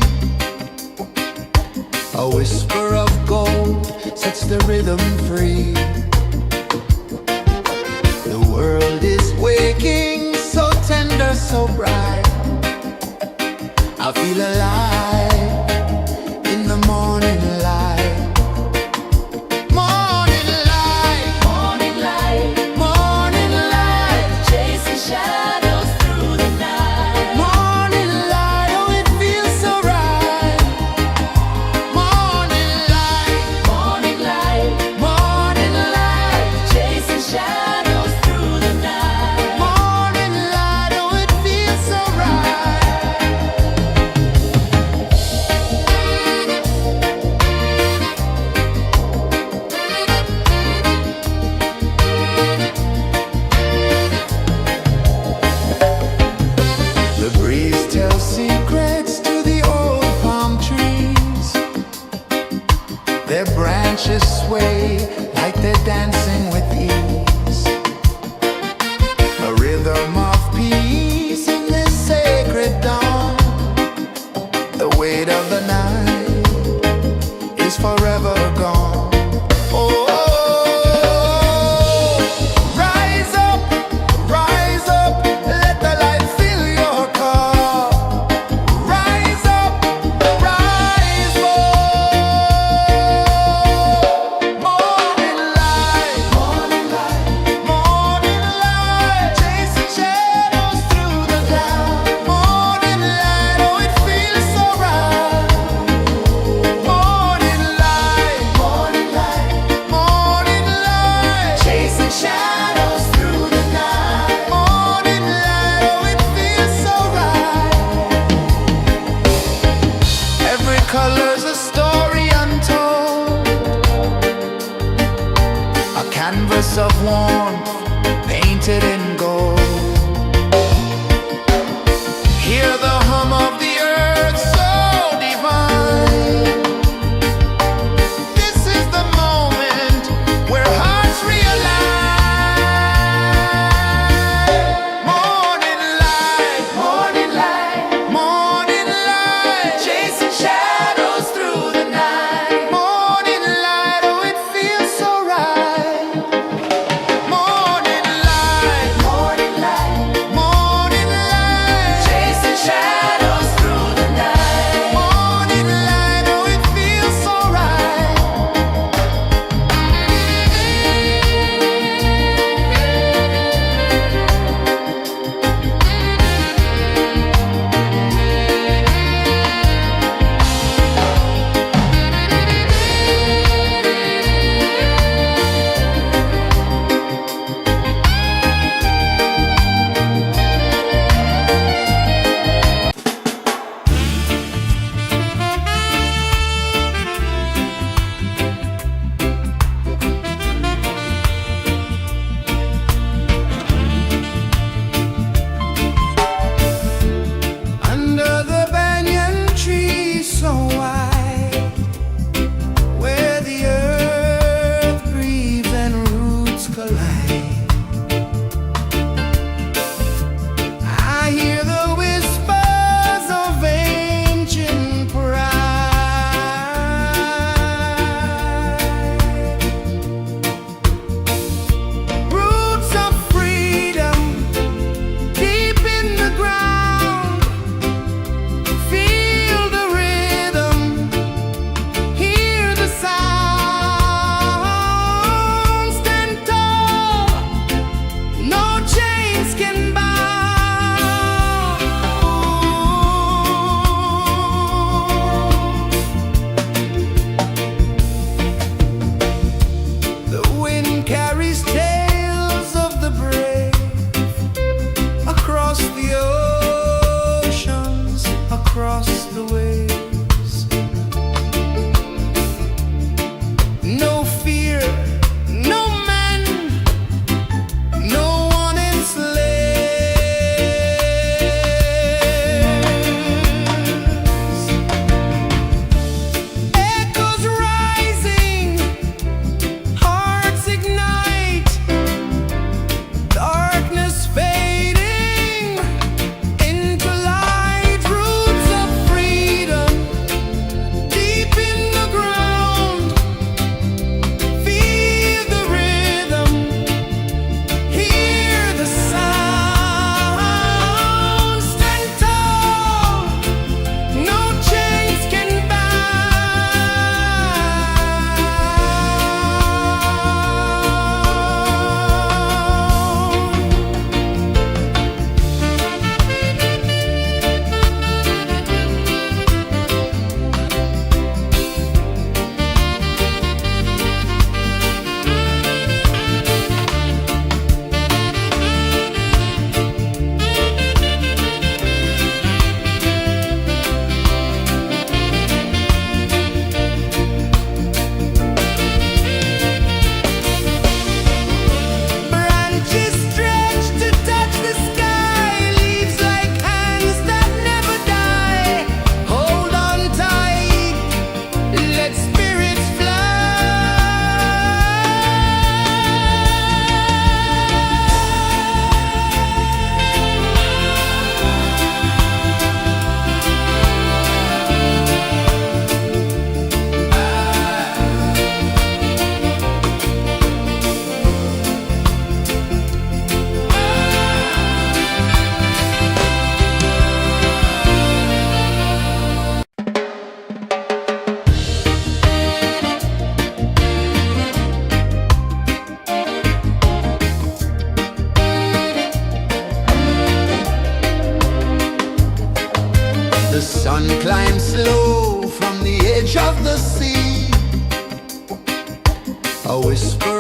A whisper of gold sets the rhythm free. The world is waking, so tender, so bright. I feel alive in the morning light. Morning light, Morning light, morning light, chasing shadows through the night. morning light, oh it feels so right. Morning light, Morning light, morning light, chasing shadows through the night. morning light, oh it feels so right. The breeze tells secrets to the old palm trees. Their branches sway like they're dancing with ease. A rhythm of peace in this sacred dawn. The weight of the night is forever gone. Oh, rise up, let the light fill your car. Rise up, rise more. Morning light, morning light, morning light, chasing shadows through the cloud. Morning light, oh it feels so right. Morning light, morning light, morning light, chasing shadows through the night. Morning light, oh it feels so right. Every color's a story untold, a canvas of warmth painted in gold. Hear the hum of the earth so divine. This is the moment where hearts realign. Morning light, morning light, morning light, chasing shadows through the night. Morning light, oh it feels so right. Morning light, morning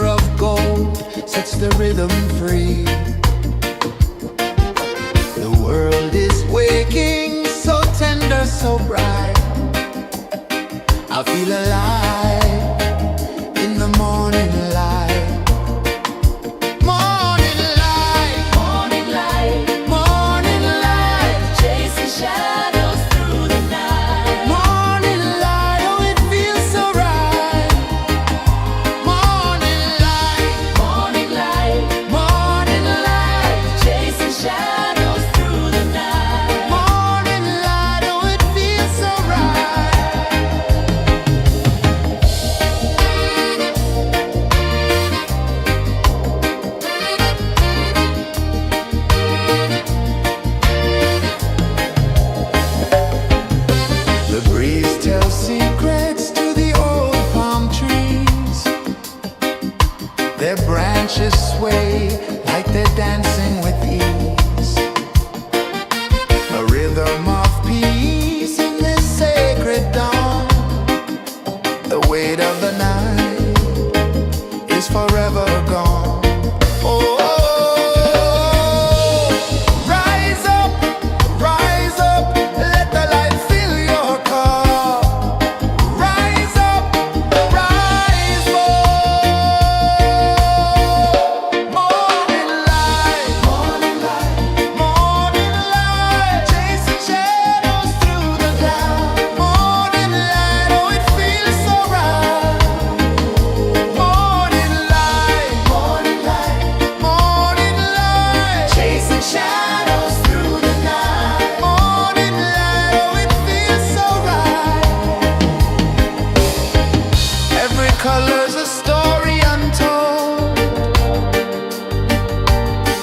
fire of gold sets the rhythm free. The world is waking, so tender, so bright. I feel alive in the morning light. Morning light, Morning light, morning light, chasing shadows through the night. morning light, oh it feels so right. Morning light, Morning light, morning light, chasing shadows through the night. morning light, oh it feels so right. The breeze tells secrets to the old palm trees. Their branches sway like they're dancing with ease. A rhythm of peace in this sacred dawn. The weight of the night is forever gone. Oh, rise up, let the light fill your cup. Rise up, rise more. Morning light, morning light, morning light, chasing shadows through the cloud. Morning light, oh it feels so right. Morning light, morning light, morning light, chasing shadows through the night. Morning light, oh it feels so right. Every color's a story untold,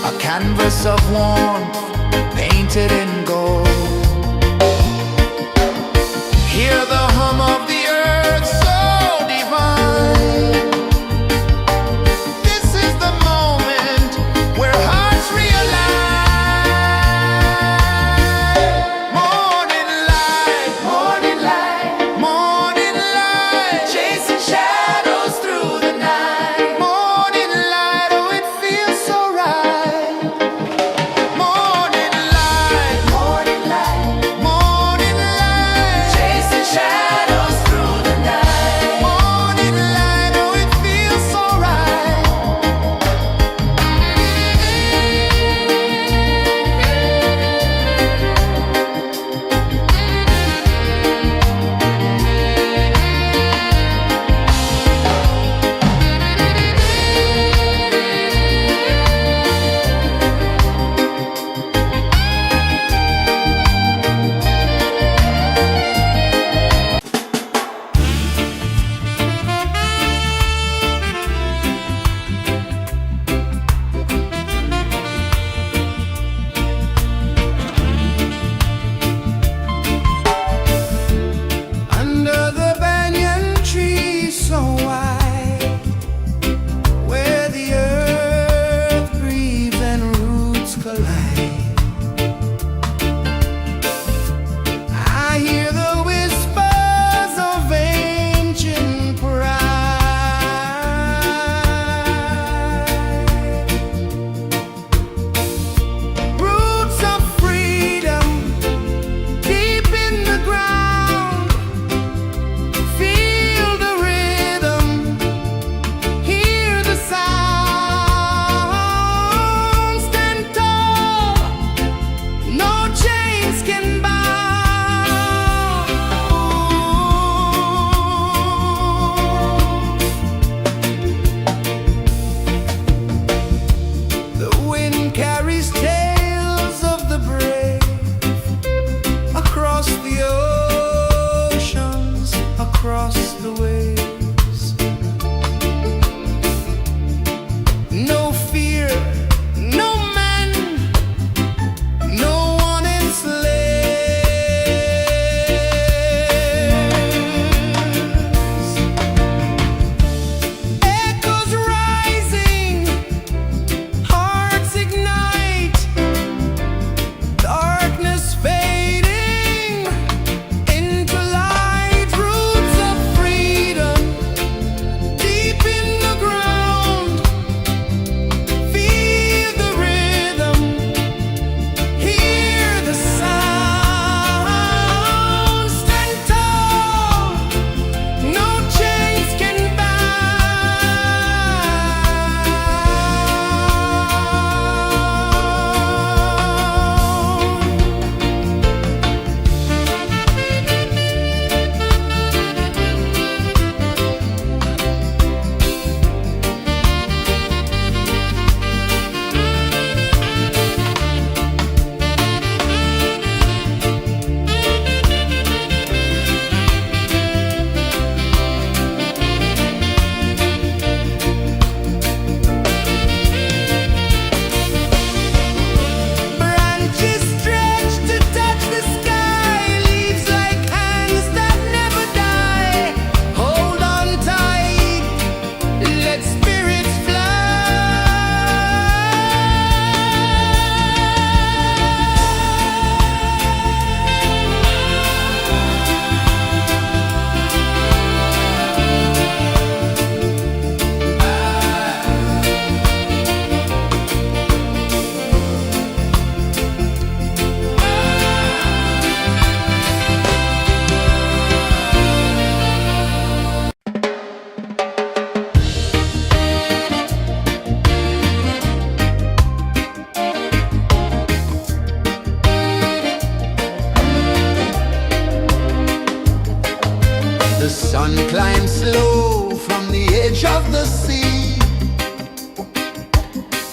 a canvas of warmth painted in gold. Hear the hum of the earth so divine. This is the moment where hearts realign. Morning light, morning light, morning light, chasing shadows through the night. Morning light, oh it feels so right. Morning light,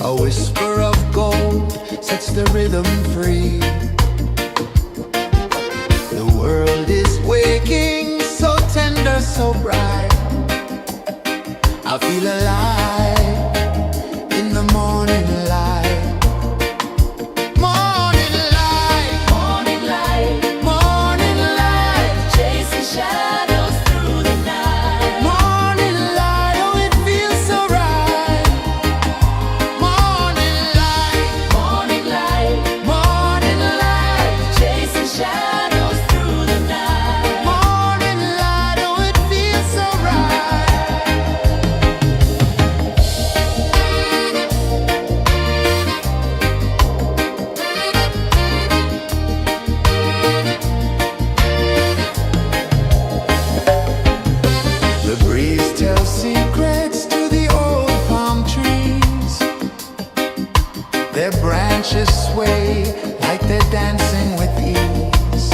A whisper of gold sets the rhythm free. The world is waking, so tender, so bright. I feel alive in the morning light. Morning light, Morning light, morning light, chasing shadows through the night. morning light. Oh, it feels so right. Morning light, Morning light, morning light, chasing shadows through the night. morning light. Oh, it feels so right. The breeze tells secrets to the old palm trees. Their branches sway like they're dancing with ease.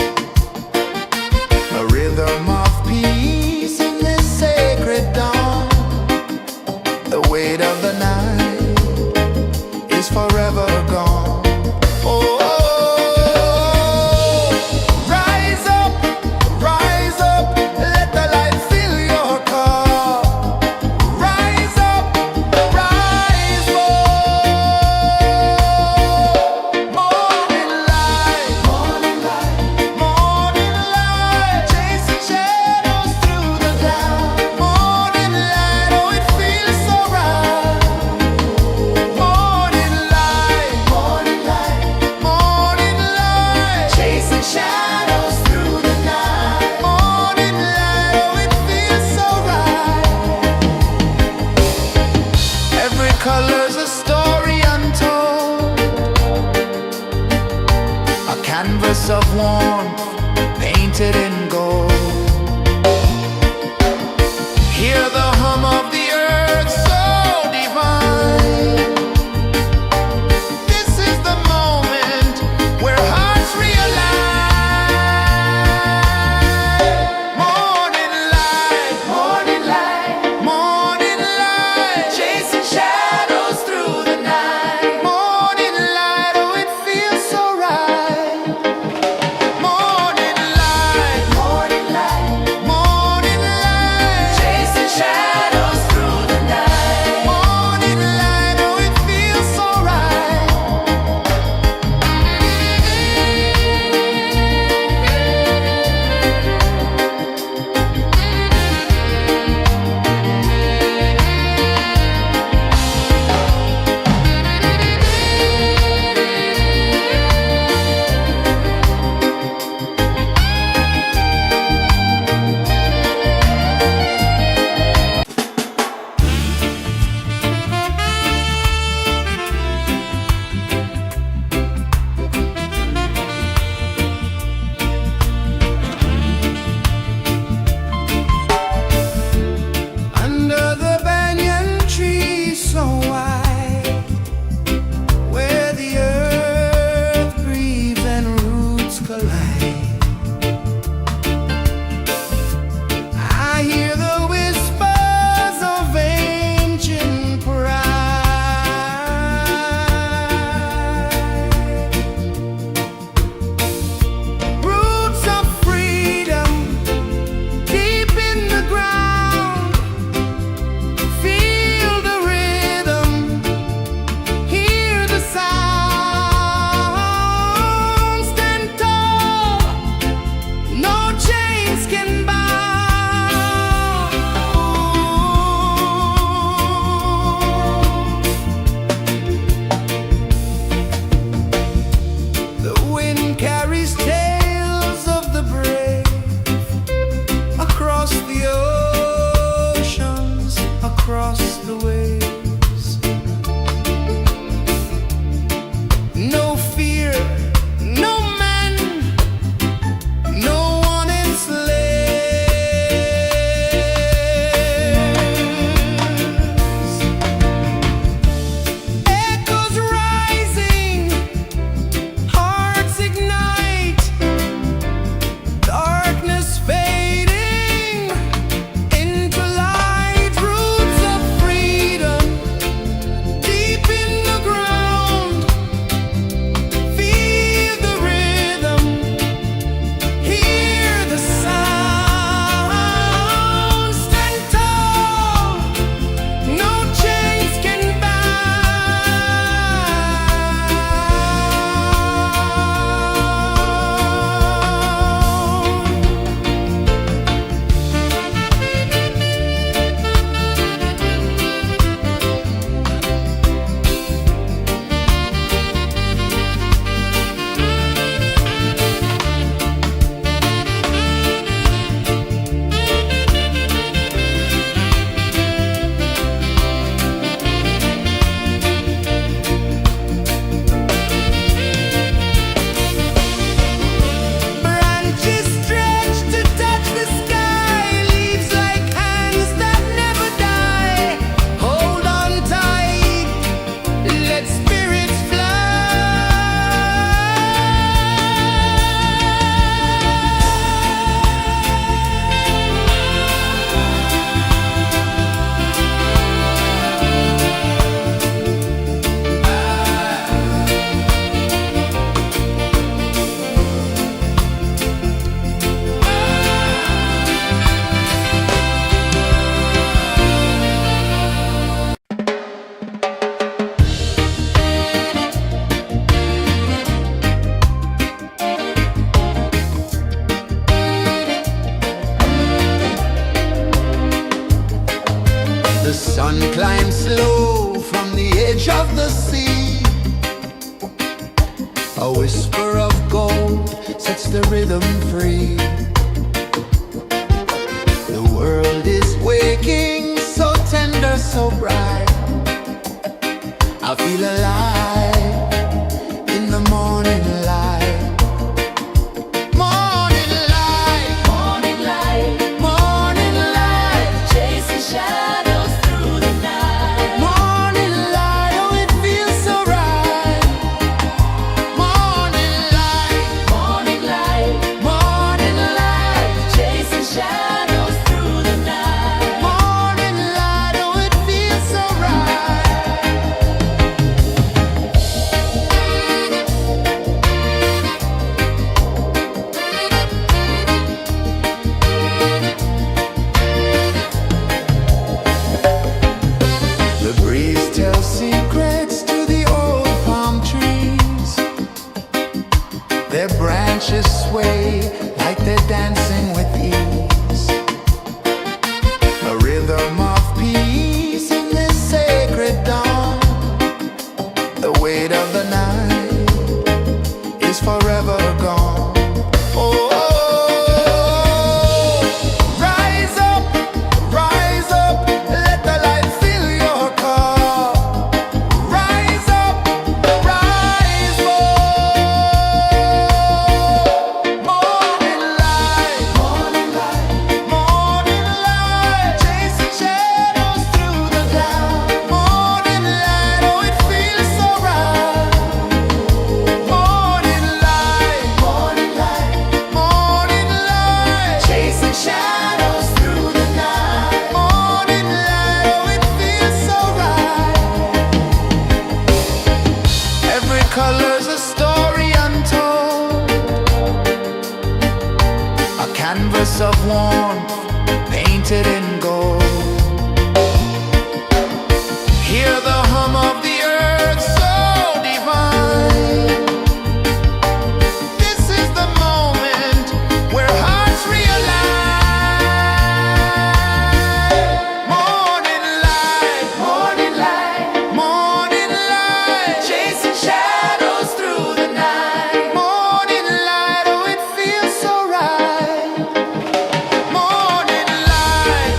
A rhythm of peace in this sacred dawn. The weight of the night is forever gone. Oh, rise up, let the light fill your cup. Rise up, rise more. Morning light, morning light, morning light, chasing shadows through the cloud. Morning light, oh, it feels so right. Morning light, morning light, morning light, chasing shadows through the night. Morning light, oh, it feels so right. Every color's a story untold, a canvas of warmth painted in gold. Hear the hum of the earth so divine. This is the moment where hearts realign. Morning light, morning light, morning light, chasing shadows through the night. Morning light, oh, it feels so right. Morning light, edge of the sea. A whisper of gold sets the rhythm free. The world is waking, so tender, so bright. I feel alive in the morning light. Morning light, Morning light, morning light, chasing shadows through the night. morning light, oh it feels so right. Morning light, Morning light, morning light, chasing shadows through the night. morning light, oh it feels so right. The breeze tells secrets to the old palm trees. Their branches sway like they're dancing with ease. A rhythm of peace in this sacred dawn. The weight of the night is forever gone. Oh, rise up, let the light fill your cup. Rise up, rise up. Morning light, morning light, morning light, chasing shadows through the cloud. Morning light, oh it feels so right. Morning light, morning light, morning light, chasing shadows through the night. Morning light, oh it feels so right. Every color's a story untold, a canvas of warmth painted in gold. Hear the hum of the earth so divine. This is the moment where hearts realign. Morning light, morning light, morning light, chasing shadows through the night. Morning light, oh it feels so right. Morning light,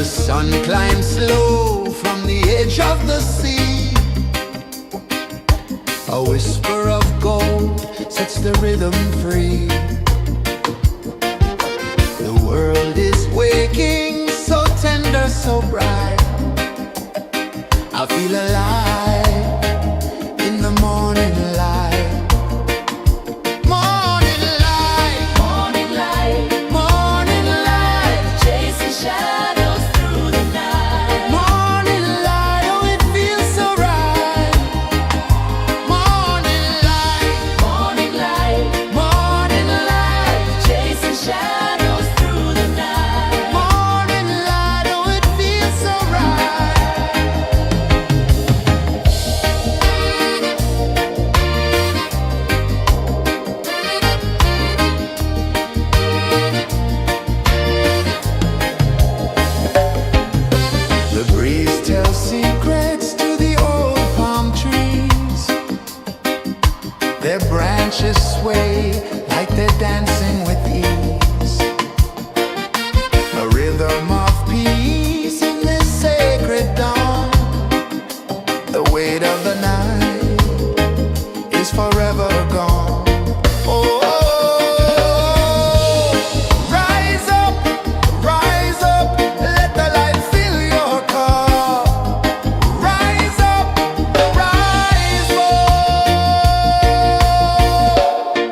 The sun climbs slow from the edge of the sea. A whisper of gold sets the rhythm free. The world is waking, so tender, so bright. I feel alive in the morning light. Morning light, Morning light, morning light, chasing shadows through the night. morning light, oh it feels so right. Morning light, Morning light, morning light, chasing shadows through the night. morning light, oh it feels so right. The breeze tells secrets to the old palm trees. Their branches sway like they're dancing with ease. A rhythm of peace in this sacred dawn. The weight of the night is forever gone. Oh, rise up, let the light fill your cup. Rise up, rise up.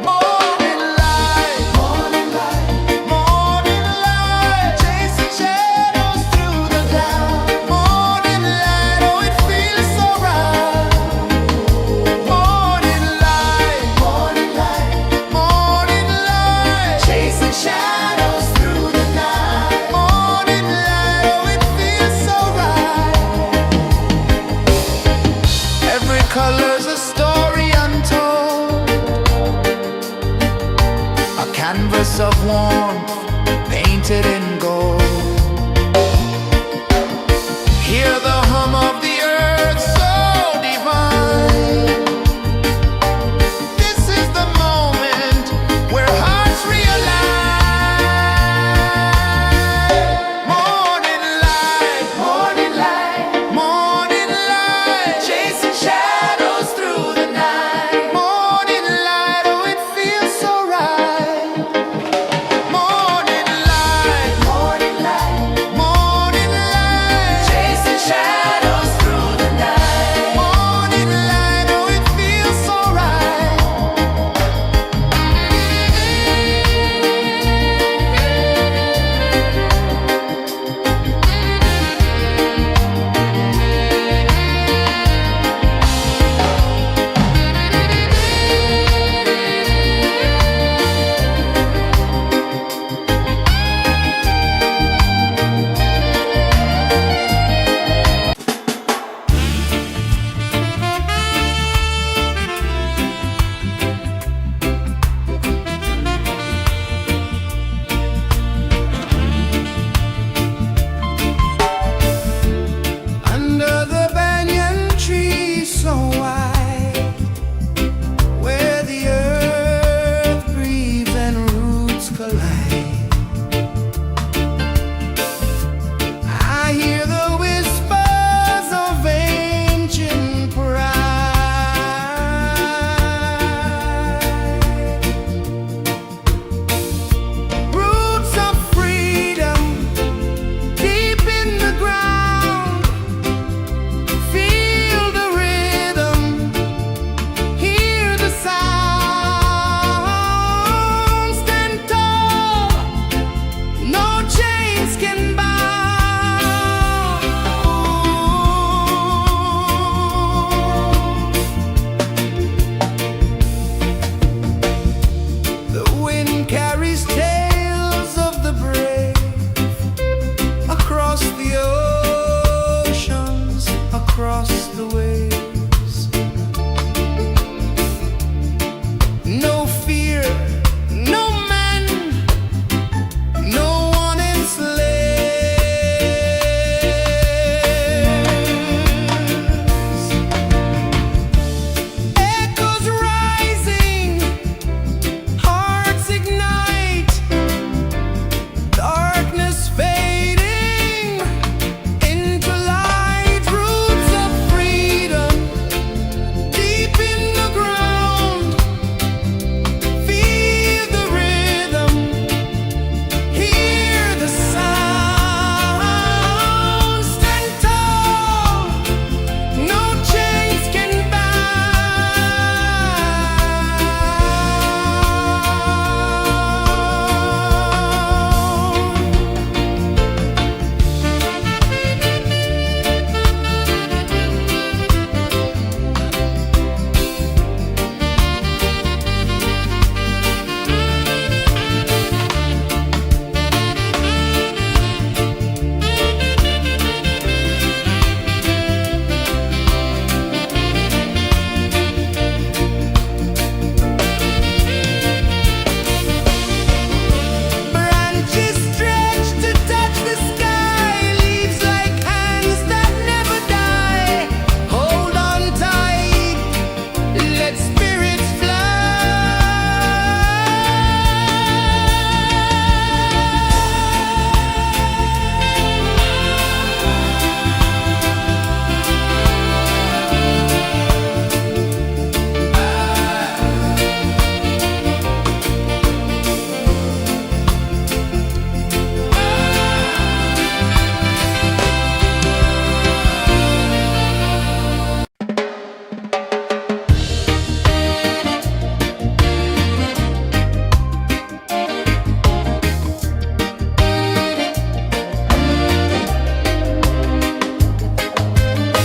Morning light, morning light, chasing shadows through the cloud. Morning light, oh it feels so right. Morning light, chasing shadows through the night. Morning light, oh it feels so right. Every color's a story untold, a canvas of warmth painted in gold. Hear the hum of the earth so divine. This is the moment where hearts realign. Morning light, morning light, chasing shadows through the night. Morning light, oh it feels so right.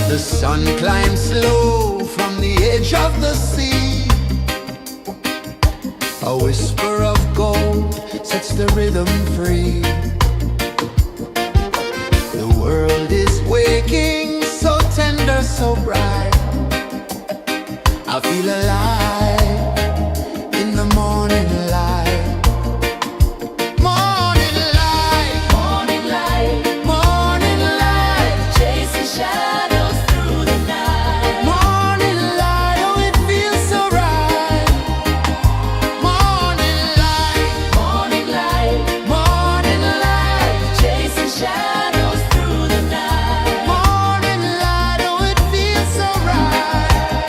The sun climbs slow from the edge of the sea. A whisper of gold sets the rhythm free. The world is waking, so tender, so bright. I feel alive in the morning light. Morning light, Morning light, morning light, chasing shadows through the night. morning light, oh it feels so right. Morning light, Morning light, morning light, chasing shadows through the night. morning light, oh it feels so right.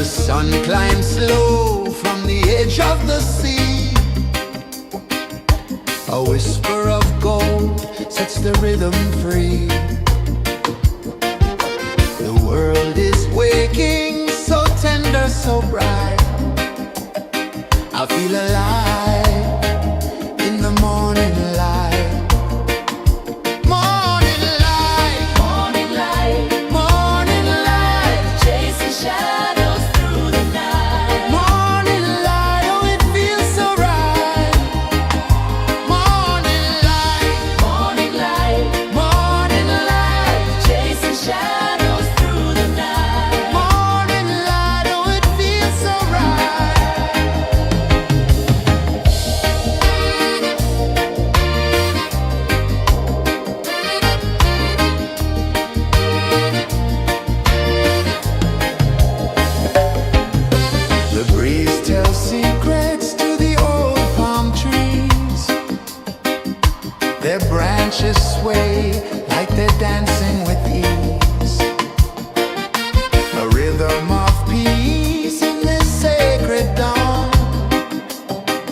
The sun climbs slow from the edge of the sea. A whisper of gold sets the rhythm free. The world is waking, so tender, so bright. I feel alive in the morning light. Morning light, Morning light, morning light, chasing shadows through the night. morning light, oh it feels so right. Morning light, Morning light, morning light, chasing shadows through the night. morning light, oh it feels so right. The breeze tells secrets to the old palm trees. Their branches sway like they're dancing with ease. A rhythm of peace in this sacred dawn.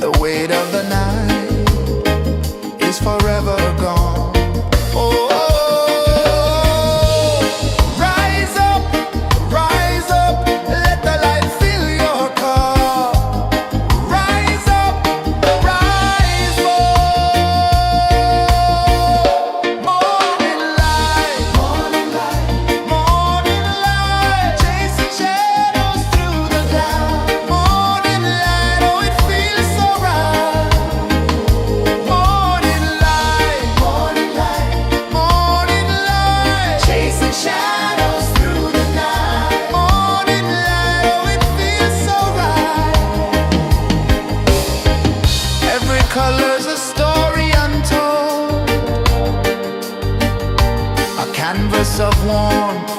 The weight of the night is forever gone. Oh, rise up, let the light fill your cup. Rise up, rise up. Morning light, morning light, chasing shadows through the cloud. Morning light, oh it feels so right. Morning light, morning light, chasing shadows through the night. Morning light, oh it feels so right. Every color's a story untold, a canvas of warmth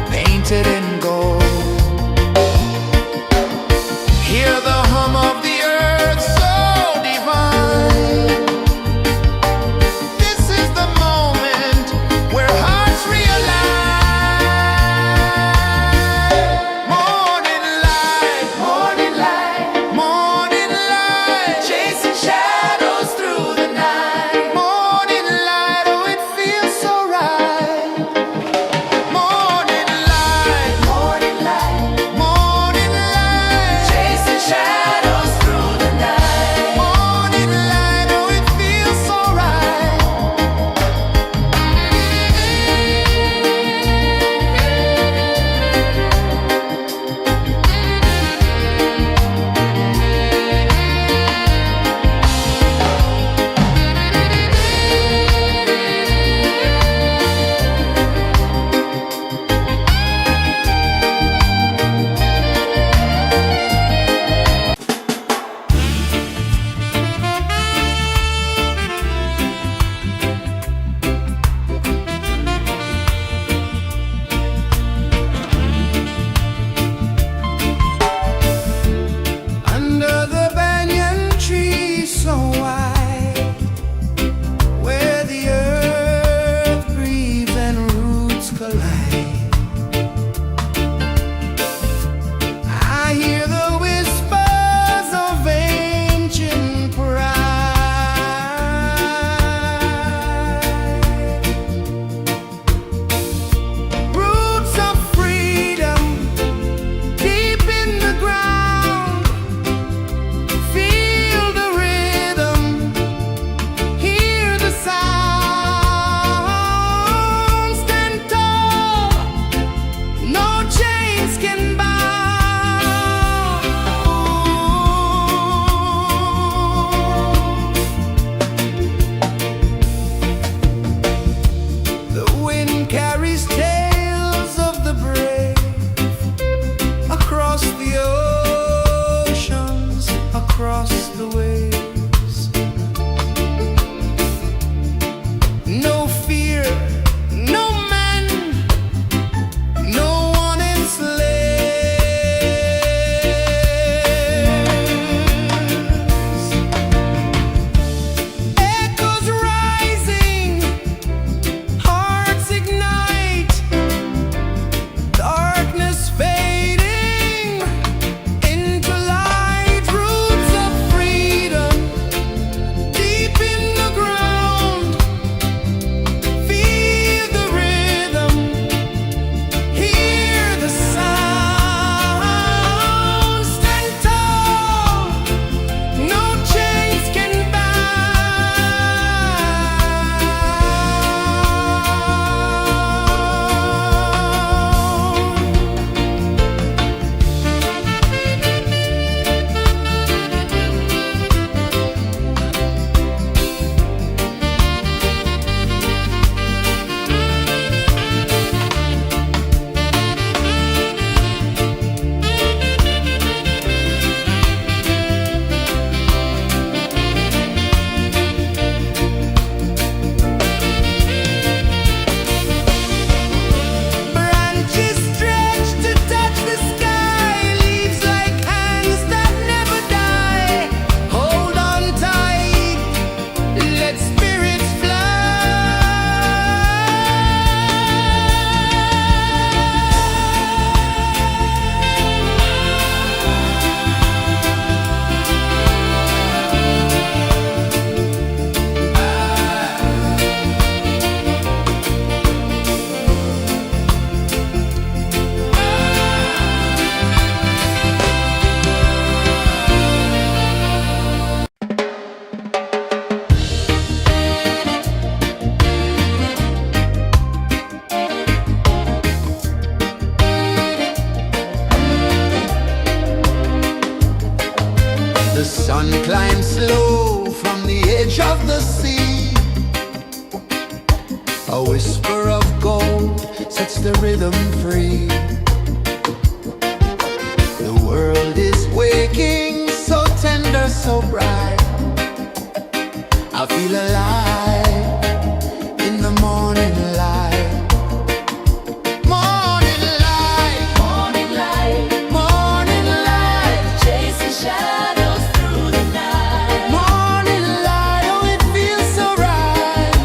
painted in gold. Hear the hum of the earth so divine. This is the moment where hearts realign. Morning light, morning light, chasing shadows through the night. Morning light, oh it feels so right. Morning light, chasing shadows through the night. Morning light, oh it feels so right. Under the banyan tree so wide, where the earth breathes and roots collide, I hear the whispers of ancient pride. Roots of freedom deep in the ground. Feel the rhythm, hear the sound. Stand tall, no chains can bound. The wind carries tales of the brave across the oceans, across the waves. No fear, no man, no one enslaves. Echoes rising, hearts ignite, sun climbs slow from the edge of the sea. A whisper of gold sets the rhythm free. The world is waking, so tender, so bright. I feel alive in the morning light. Morning light, Morning light, morning light, chasing shadows through the night. morning light, oh it feels so right.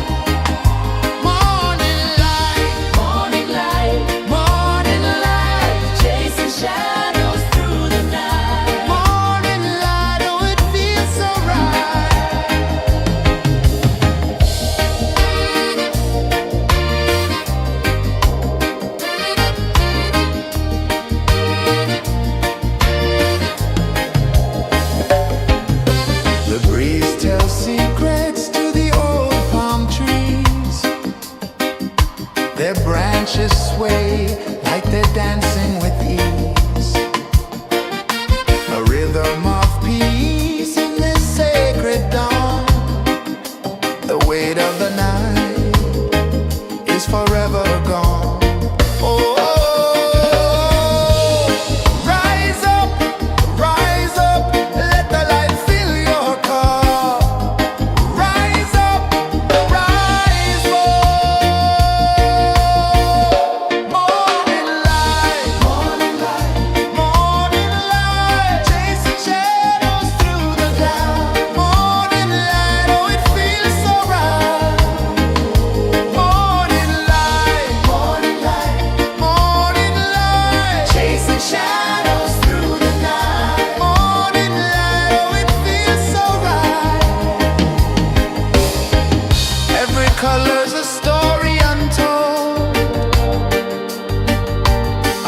Morning light, Morning light, morning light, chasing shadows through the night. morning light, oh it feels so right. The breeze tells secrets to the old palm trees. Their branches sway like they're dancing with ease. A rhythm of peace in this sacred dawn. The weight of the night is forever gone. Oh, rise up, let the light fill your cup. Rise up, rise up. Morning light, morning light, morning light, chasing shadows through the cloud. Morning light, oh it feels so right. Morning light, morning light, morning light, chasing shadows through the night. Morning light, oh it feels so right. Every color's a story untold,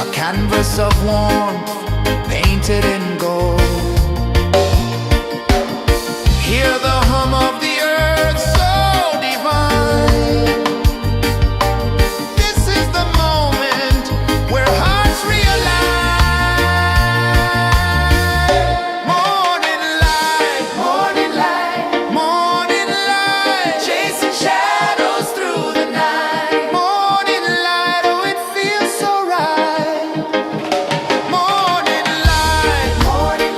a canvas of warmth painted in gold. Hear the hum of the earth so divine. This is the moment where hearts realign. Morning light, morning light, morning light, chasing shadows through the night. Morning light, oh it feels so right. Morning light, morning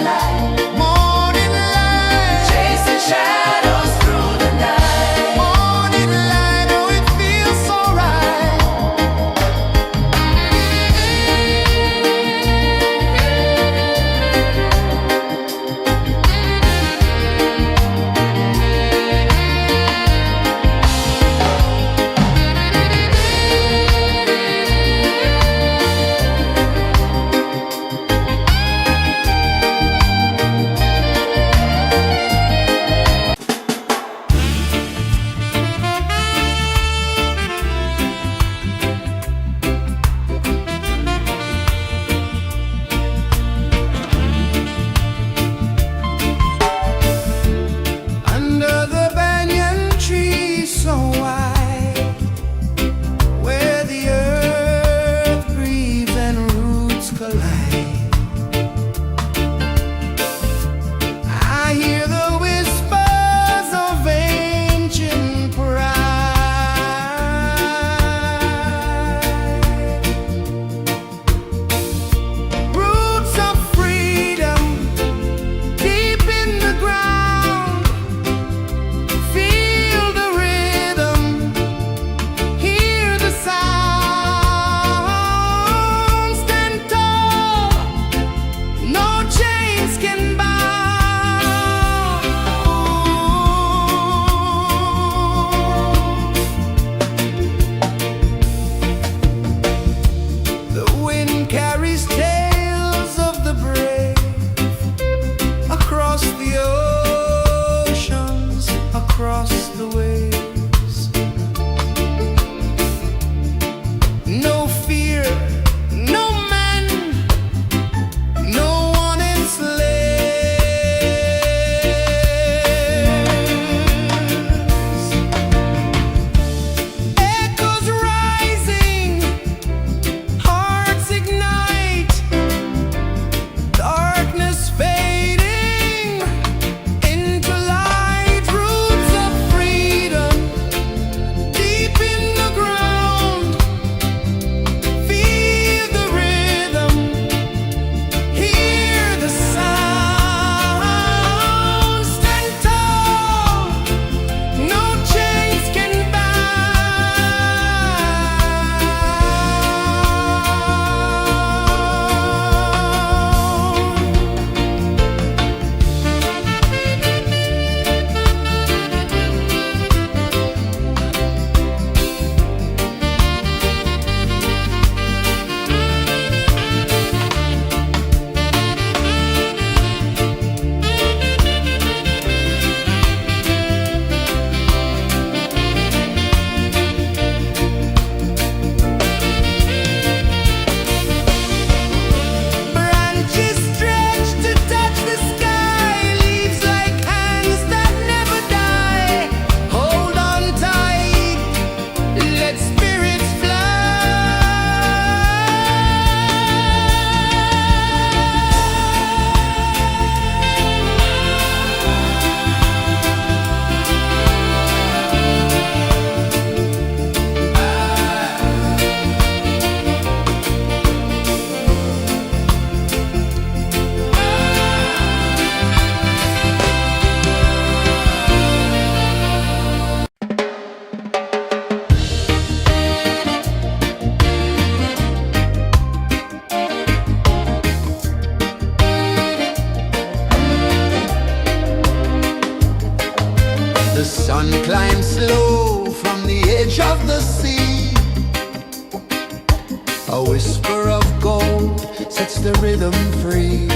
A whisper of gold sets the rhythm free.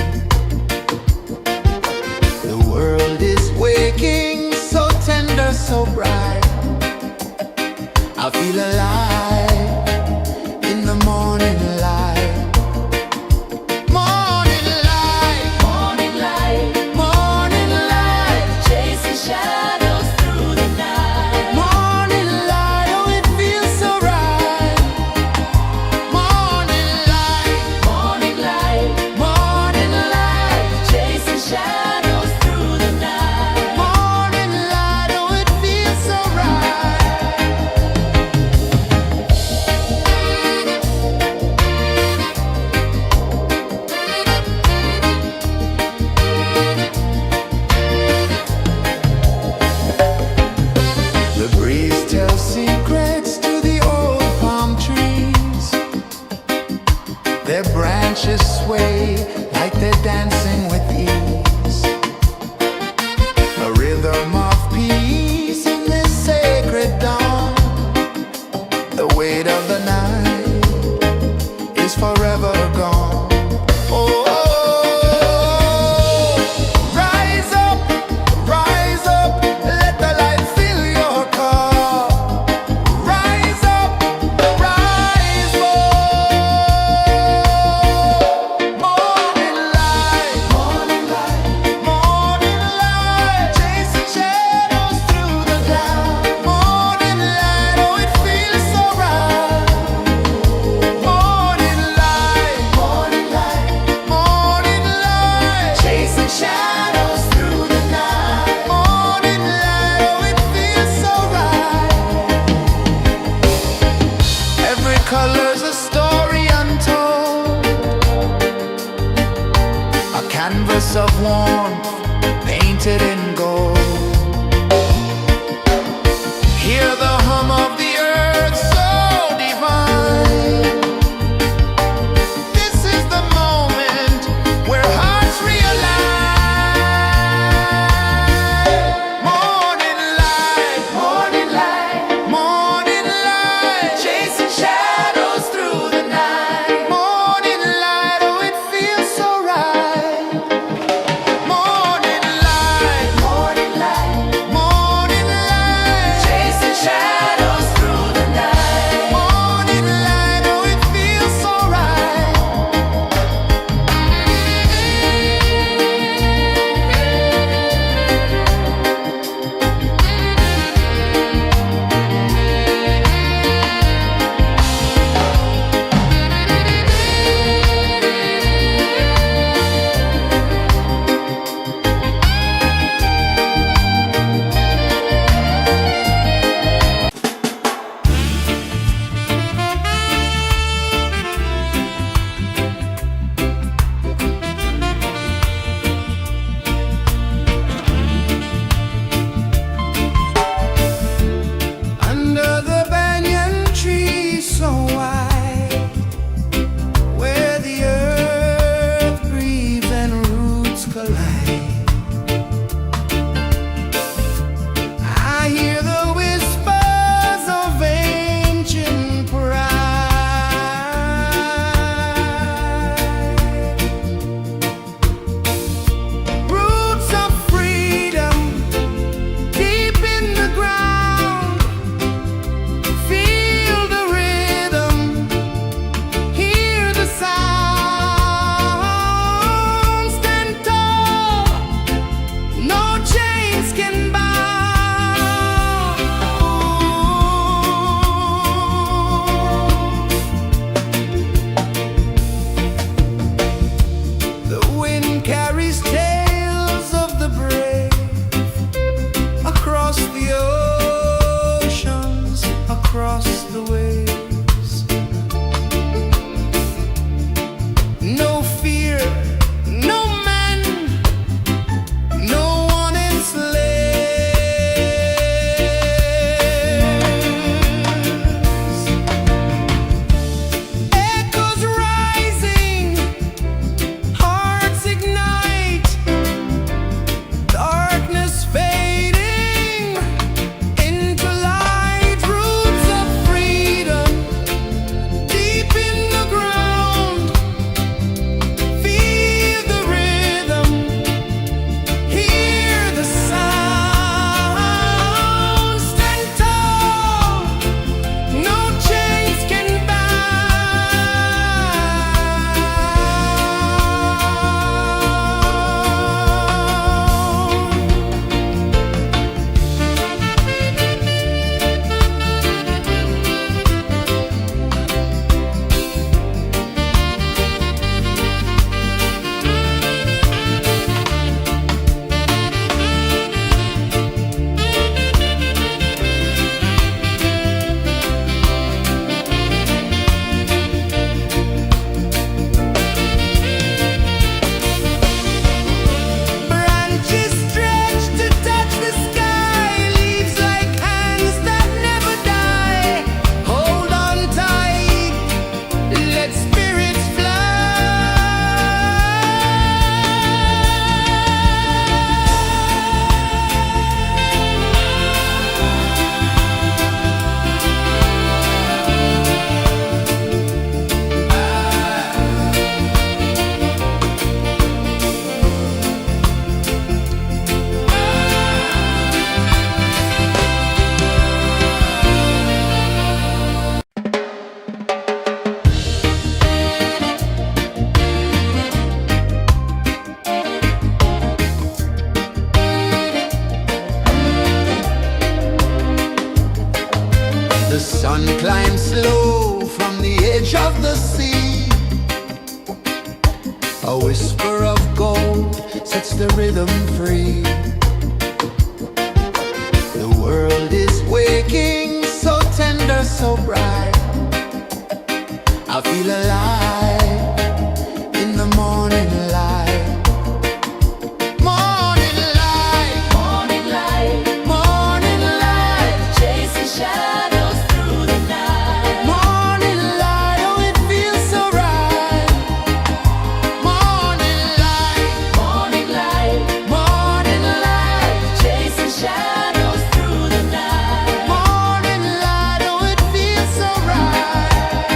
The world is waking, so tender, so bright. I feel alive in the morning light. Morning light, Morning light, morning light, chasing shadows through the night. morning light, oh it feels so right. Morning light, Morning light, morning light, chasing shadows through the night. morning light, oh it feels so right. The breeze tells secrets to the old palm trees. Their branches sway like they're dancing with ease. A rhythm of peace in this sacred dawn. The weight of the night is forever gone. Oh, rise up, let the light fill your car. Rise up, rise up. Morning light, morning light, morning light, chasing shadows through the cloud. Morning light, oh it feels so right. Morning light, morning light, morning light, chasing shadows through the night. Morning light, oh it feels so right. Every color's a story untold, a canvas of warmth painted in gold. Hear the hum of the earth so divine. This is the moment where hearts realign. Morning light, morning light, morning light, chasing shadows through the night. Morning light, oh it feels so right. Morning light, edge of the sea. A whisper of gold sets the rhythm free. The world is waking, so tender, so bright. I feel alive in the morning light. Morning light, Morning light, morning light, chasing shadows through the night. morning light, oh it feels so right. Morning light, Morning light, morning light, chasing shadows through the night. morning light, oh it feels so right.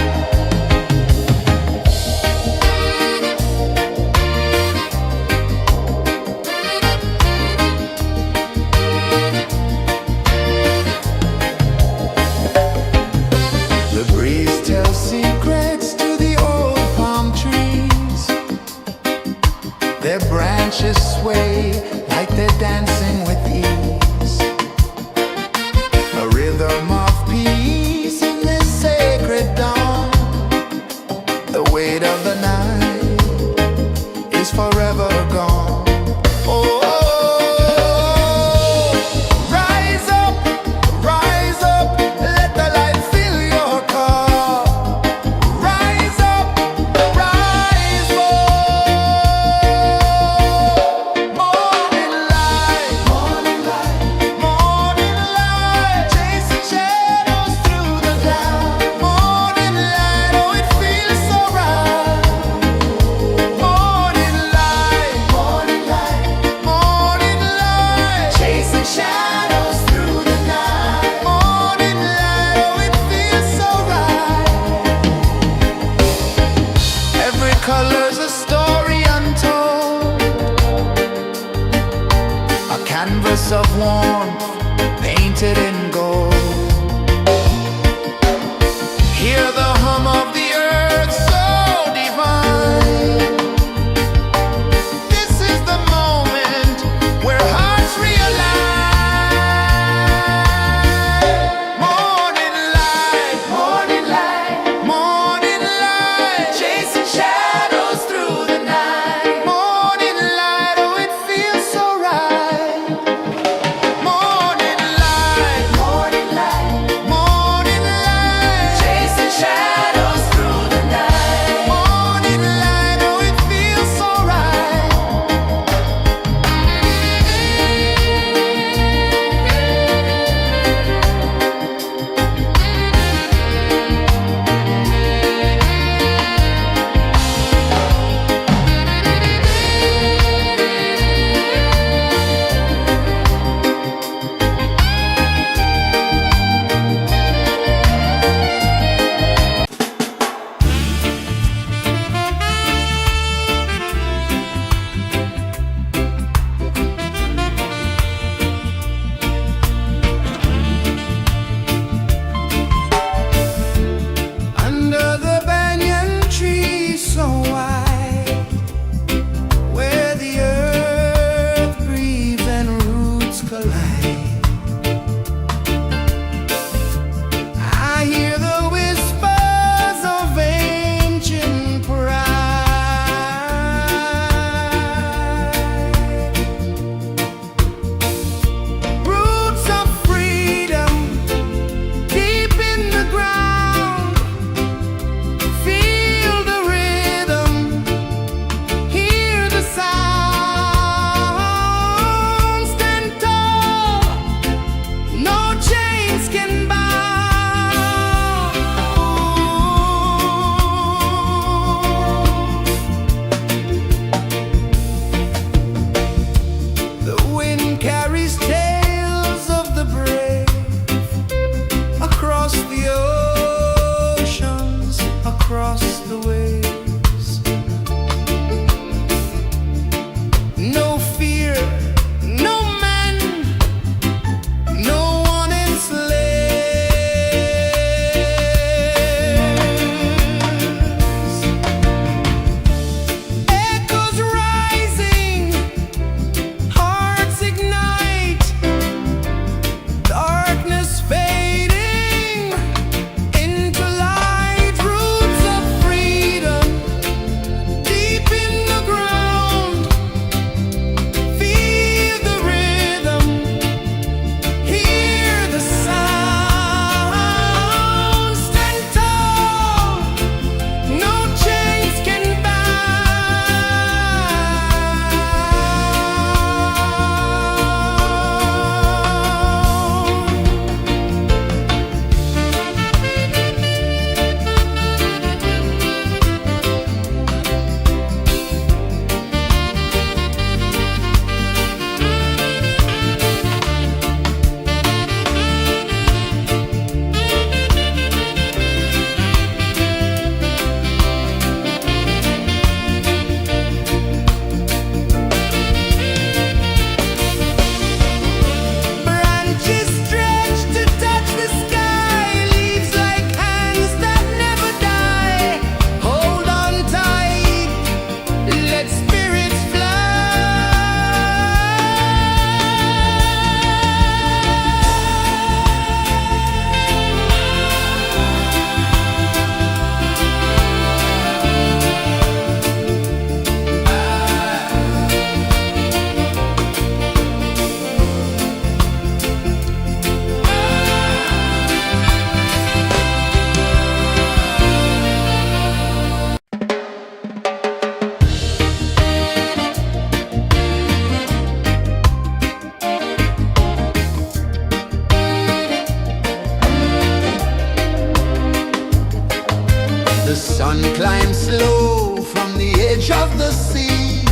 The sun climbs slow from the edge of the sea.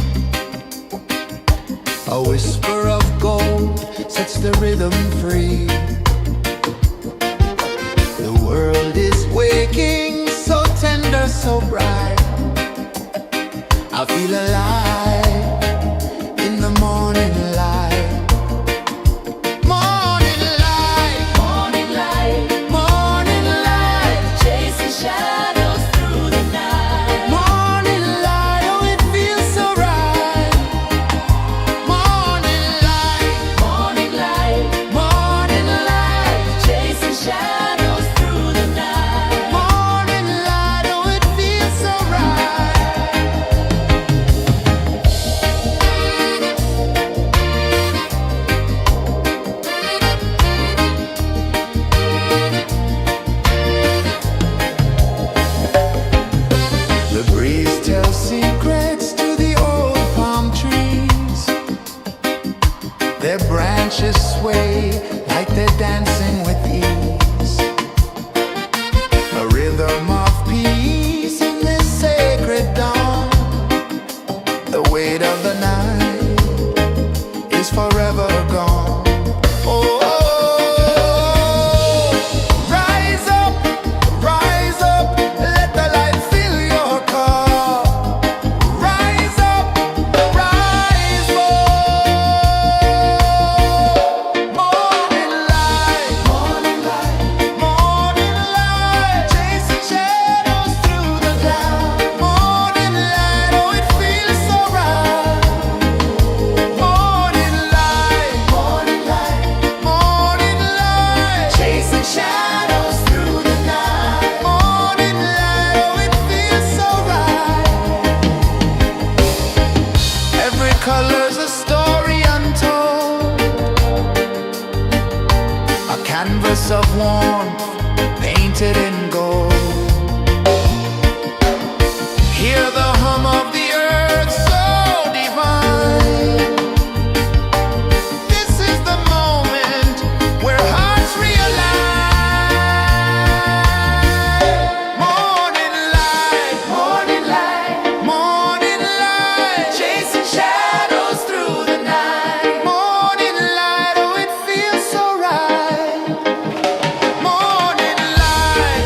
A whisper of gold sets the rhythm free. The world is waking, so tender, so bright. I feel alive in the morning light. Morning light, Morning light, morning light, chasing shadows through the night. morning light, oh it feels so right. Morning light, Morning light, morning light, chasing shadows through the night. morning light, oh it feels so right. The breeze tells secrets to the old palm trees. Their branches sway like they're dancing with ease. A rhythm of peace in this sacred dawn. The weight of the night is forever gone. Oh, rise up, let the light fill your car. Rise up, rise more. Morning light, morning light, morning light, chasing shadows through the cloud. Morning light, oh it feels so right. Morning light, morning light, morning light, chasing shadows through the night. Morning light, oh it feels so right. Every color's a story untold, a canvas of warmth painted in gold. Hear the hum of the earth so divine. This is the moment where hearts realign. Morning light, morning light, morning light, chasing shadows through the night. Morning light, oh it feels so right. Morning light,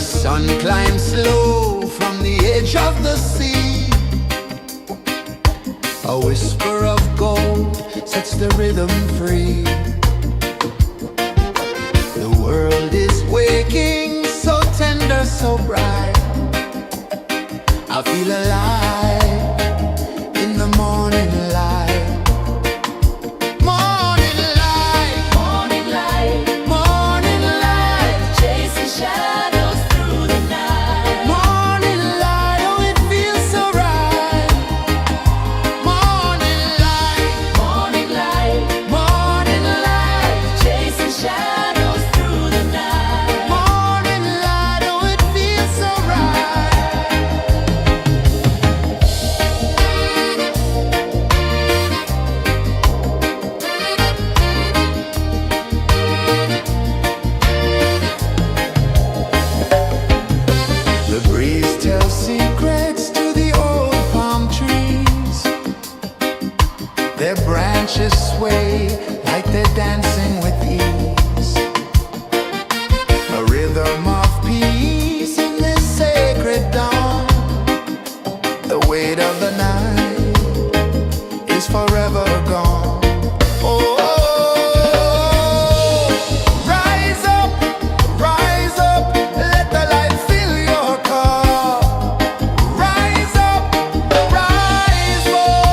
sun climbs slow from the edge of the sea. A whisper of gold sets the rhythm free. The world is waking, so tender, so bright. I feel alive in the morning light. Morning light, Morning light, morning light, chasing shadows through the night. morning light, oh it feels so right. Morning light, Morning light, morning light, chasing shadows through the night. morning light, oh it feels so right. The breeze tells secrets to the old palm trees. Their branches sway like they're dancing with ease. A rhythm of peace in this sacred dawn. The weight of the night is forever gone. Oh, rise up, let the light fill your cup. Rise up, rise more.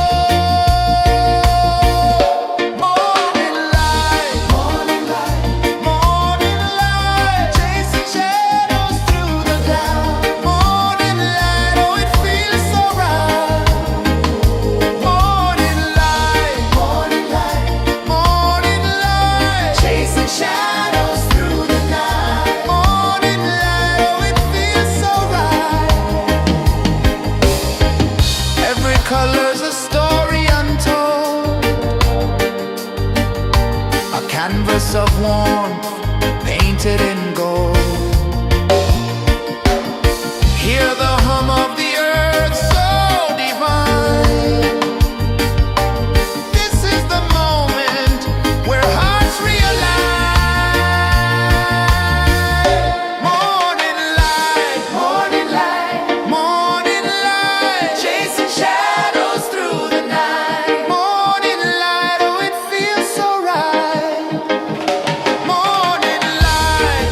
Morning light, morning light, morning light, chasing shadows through the cloud. Morning light, oh it feels so right. Morning light, morning light, morning light, chasing shadows through the night. Morning light, oh it feels so right. Every color's a story untold, a canvas of warmth painted in gold. Hear the hum of the earth so divine. This is the moment where hearts realign. Morning light, morning light, morning light, chasing shadows through the night. Morning light, oh it feels so right. Morning light,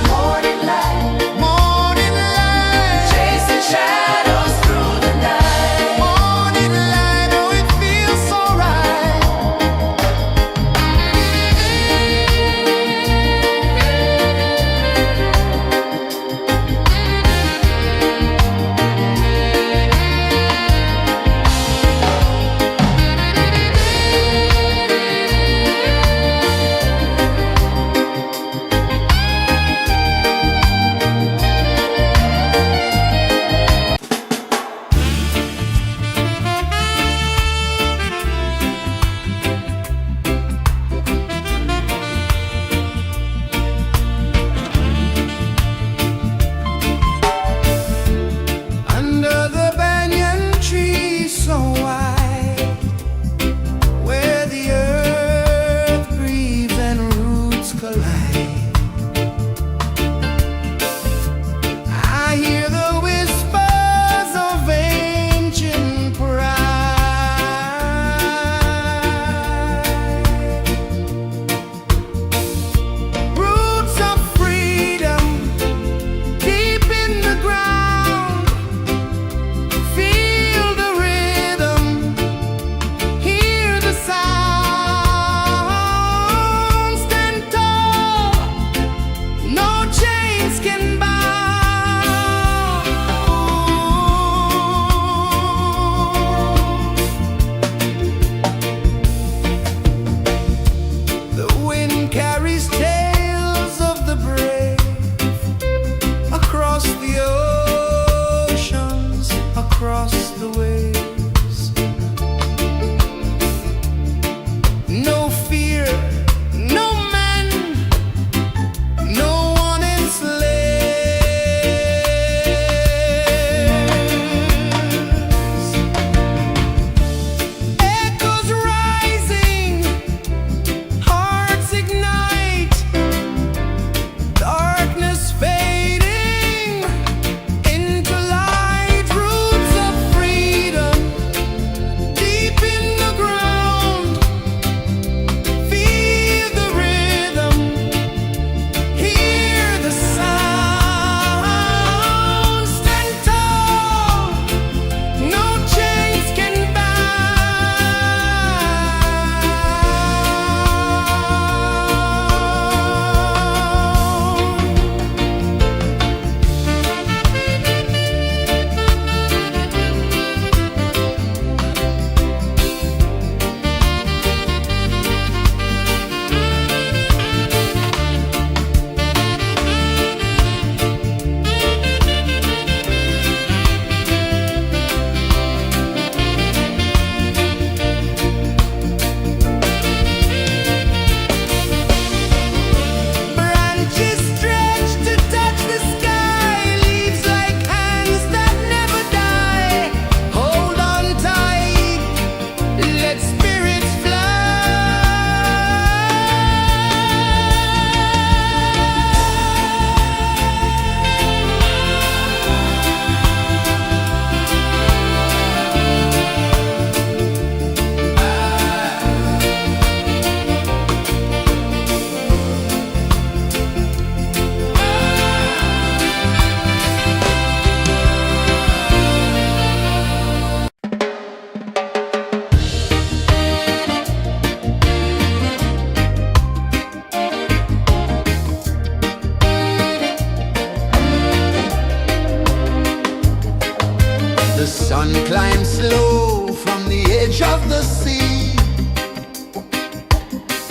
sun climbs slow from the edge of the sea.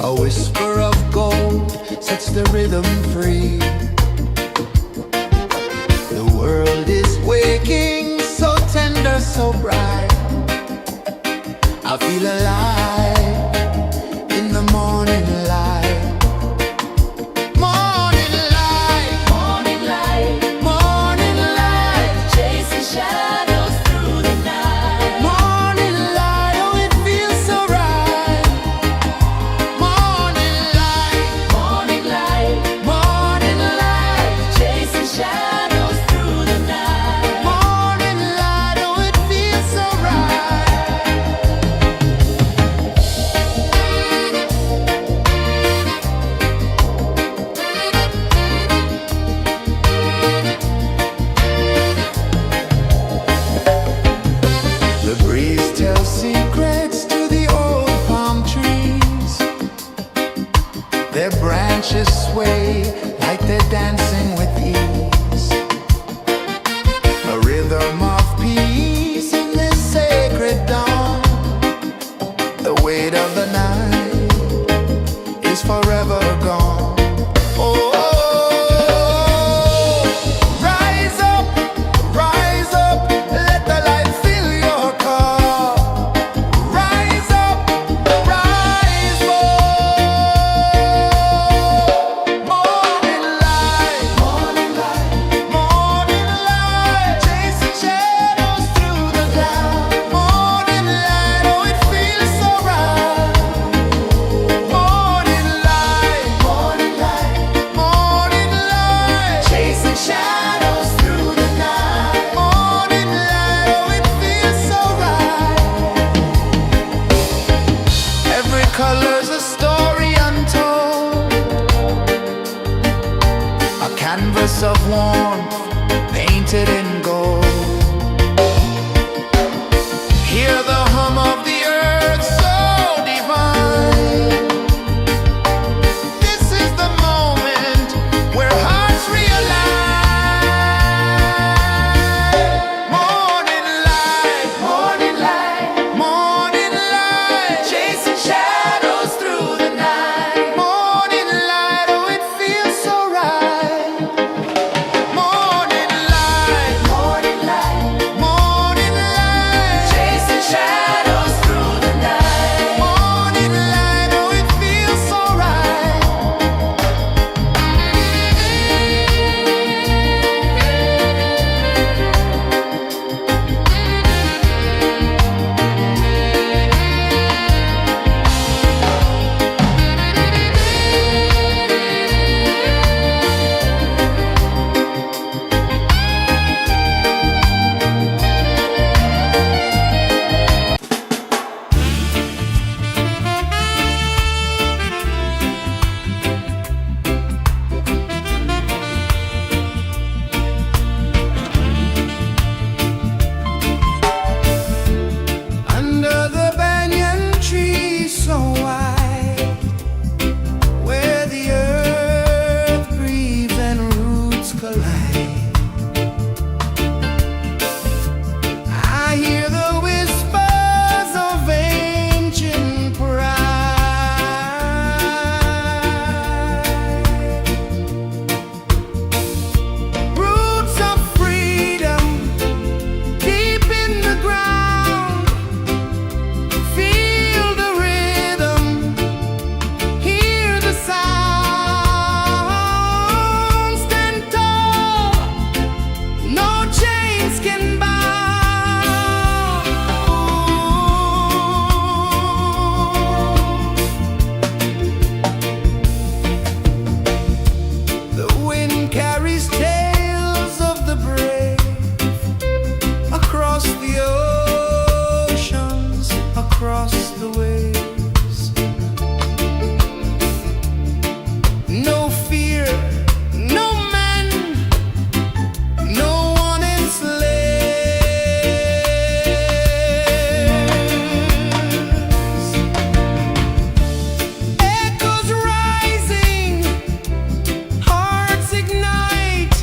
A whisper of gold sets the rhythm free. The world is waking, so tender, so bright. I feel alive in the morning light. Morning light, Morning light, morning light, chasing shadows through the night. morning light, oh it feels so right. Morning light, Morning light, morning light, chasing shadows through the night. morning light, oh it feels so right. The breeze tells secrets to the old palm trees. Their branches sway like they're dancing with ease. A rhythm of peace in this sacred dawn. The weight of the night is forever gone. Oh, rise up, let the light fill your cup. Rise up, rise more. Morning light, morning light, morning light, chasing shadows through the cloud. Morning light, oh it feels so right. Morning light, morning light, morning light, chasing shadows through the night. Morning light, oh it feels so right. Every color's a story untold, a canvas of warmth painted in gold. Hear the hum of the earth so divine. This is the moment where hearts realign. Morning light, morning light, morning light, chasing shadows through the night. Morning light, oh it feels so right. Morning light, morning light, morning light, chasing shadows through the night. Morning light, oh it feels so right. Under the banyan tree so wide, where the earth breathes and roots collide, I hear the whispers of ancient pride. Roots of freedom deep in the ground. Feel the rhythm, hear the sound. Stand tall, no chains can bound. The wind carries tales of the brave across the oceans, across the waves. No fear, no man, no one enslaves. Echoes rising, hearts ignite.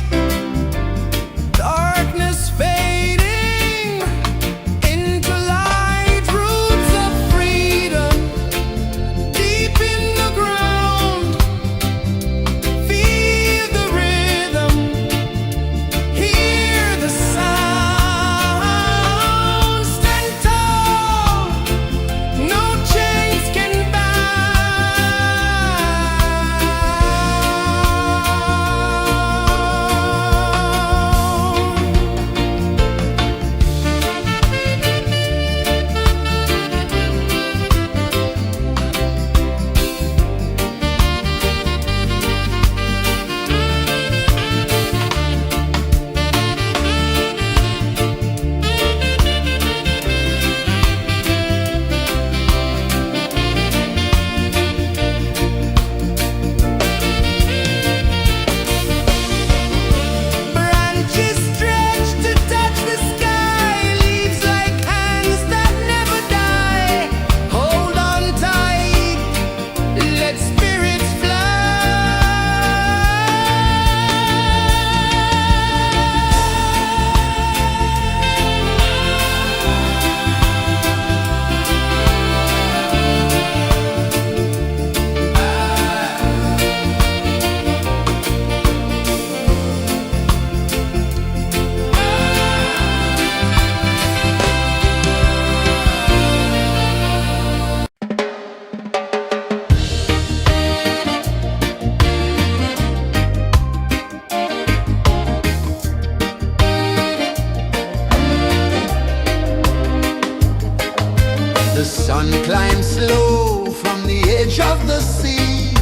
sun climbs slow from the edge of the sea.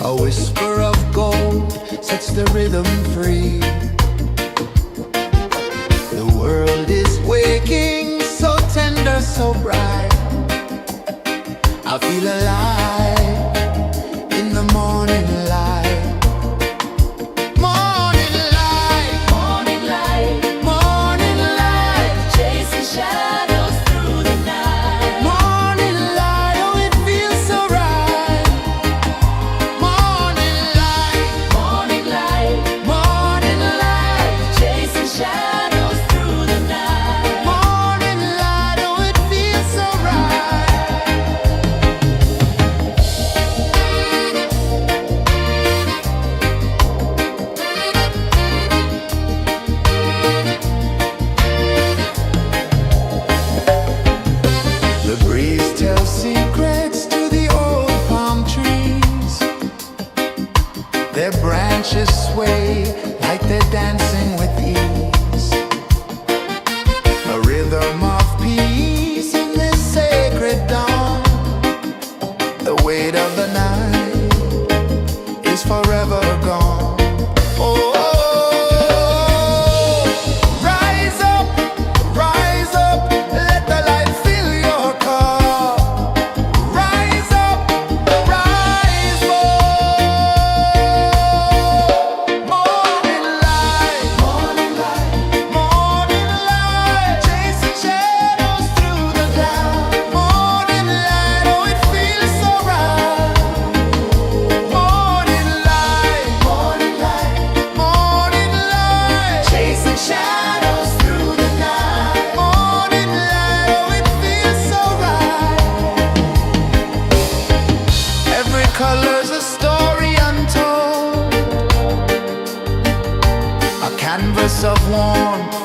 A whisper of gold sets the rhythm free. The world is waking, so tender, so bright. I feel alive in the morning light. Morning light, Morning light, morning light, chasing shadows through the night. morning light, oh it feels so right. Morning light, Morning light, morning light, chasing shadows through the night. morning light, oh it feels so right. The breeze tells secrets to the old palm trees. Their branches sway like they're dancing with ease. A rhythm of peace in this sacred dawn. The weight of the night is forever gone. Oh, rise up, let the light fill your cup. Rise up, rise up. Morning light, morning light, chasing shadows through the cloud. Morning light, oh it feels so right. Morning light, chasing shadows through the night. Morning light, oh it feels so right. Every color's a story untold, a canvas of warmth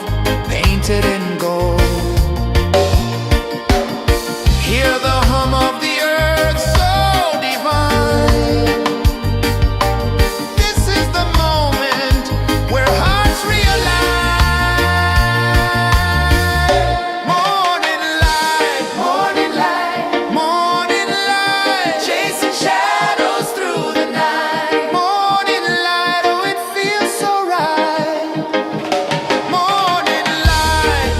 painted in gold. Hear the hum of the earth so divine. This is the moment where hearts realign. Morning light, morning light, chasing shadows through the night. Morning light, oh it feels so right. Morning light,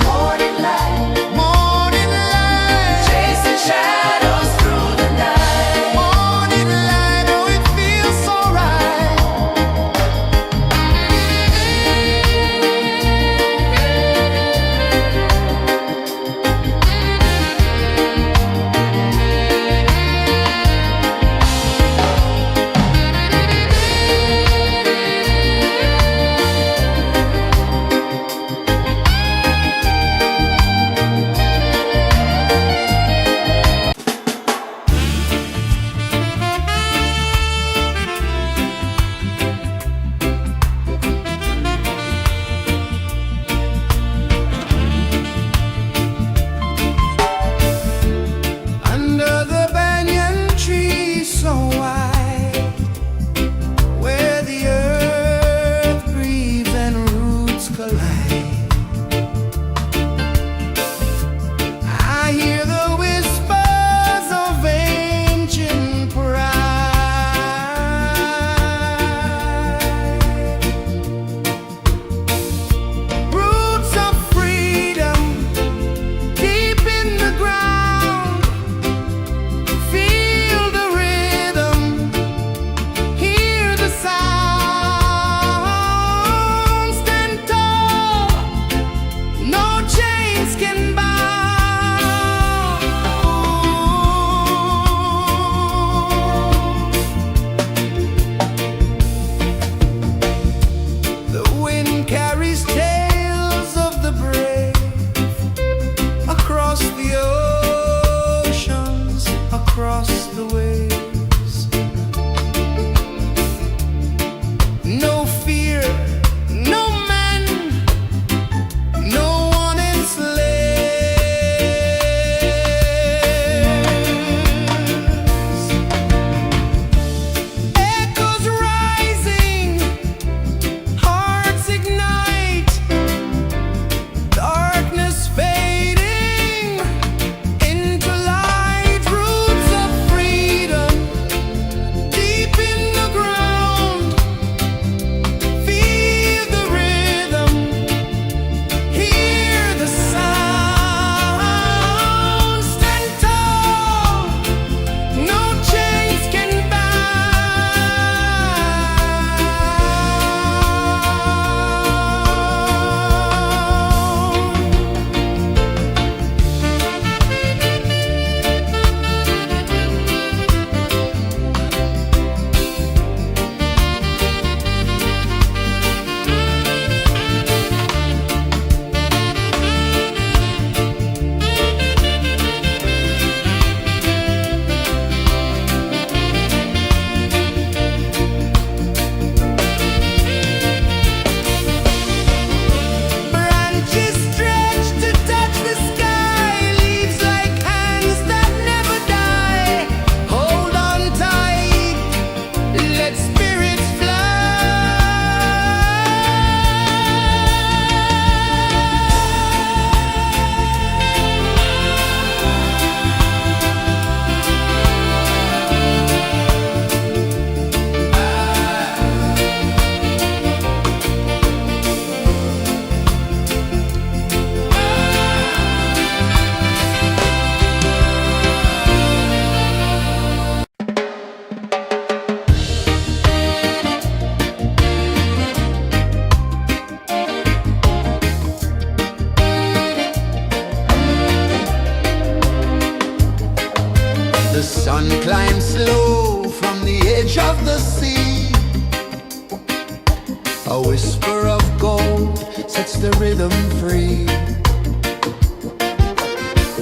A whisper of gold sets the rhythm free.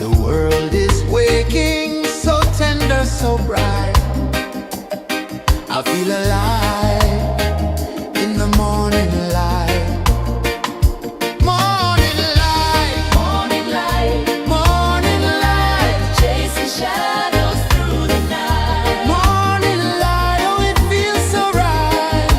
The world is waking, so tender, so bright. I feel alive in the morning light. Morning light, Morning light, morning light, chasing shadows through the night. morning light, oh it feels so right.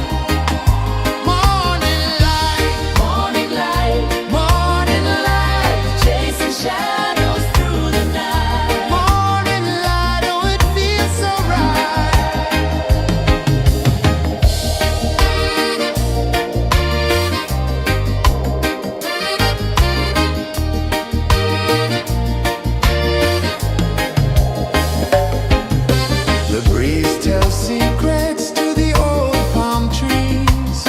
Morning light, Morning light, morning light, chasing shadows through the night. morning light, oh it feels so right. The breeze tells secrets to the old palm trees.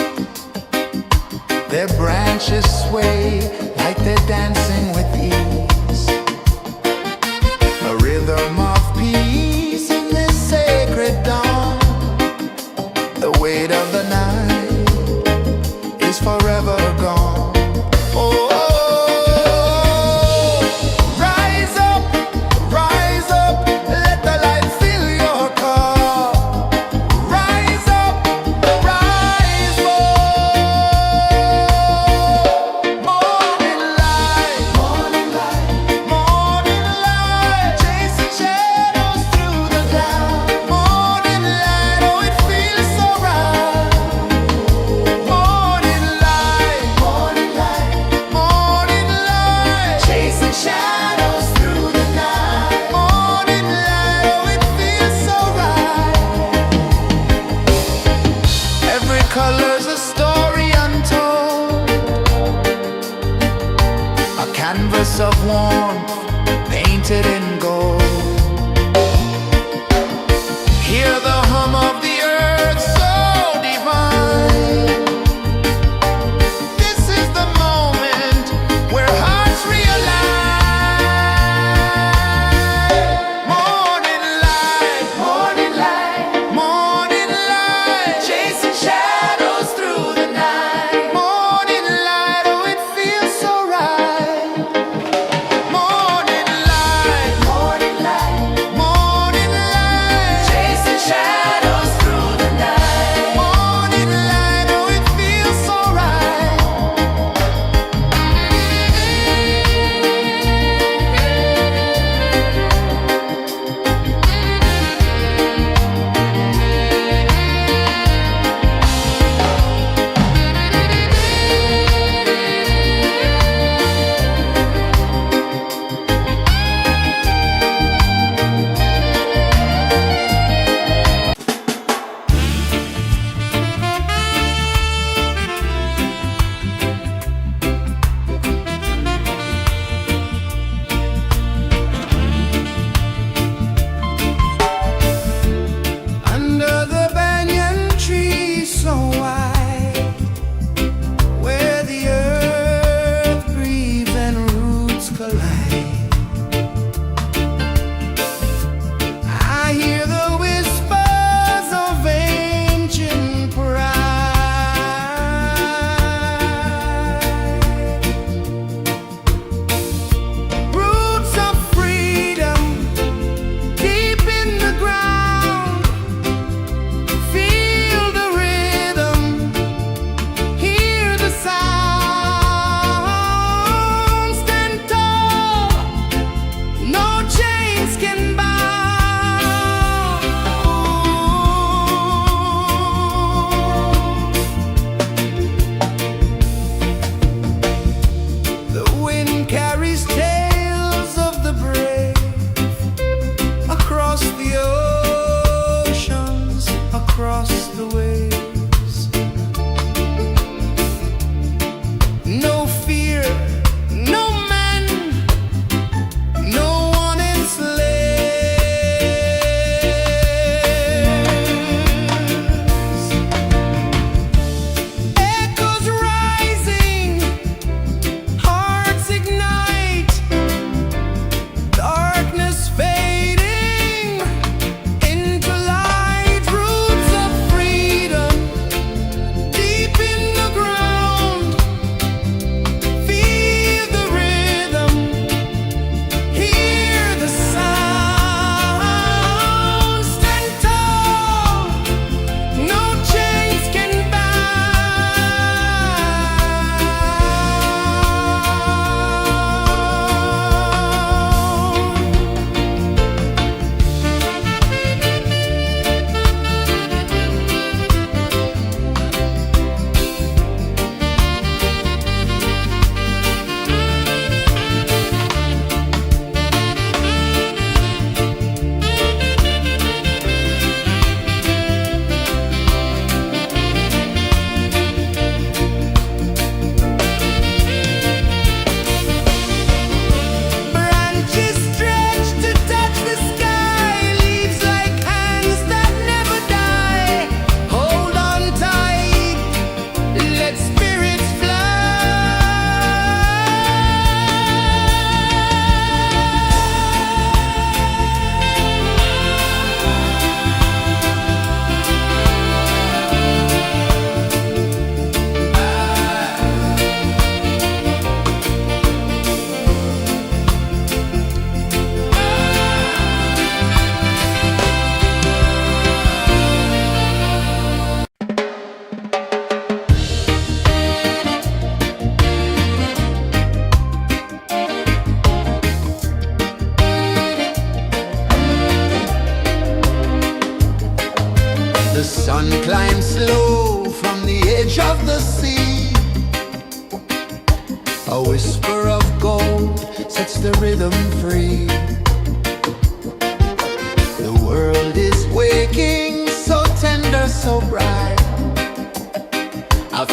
Their branches sway like they're dancing with ease. A rhythm of peace in this sacred dawn. The weight of the night is forever gone. Oh, rise up, let the light fill your cup. Rise up, rise more. Morning light, morning light, morning light, chasing shadows through the cloud. Morning light, oh it feels so right. Morning light, morning light, morning light, chasing shadows through the night. Morning light, oh it feels so right. Every color's a story untold, a canvas of warmth painted in gold. Hear the hum of the earth so divine. This is the moment where hearts realign. Morning light, morning light, morning light, chasing shadows through the night. Morning light, oh it feels so right. Morning light, morning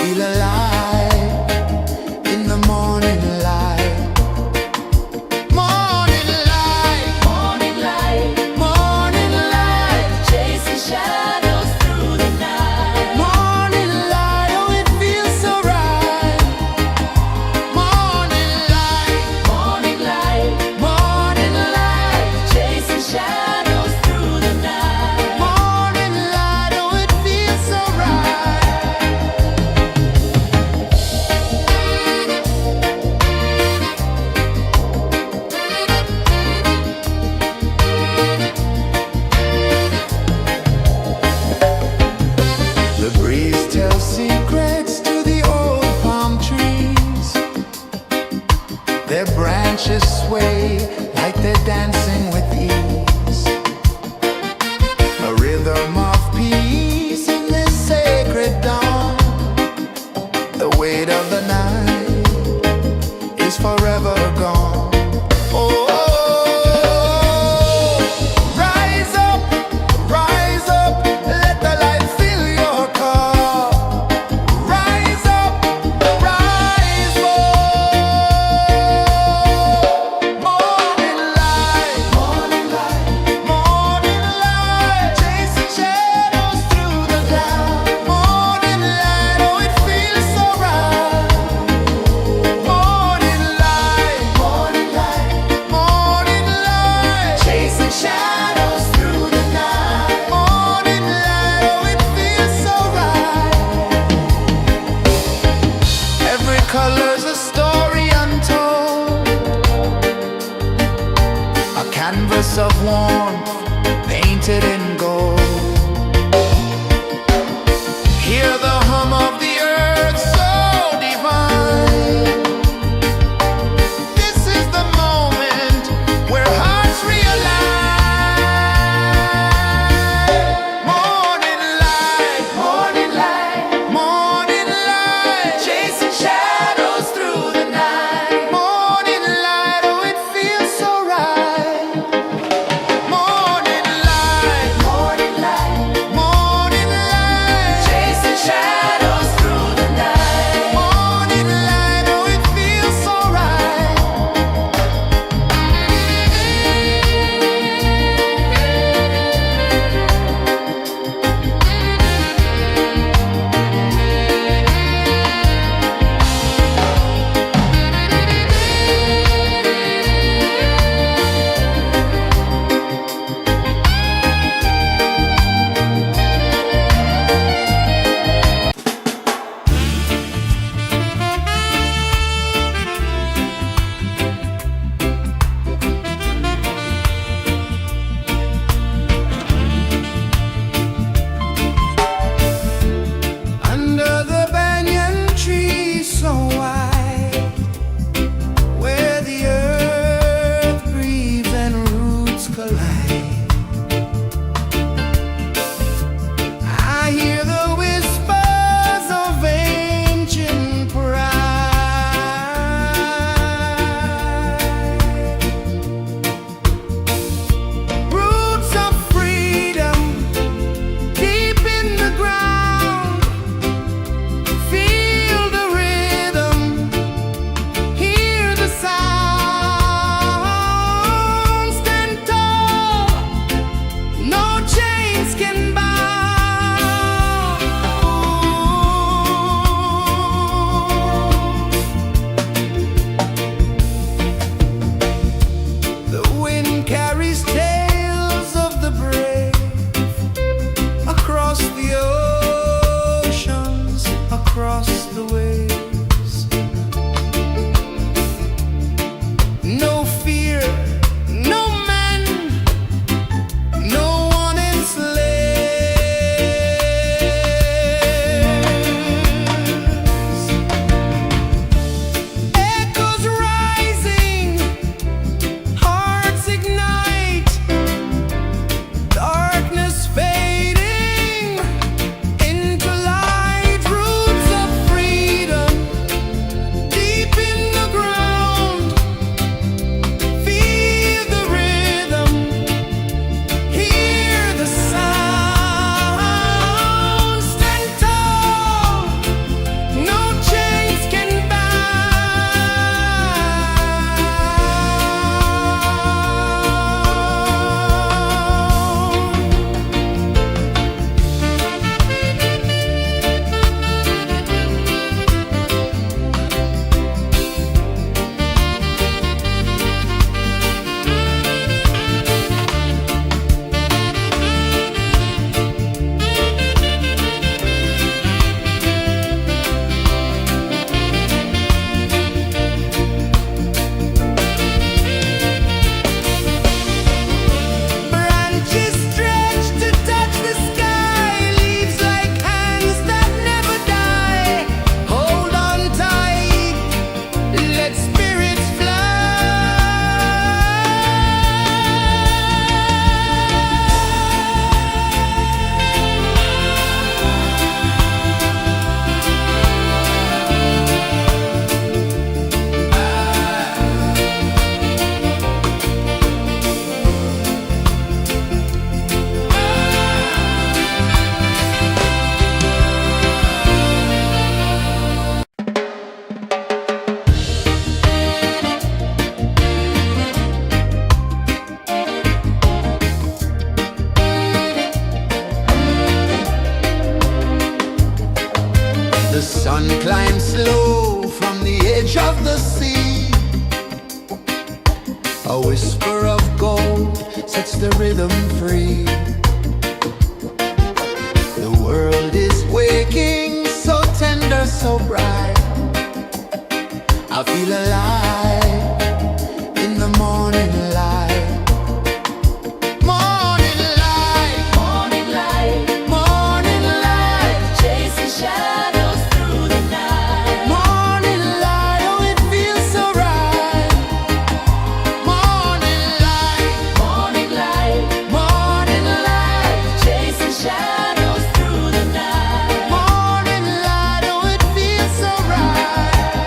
feel alive in the morning light. Morning light, Morning light, morning light, chasing shadows through the night. morning light, oh it feels so right. Morning light, Morning light, morning light, chasing shadows through the night. morning light, oh it feels so right. The breeze tells secrets to the old palm trees. Their branches sway like they're dancing with ease. A rhythm of peace in this sacred dawn. The weight of the night is forever gone. Oh, rise up, let the light fill your cup. Rise up, rise more. Morning light, morning light, chasing shadows through the cloud. Morning light, oh it feels so right. Morning light, morning light, chasing shadows through the night. Morning light, oh it feels so right. Every color's a story untold, a canvas of warmth painted in gold. Hear the hum of the earth so divine. This is the moment where hearts realign. Morning light, morning light, chasing shadows through the night. Morning light, oh it feels so right. Morning light, chasing shadows The sun climbs slow from the edge of the sea. A whisper of gold sets the rhythm free. The world is waking, so tender, so bright. I feel alive in the morning light. Morning light, Morning light, morning light, chasing shadows through the night. morning light, oh it feels so right. Morning light, Morning light, morning light, chasing shadows through the night. morning light, oh it feels so right.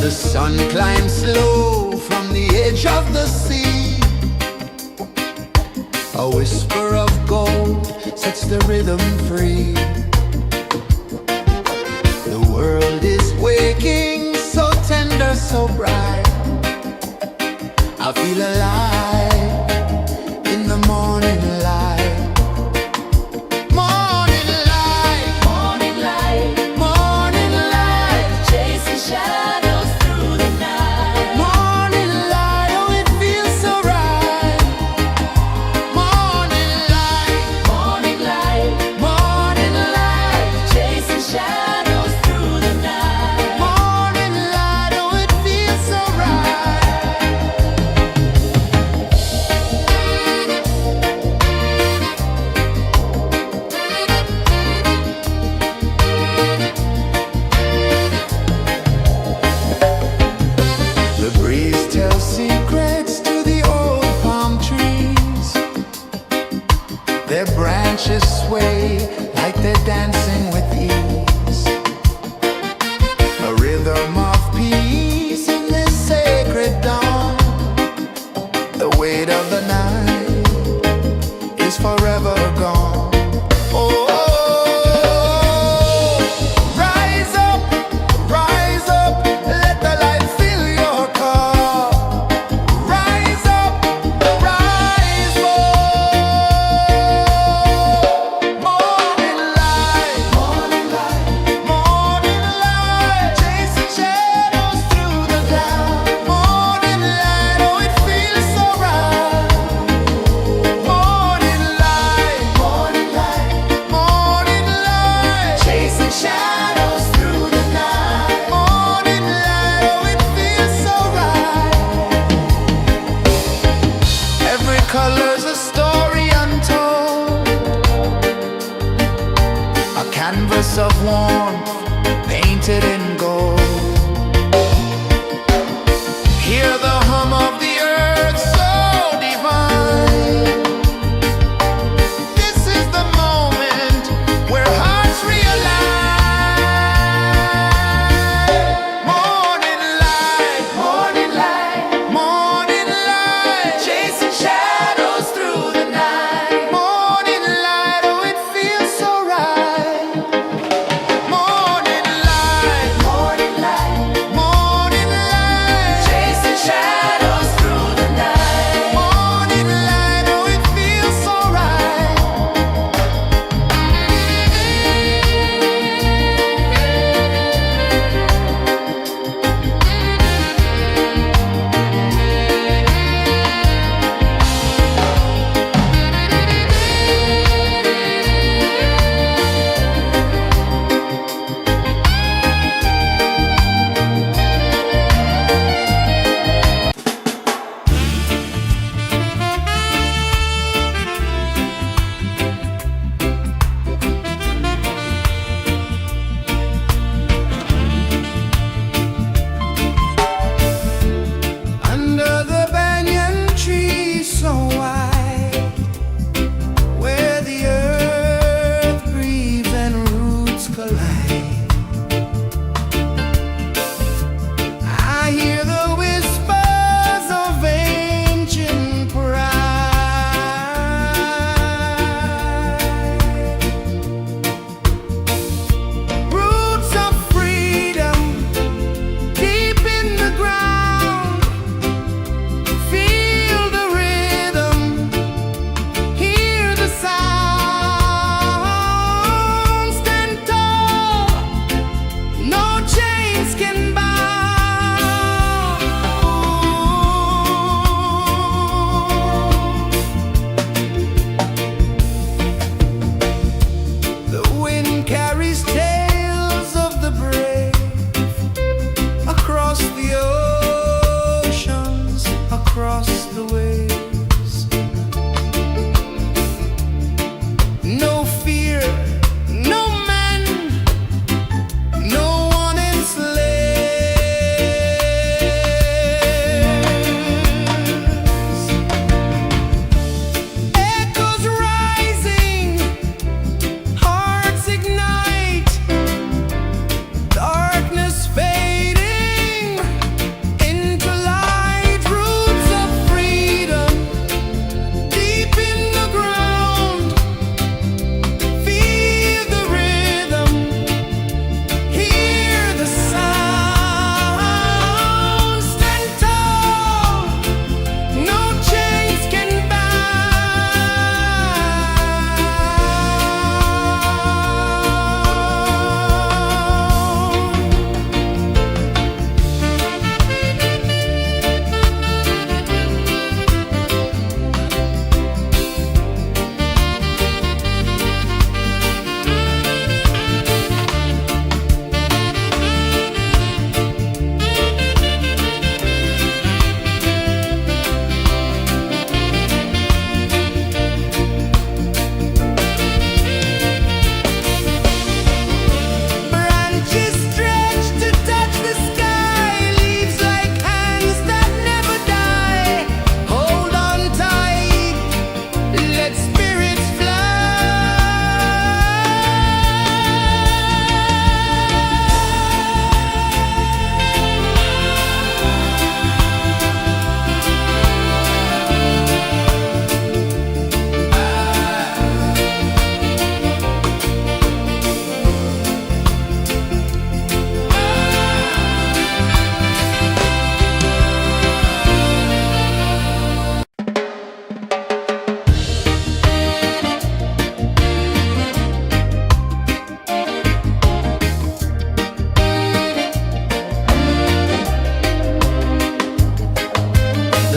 The sun climbs slow from the edge of the sea. A whisper of gold sets the rhythm free. The world is waking, so tender, so bright. I feel alive in the morning light. Morning light, Morning light, morning light, chasing shadows through the night. morning light, oh it feels so right. Morning light, Morning light, morning light, chasing shadows through the night. morning light, oh it feels so right. The breeze tells secrets to the old palm trees. Their branches sway like they're dancing with ease. A rhythm of peace in this sacred dawn. The weight of the night is forever gone. Oh, rise up, let the light fill your cup. Rise up, rise up. Morning light, morning light, morning light, chasing shadows through the cloud. Morning light, oh it feels so right. Morning light, morning light, morning light, chasing shadows through the night. Morning light, oh it feels so right. Every color's a story untold, a canvas of warmth painted in gold. Hear the hum of the earth so divine. This is the moment where hearts realign. Morning light, morning light, morning light, chasing shadows through the night. Morning light, oh it feels so right. Morning light,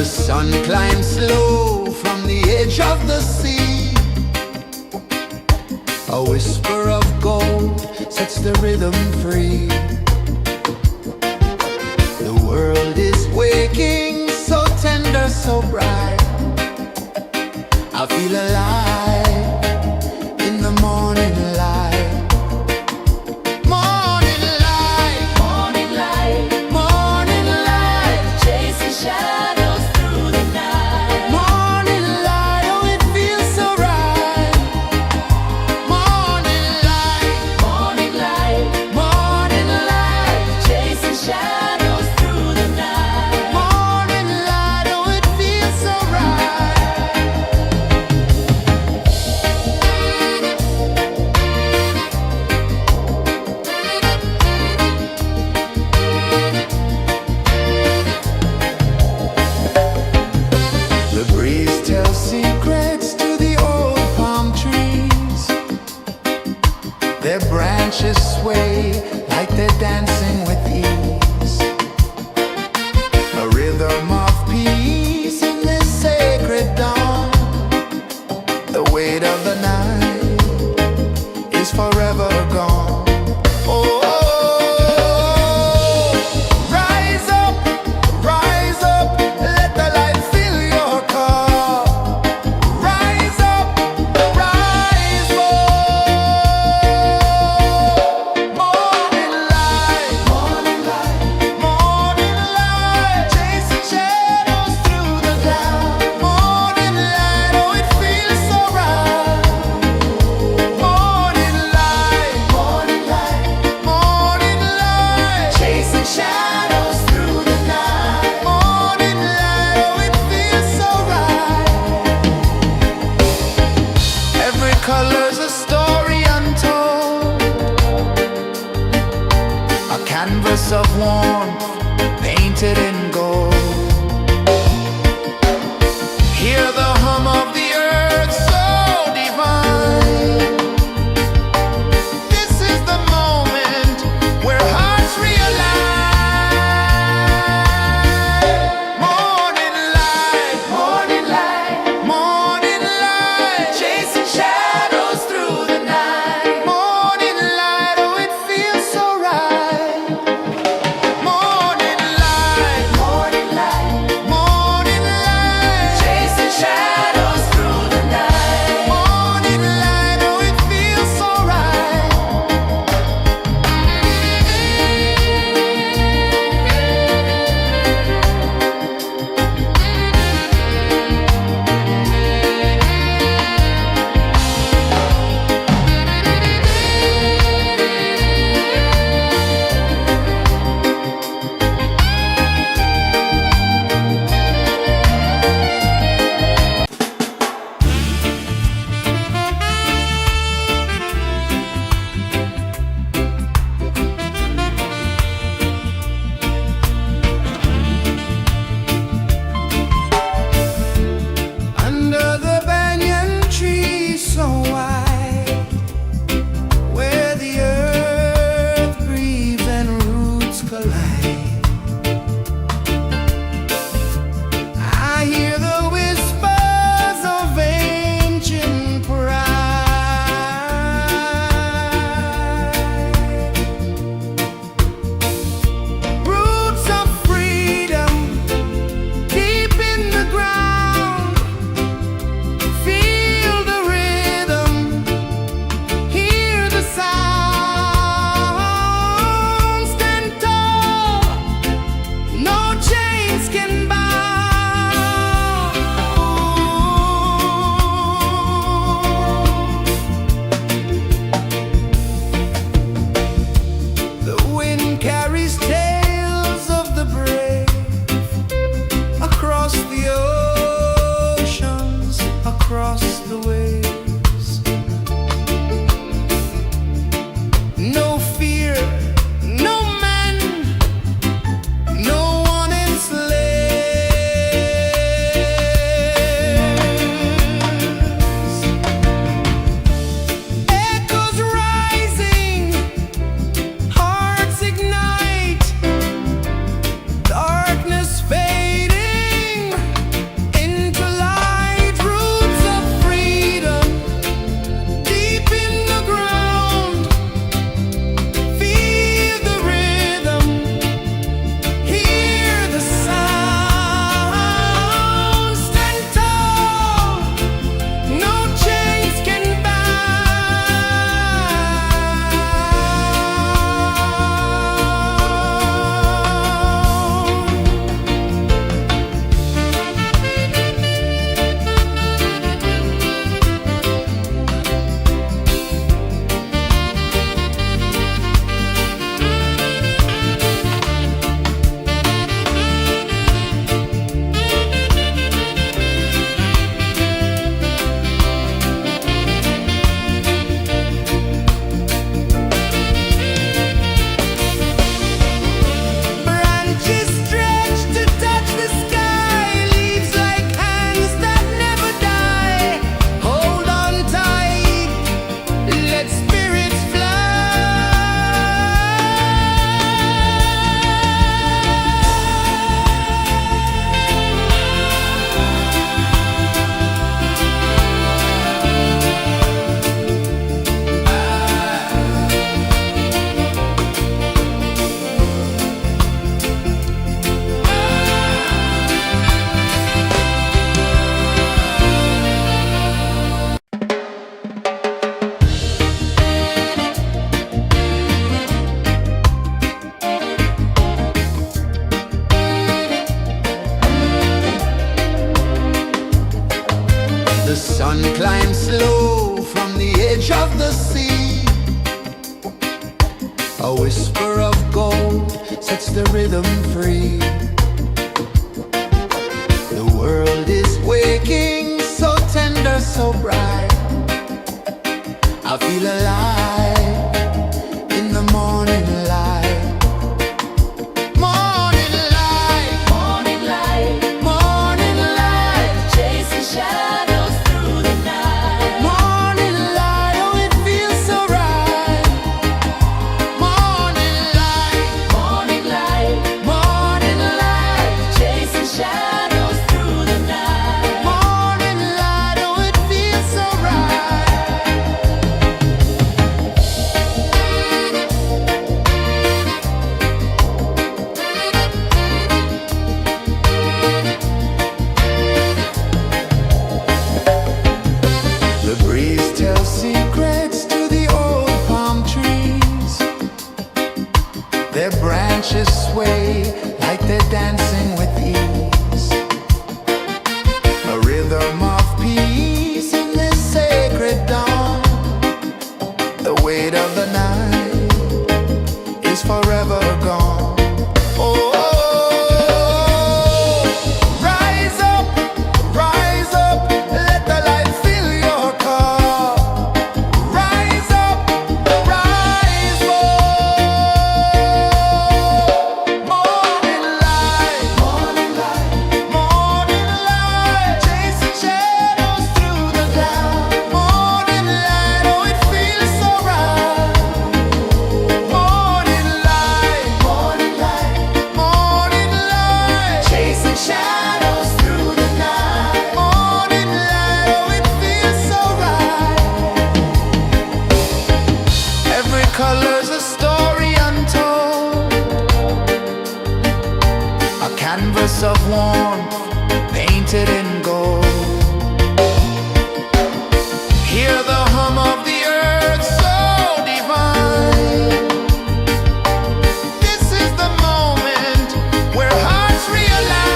The sun climbs slow from the edge of the sea. A whisper of gold sets the rhythm free. The world is waking, so tender, so bright. I feel alive in the morning light. Morning light, Morning light, morning light, chasing shadows through the night. morning light, oh it feels so right. Morning light, Morning light, morning light, chasing shadows through the night. morning light, oh it feels so right. The breeze tells secrets to the old palm trees. Their branches sway like they're dancing with ease. A rhythm of peace in this sacred dawn. The weight of the night is forever gone. Oh, rise up, let the light fill your cup. Rise up, rise up. Morning light, morning light, morning light, chasing shadows through the cloud. Morning light, oh it feels so right. Morning light, morning light, morning light, chasing shadows through the night. Morning light, oh it feels so right. Every color's a story untold, a canvas of warmth painted in gold. Hear the hum of the earth so divine. This is the moment where hearts realign. Morning light, morning light, morning light, chasing shadows through the night. Morning light, oh it feels so right. Morning light, of gold sets the rhythm free. The world is waking, so tender, so bright. I feel alive in the morning light. Morning light, Morning light, morning light, chasing shadows through the night. morning light, oh it feels so right. Morning light, Morning light, morning light, chasing shadows through the night. morning light, oh it feels so right. The breeze tells secrets to the old palm trees. Their branches sway like they're dancing with ease. A rhythm of peace in this sacred dawn. The weight of the night is forever gone. Oh, rise up, let the light fill your cup. Rise up, rise up. Morning light, morning light, morning light, chasing shadows through the cloud. Morning light, oh it feels so right. Morning light, morning light, morning light, chasing shadows through the night. Morning light, oh it feels so right. Every color's a story untold, a canvas of warmth painted in gold. Hear the hum of the earth so divine. This is the moment where hearts realign.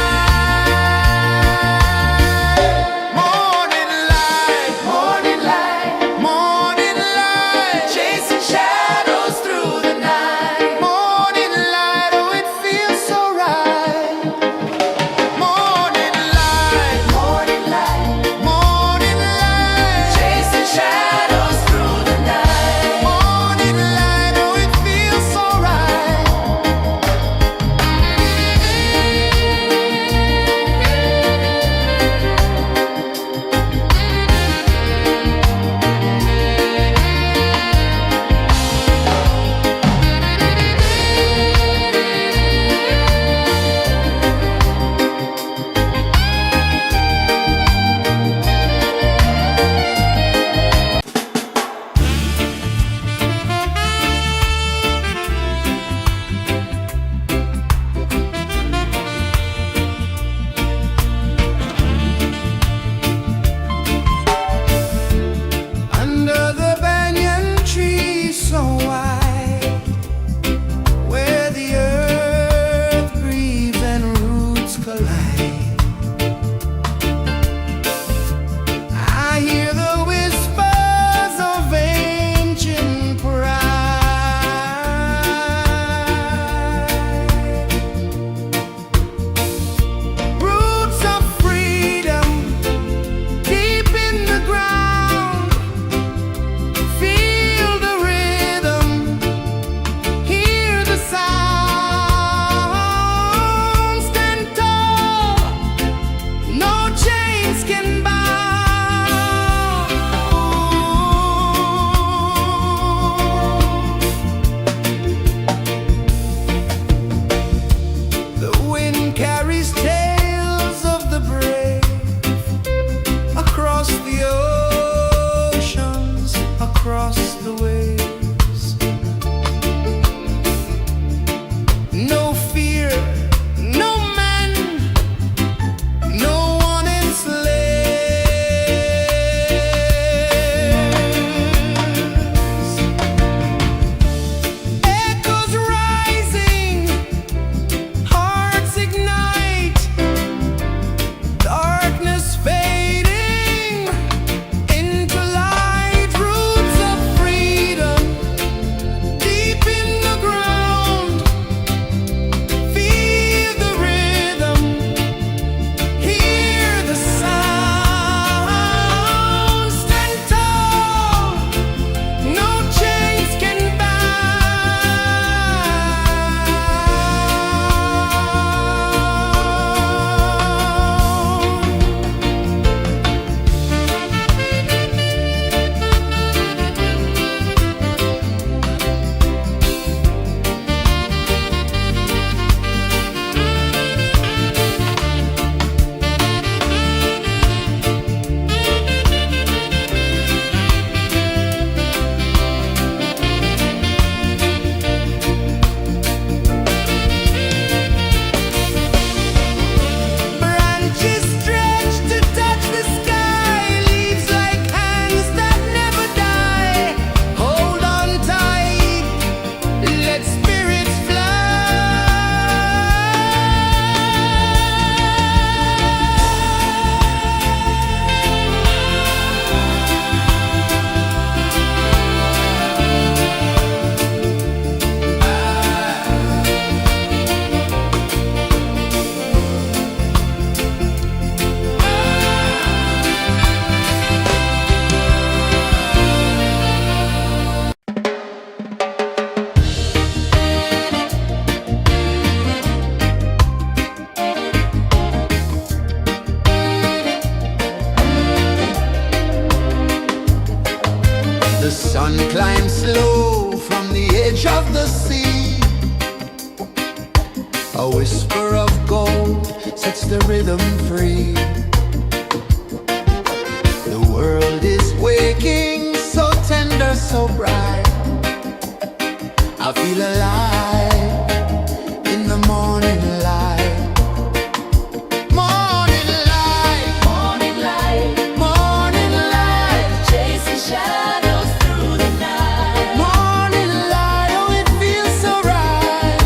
Morning light, morning light, morning light, chasing shadows through the night. Morning light, oh it feels so right. Morning A whisper of gold sets the rhythm free. The world is waking, so tender, so bright. I feel alive in the morning light. Morning light, Morning light, morning light, chasing shadows through the night. morning light, oh it feels so right.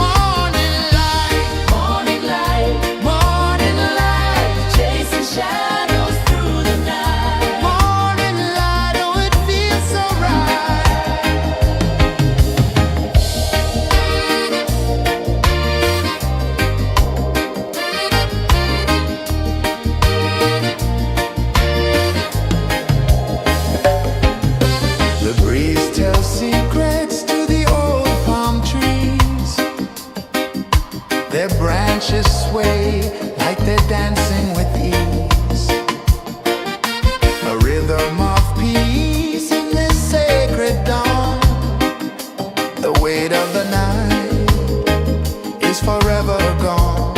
Morning light, Morning light, morning light, chasing shadows through the night. morning light, oh it feels so right. The breeze tells secrets to the old palm trees. Their branches sway like they're dancing with ease. A rhythm of peace in this sacred dawn. The weight of the night is forever gone.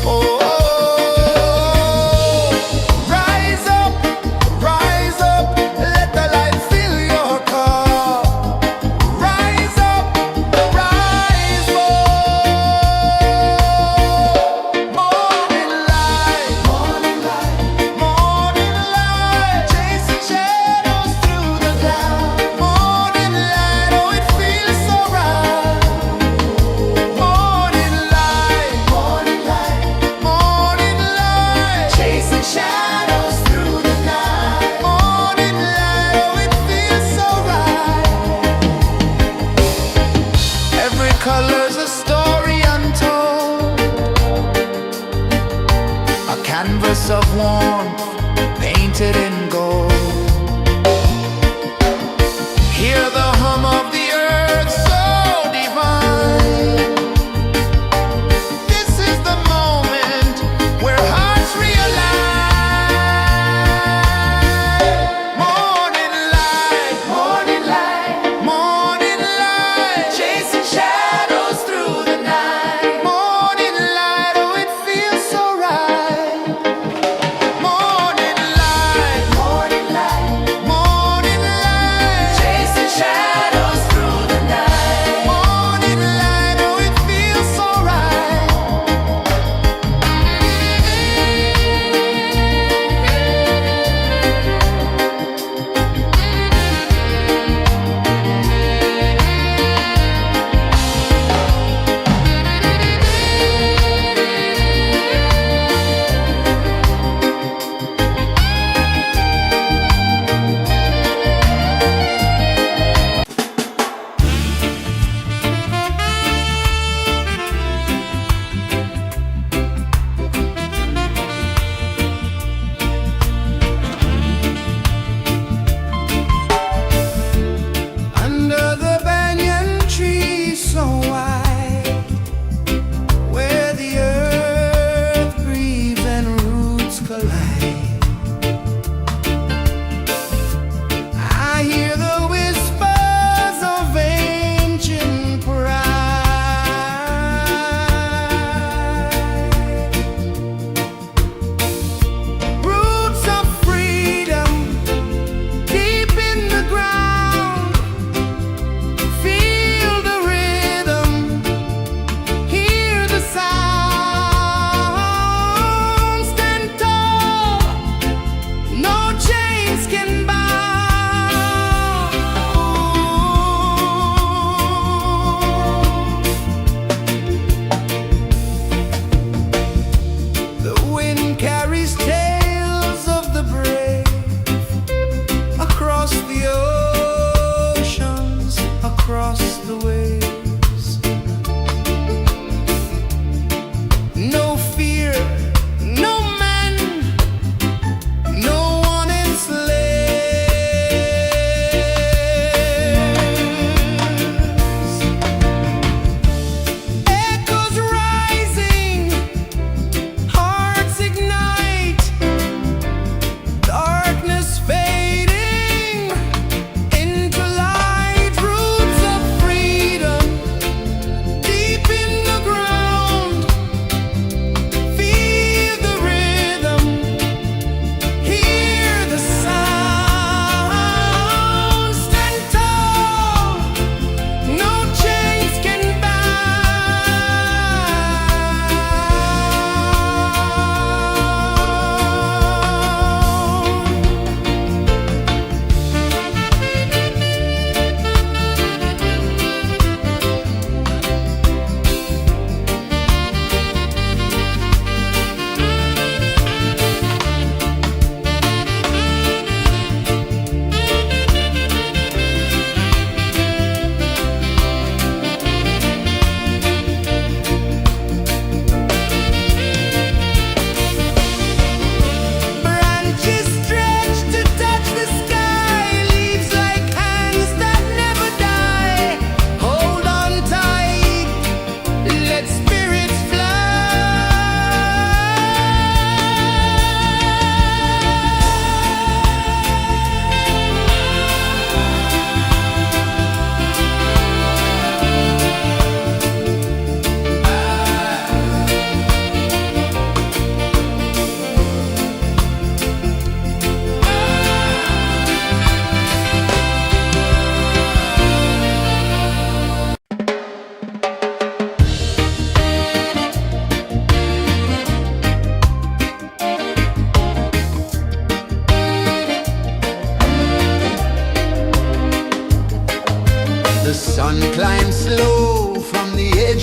Oh, rise up, let the light fill your cup. Rise up, rise up. Morning light, morning light, morning light, chasing shadows through the cloud. Morning light, oh it feels so right. Morning light, morning light, morning light, chasing shadows through the night. Morning light, oh it feels so right. Every color's a story untold, a canvas of warmth painted in gold. Hear the hum of the earth so divine. This is the moment where hearts realign. Morning light, morning light, morning light, chasing shadows through the night. Morning light, oh it feels so right. Morning light, morning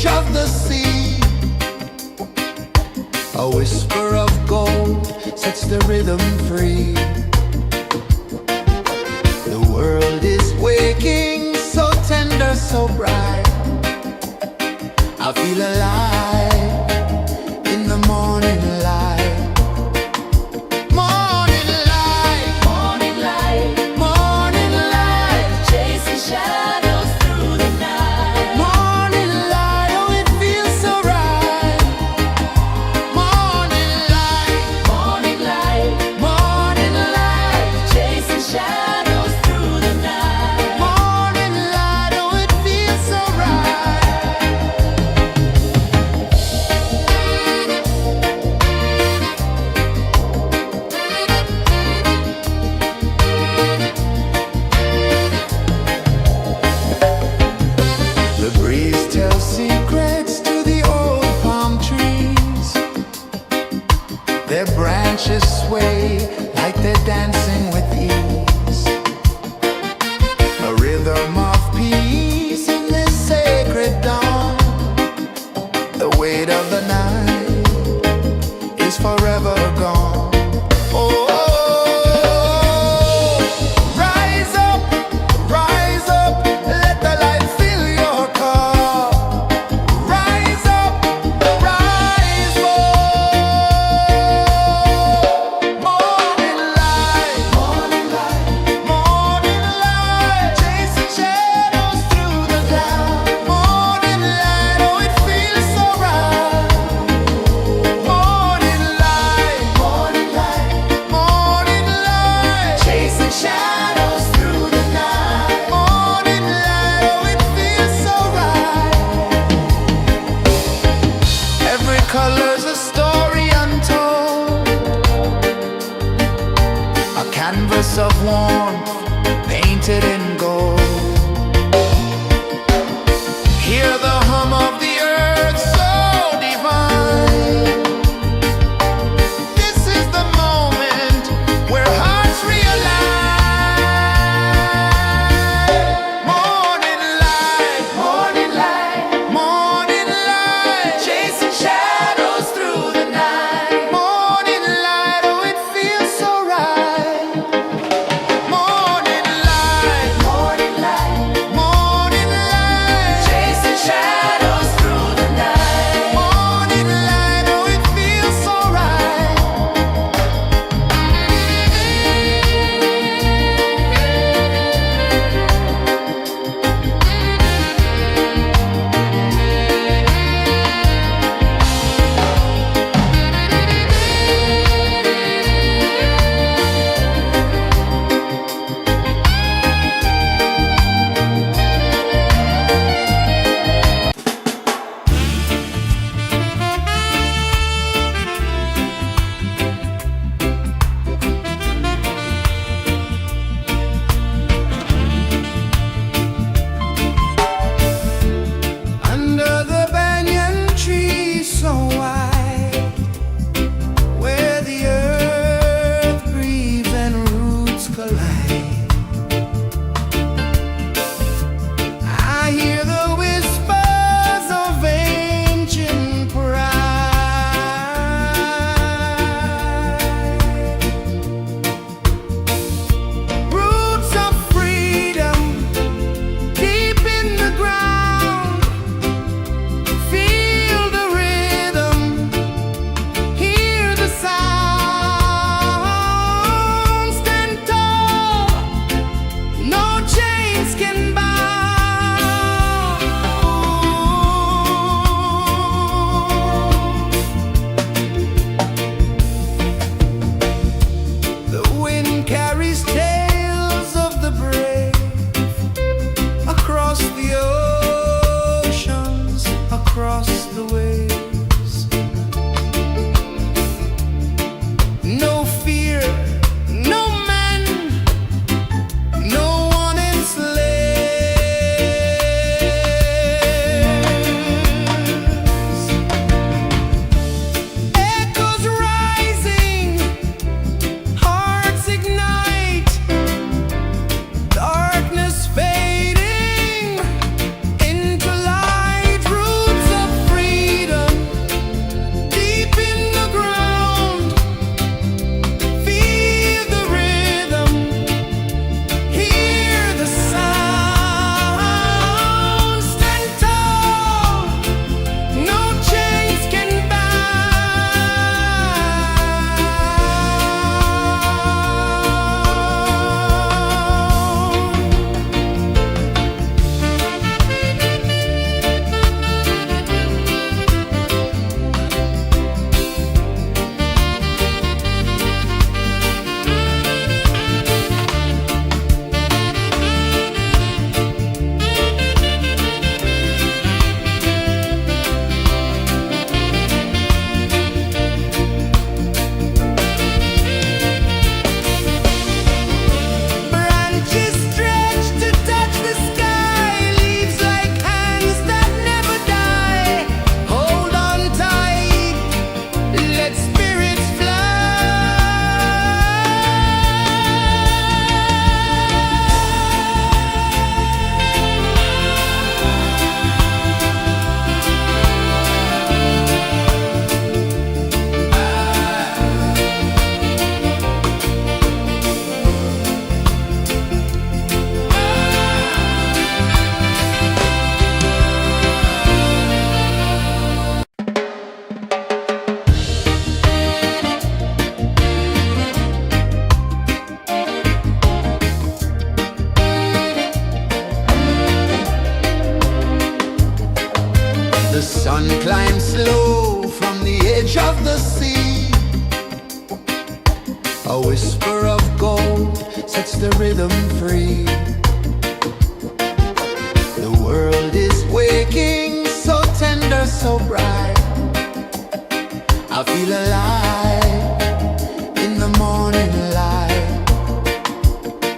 edge of the sea. A whisper of gold sets the rhythm free. The world is waking, so tender, so bright. I feel alive in the morning light. Morning light, Morning light, morning light, chasing shadows through the night. morning light, oh it feels so right. Morning light, Morning light, morning light, chasing shadows through the night. morning light, oh it feels so right. The breeze tells secrets to the old palm trees. Their branches sway like they're dancing with ease. A rhythm of peace in this sacred dawn. The weight of the night is forever gone. Oh, rise up, let the light fill your cup. Rise up, rise more. Morning light, morning light, morning light, chasing shadows through the cloud. Morning light, oh it feels so right. Morning light, morning light, morning light, chasing shadows through the night. Morning light, oh it feels so right. Every color's a story untold, a canvas of warmth painted in gold. Hear the hum of the earth so divine. This is the moment where hearts realign. Morning light, morning light, morning light, chasing shadows through the night. Morning light, oh it feels so right. Morning light, Morning light, morning light, chasing shadows sun climbs slow from the edge of the sea. A whisper of gold sets the rhythm free. The world is waking, so tender, so bright. I feel alive in the morning light.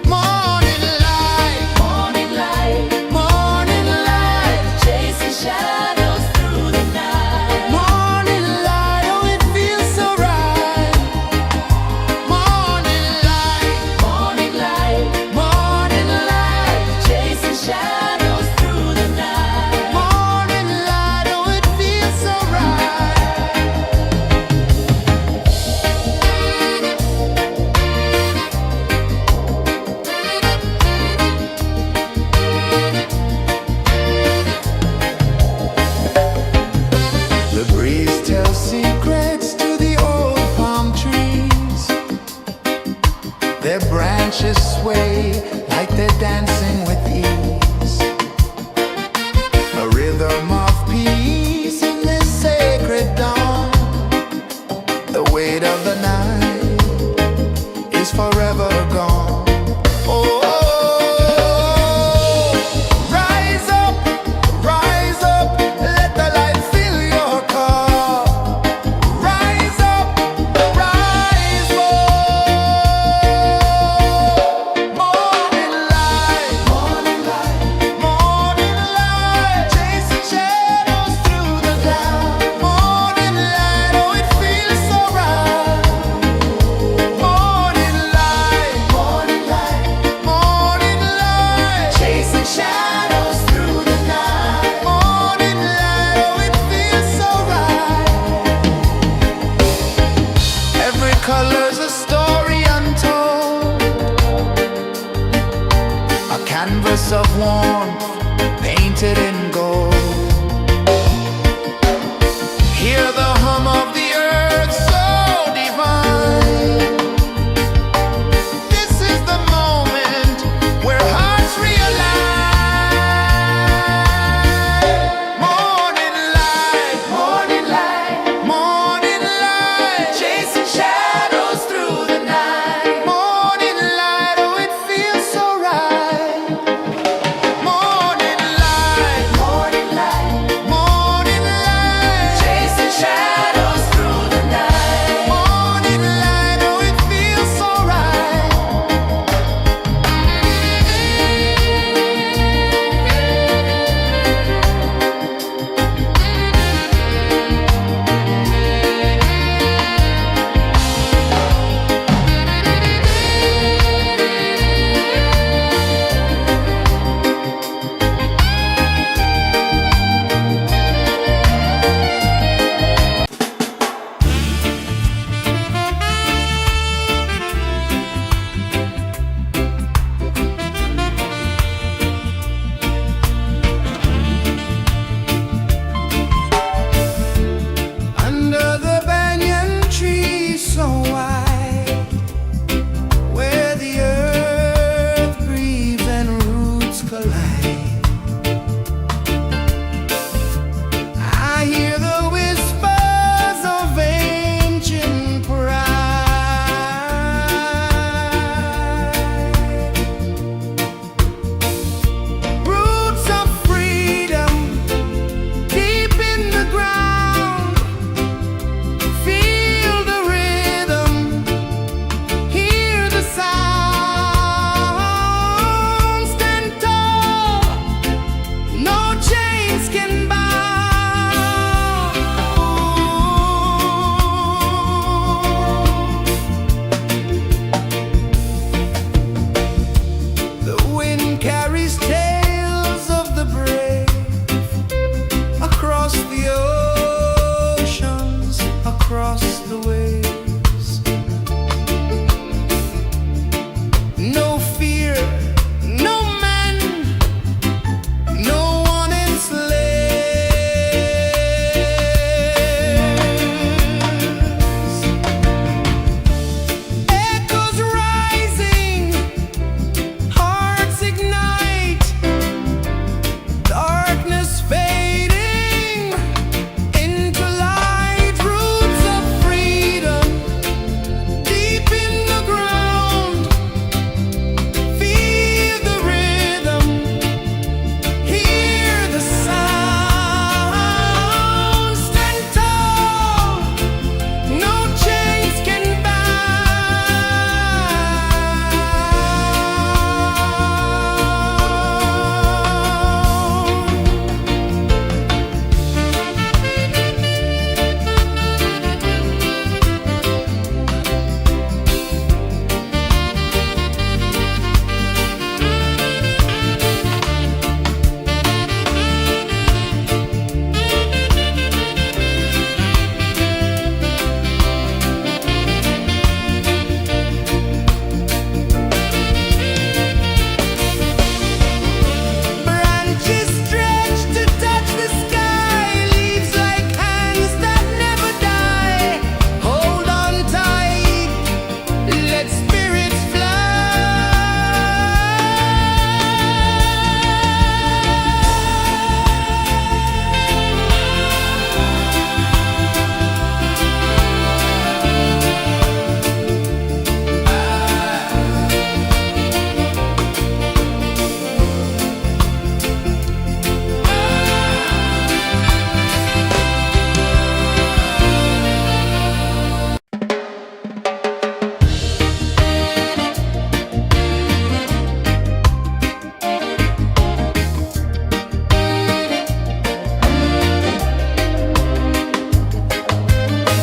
Morning light, Morning light, morning light, chasing shadows through the night. morning light, oh it feels so right. Morning light, Morning light, morning light, chasing shadows through the night. morning light, oh it feels so right. The breeze tells secrets to the old palm trees. Their branches sway like they're dancing with ease. A rhythm of peace in this sacred dawn. The weight of the night is forever gone. Oh, rise up, let the light fill your cup. Rise up, rise more. Morning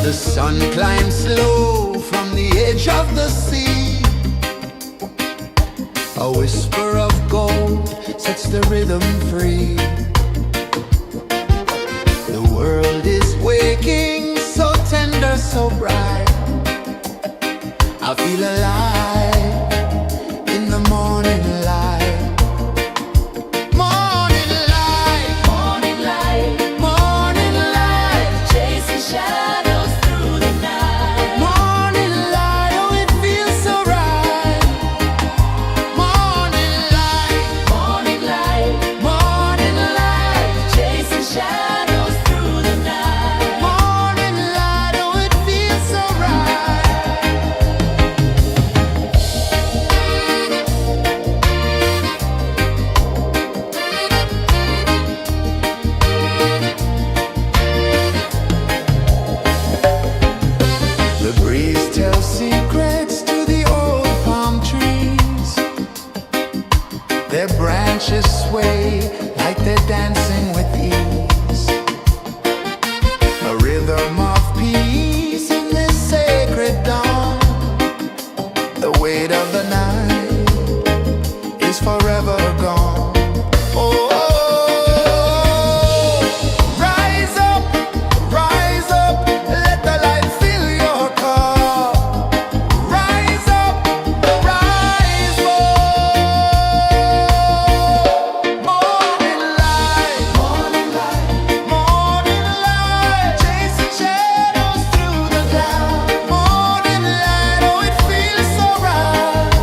The sun climbs slow from the edge of the sea. A whisper of gold sets the rhythm free. The world is waking, so tender, so bright. I feel alive in the morning light. Morning light, Morning light, morning light, chasing shadows through the night. morning light, oh it feels so right. Morning light, Morning light, morning light, chasing shadows through the night. morning light, oh it feels so right. The breeze tells secrets to the old palm trees. Their branches sway like they're dancing with ease. A rhythm of peace in this sacred dawn. The weight of the night is forever gone. Oh, rise up, let the light fill your cup. Rise up, rise up. Morning light, morning light, morning light, chasing shadows through the cloud. Morning light, oh it feels so right.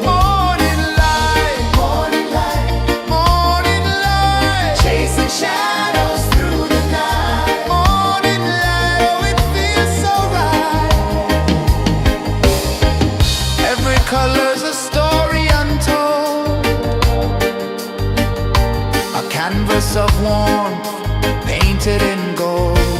Morning light, morning light, morning light, chasing shadows through the night. Morning light, oh it feels so right. Every color's a story untold, a canvas of warmth painted in gold.